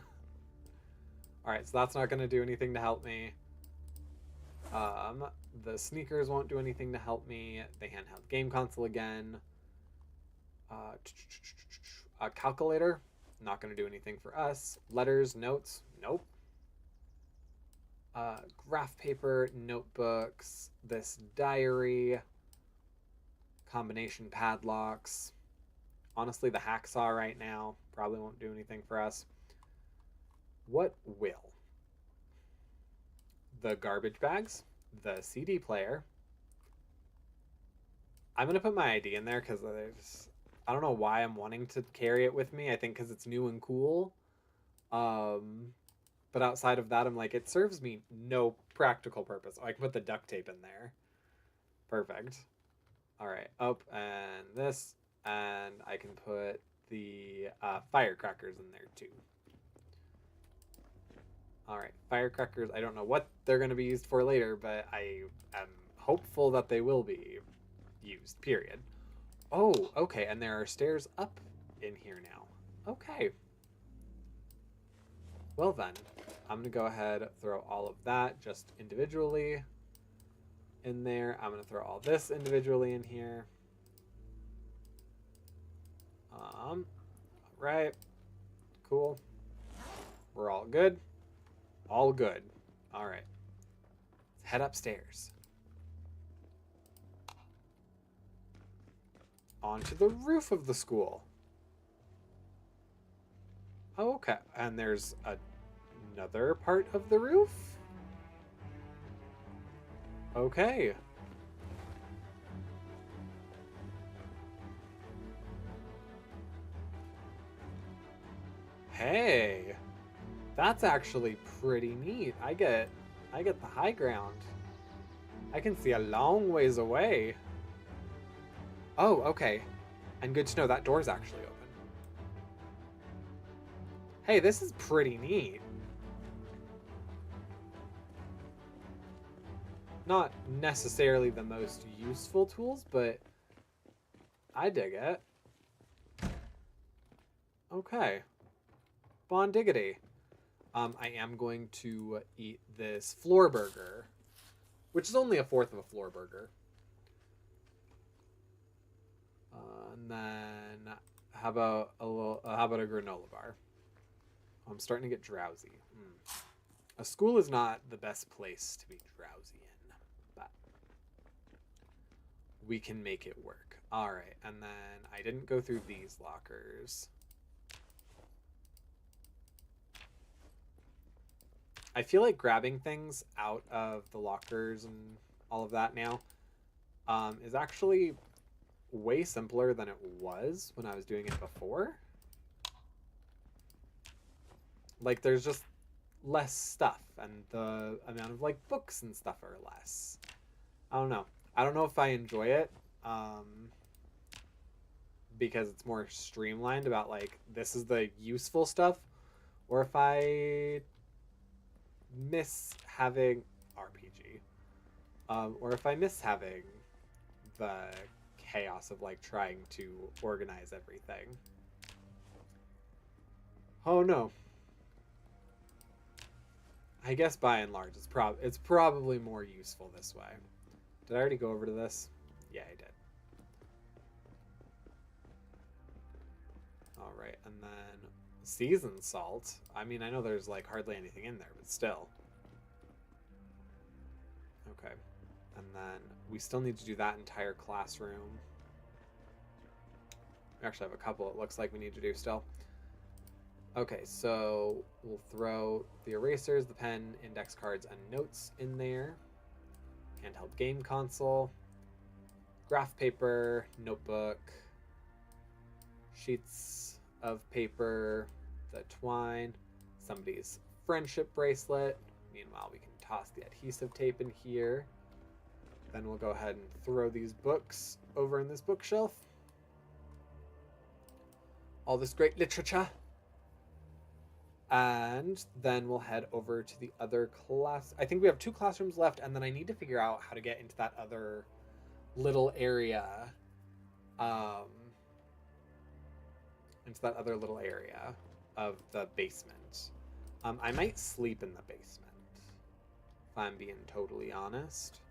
Speaker 1: Alright, so that's not gonna do anything to help me. The sneakers won't do anything to help me. The handheld game console again. A calculator, not going to do anything for us. Letters, notes, nope. Graph paper, notebooks, this diary, combination padlocks. Honestly, the hacksaw right now probably won't do anything for us. What will? The garbage bags, the CD player. I'm going to put my ID in there because I don't know why I'm wanting to carry it with me. I think because it's new and cool. But outside of that, I'm like, it serves me no practical purpose. Oh, I can put the duct tape in there. Perfect. All right, up and this, and I can put the firecrackers in there too. All right, firecrackers. I don't know what they're going to be used for later, but I am hopeful that they will be used, period. Oh, okay, and there are stairs up in here now. Okay. Well then, I'm going to go ahead, throw all of that just individually in there. I'm going to throw all this individually in here. Right. Cool. We're all good. All good. All right. Let's head upstairs. Onto the roof of the school. Oh, okay. And there's another part of the roof? Okay. Hey. That's actually pretty neat. I get the high ground. I can see a long ways away. Oh, okay. And good to know that door's actually open. Hey, this is pretty neat. Not necessarily the most useful tools, but I dig it. Okay. Bon diggity. I am going to eat this floor burger, which is only a fourth of a floor burger. And then how about a granola bar? I'm starting to get drowsy. A school is not the best place to be drowsy in, but we can make it work. All right, and then I didn't go through these lockers. I feel like grabbing things out of the lockers and all of that now is actually way simpler than it was when I was doing it before. Like, there's just less stuff, and the amount of, like, books and stuff are less. I don't know. I don't know if I enjoy it, because it's more streamlined about, like, this is the useful stuff, or if I miss having RPG, or if I miss having the chaos of, like, trying to organize everything. Oh, no. I guess by and large, it's probably more useful this way. Did I already go over to this? Yeah, I did. All right, and then seasoned salt. I mean, I know there's like hardly anything in there, but still. Okay, and then we still need to do that entire classroom. We actually have a couple it looks like we need to do still. Okay, so we'll throw the erasers, the pen, index cards, and notes in there. Handheld game console, graph paper, notebook, sheets of paper, the twine, somebody's friendship bracelet, Meanwhile, we can toss the adhesive tape in here. Then we'll go ahead and throw these books over in this bookshelf. All this great literature. And then we'll head over to the other class. I think we have 2 classrooms left, and then I need to figure out how to get into that other little area. Of the basement. I might sleep in the basement, if I'm being totally honest.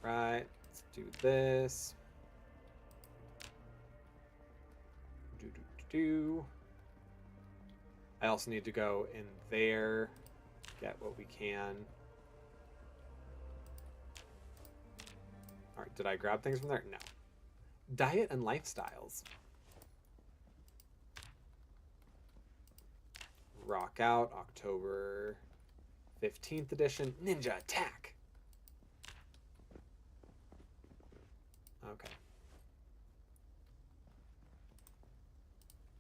Speaker 1: Alright, let's do this. I also need to go in there, get what we can. Alright, did I grab things from there? No. Diet and lifestyles. Rock Out, October 15th edition. Ninja Attack. Okay.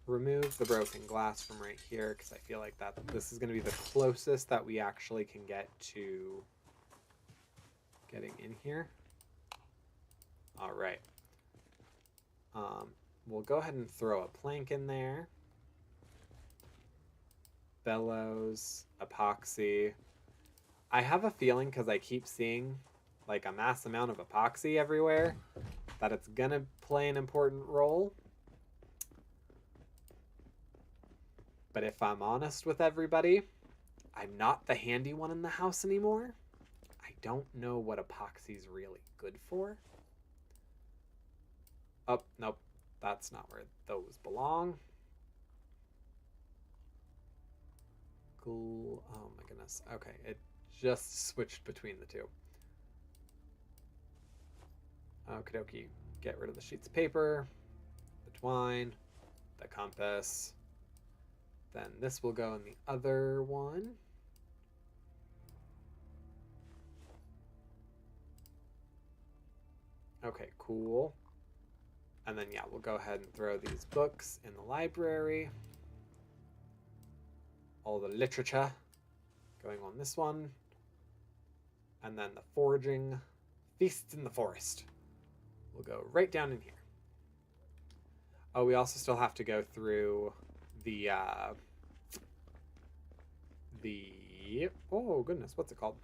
Speaker 1: Remove the broken glass from right here, because I feel like this is going to be the closest that we actually can get to getting in here. All right. We'll go ahead and throw a plank in there. Bellows, epoxy. I have a feeling, because I keep seeing like a mass amount of epoxy everywhere, that it's gonna play an important role. But if I'm honest with everybody, I'm not the handy one in the house anymore. I don't know what epoxy's really good for. Oh, nope. That's not where those belong. Cool. Oh my goodness. Okay, it just switched between the two. Okie dokie. Get rid of the sheets of paper, the twine, the compass. Then this will go in the other one. Okay, cool. And then, yeah, we'll go ahead and throw these books in the library. All the literature going on this one. And then the foraging feasts in the forest will go right down in here. Oh, we also still have to go through the oh goodness, what's it called?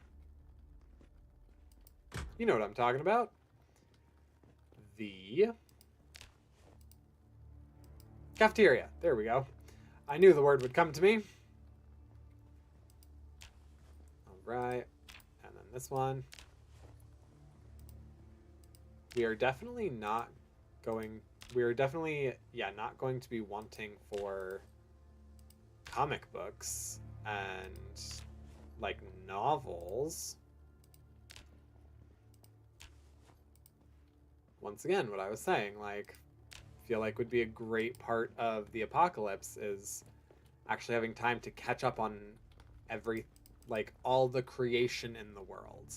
Speaker 1: You know what I'm talking about. The cafeteria. There we go. I knew the word would come to me. All right. And then this one. We are definitely not going to be wanting for comic books and like novels. Once again, what I was saying, like, I feel like would be a great part of the apocalypse is actually having time to catch up on all the creation in the world.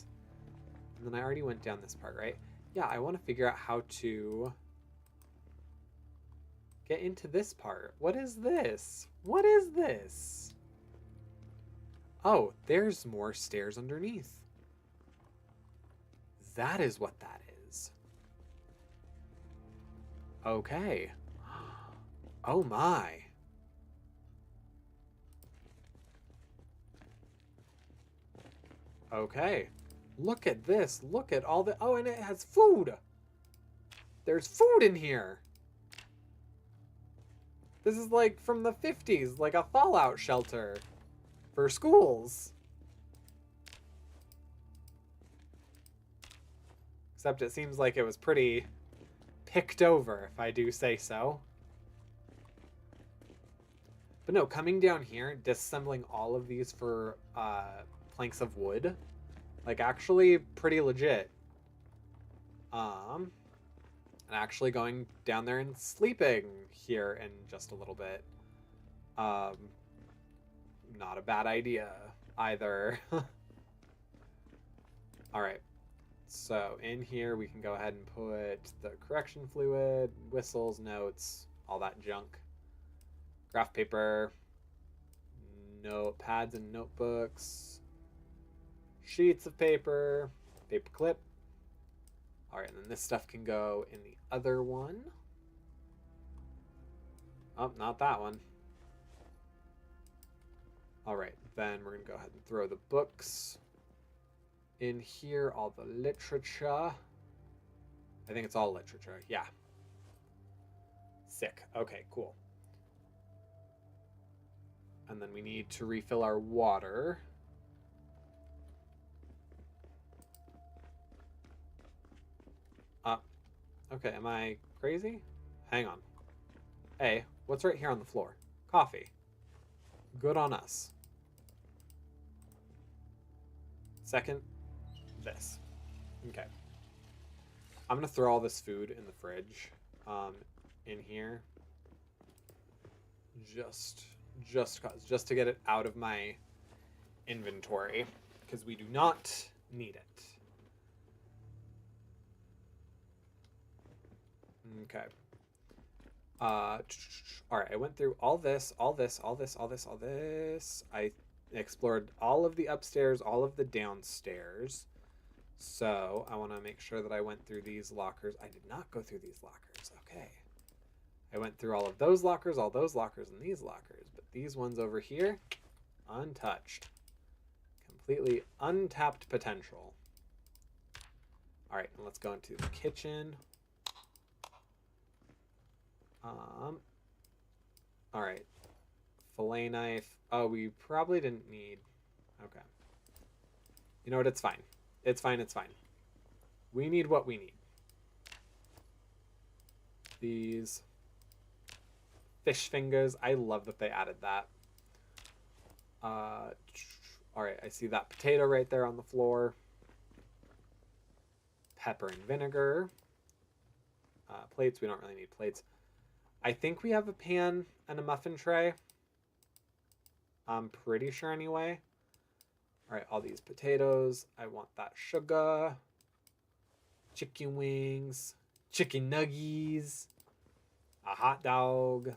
Speaker 1: And then I already went down this part, right? Yeah, I want to figure out how to get into this part. What is this? What is this? Oh, there's more stairs underneath. That is what that is. Okay. Oh my. Okay. Look at this. Look at all the... Oh, and it has food. There's food in here. This is like from the 50s, like a fallout shelter for schools. Except it seems like it was pretty picked over, if I do say so. But no, coming down here, disassembling all of these for planks of wood, like actually pretty legit. And actually going down there and sleeping here in just a little bit. Not a bad idea either. Alright. So in here we can go ahead and put the correction fluid, whistles, notes, all that junk. Graph paper, notepads and notebooks, sheets of paper, paper clip. All right, and then this stuff can go in the other one. Oh, not that one. All right, then we're gonna go ahead and throw the books in here, all the literature. I think it's all literature, yeah. Sick, okay, cool. And then we need to refill our water. Okay, am I crazy? Hang on. Hey, what's right here on the floor? Coffee. Good on us. Second, this. Okay. I'm gonna throw all this food in the fridge, in here. Just to get it out of my inventory, because we do not need it. Okay. All right, I went through all this. I explored all of the upstairs, all of the downstairs. So I want to make sure that I went through these lockers. I did not go through these lockers. Okay. I went through all of those lockers, all those lockers, and these lockers. But these ones over here, untouched. Completely untapped potential. All right, let's go into the kitchen. All right. Fillet knife. Oh, we probably didn't need... Okay. You know what? It's fine. It's fine. We need what we need. These fish fingers. I love that they added that. All right. I see that potato right there on the floor. Pepper and vinegar. Plates. We don't really need plates. I think we have a pan and a muffin tray. I'm pretty sure anyway. All right, all these potatoes. I want that sugar. Chicken wings. Chicken nuggies. A hot dog.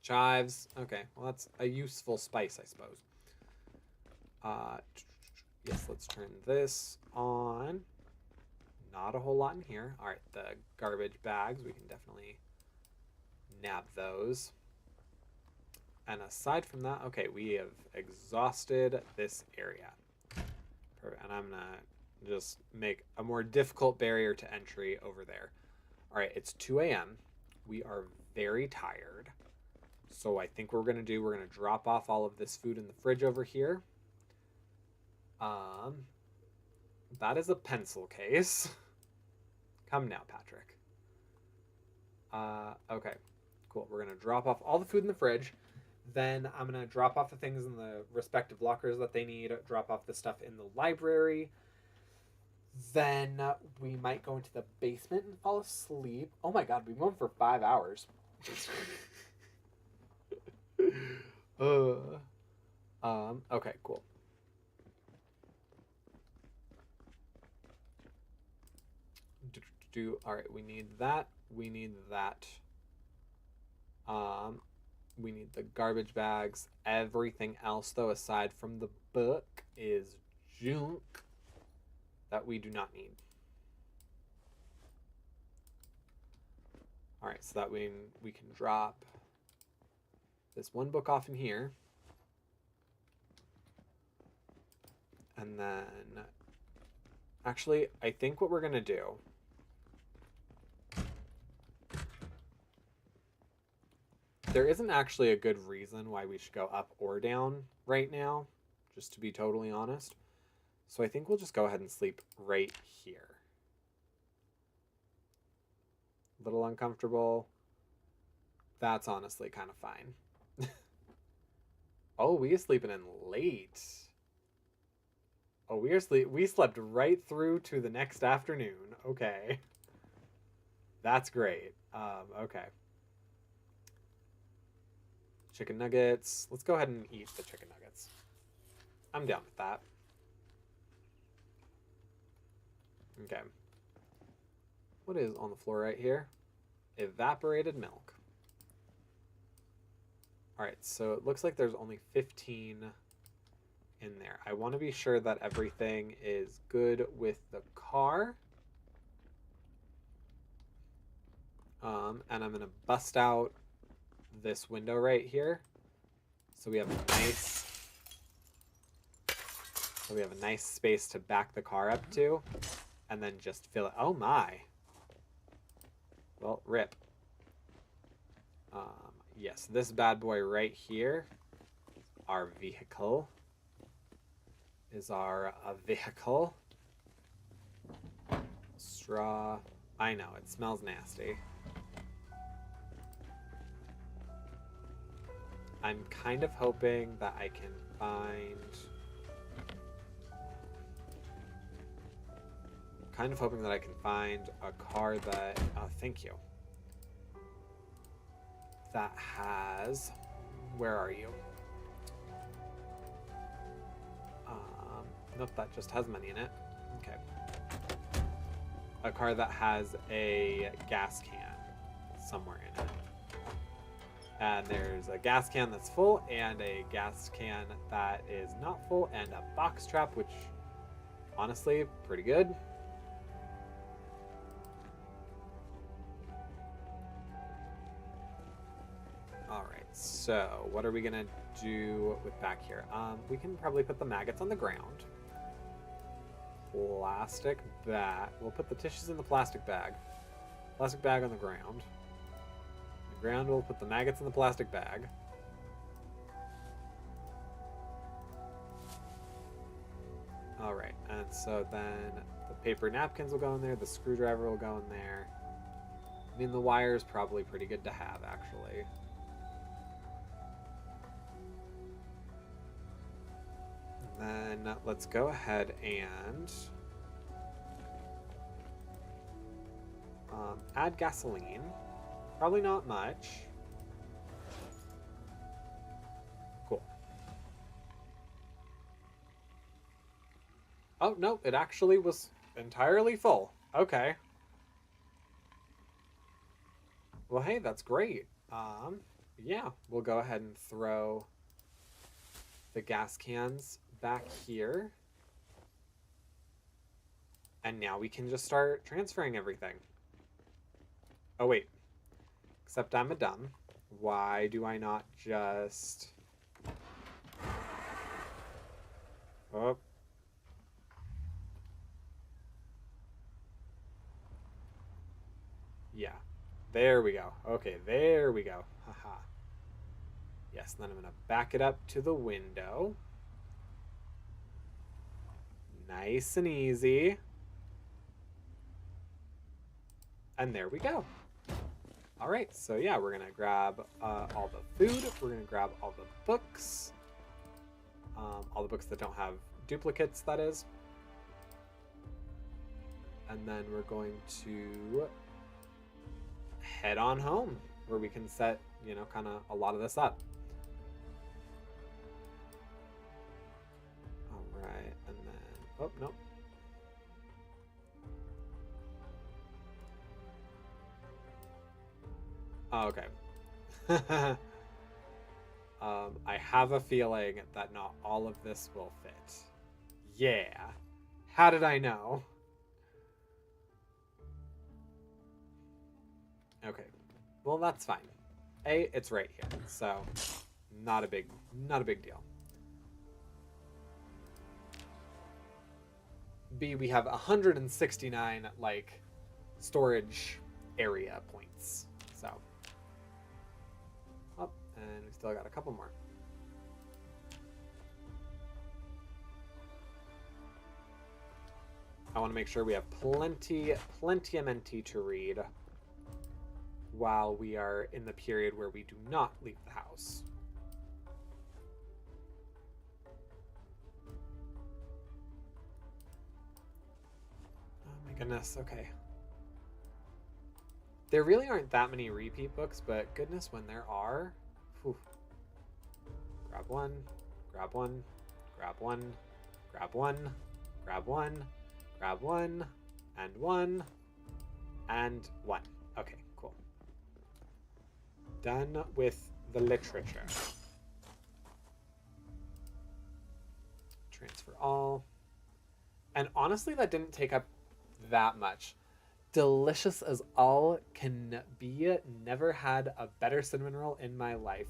Speaker 1: Chives. Okay, well that's a useful spice, I suppose. Yes, let's turn this on. Not a whole lot in here. All right, the garbage bags. We can definitely nab those. And aside from that, okay, we have exhausted this area. Perfect. And I'm gonna just make a more difficult barrier to entry over there. All right, it's 2 a.m. We are very tired. So I think what we're gonna do, we're gonna drop off all of this food in the fridge over here. That is a pencil case. Come now, Patrick. Okay, cool. We're gonna drop off all the food in the fridge. Then I'm gonna drop off the things in the respective lockers that they need, drop off the stuff in the library. Then we might go into the basement and fall asleep. Oh my god, we've been for 5 hours. Okay, cool. All right, we need that. We need that. We need the garbage bags. Everything else, though, aside from the book, is junk that we do not need. All right, so that we can drop this one book off in here. And then, actually, I think what we're going to do... There isn't actually a good reason why we should go up or down right now, just to be totally honest. So I think we'll just go ahead and sleep right here. A little uncomfortable. That's honestly kind of fine. Oh, we are sleeping in late. Oh, we slept right through to the next afternoon. Okay. That's great. Okay. Chicken nuggets. Let's go ahead and eat the chicken nuggets. I'm down with that. Okay. What is on the floor right here? Evaporated milk. All right, so it looks like there's only 15 in there. I want to be sure that everything is good with the car. And I'm going to bust out this window right here. So we have a nice space to back the car up to, and then just fill it. Oh my. Well, rip. Yes, this bad boy right here, our vehicle, is our vehicle. Straw. I know, it smells nasty. I'm kind of hoping that I can find... a car that... Oh, thank you. That has... Where are you? Nope, that just has money in it. Okay. A car that has a gas can somewhere in it. And there's a gas can that's full and a gas can that is not full and a box trap, which honestly, pretty good. All right, so what are we gonna do with back here? We can probably put the maggots on the ground. Plastic bag. We'll put the tissues in the plastic bag. Plastic bag on the ground. The ground, we'll put the maggots in the plastic bag. All right, and so then the paper napkins will go in there. The screwdriver will go in there. I mean, the wire is probably pretty good to have, actually. And then let's go ahead and add gasoline. Probably not much. Cool. Oh, no, it actually was entirely full. Okay. Well, hey, that's great. Yeah, we'll go ahead and throw the gas cans back here. And now we can just start transferring everything. Oh, wait. Except I'm a dumb. Why do I not just... Oh. Yeah. There we go. Okay, there we go. Haha. Yes, then I'm going to back it up to the window. Nice and easy. And there we go. All right, so yeah, we're gonna grab all the food. We're gonna grab all the books. All the books that don't have duplicates, that is. And then we're going to head on home, where we can set, you know, kind of a lot of this up. All right, and then, oh, nope. Oh, okay. I have a feeling that not all of this will fit. Yeah. How did I know? Okay. Well, that's fine. A, it's right here, so not a big deal. B, we have 169 like storage area points. So, oh, and we still got a couple more. I want to make sure we have plenty of menti to read while we are in the period where we do not leave the house. Oh my goodness, okay. There really aren't that many repeat books, but goodness, when there are, whew. Grab one, grab one, grab one, grab one, grab one, grab one, and one, and one. Okay, cool. Done with the literature. Transfer all. And honestly, that didn't take up that much. Delicious as all can be. Never had a better cinnamon roll in my life.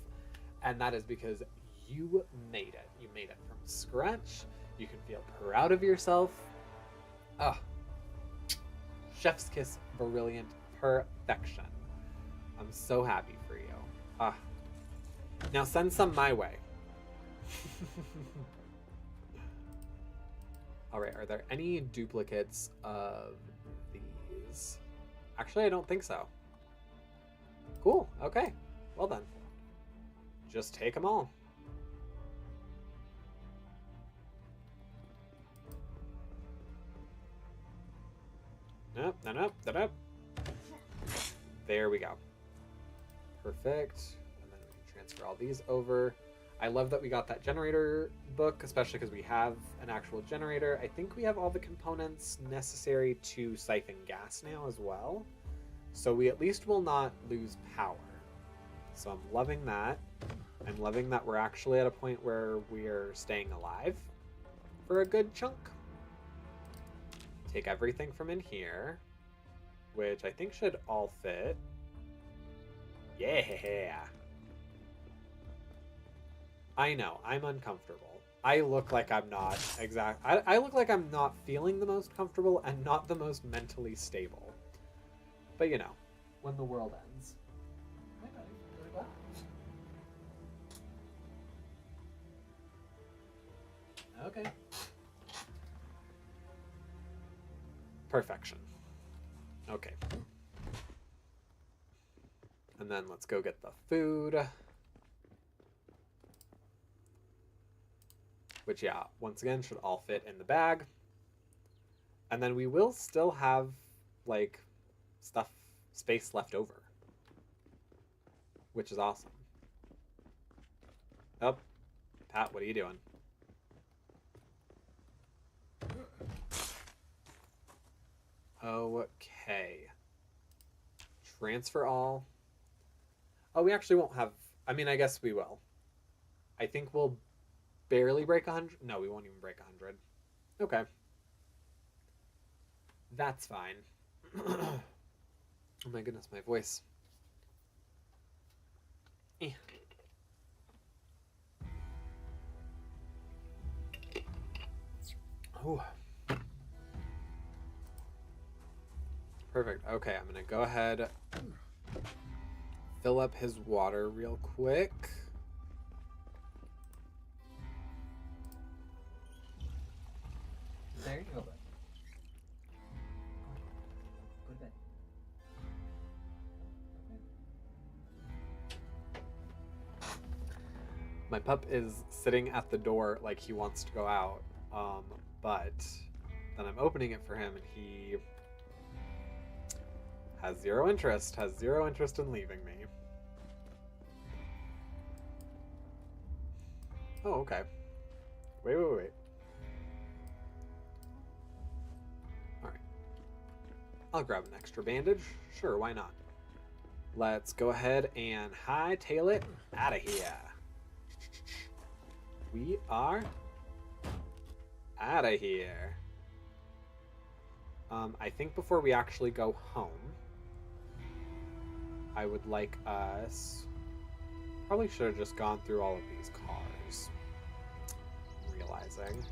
Speaker 1: And that is because you made it. You made it from scratch. You can feel proud of yourself. Oh, chef's kiss, brilliant perfection. I'm so happy for you. Ah. Now send some my way. All right, are there any duplicates of these? Actually, I don't think so. Cool, okay. Well then. Just take them all. Nope, nope, nope, nope. There we go. Perfect. And then we can transfer all these over. I love that we got that generator book, especially because we have an actual generator. I think we have all the components necessary to siphon gas now as well. So we at least will not lose power. So I'm loving that. I'm loving that we're actually at a point where we're staying alive for a good chunk. Take everything from in here, which I think should all fit. Yeah. I know, I'm uncomfortable. I look like I'm not I look like I'm not feeling the most comfortable and not the most mentally stable. But you know, when the world ends. Okay. Perfection. Okay. And then let's go get the food. Which, yeah, once again, should all fit in the bag. And then we will still have, like, space left over. Which is awesome. Oh, Pat, what are you doing? Okay. Transfer all. Oh, we actually won't have... I mean, I guess we will. I think we'll barely break 100. No, we won't even break 100. Okay. That's fine. Oh my goodness, my voice. Eh. Oh. Perfect. Okay, I'm gonna go ahead, fill up his water real quick. There you go, bud. Go to bed. My pup is sitting at the door like he wants to go out, but then I'm opening it for him and he has zero interest in leaving me. Oh, okay. Wait. Alright. I'll grab an extra bandage. Sure, why not? Let's go ahead and hightail it out of here. We are out of here. I think before we actually go home, I would like us... Probably should have just gone through all of these cars. I'm realizing.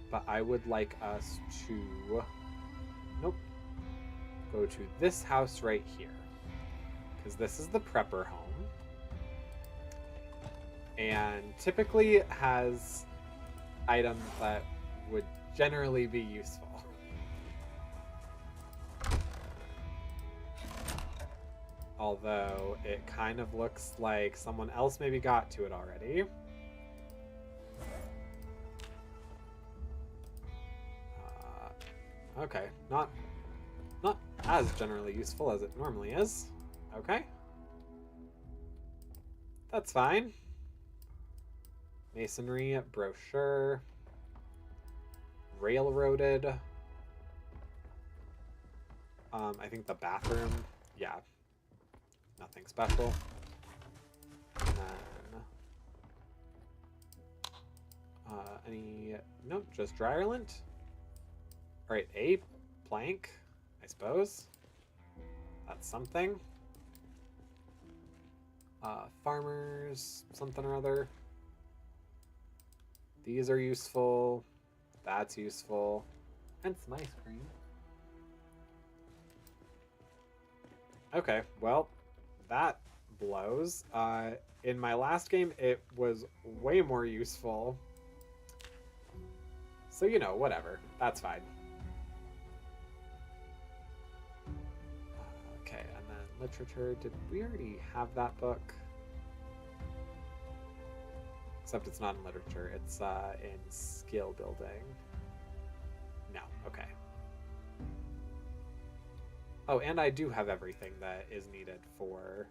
Speaker 1: But I would like us to... Nope. Go to this house right here. Because this is the prepper home. And typically it has items that would generally be useful. Although it kind of looks like someone else maybe got to it already. Okay, not as generally useful as it normally is. Okay. That's fine. Masonry, brochure, railroaded. I think the bathroom, yeah, nothing special. And then, nope, just dryer lint. All right, a plank, I suppose. That's something. Farmers, something or other. These are useful. That's useful. And some ice cream. Okay, well, that blows. In my last game, it was way more useful. So, you know, whatever. That's fine. Okay, and then literature. Did we already have that book? Except it's not in literature. It's in skill building. No, okay. Oh, and I do have everything that is needed for...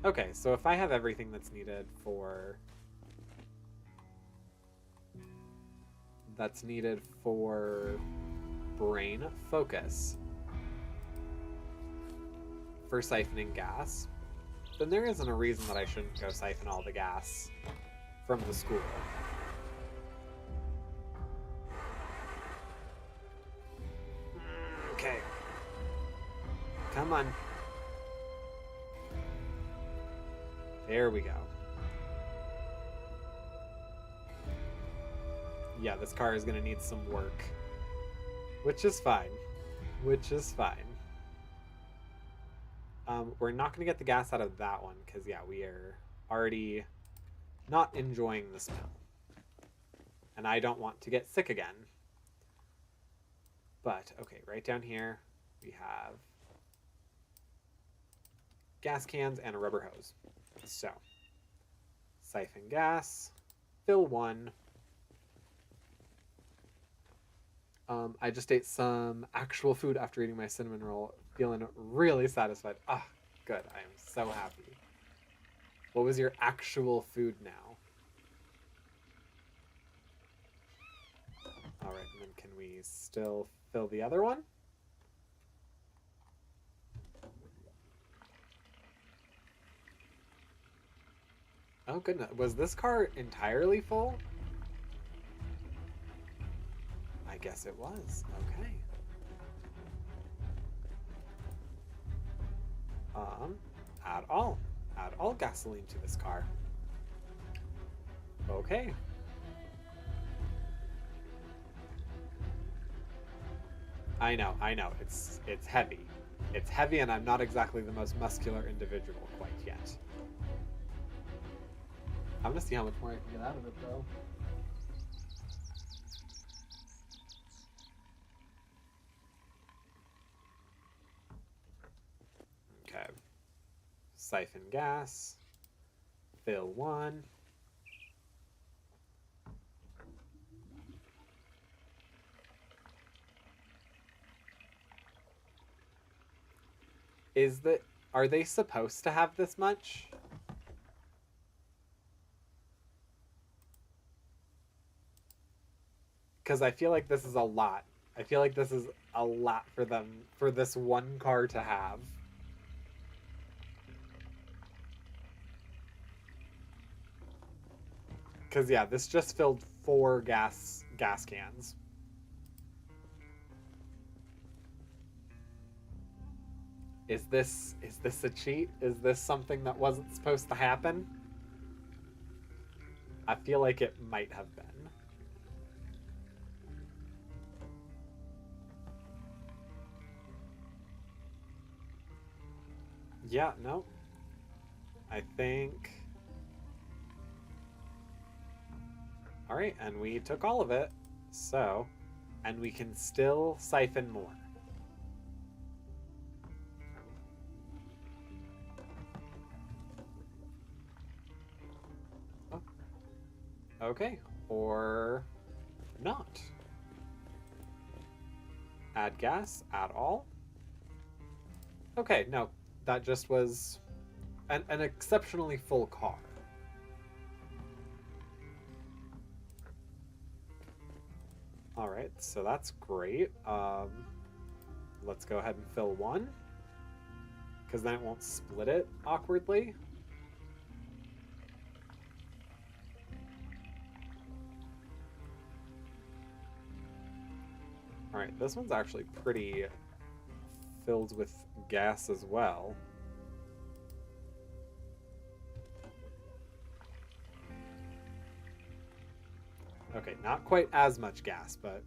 Speaker 1: Okay, so if I have everything that's needed for... That's needed for brain focus, for siphoning gas, then there isn't a reason that I shouldn't go siphon all the gas from the school. Okay. Come on. There we go. Yeah, this car is going to need some work. Which is fine. Which is fine. We're not going to get the gas out of that one because, yeah, we are already not enjoying the smell. And I don't want to get sick again. But, okay, right down here we have gas cans and a rubber hose. So, siphon gas, fill one. I just ate some actual food after eating my cinnamon roll, feeling really satisfied. Ah, good. I am so happy. What was your actual food now? All right, and then can we still fill the other one? Oh, goodness. Was this car entirely full? I guess it was. Okay. Add all gasoline to this car. Okay. I know. It's heavy. It's heavy, and I'm not exactly the most muscular individual quite yet. I'm gonna see how much more I can get out of it, though. Okay. Siphon gas. Fill one. Are they supposed to have this much? Because I feel like this is a lot. I feel like this is a lot for them, for this one car to have. Because, yeah, this just filled 4 gas cans. Is this a cheat? Is this something that wasn't supposed to happen? I feel like it might have been. Yeah, no. I think... Alright, and we took all of it. So, and we can still siphon more. Oh. Okay, or not. Add gas, add all. Okay, no, that just was an exceptionally full car. All right, so that's great. Let's go ahead and fill one, because then it won't split it awkwardly. Alright, this one's actually pretty filled with gas as well. Okay, not quite as much gas, but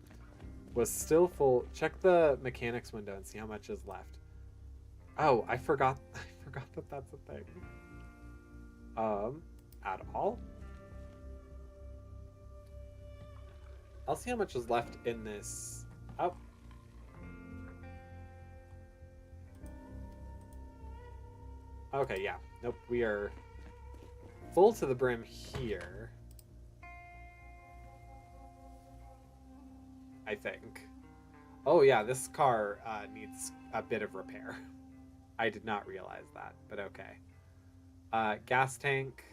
Speaker 1: was still full. Check the mechanics window and see how much is left. Oh, I forgot that that's a thing. At all? I'll see how much is left in this. Oh. Okay, yeah. Nope, we are full to the brim here. I think. Oh yeah, this car needs a bit of repair. I did not realize that, but okay. Gas tank.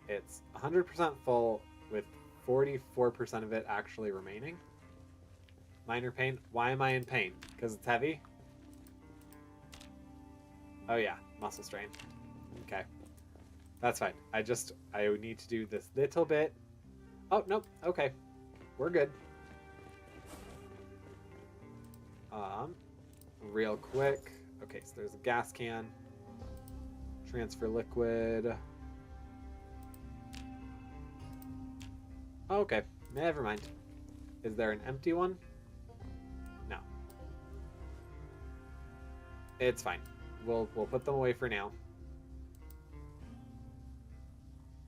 Speaker 1: It's 100% full with 44% of it actually remaining. Minor pain. Why am I in pain? Because it's heavy? Oh yeah, muscle strain. Okay. That's fine. I need to do this little bit. Oh, nope. Okay. We're good. Real quick. Okay, so there's a gas can. Transfer liquid. Okay, never mind. Is there an empty one? No. It's fine. We'll put them away for now.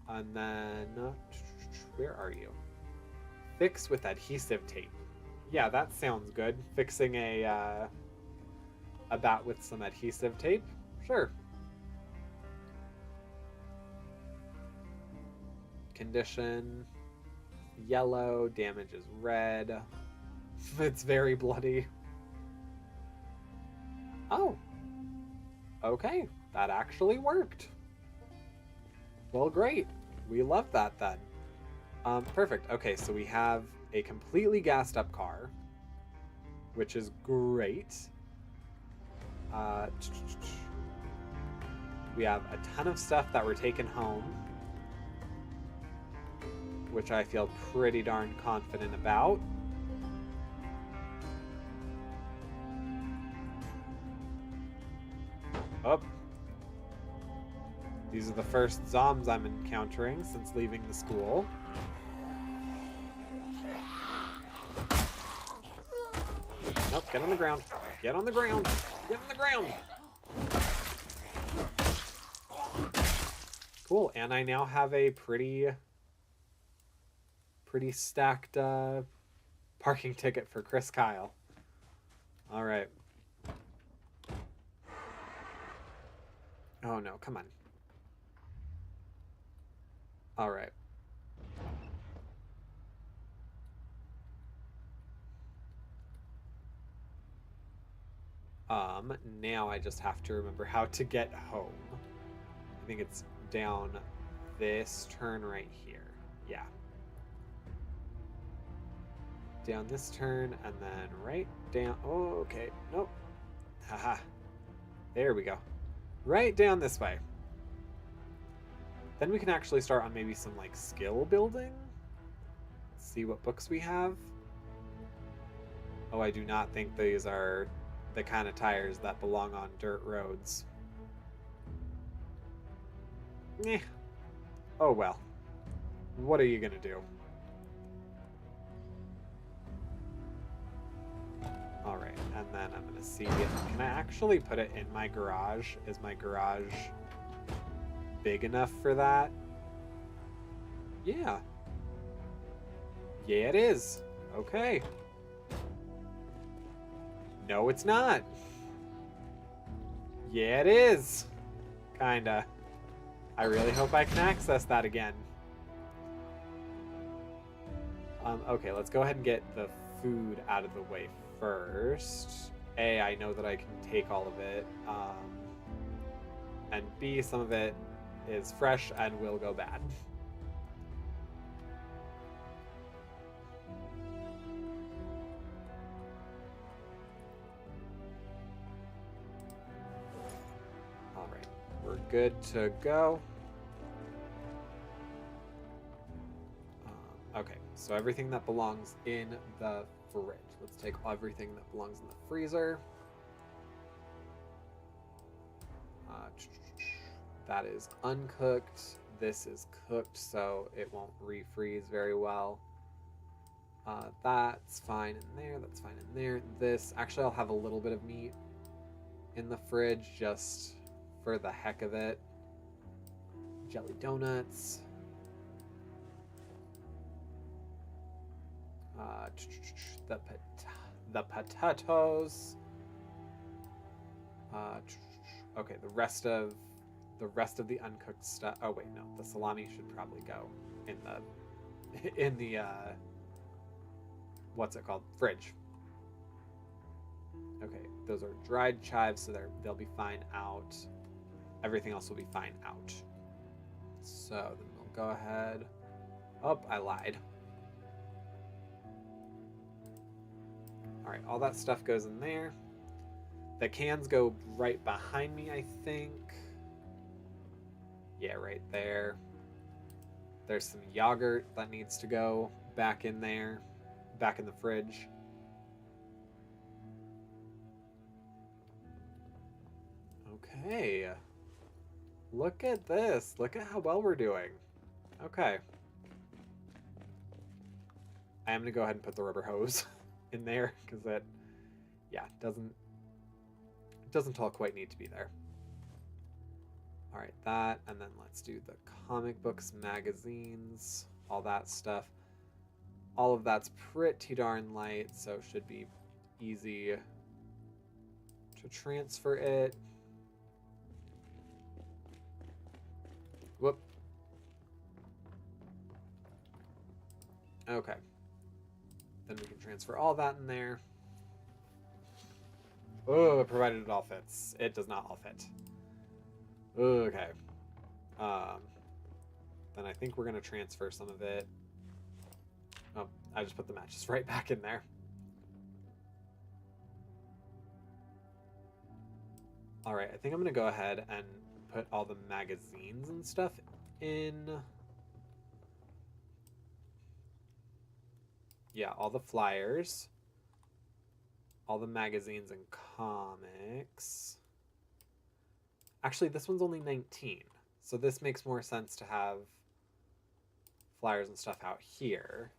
Speaker 1: And then where are you? Fix with adhesive tape. Yeah, that sounds good. Fixing a bat with some adhesive tape? Sure. Condition. Yellow. Damage is red. It's very bloody. Oh. Okay. That actually worked. Well, great. We love that then. Perfect. Okay, so we have a completely gassed up car, which is great. We have a ton of stuff that we're taking home, which I feel pretty darn confident about. Oh. These are the first zombs I'm encountering since leaving the school. Nope, get on the ground. Get on the ground. Get on the ground. Cool, and I now have a pretty stacked parking ticket for Chris Kyle. All right. Oh no, come on. All right. Now I just have to remember how to get home. I think it's down this turn right here. Yeah. Down this turn and then right down. Oh, okay. Nope. Haha. There we go. Right down this way. Then we can actually start on maybe some like skill building. See what books we have. Oh, I do not think these are the kind of tires that belong on dirt roads. Eh. Oh well. What are you gonna do? Alright, and then I'm gonna see, can I actually put it in my garage? Is my garage big enough for that? Yeah. Yeah, it is. Okay. No, it's not. Yeah, it is. Kinda. I really hope I can access that again. Okay, let's go ahead and get the food out of the way first. A, I know that I can take all of it. And B, some of it is fresh and will go bad. Alright, we're good to go. Okay, so everything that belongs in the fridge. Let's take everything that belongs in the freezer. That is uncooked. This is cooked, so it won't refreeze very well. That's fine in there. That's fine in there. This, actually, I'll have a little bit of meat in the fridge just for the heck of it. Jelly donuts. The potatoes. Okay, the rest of the uncooked stuff. Oh wait, no, the salami should probably go in the what's it called? Fridge. Okay, those are dried chives, so they'll be fine out. Everything else will be fine out. So then we'll go ahead. Oh, I lied. All right, all that stuff goes in there. The cans go right behind me, I think. Yeah, right there. There's some yogurt that needs to go back in there, back in the fridge. Okay. Look at this. Look at how well we're doing. Okay. I am going to go ahead and put the rubber hose in there because that, yeah, doesn't all quite need to be there. All right, that, and then let's do the comic books, magazines, all that stuff. All of that's pretty darn light, so it should be easy to transfer it. Whoop. Okay. Then we can transfer all that in there. Oh, provided it all fits. It does not all fit. Okay. Then I think we're going to transfer some of it. Oh, I just put the matches right back in there. All right, I think I'm going to go ahead and put all the magazines and stuff in. Yeah, all the flyers. All the magazines and comics. Actually, this one's only 19. So this makes more sense to have flyers and stuff out here.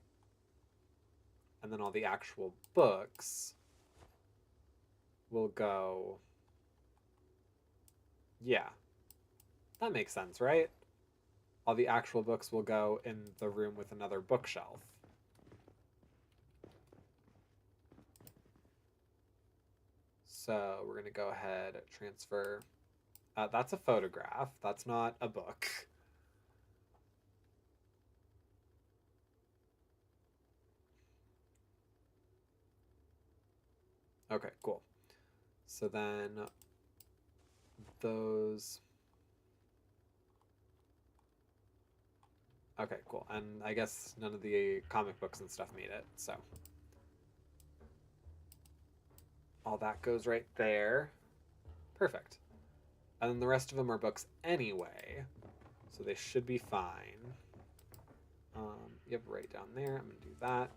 Speaker 1: And then all the actual books will go... Yeah. That makes sense, right? All the actual books will go in the room with another bookshelf. So we're going to go ahead and transfer... that's a photograph. That's not a book. Okay, cool. So then those... Okay, cool. And I guess none of the comic books and stuff made it, so... All that goes right there. Perfect. And then the rest of them are books anyway, so they should be fine. Yep, right down there. I'm going to do that.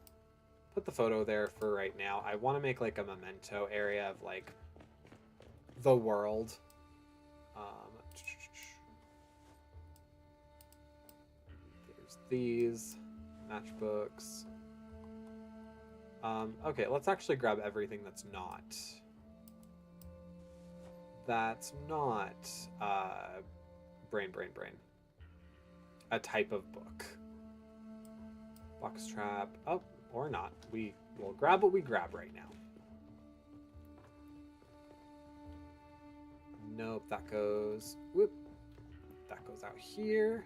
Speaker 1: Put the photo there for right now. I want to make like a memento area of like the world. There's these matchbooks. Okay, let's actually grab everything that's not brain. A type of book. Box trap. Oh, or not. We will grab what we grab right now. Nope, that goes... Whoop. That goes out here.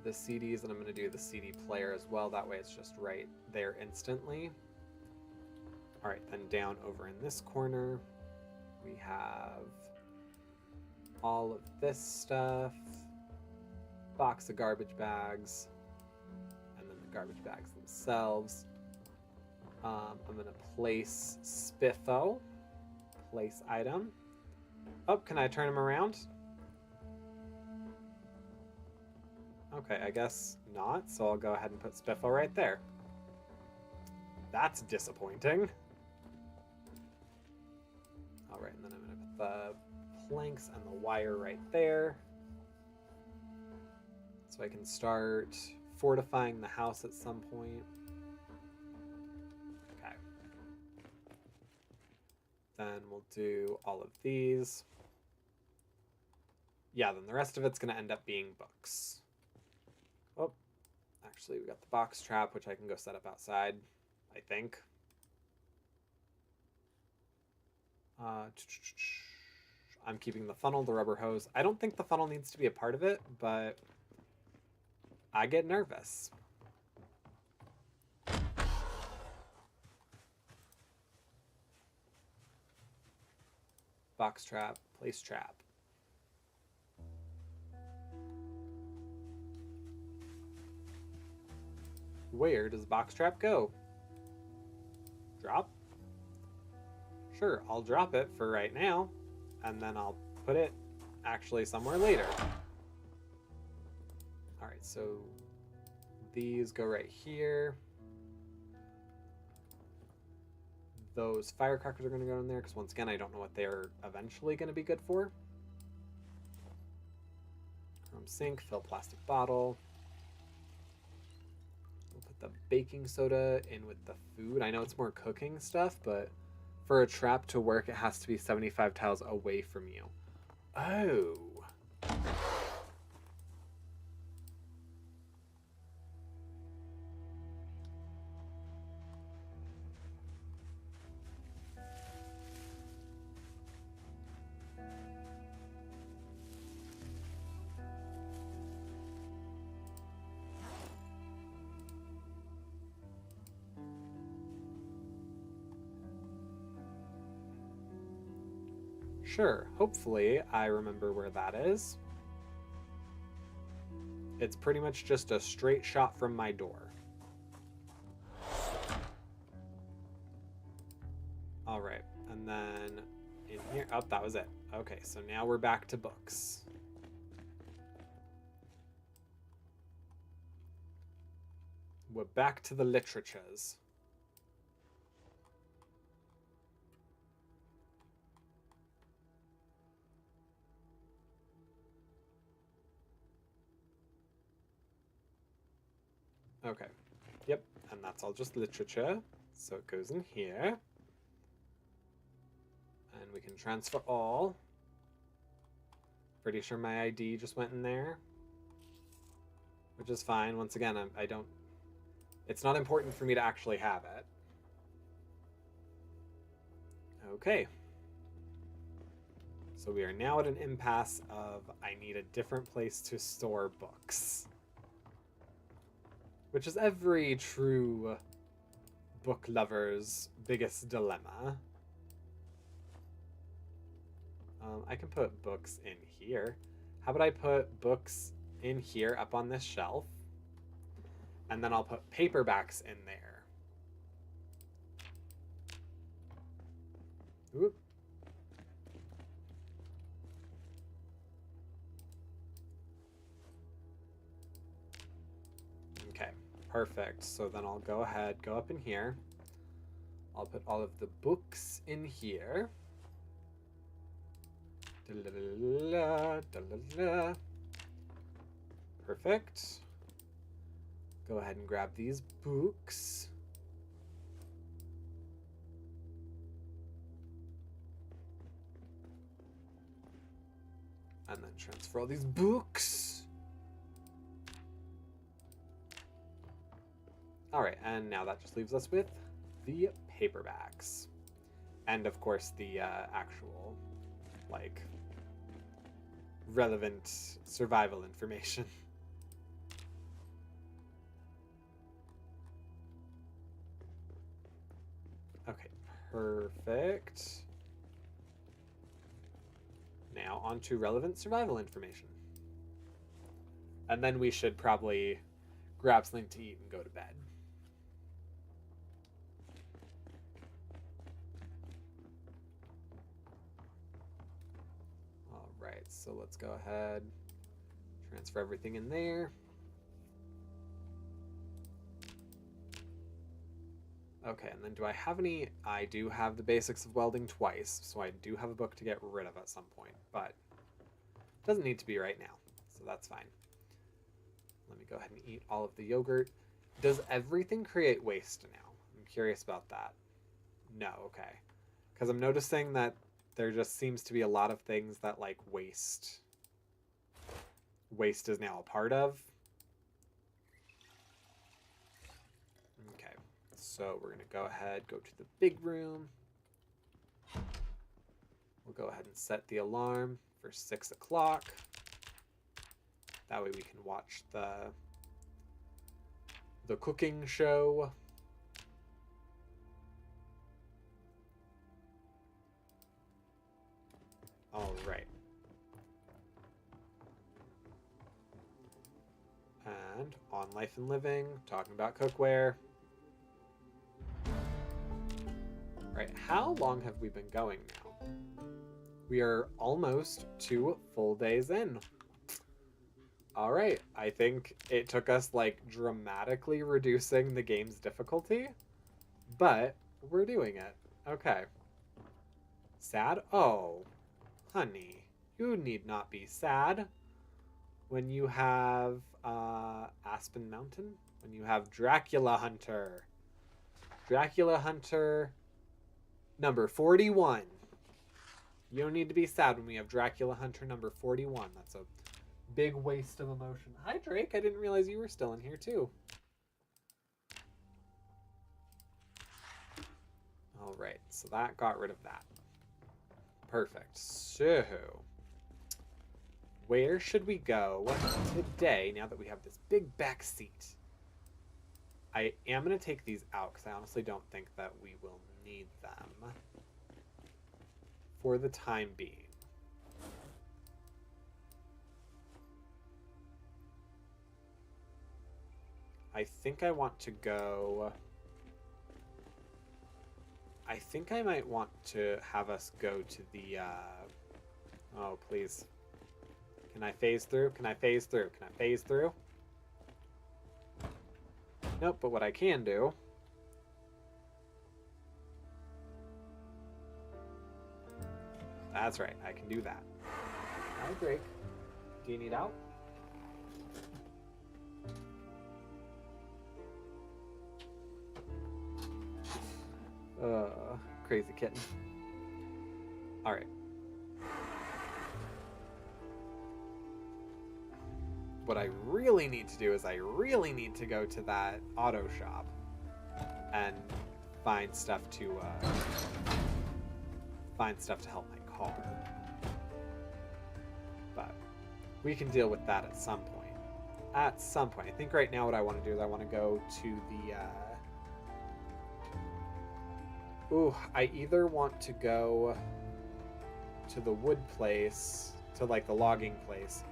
Speaker 1: The CDs, and I'm going to do the CD player as well. That way it's just right there instantly. All right, then down over in this corner, we have all of this stuff. Box of garbage bags. And then the garbage bags themselves. I'm going to place Spiffo. Place item. Oh, can I turn him around? Okay, I guess not, so I'll go ahead and put Spiffo right there. That's disappointing. All right, and then I'm gonna put the planks and the wire right there. So I can start fortifying the house at some point. Okay. Then we'll do all of these. Yeah, then the rest of it's going to end up being books. Oh, actually, we got the box trap, which I can go set up outside, I think. I'm keeping the funnel, the rubber hose. I don't think the funnel needs to be a part of it, but I get nervous. Box trap, place trap. Where does box trap go? Drop? Sure, I'll drop it for right now, and then I'll put it actually somewhere later. All right, so these go right here. Those firecrackers are going to go in there because once again, I don't know what they're eventually going to be good for. Chrome sink, fill plastic bottle. We'll put the baking soda in with the food. I know it's more cooking stuff, but for a trap to work, it has to be 75 tiles away from you. Oh. Sure, hopefully I remember where that is. It's pretty much just a straight shot from my door. All right, and then in here, oh, that was it. Okay, so now we're back to books. We're back to the literatures. Okay, yep, and that's all just literature. So it goes in here. And we can transfer all. Pretty sure my ID just went in there. Which is fine. Once again, I don't... It's not important for me to actually have it. Okay. So we are now at an impasse of I need a different place to store books. Which is every true book lover's biggest dilemma. I can put books in here. How about I put books in here up on this shelf? And then I'll put paperbacks in there. Oop. Okay, perfect. So then I'll go ahead, go up in here. I'll put all of the books in here. Perfect. Go ahead and grab these books. And then transfer all these books. All right, and now that just leaves us with the paperbacks. And of course the actual, like, relevant survival information. Okay, perfect. Now on to relevant survival information. And then we should probably grab something to eat and go to bed. Alright, so let's go ahead, transfer everything in there. Okay, and then do I have any? I do have the basics of welding twice, so I do have a book to get rid of at some point, but it doesn't need to be right now, so that's fine. Let me go ahead and eat all of the yogurt. Does everything create waste now? I'm curious about that. No, okay. Because I'm noticing that there just seems to be a lot of things that, like, waste is now a part of. Okay, so we're going to go ahead, go to the big room. We'll go ahead and set the alarm for 6 o'clock. That way we can watch the cooking show. All right. And on Life and Living, talking about cookware. Right, how long have we been going now? We are almost 2 full days in. All right, I think it took us like dramatically reducing the game's difficulty, but we're doing it. Okay. Sad? Oh, honey, you need not be sad. When you have Aspen Mountain, when you have Dracula Hunter. Dracula Hunter number 41. You don't need to be sad when we have Dracula Hunter number 41. That's a big waste of emotion. Hi, Drake. I didn't realize you were still in here, too. All right, so that got rid of that. Perfect. So, where should we go today now that we have this big back seat? I am going to take these out because I honestly don't think that we will need them for the time being. I think I want to go... I think I might want to have us go to the... Oh, please. Can I phase through? Can I phase through? Can I phase through? Nope, but what I can do... That's right, I can do that. Hi, Drake. Do you need out? Crazy kitten. All right. What I really need to do is I really need to go to that auto shop and find stuff to help my car. But we can deal with that at some point. At some point. I think right now what I want to do is I want to go to the I either want to go to the wood place, to like the logging place,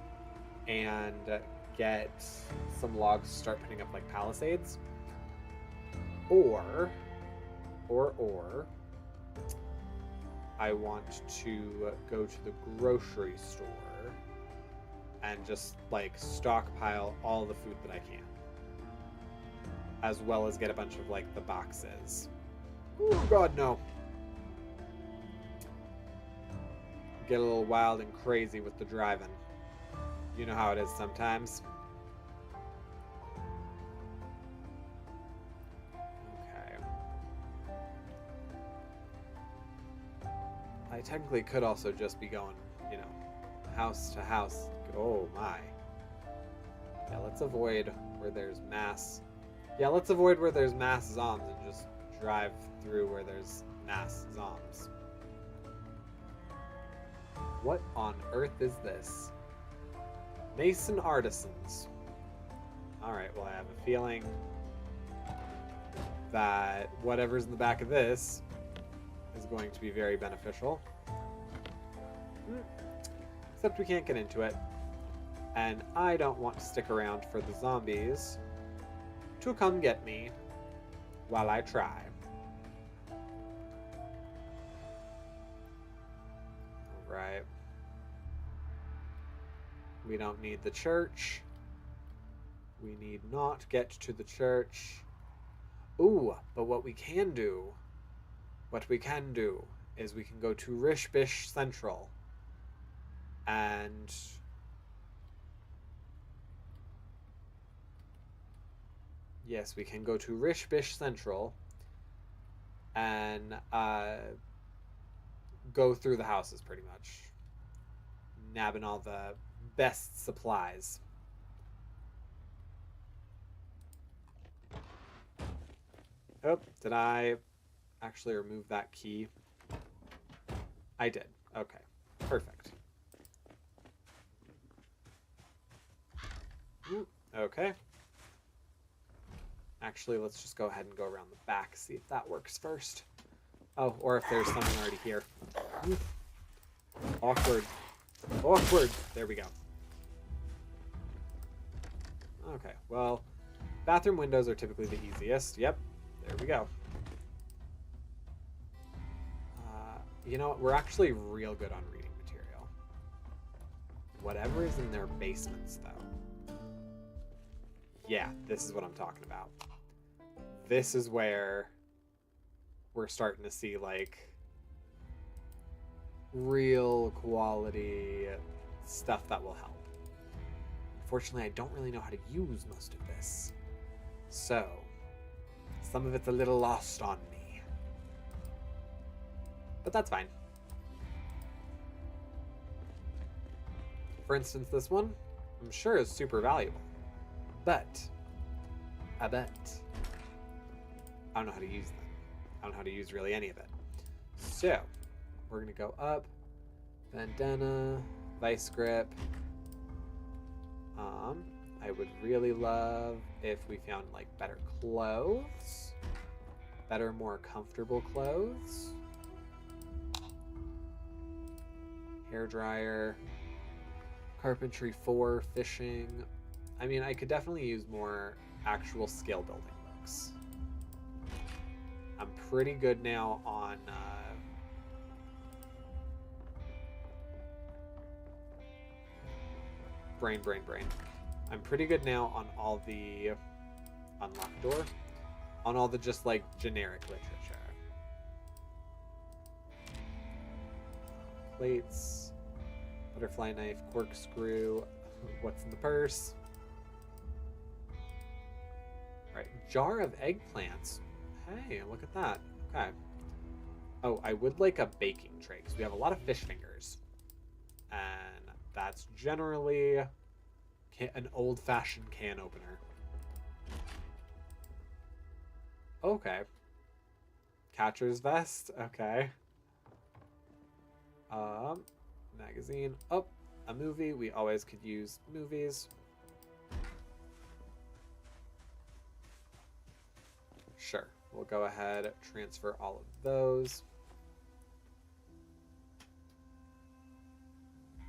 Speaker 1: and get some logs to start putting up like palisades, or I want to go to the grocery store and just like stockpile all the food that I can, as well as get a bunch of like the boxes. Oh god, no. Get a little wild and crazy with the driving. You know how it is sometimes. Okay. I technically could also just be going, you know, house to house. Oh my. Yeah, let's avoid where there's mass. Yeah, let's avoid where there's mass zombs and just drive through where there's mass zombs. What on earth is this? Mason artisans. Alright, well I have a feeling that whatever's in the back of this is going to be very beneficial. Except we can't get into it. And I don't want to stick around for the zombies to come get me while I try. Alright. We don't need the church. We need not get to the church. Ooh, but what we can do is we can go to Rishbish Central and yes, we can go to Rishbish Central and go through the houses pretty much, nabbing all the best supplies. Oh, did I actually remove that key? I did. Okay, perfect. Okay. Actually, let's just go ahead and go around the back, see if that works first. Oh, or if there's someone already here. Awkward. Awkward. There we go. Okay, well, bathroom windows are typically the easiest. Yep, there we go. You know what? We're actually real good on reading material. Whatever is in their basements, though. Yeah, this is what I'm talking about. This is where we're starting to see, like, real quality stuff that will help. Unfortunately, I don't really know how to use most of this. So, some of it's a little lost on me. But that's fine. For instance, this one, I'm sure is super valuable. But, I bet I don't know how to use them. I don't know how to use really any of it. So, we're going to go up. Bandana, vice grip. I would really love if we found, like, better clothes. Better, more comfortable clothes. Hairdryer. Carpentry 4, fishing. I mean, I could definitely use more actual skill building books. I'm pretty good now on brain. I'm pretty good now on all the unlock door, on all the just like generic literature. Plates, butterfly knife, corkscrew. What's in the purse? All right, jar of eggplants. Hey, look at that. Okay. Oh, I would like a baking tray because we have a lot of fish fingers. And that's generally an old-fashioned can opener. Okay. Catcher's vest. Okay. Magazine. Oh, a movie. We always could use movies. Sure. We'll go ahead, transfer all of those.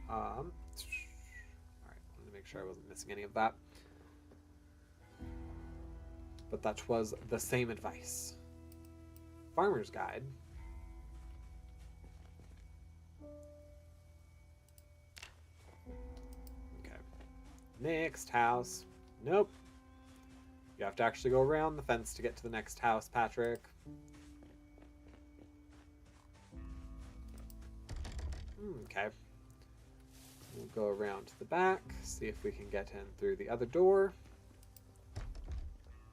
Speaker 1: All right, wanted to make sure I wasn't missing any of that. But that was the same advice. Farmer's Guide. Okay. Next house. Nope. You have to actually go around the fence to get to the next house, Patchrick. Okay. We'll go around to the back, see if we can get in through the other door.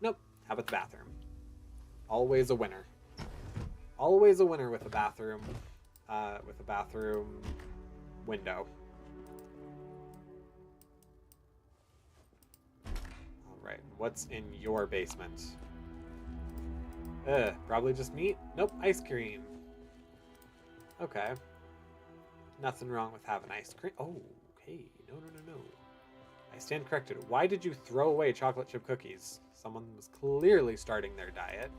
Speaker 1: Nope. How about the bathroom? Always a winner. Always a winner with a bathroom window. Right, what's in your basement? Probably just meat? Nope, ice cream. Okay. Nothing wrong with having ice cream. Oh, okay. No. I stand corrected. Why did you throw away chocolate chip cookies? Someone was clearly starting their diet.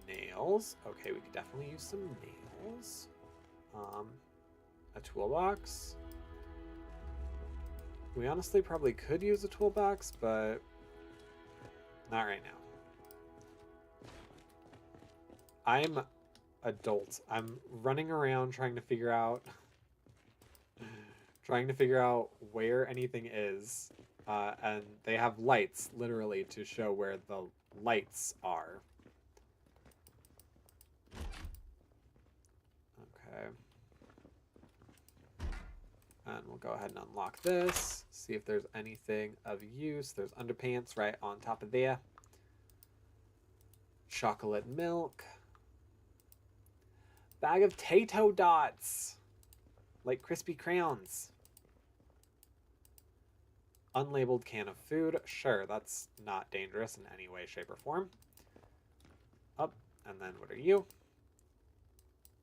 Speaker 1: Nails. Okay, we could definitely use some nails. A toolbox. We honestly probably could use a toolbox, but not right now. I'm adult. I'm running around trying to figure out where anything is. And they have lights, literally, to show where the lights are. Okay. And we'll go ahead and unlock this. See if there's anything of use. There's underpants right on top of there. Chocolate milk. Bag of Tato dots. Like crispy crowns. Unlabeled can of food. Sure, that's not dangerous in any way, shape, or form. Up. And then what are you?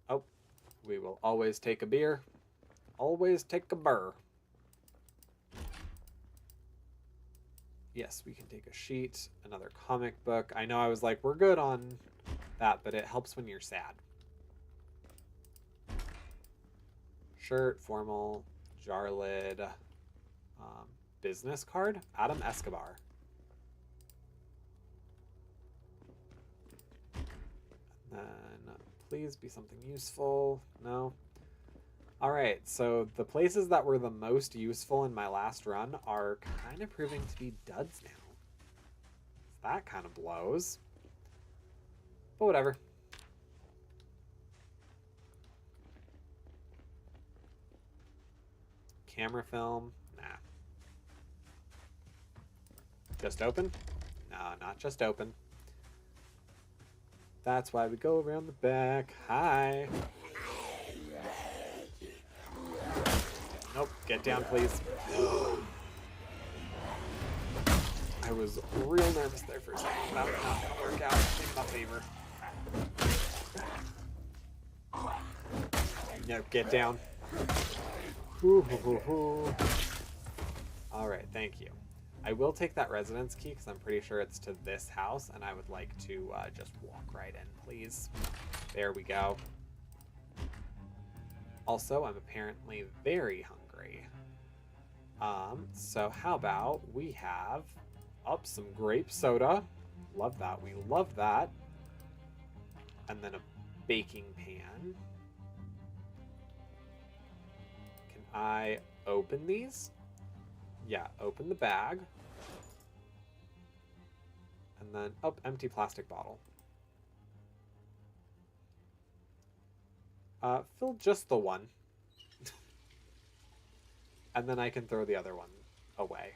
Speaker 1: Oh, we will always take a beer. Always take a burr. Yes, we can take a sheet. Another comic book. I know I was like, we're good on that, but it helps when you're sad. Shirt, formal, jar lid, business card, Adam Escobar. And then please be something useful. No. All right, so the places that were the most useful in my last run are kind of proving to be duds now. That kind of blows. But whatever. Camera film? Nah. Just open? No, not just open. That's why we go around the back. Hi. Nope, get down, please. I was real nervous there for a second. That was not going to work out in my favor. No, get down. All right, thank you. I will take that residence key because I'm pretty sure it's to this house, and I would like to just walk right in, please. There we go. Also, I'm apparently very hungry. So how about we have some grape soda. Love that. We love that. And then a baking pan. Can I open these? Yeah, open the bag. And then, empty plastic bottle. Fill just the one. And then I can throw the other one away.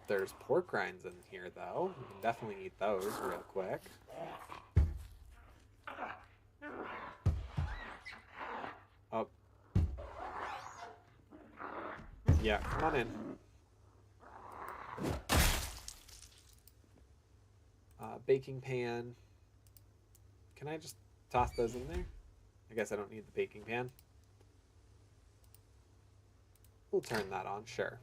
Speaker 1: There's pork rinds in here, though. We can definitely eat those real quick. Yeah, come on in. Baking pan. Can I just toss those in there? I guess I don't need the baking pan. We'll turn that on, sure.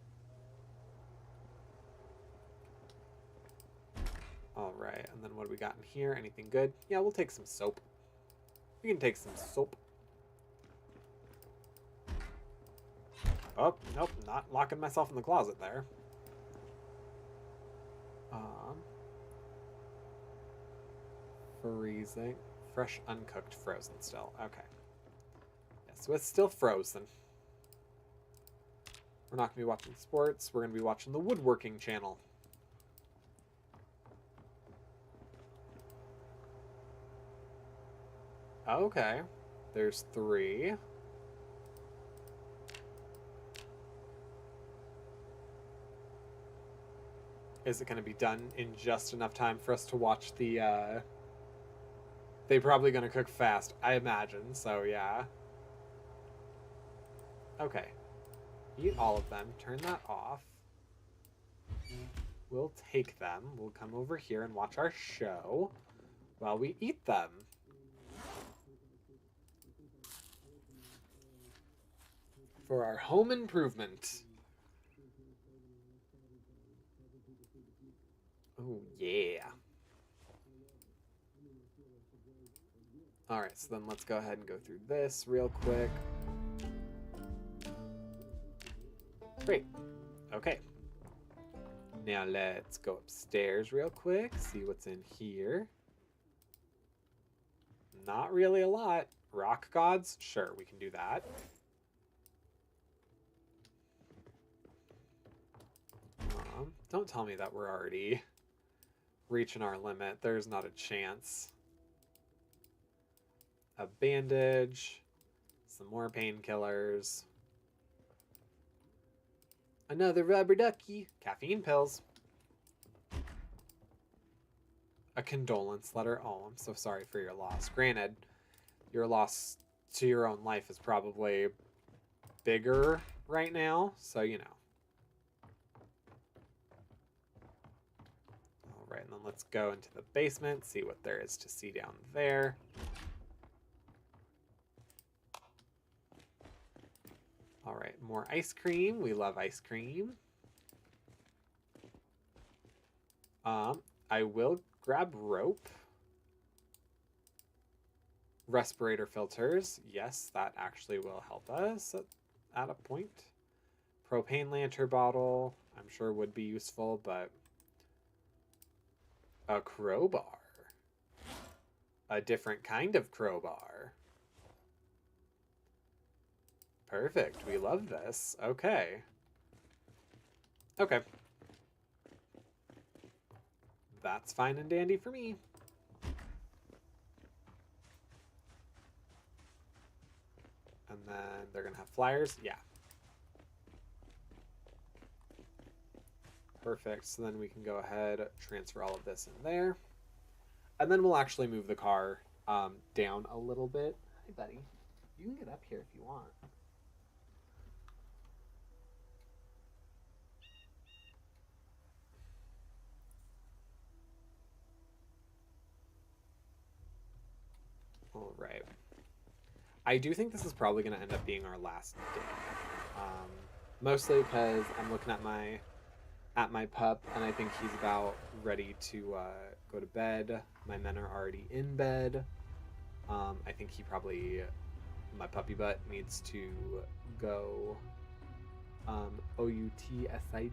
Speaker 1: All right, and then what do we got in here? Anything good? Yeah, we'll take some soap. We can take some soap. Oh, nope, not locking myself in the closet there. Freezing. Fresh, uncooked, frozen still. Okay. Yeah, so it's still frozen. We're not going to be watching sports. We're going to be watching the woodworking channel. Okay. There's 3. Is it going to be done in just enough time for us to watch the, They're probably going to cook fast, I imagine, so yeah. Okay. Eat all of them. Turn that off. We'll take them. We'll come over here and watch our show while we eat them. For our home improvement. Oh, yeah. Alright, so then let's go ahead and go through this real quick. Great. Okay. Now let's go upstairs real quick, see what's in here. Not really a lot. Rock gods? Sure, we can do that. Don't tell me that we're already reaching our limit. There's not a chance. A bandage. Some more painkillers. Another rubber ducky. Caffeine pills. A condolence letter. Oh, I'm so sorry for your loss. Granted, your loss to your own life is probably bigger right now, so you know. All right, and then let's go into the basement, see what there is to see down there. All right, more ice cream. We love ice cream. I will grab rope. Respirator filters. Yes, that actually will help us at a point. Propane lantern bottle. I'm sure would be useful, but a crowbar. A different kind of crowbar. Perfect. We love this. Okay. Okay. That's fine and dandy for me. And then they're going to have flyers. Yeah. Perfect. So then we can go ahead, transfer all of this in there. And then we'll actually move the car down a little bit. Hey, buddy. You can get up here if you want. All right. I do think this is probably going to end up being our last day. Mostly because I'm looking at my pup, and I think he's about ready to go to bed. My men are already in bed. I think he probably, my puppy butt, needs to go OUTSIDE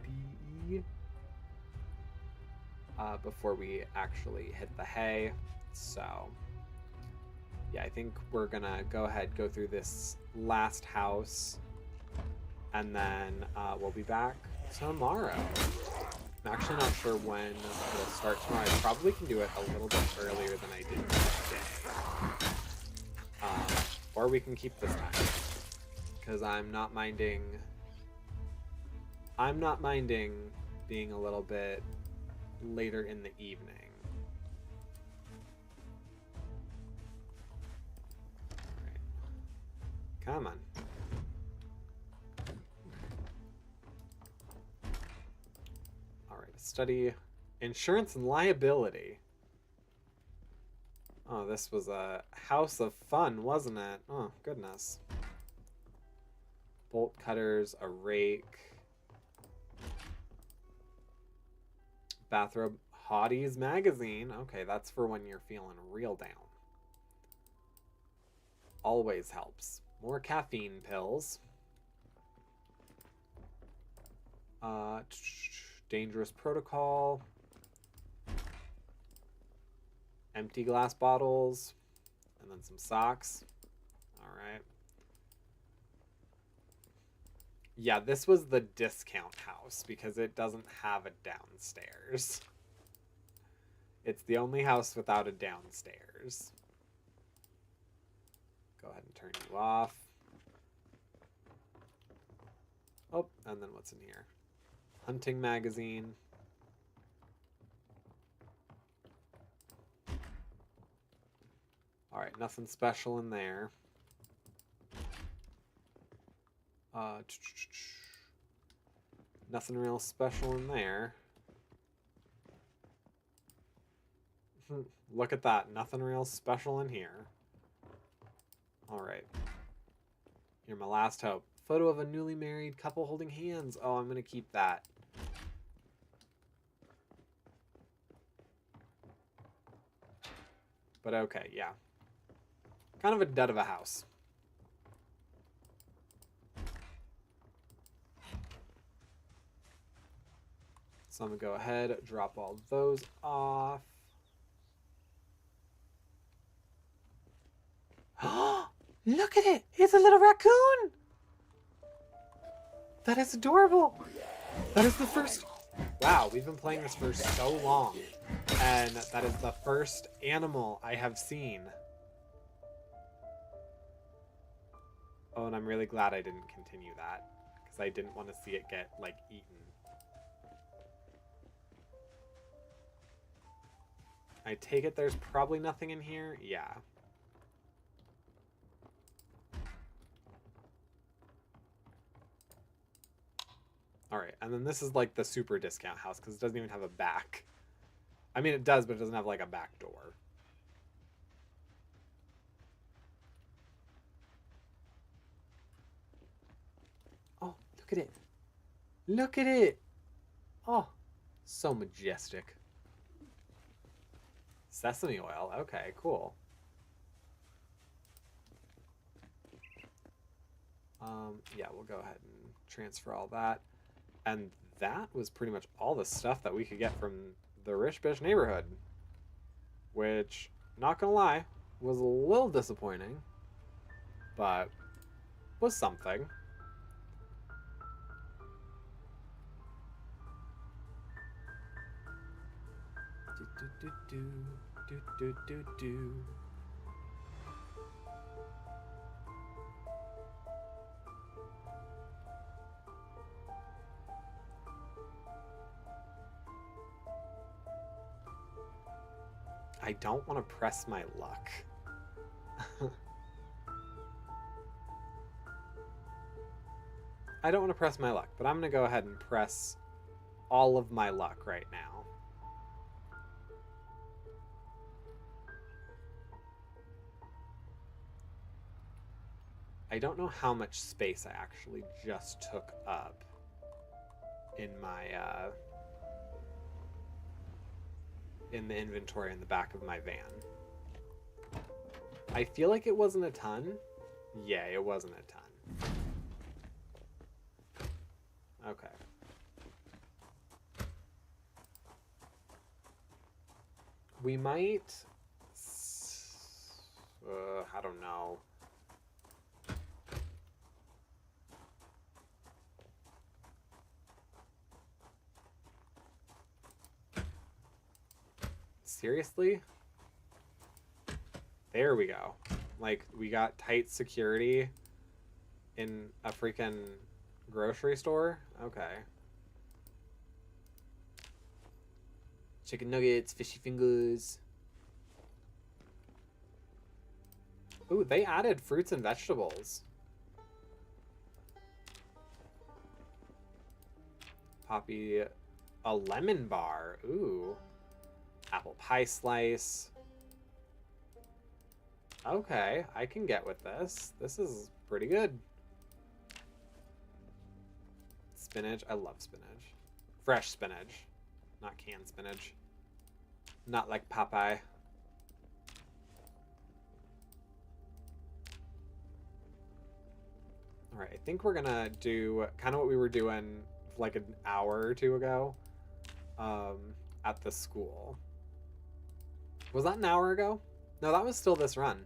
Speaker 1: before we actually hit the hay. So yeah, I think we're gonna go ahead, go through this last house, and then we'll be back tomorrow. I'm actually not sure when it'll start tomorrow. I probably can do it a little bit earlier than I did today. Or we can keep this time, because I'm not minding being a little bit later in the evening. Come on. All right, study insurance and liability. Oh, this was a house of fun, wasn't it? Oh, goodness. Bolt cutters, a rake. Bathrobe Hotties magazine. Okay, that's for when you're feeling real down. Always helps. More caffeine pills. Dangerous protocol. Empty glass bottles. And then some socks. Alright. Yeah, this was the discount house because it doesn't have a downstairs. It's the only house without a downstairs. Go ahead and turn you off. Oh, and then what's in here? Hunting magazine. All right, nothing special in there. Nothing real special in there. Look at that. Nothing real special in here. All right. You're my last hope. Photo of a newly married couple holding hands. Oh, I'm going to keep that. But okay, yeah. Kind of a dud of a house. So I'm going to go ahead, drop all those off. Look at it! It's a little raccoon! That is adorable! That is the first Wow, we've been playing this for so long, and that is the first animal I have seen. Oh, and I'm really glad I didn't continue that, because I didn't want to see it get, like, eaten. I take it there's probably nothing in here? Yeah. Alright, and then this is like the super discount house because it doesn't even have a back. I mean, it does, but it doesn't have like a back door. Oh, look at it. Look at it. Oh, so majestic. Sesame oil. Okay, cool. Yeah, we'll go ahead and transfer all that. And that was pretty much all the stuff that we could get from the Rich Bish neighborhood. Which, not gonna lie, was a little disappointing. But was something. Do. I don't want to press my luck. I don't want to press my luck, but I'm going to go ahead and press all of my luck right now. I don't know how much space I actually just took up in my, in the inventory in the back of my van. I feel like it wasn't a ton. Yeah, it wasn't a ton. Okay. We might... I don't know. Seriously? There we go. Like, we got tight security in a freaking grocery store? Okay. Chicken nuggets, fishy fingers. Ooh, they added fruits and vegetables. Poppy, a lemon bar. Ooh. Apple pie slice. Okay, I can get with this. This is pretty good. Spinach. I love spinach. Fresh spinach. Not canned spinach. Not like Popeye. Alright, I think we're gonna do kind of what we were doing like an hour or two ago at the school. Was that an hour ago? No, that was still this run.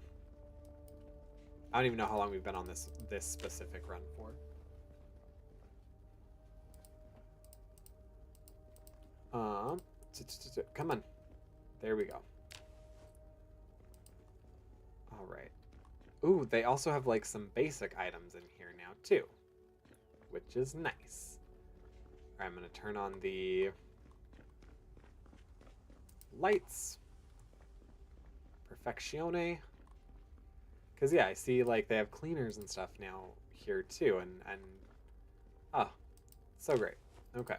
Speaker 1: I don't even know how long we've been on this specific run for. Come on. There we go. All right. Ooh, they also have like some basic items in here now too, which is nice. All right, I'm gonna turn on the lights. Perfectione. Because yeah, I see like they have cleaners and stuff now here too, and oh, so great. Okay.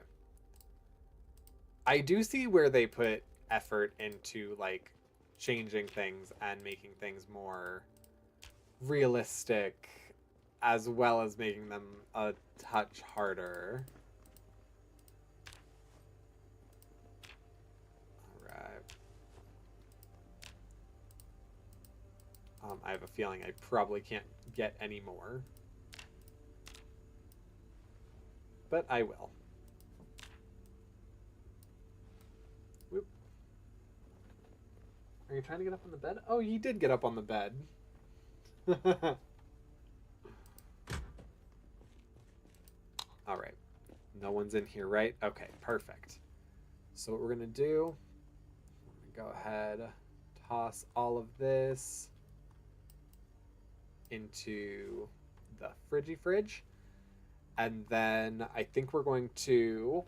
Speaker 1: I do see where they put effort into like changing things and making things more realistic, as well as making them a touch harder. I have a feeling I probably can't get any more. But I will. Whoop. Are you trying to get up on the bed? Oh, you did get up on the bed. All right. No one's in here, right? Okay, perfect. So what we're gonna do, we're gonna go ahead, toss all of this into the fridge. And then I think we're going to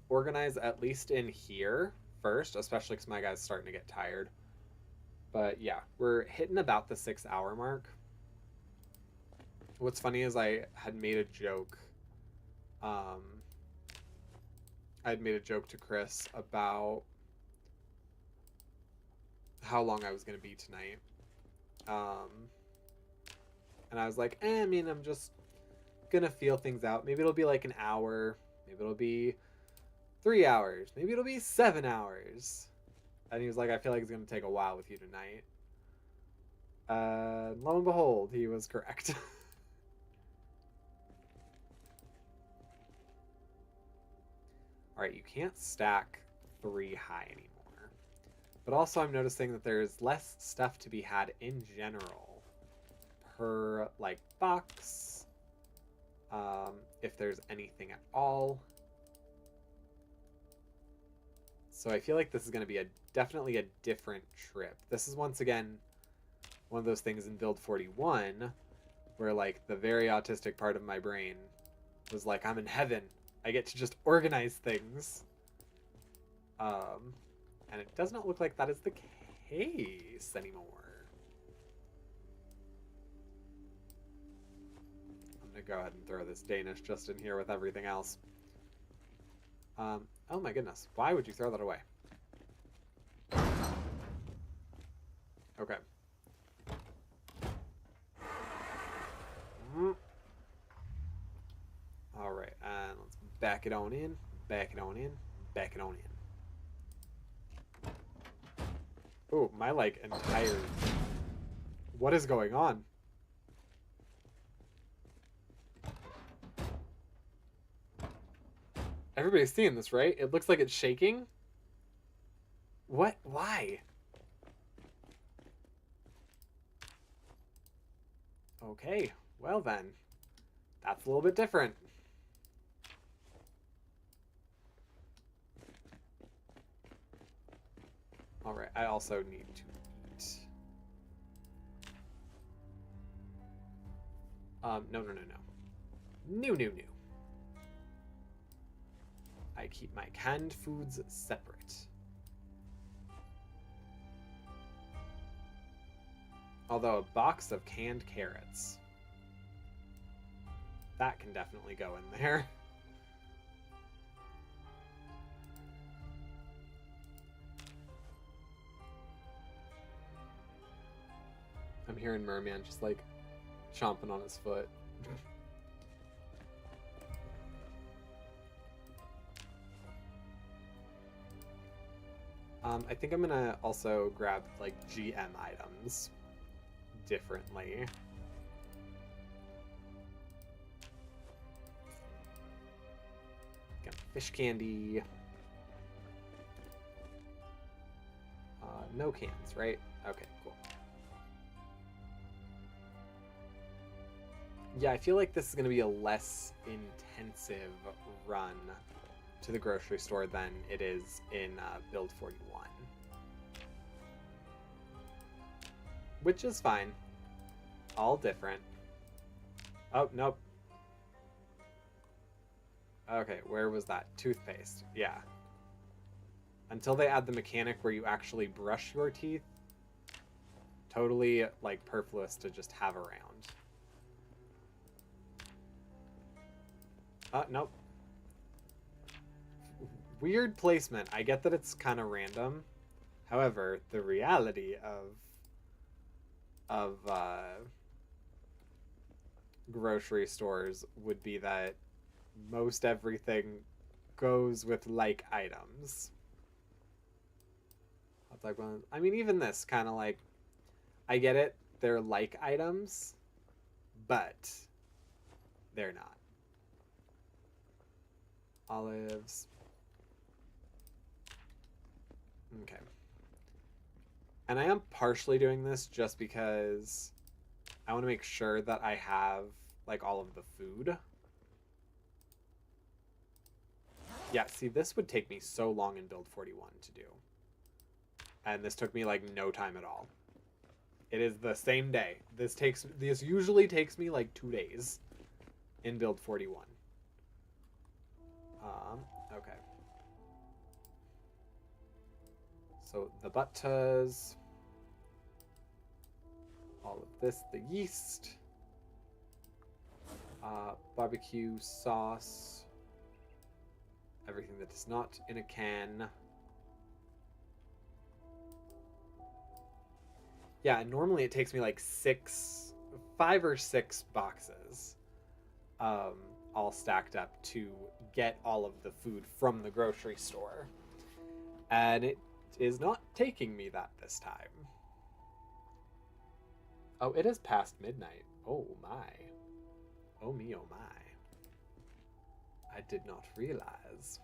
Speaker 1: organize at least in here first, especially because my guy's starting to get tired. But yeah, we're hitting about the 6-hour mark. What's funny is I had made a joke. I'd made a joke to Chris about how long I was going to be tonight. And I was like, I mean, I'm just going to feel things out. Maybe it'll be like an hour. Maybe it'll be 3 hours. Maybe it'll be 7 hours. And he was like, I feel like it's going to take a while with you tonight. Lo and behold, he was correct. Alright, you can't stack 3 high anymore. But also I'm noticing that there's less stuff to be had in general per, like, box. If there's anything at all. So I feel like this is going to be definitely a different trip. This is once again one of those things in Build 41 where, like, the very autistic part of my brain was like, I'm in heaven. I get to just organize things. And it does not look like that is the case anymore. I'm going to go ahead and throw this Danish just in here with everything else. Oh my goodness. Why would you throw that away? Okay. Alright, and let's back it on in, back it on in, back it on in. Oh, my, like, entire... What is going on? Everybody's seeing this, right? It looks like it's shaking. What? Why? Okay, well then. That's a little bit different. Alright, I also need to eat. No. No. I keep my canned foods separate. Although a box of canned carrots. That can definitely go in there. I'm hearing Merman just, like, chomping on his foot. I think I'm gonna also grab, like, GM items differently. Got fish candy. No cans, right? Okay, cool. Yeah, I feel like this is going to be a less intensive run to the grocery store than it is in Build 41. Which is fine. All different. Oh, nope. Okay, where was that? Toothpaste. Yeah. Until they add the mechanic where you actually brush your teeth, totally, like, superfluous to just have around. Nope. Weird placement. I get that it's kind of random. However, the reality of grocery stores would be that most everything goes with like items. I mean, even this kind of, like, I get it. They're like items, but they're not. Olives. Okay. And I am partially doing this just because I want to make sure that I have like all of the food. Yeah, see, this would take me so long in build 41 to do. And this took me like no time at all. It is the same day. This usually takes me like 2 days in build 41. Okay. So the buttas, all of this, the yeast, barbecue sauce, everything that is not in a can. Yeah, and normally it takes me like 5 or 6 boxes, all stacked up to get all of the food from the grocery store. And it is not taking me that this time. Oh, it is past midnight. Oh my. Oh me, oh my. I did not realize.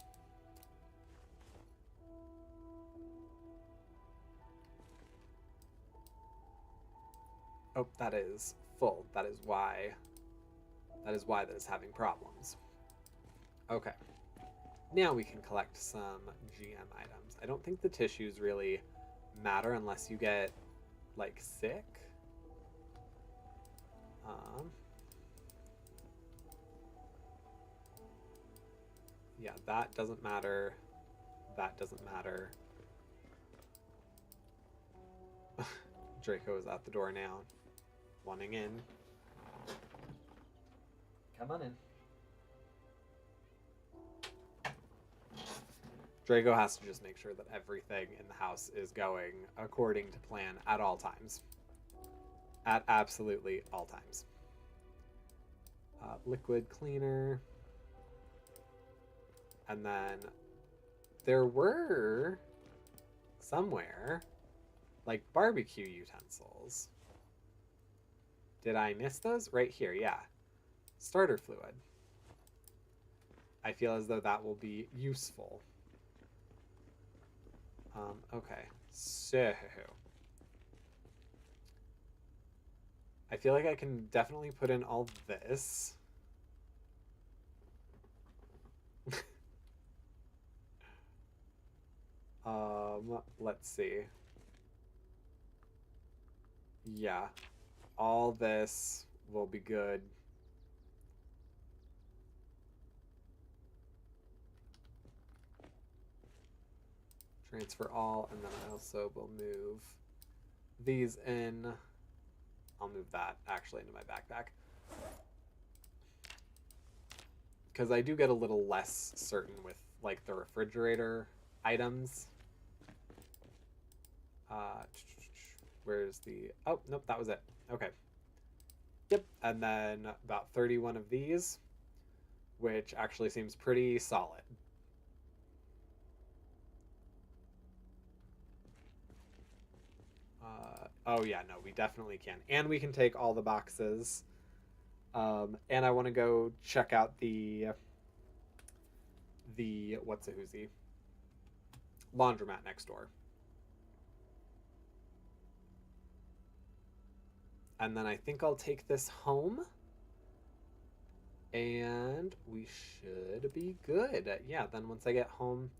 Speaker 1: Oh, that is full. That is why that is having problems. Okay. Now we can collect some GM items. I don't think the tissues really matter unless you get, like, sick. Yeah, that doesn't matter. That doesn't matter. Draco is at the door now, wanting in. Come on in. Draco has to just make sure that everything in the house is going according to plan at all times. At absolutely all times. Liquid cleaner. And then there were somewhere like barbecue utensils. Did I miss those? Right here, yeah. Starter fluid. I feel as though that will be useful. Okay, so I feel like I can definitely put in all this. Let's see. Yeah, all this will be good. Transfer all, and then I also will move these in. I'll move that actually into my backpack. Because I do get a little less certain with like the refrigerator items. Where's the... Oh, nope, that was it. Okay. Yep, and then about 31 of these, which actually seems pretty solid. Oh yeah, no, we definitely can. And we can take all the boxes. And I want to go check out the what's a hoozy? Laundromat next door. And then I think I'll take this home. And we should be good. Yeah, then once I get home,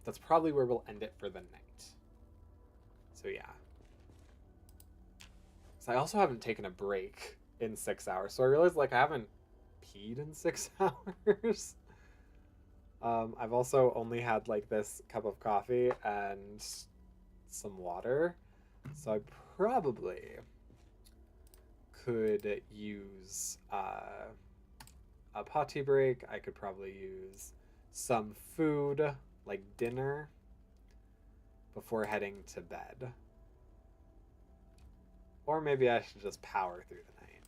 Speaker 1: that's probably where we'll end it for the night. So yeah. So I also haven't taken a break in 6 hours. So I realized like I haven't peed in 6 hours. I've also only had like this cup of coffee and some water. So I probably could use a potty break. I could probably use some food, like dinner, before heading to bed. Or maybe I should just power through the night.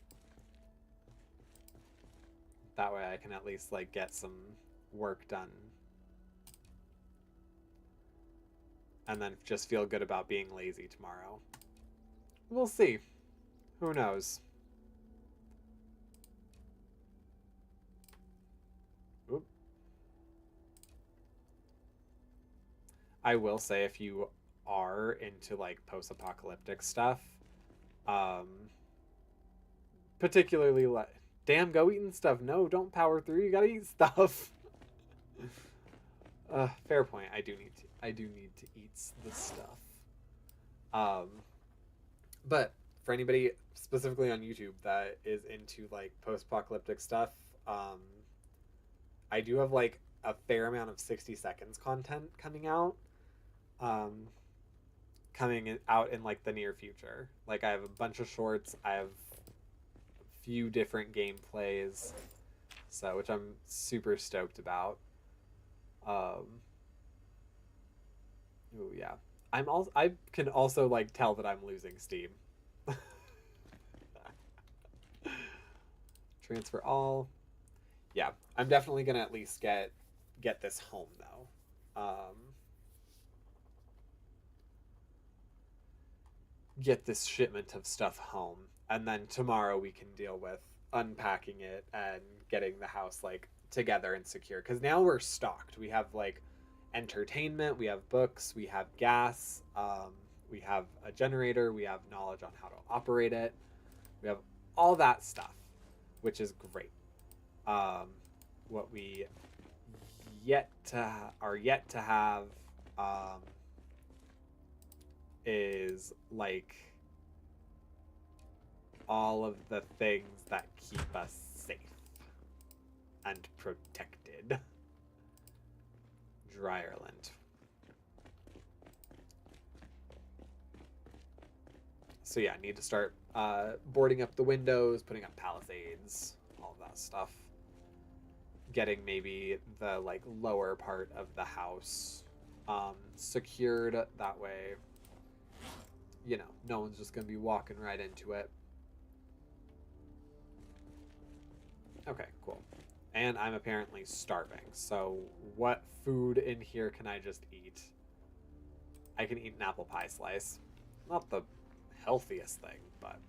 Speaker 1: That way I can at least like get some work done. And then just feel good about being lazy tomorrow. We'll see. Who knows? Oop. I will say if you are into like post-apocalyptic stuff, particularly like, damn, go eating stuff. No, don't power through. You gotta eat stuff. Fair point. I do need to eat the stuff. Um, but for anybody specifically on YouTube that is into like post-apocalyptic stuff, um, I do have like a fair amount of 60 seconds content coming out. Um, coming out in like the near future. Like I have a bunch of shorts. I have a few different gameplays, so which I'm super stoked about. Ooh, yeah. I can also like tell that I'm losing steam. Transfer all. Yeah, I'm definitely gonna at least get this home though. Get this shipment of stuff home, and then tomorrow we can deal with unpacking it and getting the house like together and secure. Because now we're stocked. We have like entertainment, we have books, we have gas, we have a generator, we have knowledge on how to operate it, we have all that stuff, which is great. What we are yet to have is like all of the things that keep us safe and protected. Dryerland. So yeah, need to start boarding up the windows, putting up palisades, all of that stuff. Getting maybe the like lower part of the house secured, that way, you know, no one's just gonna be walking right into it. Okay, cool. And I'm apparently starving, so what food in here can I just eat? I can eat an apple pie slice. Not the healthiest thing, but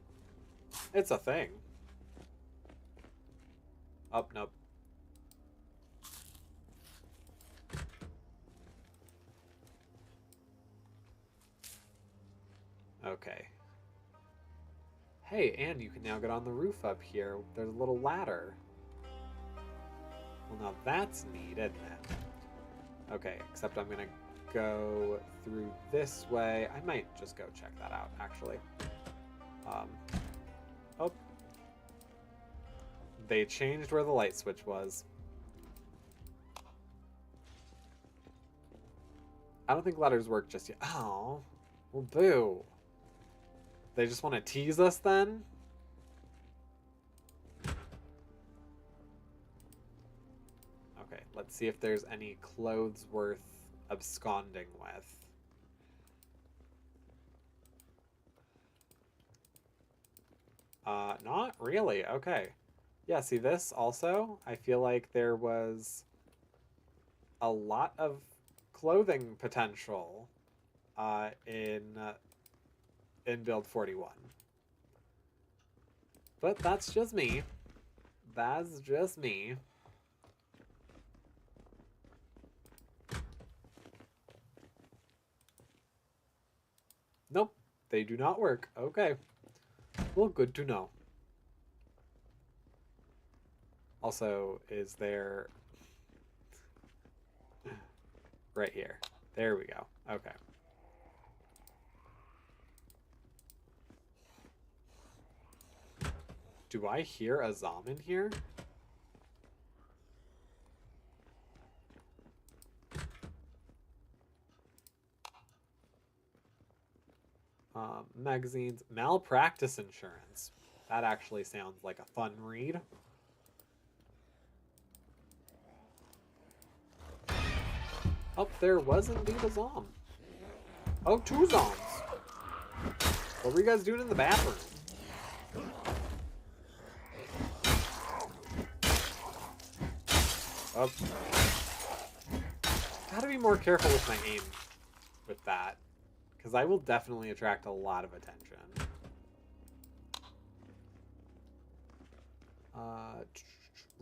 Speaker 1: it's a thing. Oh, nope. Okay. Hey, and you can now get on the roof up here. There's a little ladder. Well, now that's neat, isn't it? Okay, except I'm gonna go through this way. I might just go check that out, actually. Oh. They changed where the light switch was. I don't think ladders work just yet. Oh. Well, boo. They just want to tease us then? Okay, let's see if there's any clothes worth absconding with. Not really. Okay. Yeah, see this also? I feel like there was a lot of clothing potential in build 41. But that's just me. That's just me. Nope, they do not work. Okay. Well, good to know. Also, is there... right here. There we go. Okay. Do I hear a Zom in here? Magazines. Malpractice insurance. That actually sounds like a fun read. Oh, there was indeed a Zom. Oh, 2 Zoms. What were you guys doing in the bathroom? Oh. Gotta be more careful with my aim with that, because I will definitely attract a lot of attention.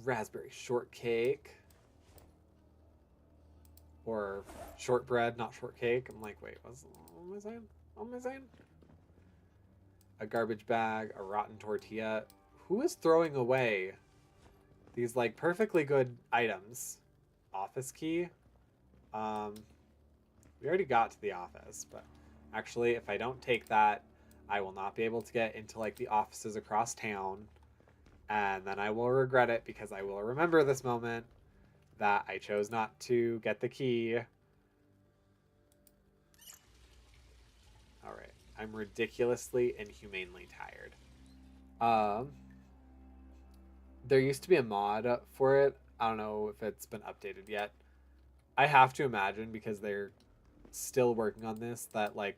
Speaker 1: Raspberry shortcake. Or shortbread, not shortcake. I'm like, wait, what am I saying? What am I saying? A garbage bag, a rotten tortilla. Who is throwing away these like perfectly good items? Office key. We already got to the office, but actually, if I don't take that, I will not be able to get into like the offices across town, and then I will regret it because I will remember this moment that I chose not to get the key. All right, I'm ridiculously, inhumanely tired. There used to be a mod for it. I don't know if it's been updated yet. I have to imagine, because they're still working on this, that like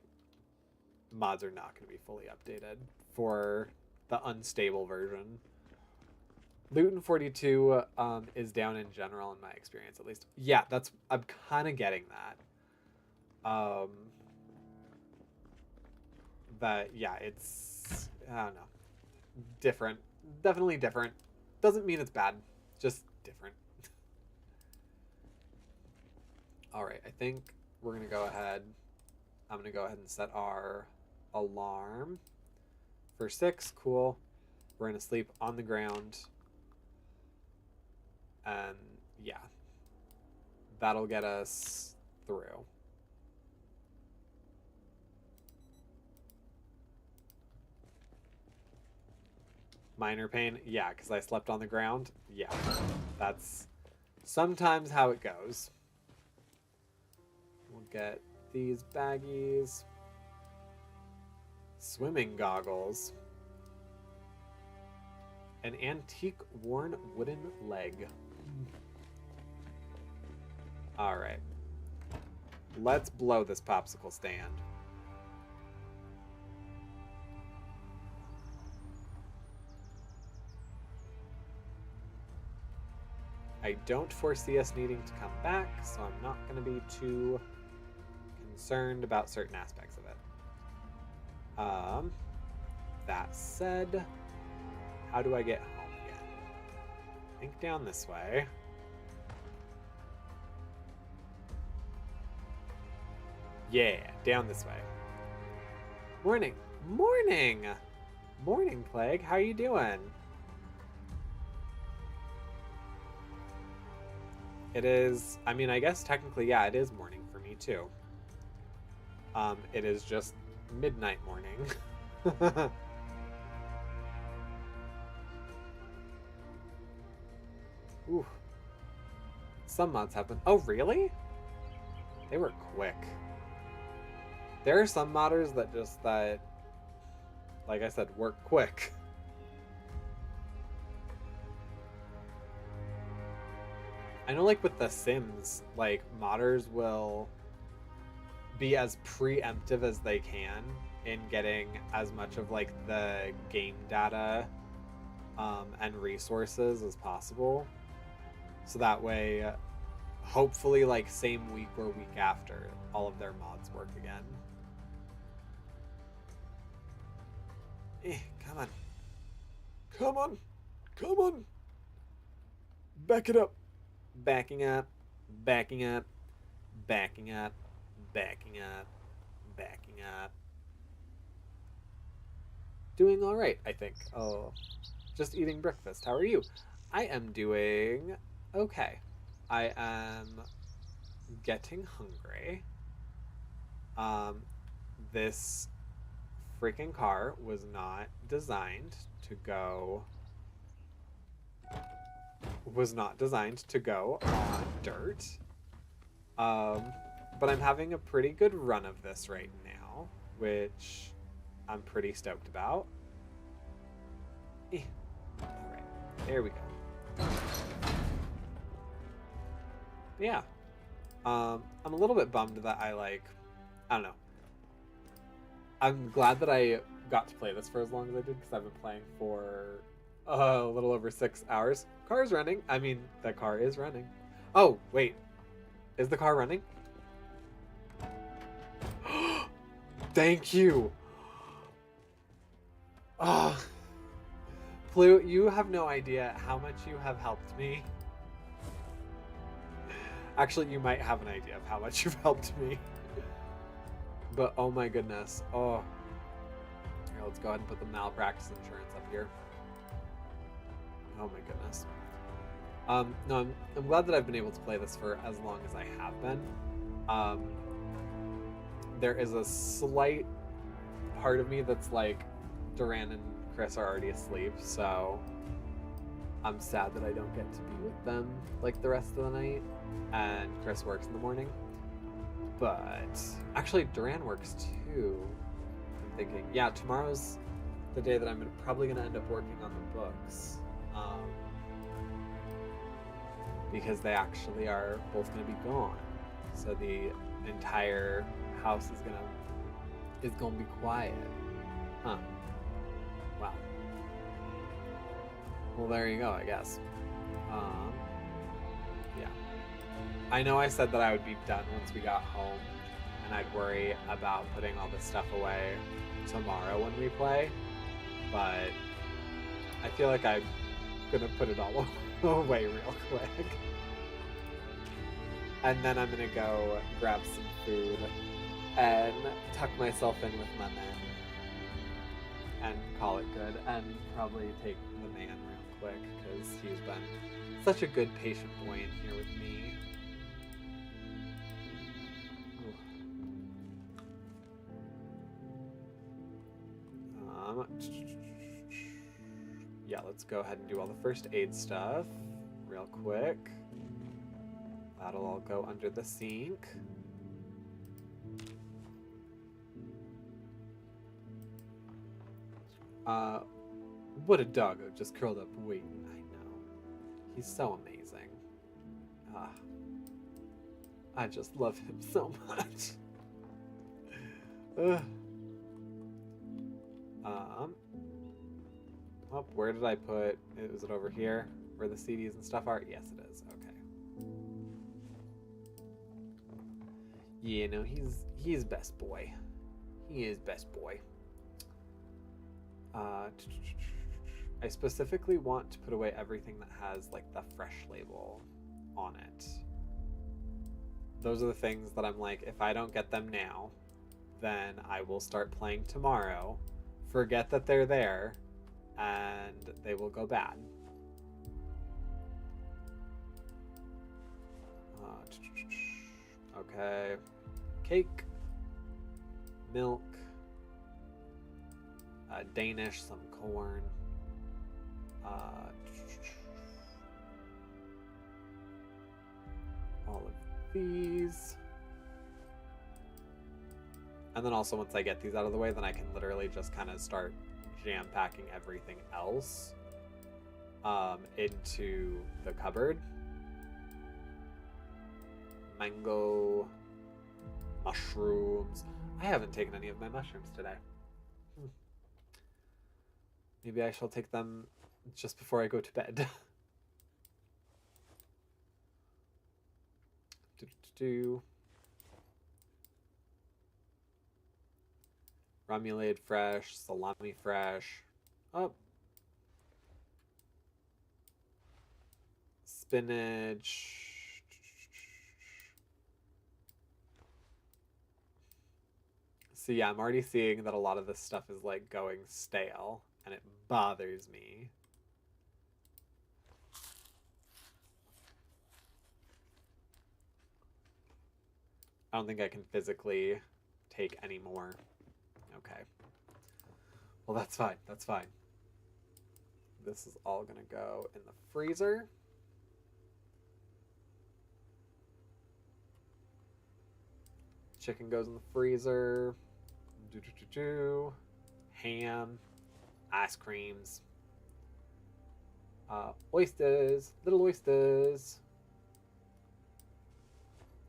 Speaker 1: mods are not going to be fully updated for the unstable version. Luton 42 is down in general in my experience, at least. Yeah, I'm kind of getting that. Yeah, it's, I don't know, different. Definitely different. Doesn't mean it's bad, just different. All right, I think we're going to go ahead. I'm going to go ahead and set our alarm for 6. Cool. We're going to sleep on the ground. And yeah, that'll get us through. Minor pain? Yeah, because I slept on the ground? Yeah, that's sometimes how it goes. We'll get these baggies. Swimming goggles. An antique worn wooden leg. All right. Let's blow this popsicle stand. I don't foresee us needing to come back, so I'm not going to be too concerned about certain aspects of it. That said, how do I get home again? I think down this way. Yeah, down this way. Morning. Morning! Morning, Plague. How you doing? It is, I mean, I guess technically, yeah, it is morning for me too. It is just midnight morning. Ooh. Some mods have been, oh really? They were quick. There are some modders that just, like I said, work quick. I know, like, with The Sims, like, modders will be as preemptive as they can in getting as much of, like, the game data and resources as possible. So that way, hopefully, like, same week or week after, all of their mods work again. Come on. Come on. Come on. Back it up. Backing up, backing up, backing up, backing up, backing up. Doing all right, I think. Oh, just eating breakfast. How are you? I am doing okay. I am getting hungry. This freaking car was not designed to go on dirt. But I'm having a pretty good run of this right now, which I'm pretty stoked about. Alright, there we go. Yeah. I'm a little bit bummed that I don't know. I'm glad that I got to play this for as long as I did, because I've been playing for a little over 6 hours. Car's running. I mean, the car is running. Oh, wait. Is the car running? Thank you. Oh. Plu, you have no idea how much you have helped me. Actually, you might have an idea of how much you've helped me. But oh my goodness. Oh. Here, let's go ahead and put the malpractice insurance up here. Oh my goodness. No, I'm glad that I've been able to play this for as long as I have been. There is a slight part of me that's like, Duran and Chris are already asleep, so I'm sad that I don't get to be with them like the rest of the night, and Chris works in the morning. But actually, Duran works too. I'm thinking, yeah, tomorrow's the day that I'm probably going to end up working on the books, because they actually are both going to be gone. So the entire house is gonna be quiet. Huh. Wow. Well, there you go, I guess. Yeah. I know I said that I would be done once we got home, and I'd worry about putting all this stuff away tomorrow when we play, but I feel like I'm gonna put it all away real quick. And then I'm gonna go grab some food and tuck myself in with my men and call it good, and probably take the man real quick because he's been such a good patient boy in here with me. Yeah, let's go ahead and do all the first aid stuff real quick. That'll all go under the sink. What a doggo, just curled up waiting. I know. He's so amazing. I just love him so much. Oh, where did I put it? Was it over here where the CDs and stuff are? Yes, it is. Okay. Yeah, no, he's best boy. He is best boy. I specifically want to put away everything that has like the fresh label on it. Those are the things that I'm like, if I don't get them now, then I will start playing tomorrow, forget that they're there, and they will go bad. Okay. Cake. Milk. Danish, some corn. All of these. And then also once I get these out of the way, then I can literally just kind of start jam-packing everything else into the cupboard. Mango, mushrooms. I haven't taken any of my mushrooms today. Maybe I shall take them just before I go to bed. Remoulade fresh, salami fresh. Oh. Spinach. So yeah, I'm already seeing that a lot of this stuff is like going stale, and it bothers me. I don't think I can physically take any more. Okay. Well, that's fine. That's fine. This is all gonna go in the freezer. Chicken goes in the freezer. Ham, ice creams, oysters, little oysters.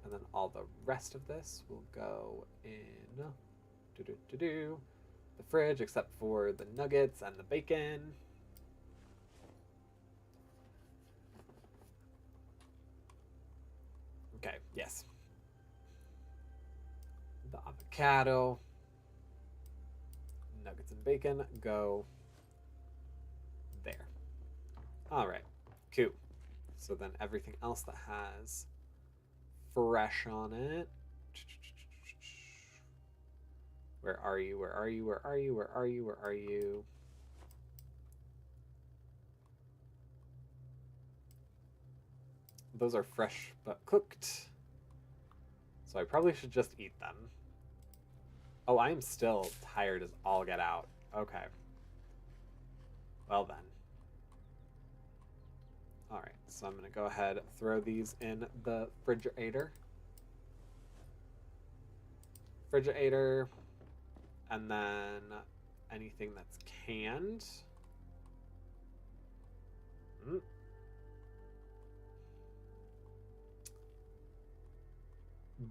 Speaker 1: And then all the rest of this will go in the fridge, except for the nuggets and the bacon. Okay, yes. The avocado, nuggets and bacon go there. All right, cool. So then everything else that has fresh on it. Where are you? Where are you? Where are you? Where are you? Where are you? Those are fresh but cooked. So I probably should just eat them. Oh, I am still tired as all get out. Okay. Well then. Alright, so I'm going to go ahead and throw these in the refrigerator. And then anything that's canned.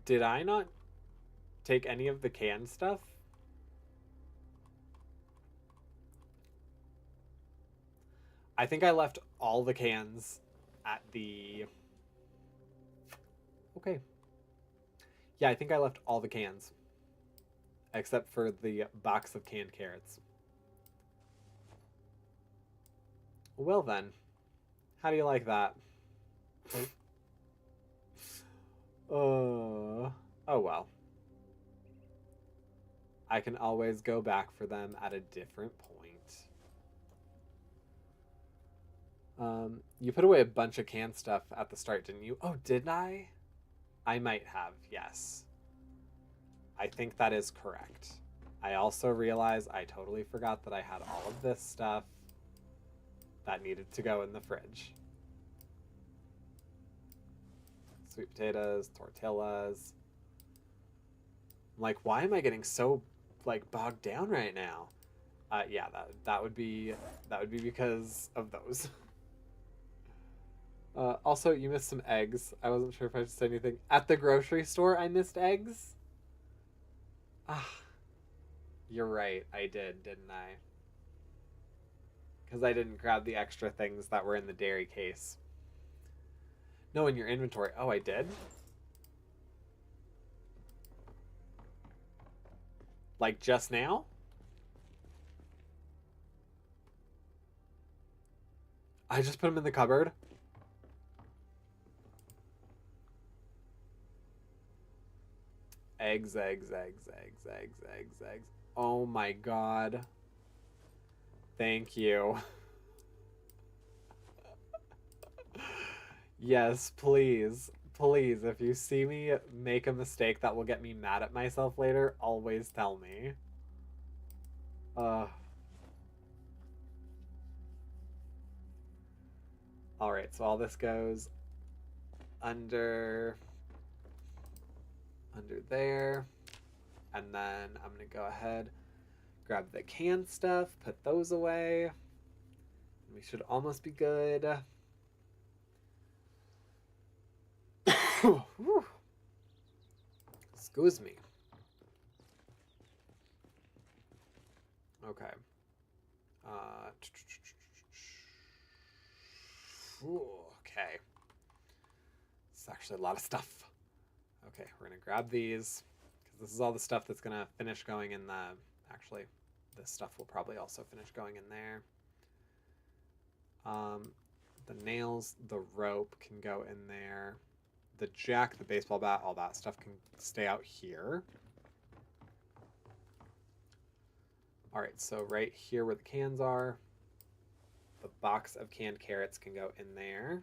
Speaker 1: Did I not take any of the canned stuff? I think I left all the cans at the... Okay. Yeah, I think I left all the cans. Except for the box of canned carrots. Well then. How do you like that? Oh well. I can always go back for them at a different point. You put away a bunch of canned stuff at the start, didn't you? Oh, did I? I might have, yes. I think that is correct. I also realize I totally forgot that I had all of this stuff that needed to go in the fridge. Sweet potatoes, tortillas. I'm like, why am I getting so like bogged down right now? Yeah, that would be because of those. Also, you missed some eggs. I wasn't sure if I should say anything. At the grocery store, I missed eggs. Ah, you're right. I did, didn't I? Because I didn't grab the extra things that were in the dairy case. No, in your inventory. Oh, I did? Like just now? I just put them in the cupboard. Eggs. Oh my god. Thank you. Yes, please. Please, if you see me make a mistake that will get me mad at myself later, always tell me. Alright, so all this goes under there. And then I'm going to go ahead, grab the canned stuff, put those away. We should almost be good. Excuse me. Okay. Okay. It's actually a lot of stuff. Okay, we're going to grab these because this is all the stuff that's going to finish going in the... Actually, this stuff will probably also finish going in there. The nails, the rope can go in there. The jack, the baseball bat, all that stuff can stay out here. Alright, so right here where the cans are, the box of canned carrots can go in there.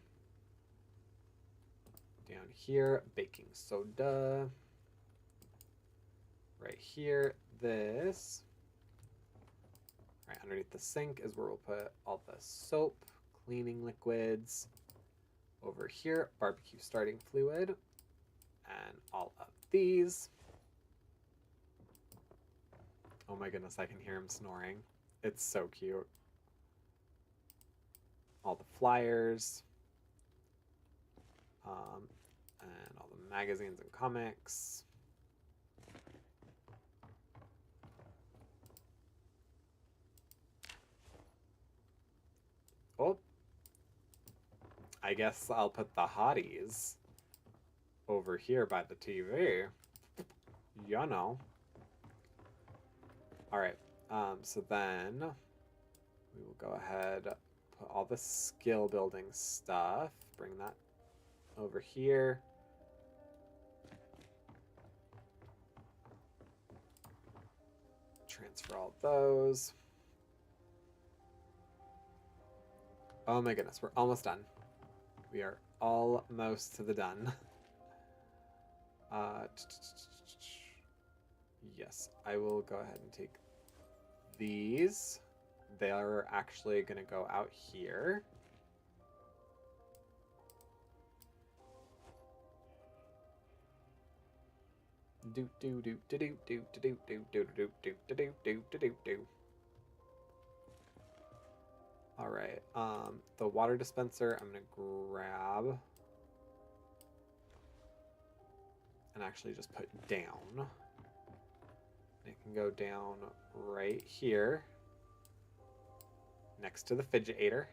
Speaker 1: Down here, baking soda. Right here, this. Right underneath the sink is where we'll put all the soap, cleaning liquids. Over here, barbecue starting fluid. And all of these. Oh my goodness, I can hear him snoring. It's so cute. All the flyers. And all the magazines and comics. Oh. I guess I'll put the hotties over here by the TV. You know. Alright, so then we will go ahead, put all the skill building stuff, bring that over here. Transfer all those. Oh my goodness, we're almost done. We are almost to the done. Yes, I will go ahead and take these. They are actually going to go out here. Do do do do do do do do do do do do do do do do. All right. The water dispenser I'm gonna grab and actually just put down. It can go down right here next to the fidgetator.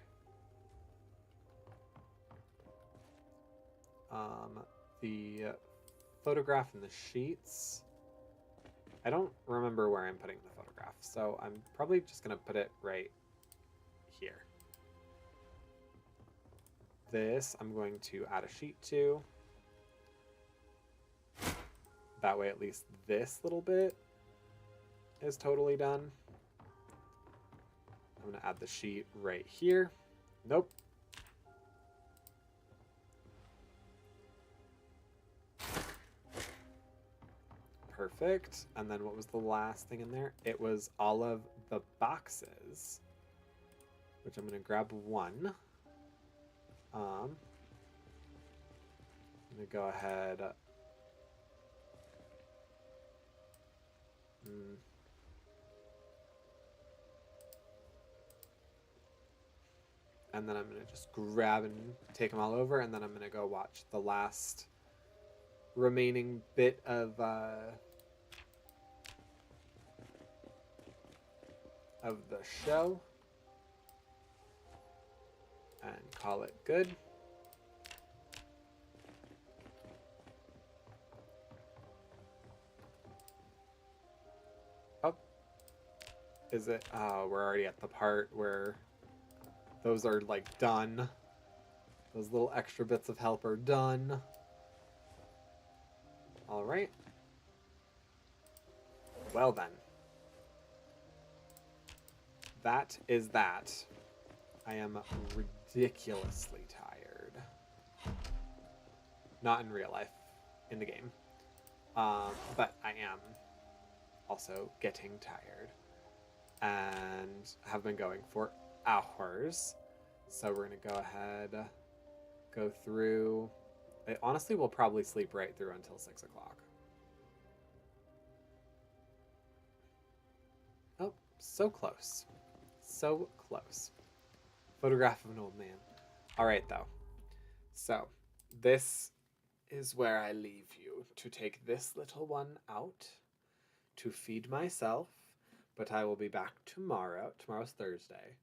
Speaker 1: The photograph and the sheets. I don't remember where I'm putting the photograph, so I'm probably just gonna put it right here. This I'm going to add a sheet to. That way at least this little bit is totally done. I'm gonna add the sheet right here. Nope. Perfect. And then what was the last thing in there? It was all of the boxes, which I'm gonna grab one. I'm gonna go ahead. And then I'm gonna just grab and take them all over, and then I'm gonna go watch the last remaining bit of the show and call it good. Oh, is it? We're already at the part where those are like done. Those little extra bits of help are done. All right. Well then. That is that. I am ridiculously tired. Not in real life, in the game. But I am also getting tired. And have been going for hours. So we're going to go ahead, go through. Honestly, we'll probably sleep right through until 6 o'clock. Oh, so close. So close. Photograph of an old man. All right, though. So this is where I leave you, to take this little one out to feed myself. But I will be back tomorrow. Tomorrow's Thursday.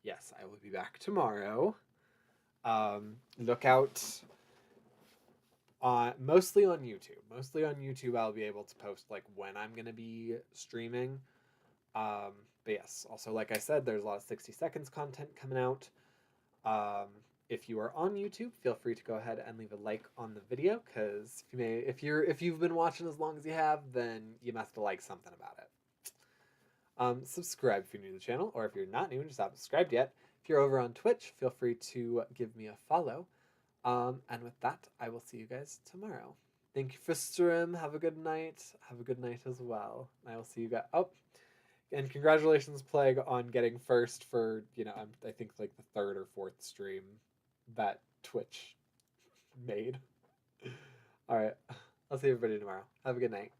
Speaker 1: Yes, I will be back tomorrow. Look out on mostly on YouTube. Mostly on YouTube, I'll be able to post like when I'm gonna be streaming. But yes, also like I said, there's a lot of 60 seconds content coming out. If you are on YouTube, feel free to go ahead and leave a like on the video, because if you've been watching as long as you have, then you must have liked something about it. Subscribe if you're new to the channel, or if you're not new and just haven't subscribed yet. If you're over on Twitch, feel free to give me a follow. And with that, I will see you guys tomorrow. Thank you for stream. Have a good night. Have a good night as well. I will see you guys. Oh, and congratulations, Plague, on getting first for, I think like the third or fourth stream that Twitch made. All right. I'll see everybody tomorrow. Have a good night.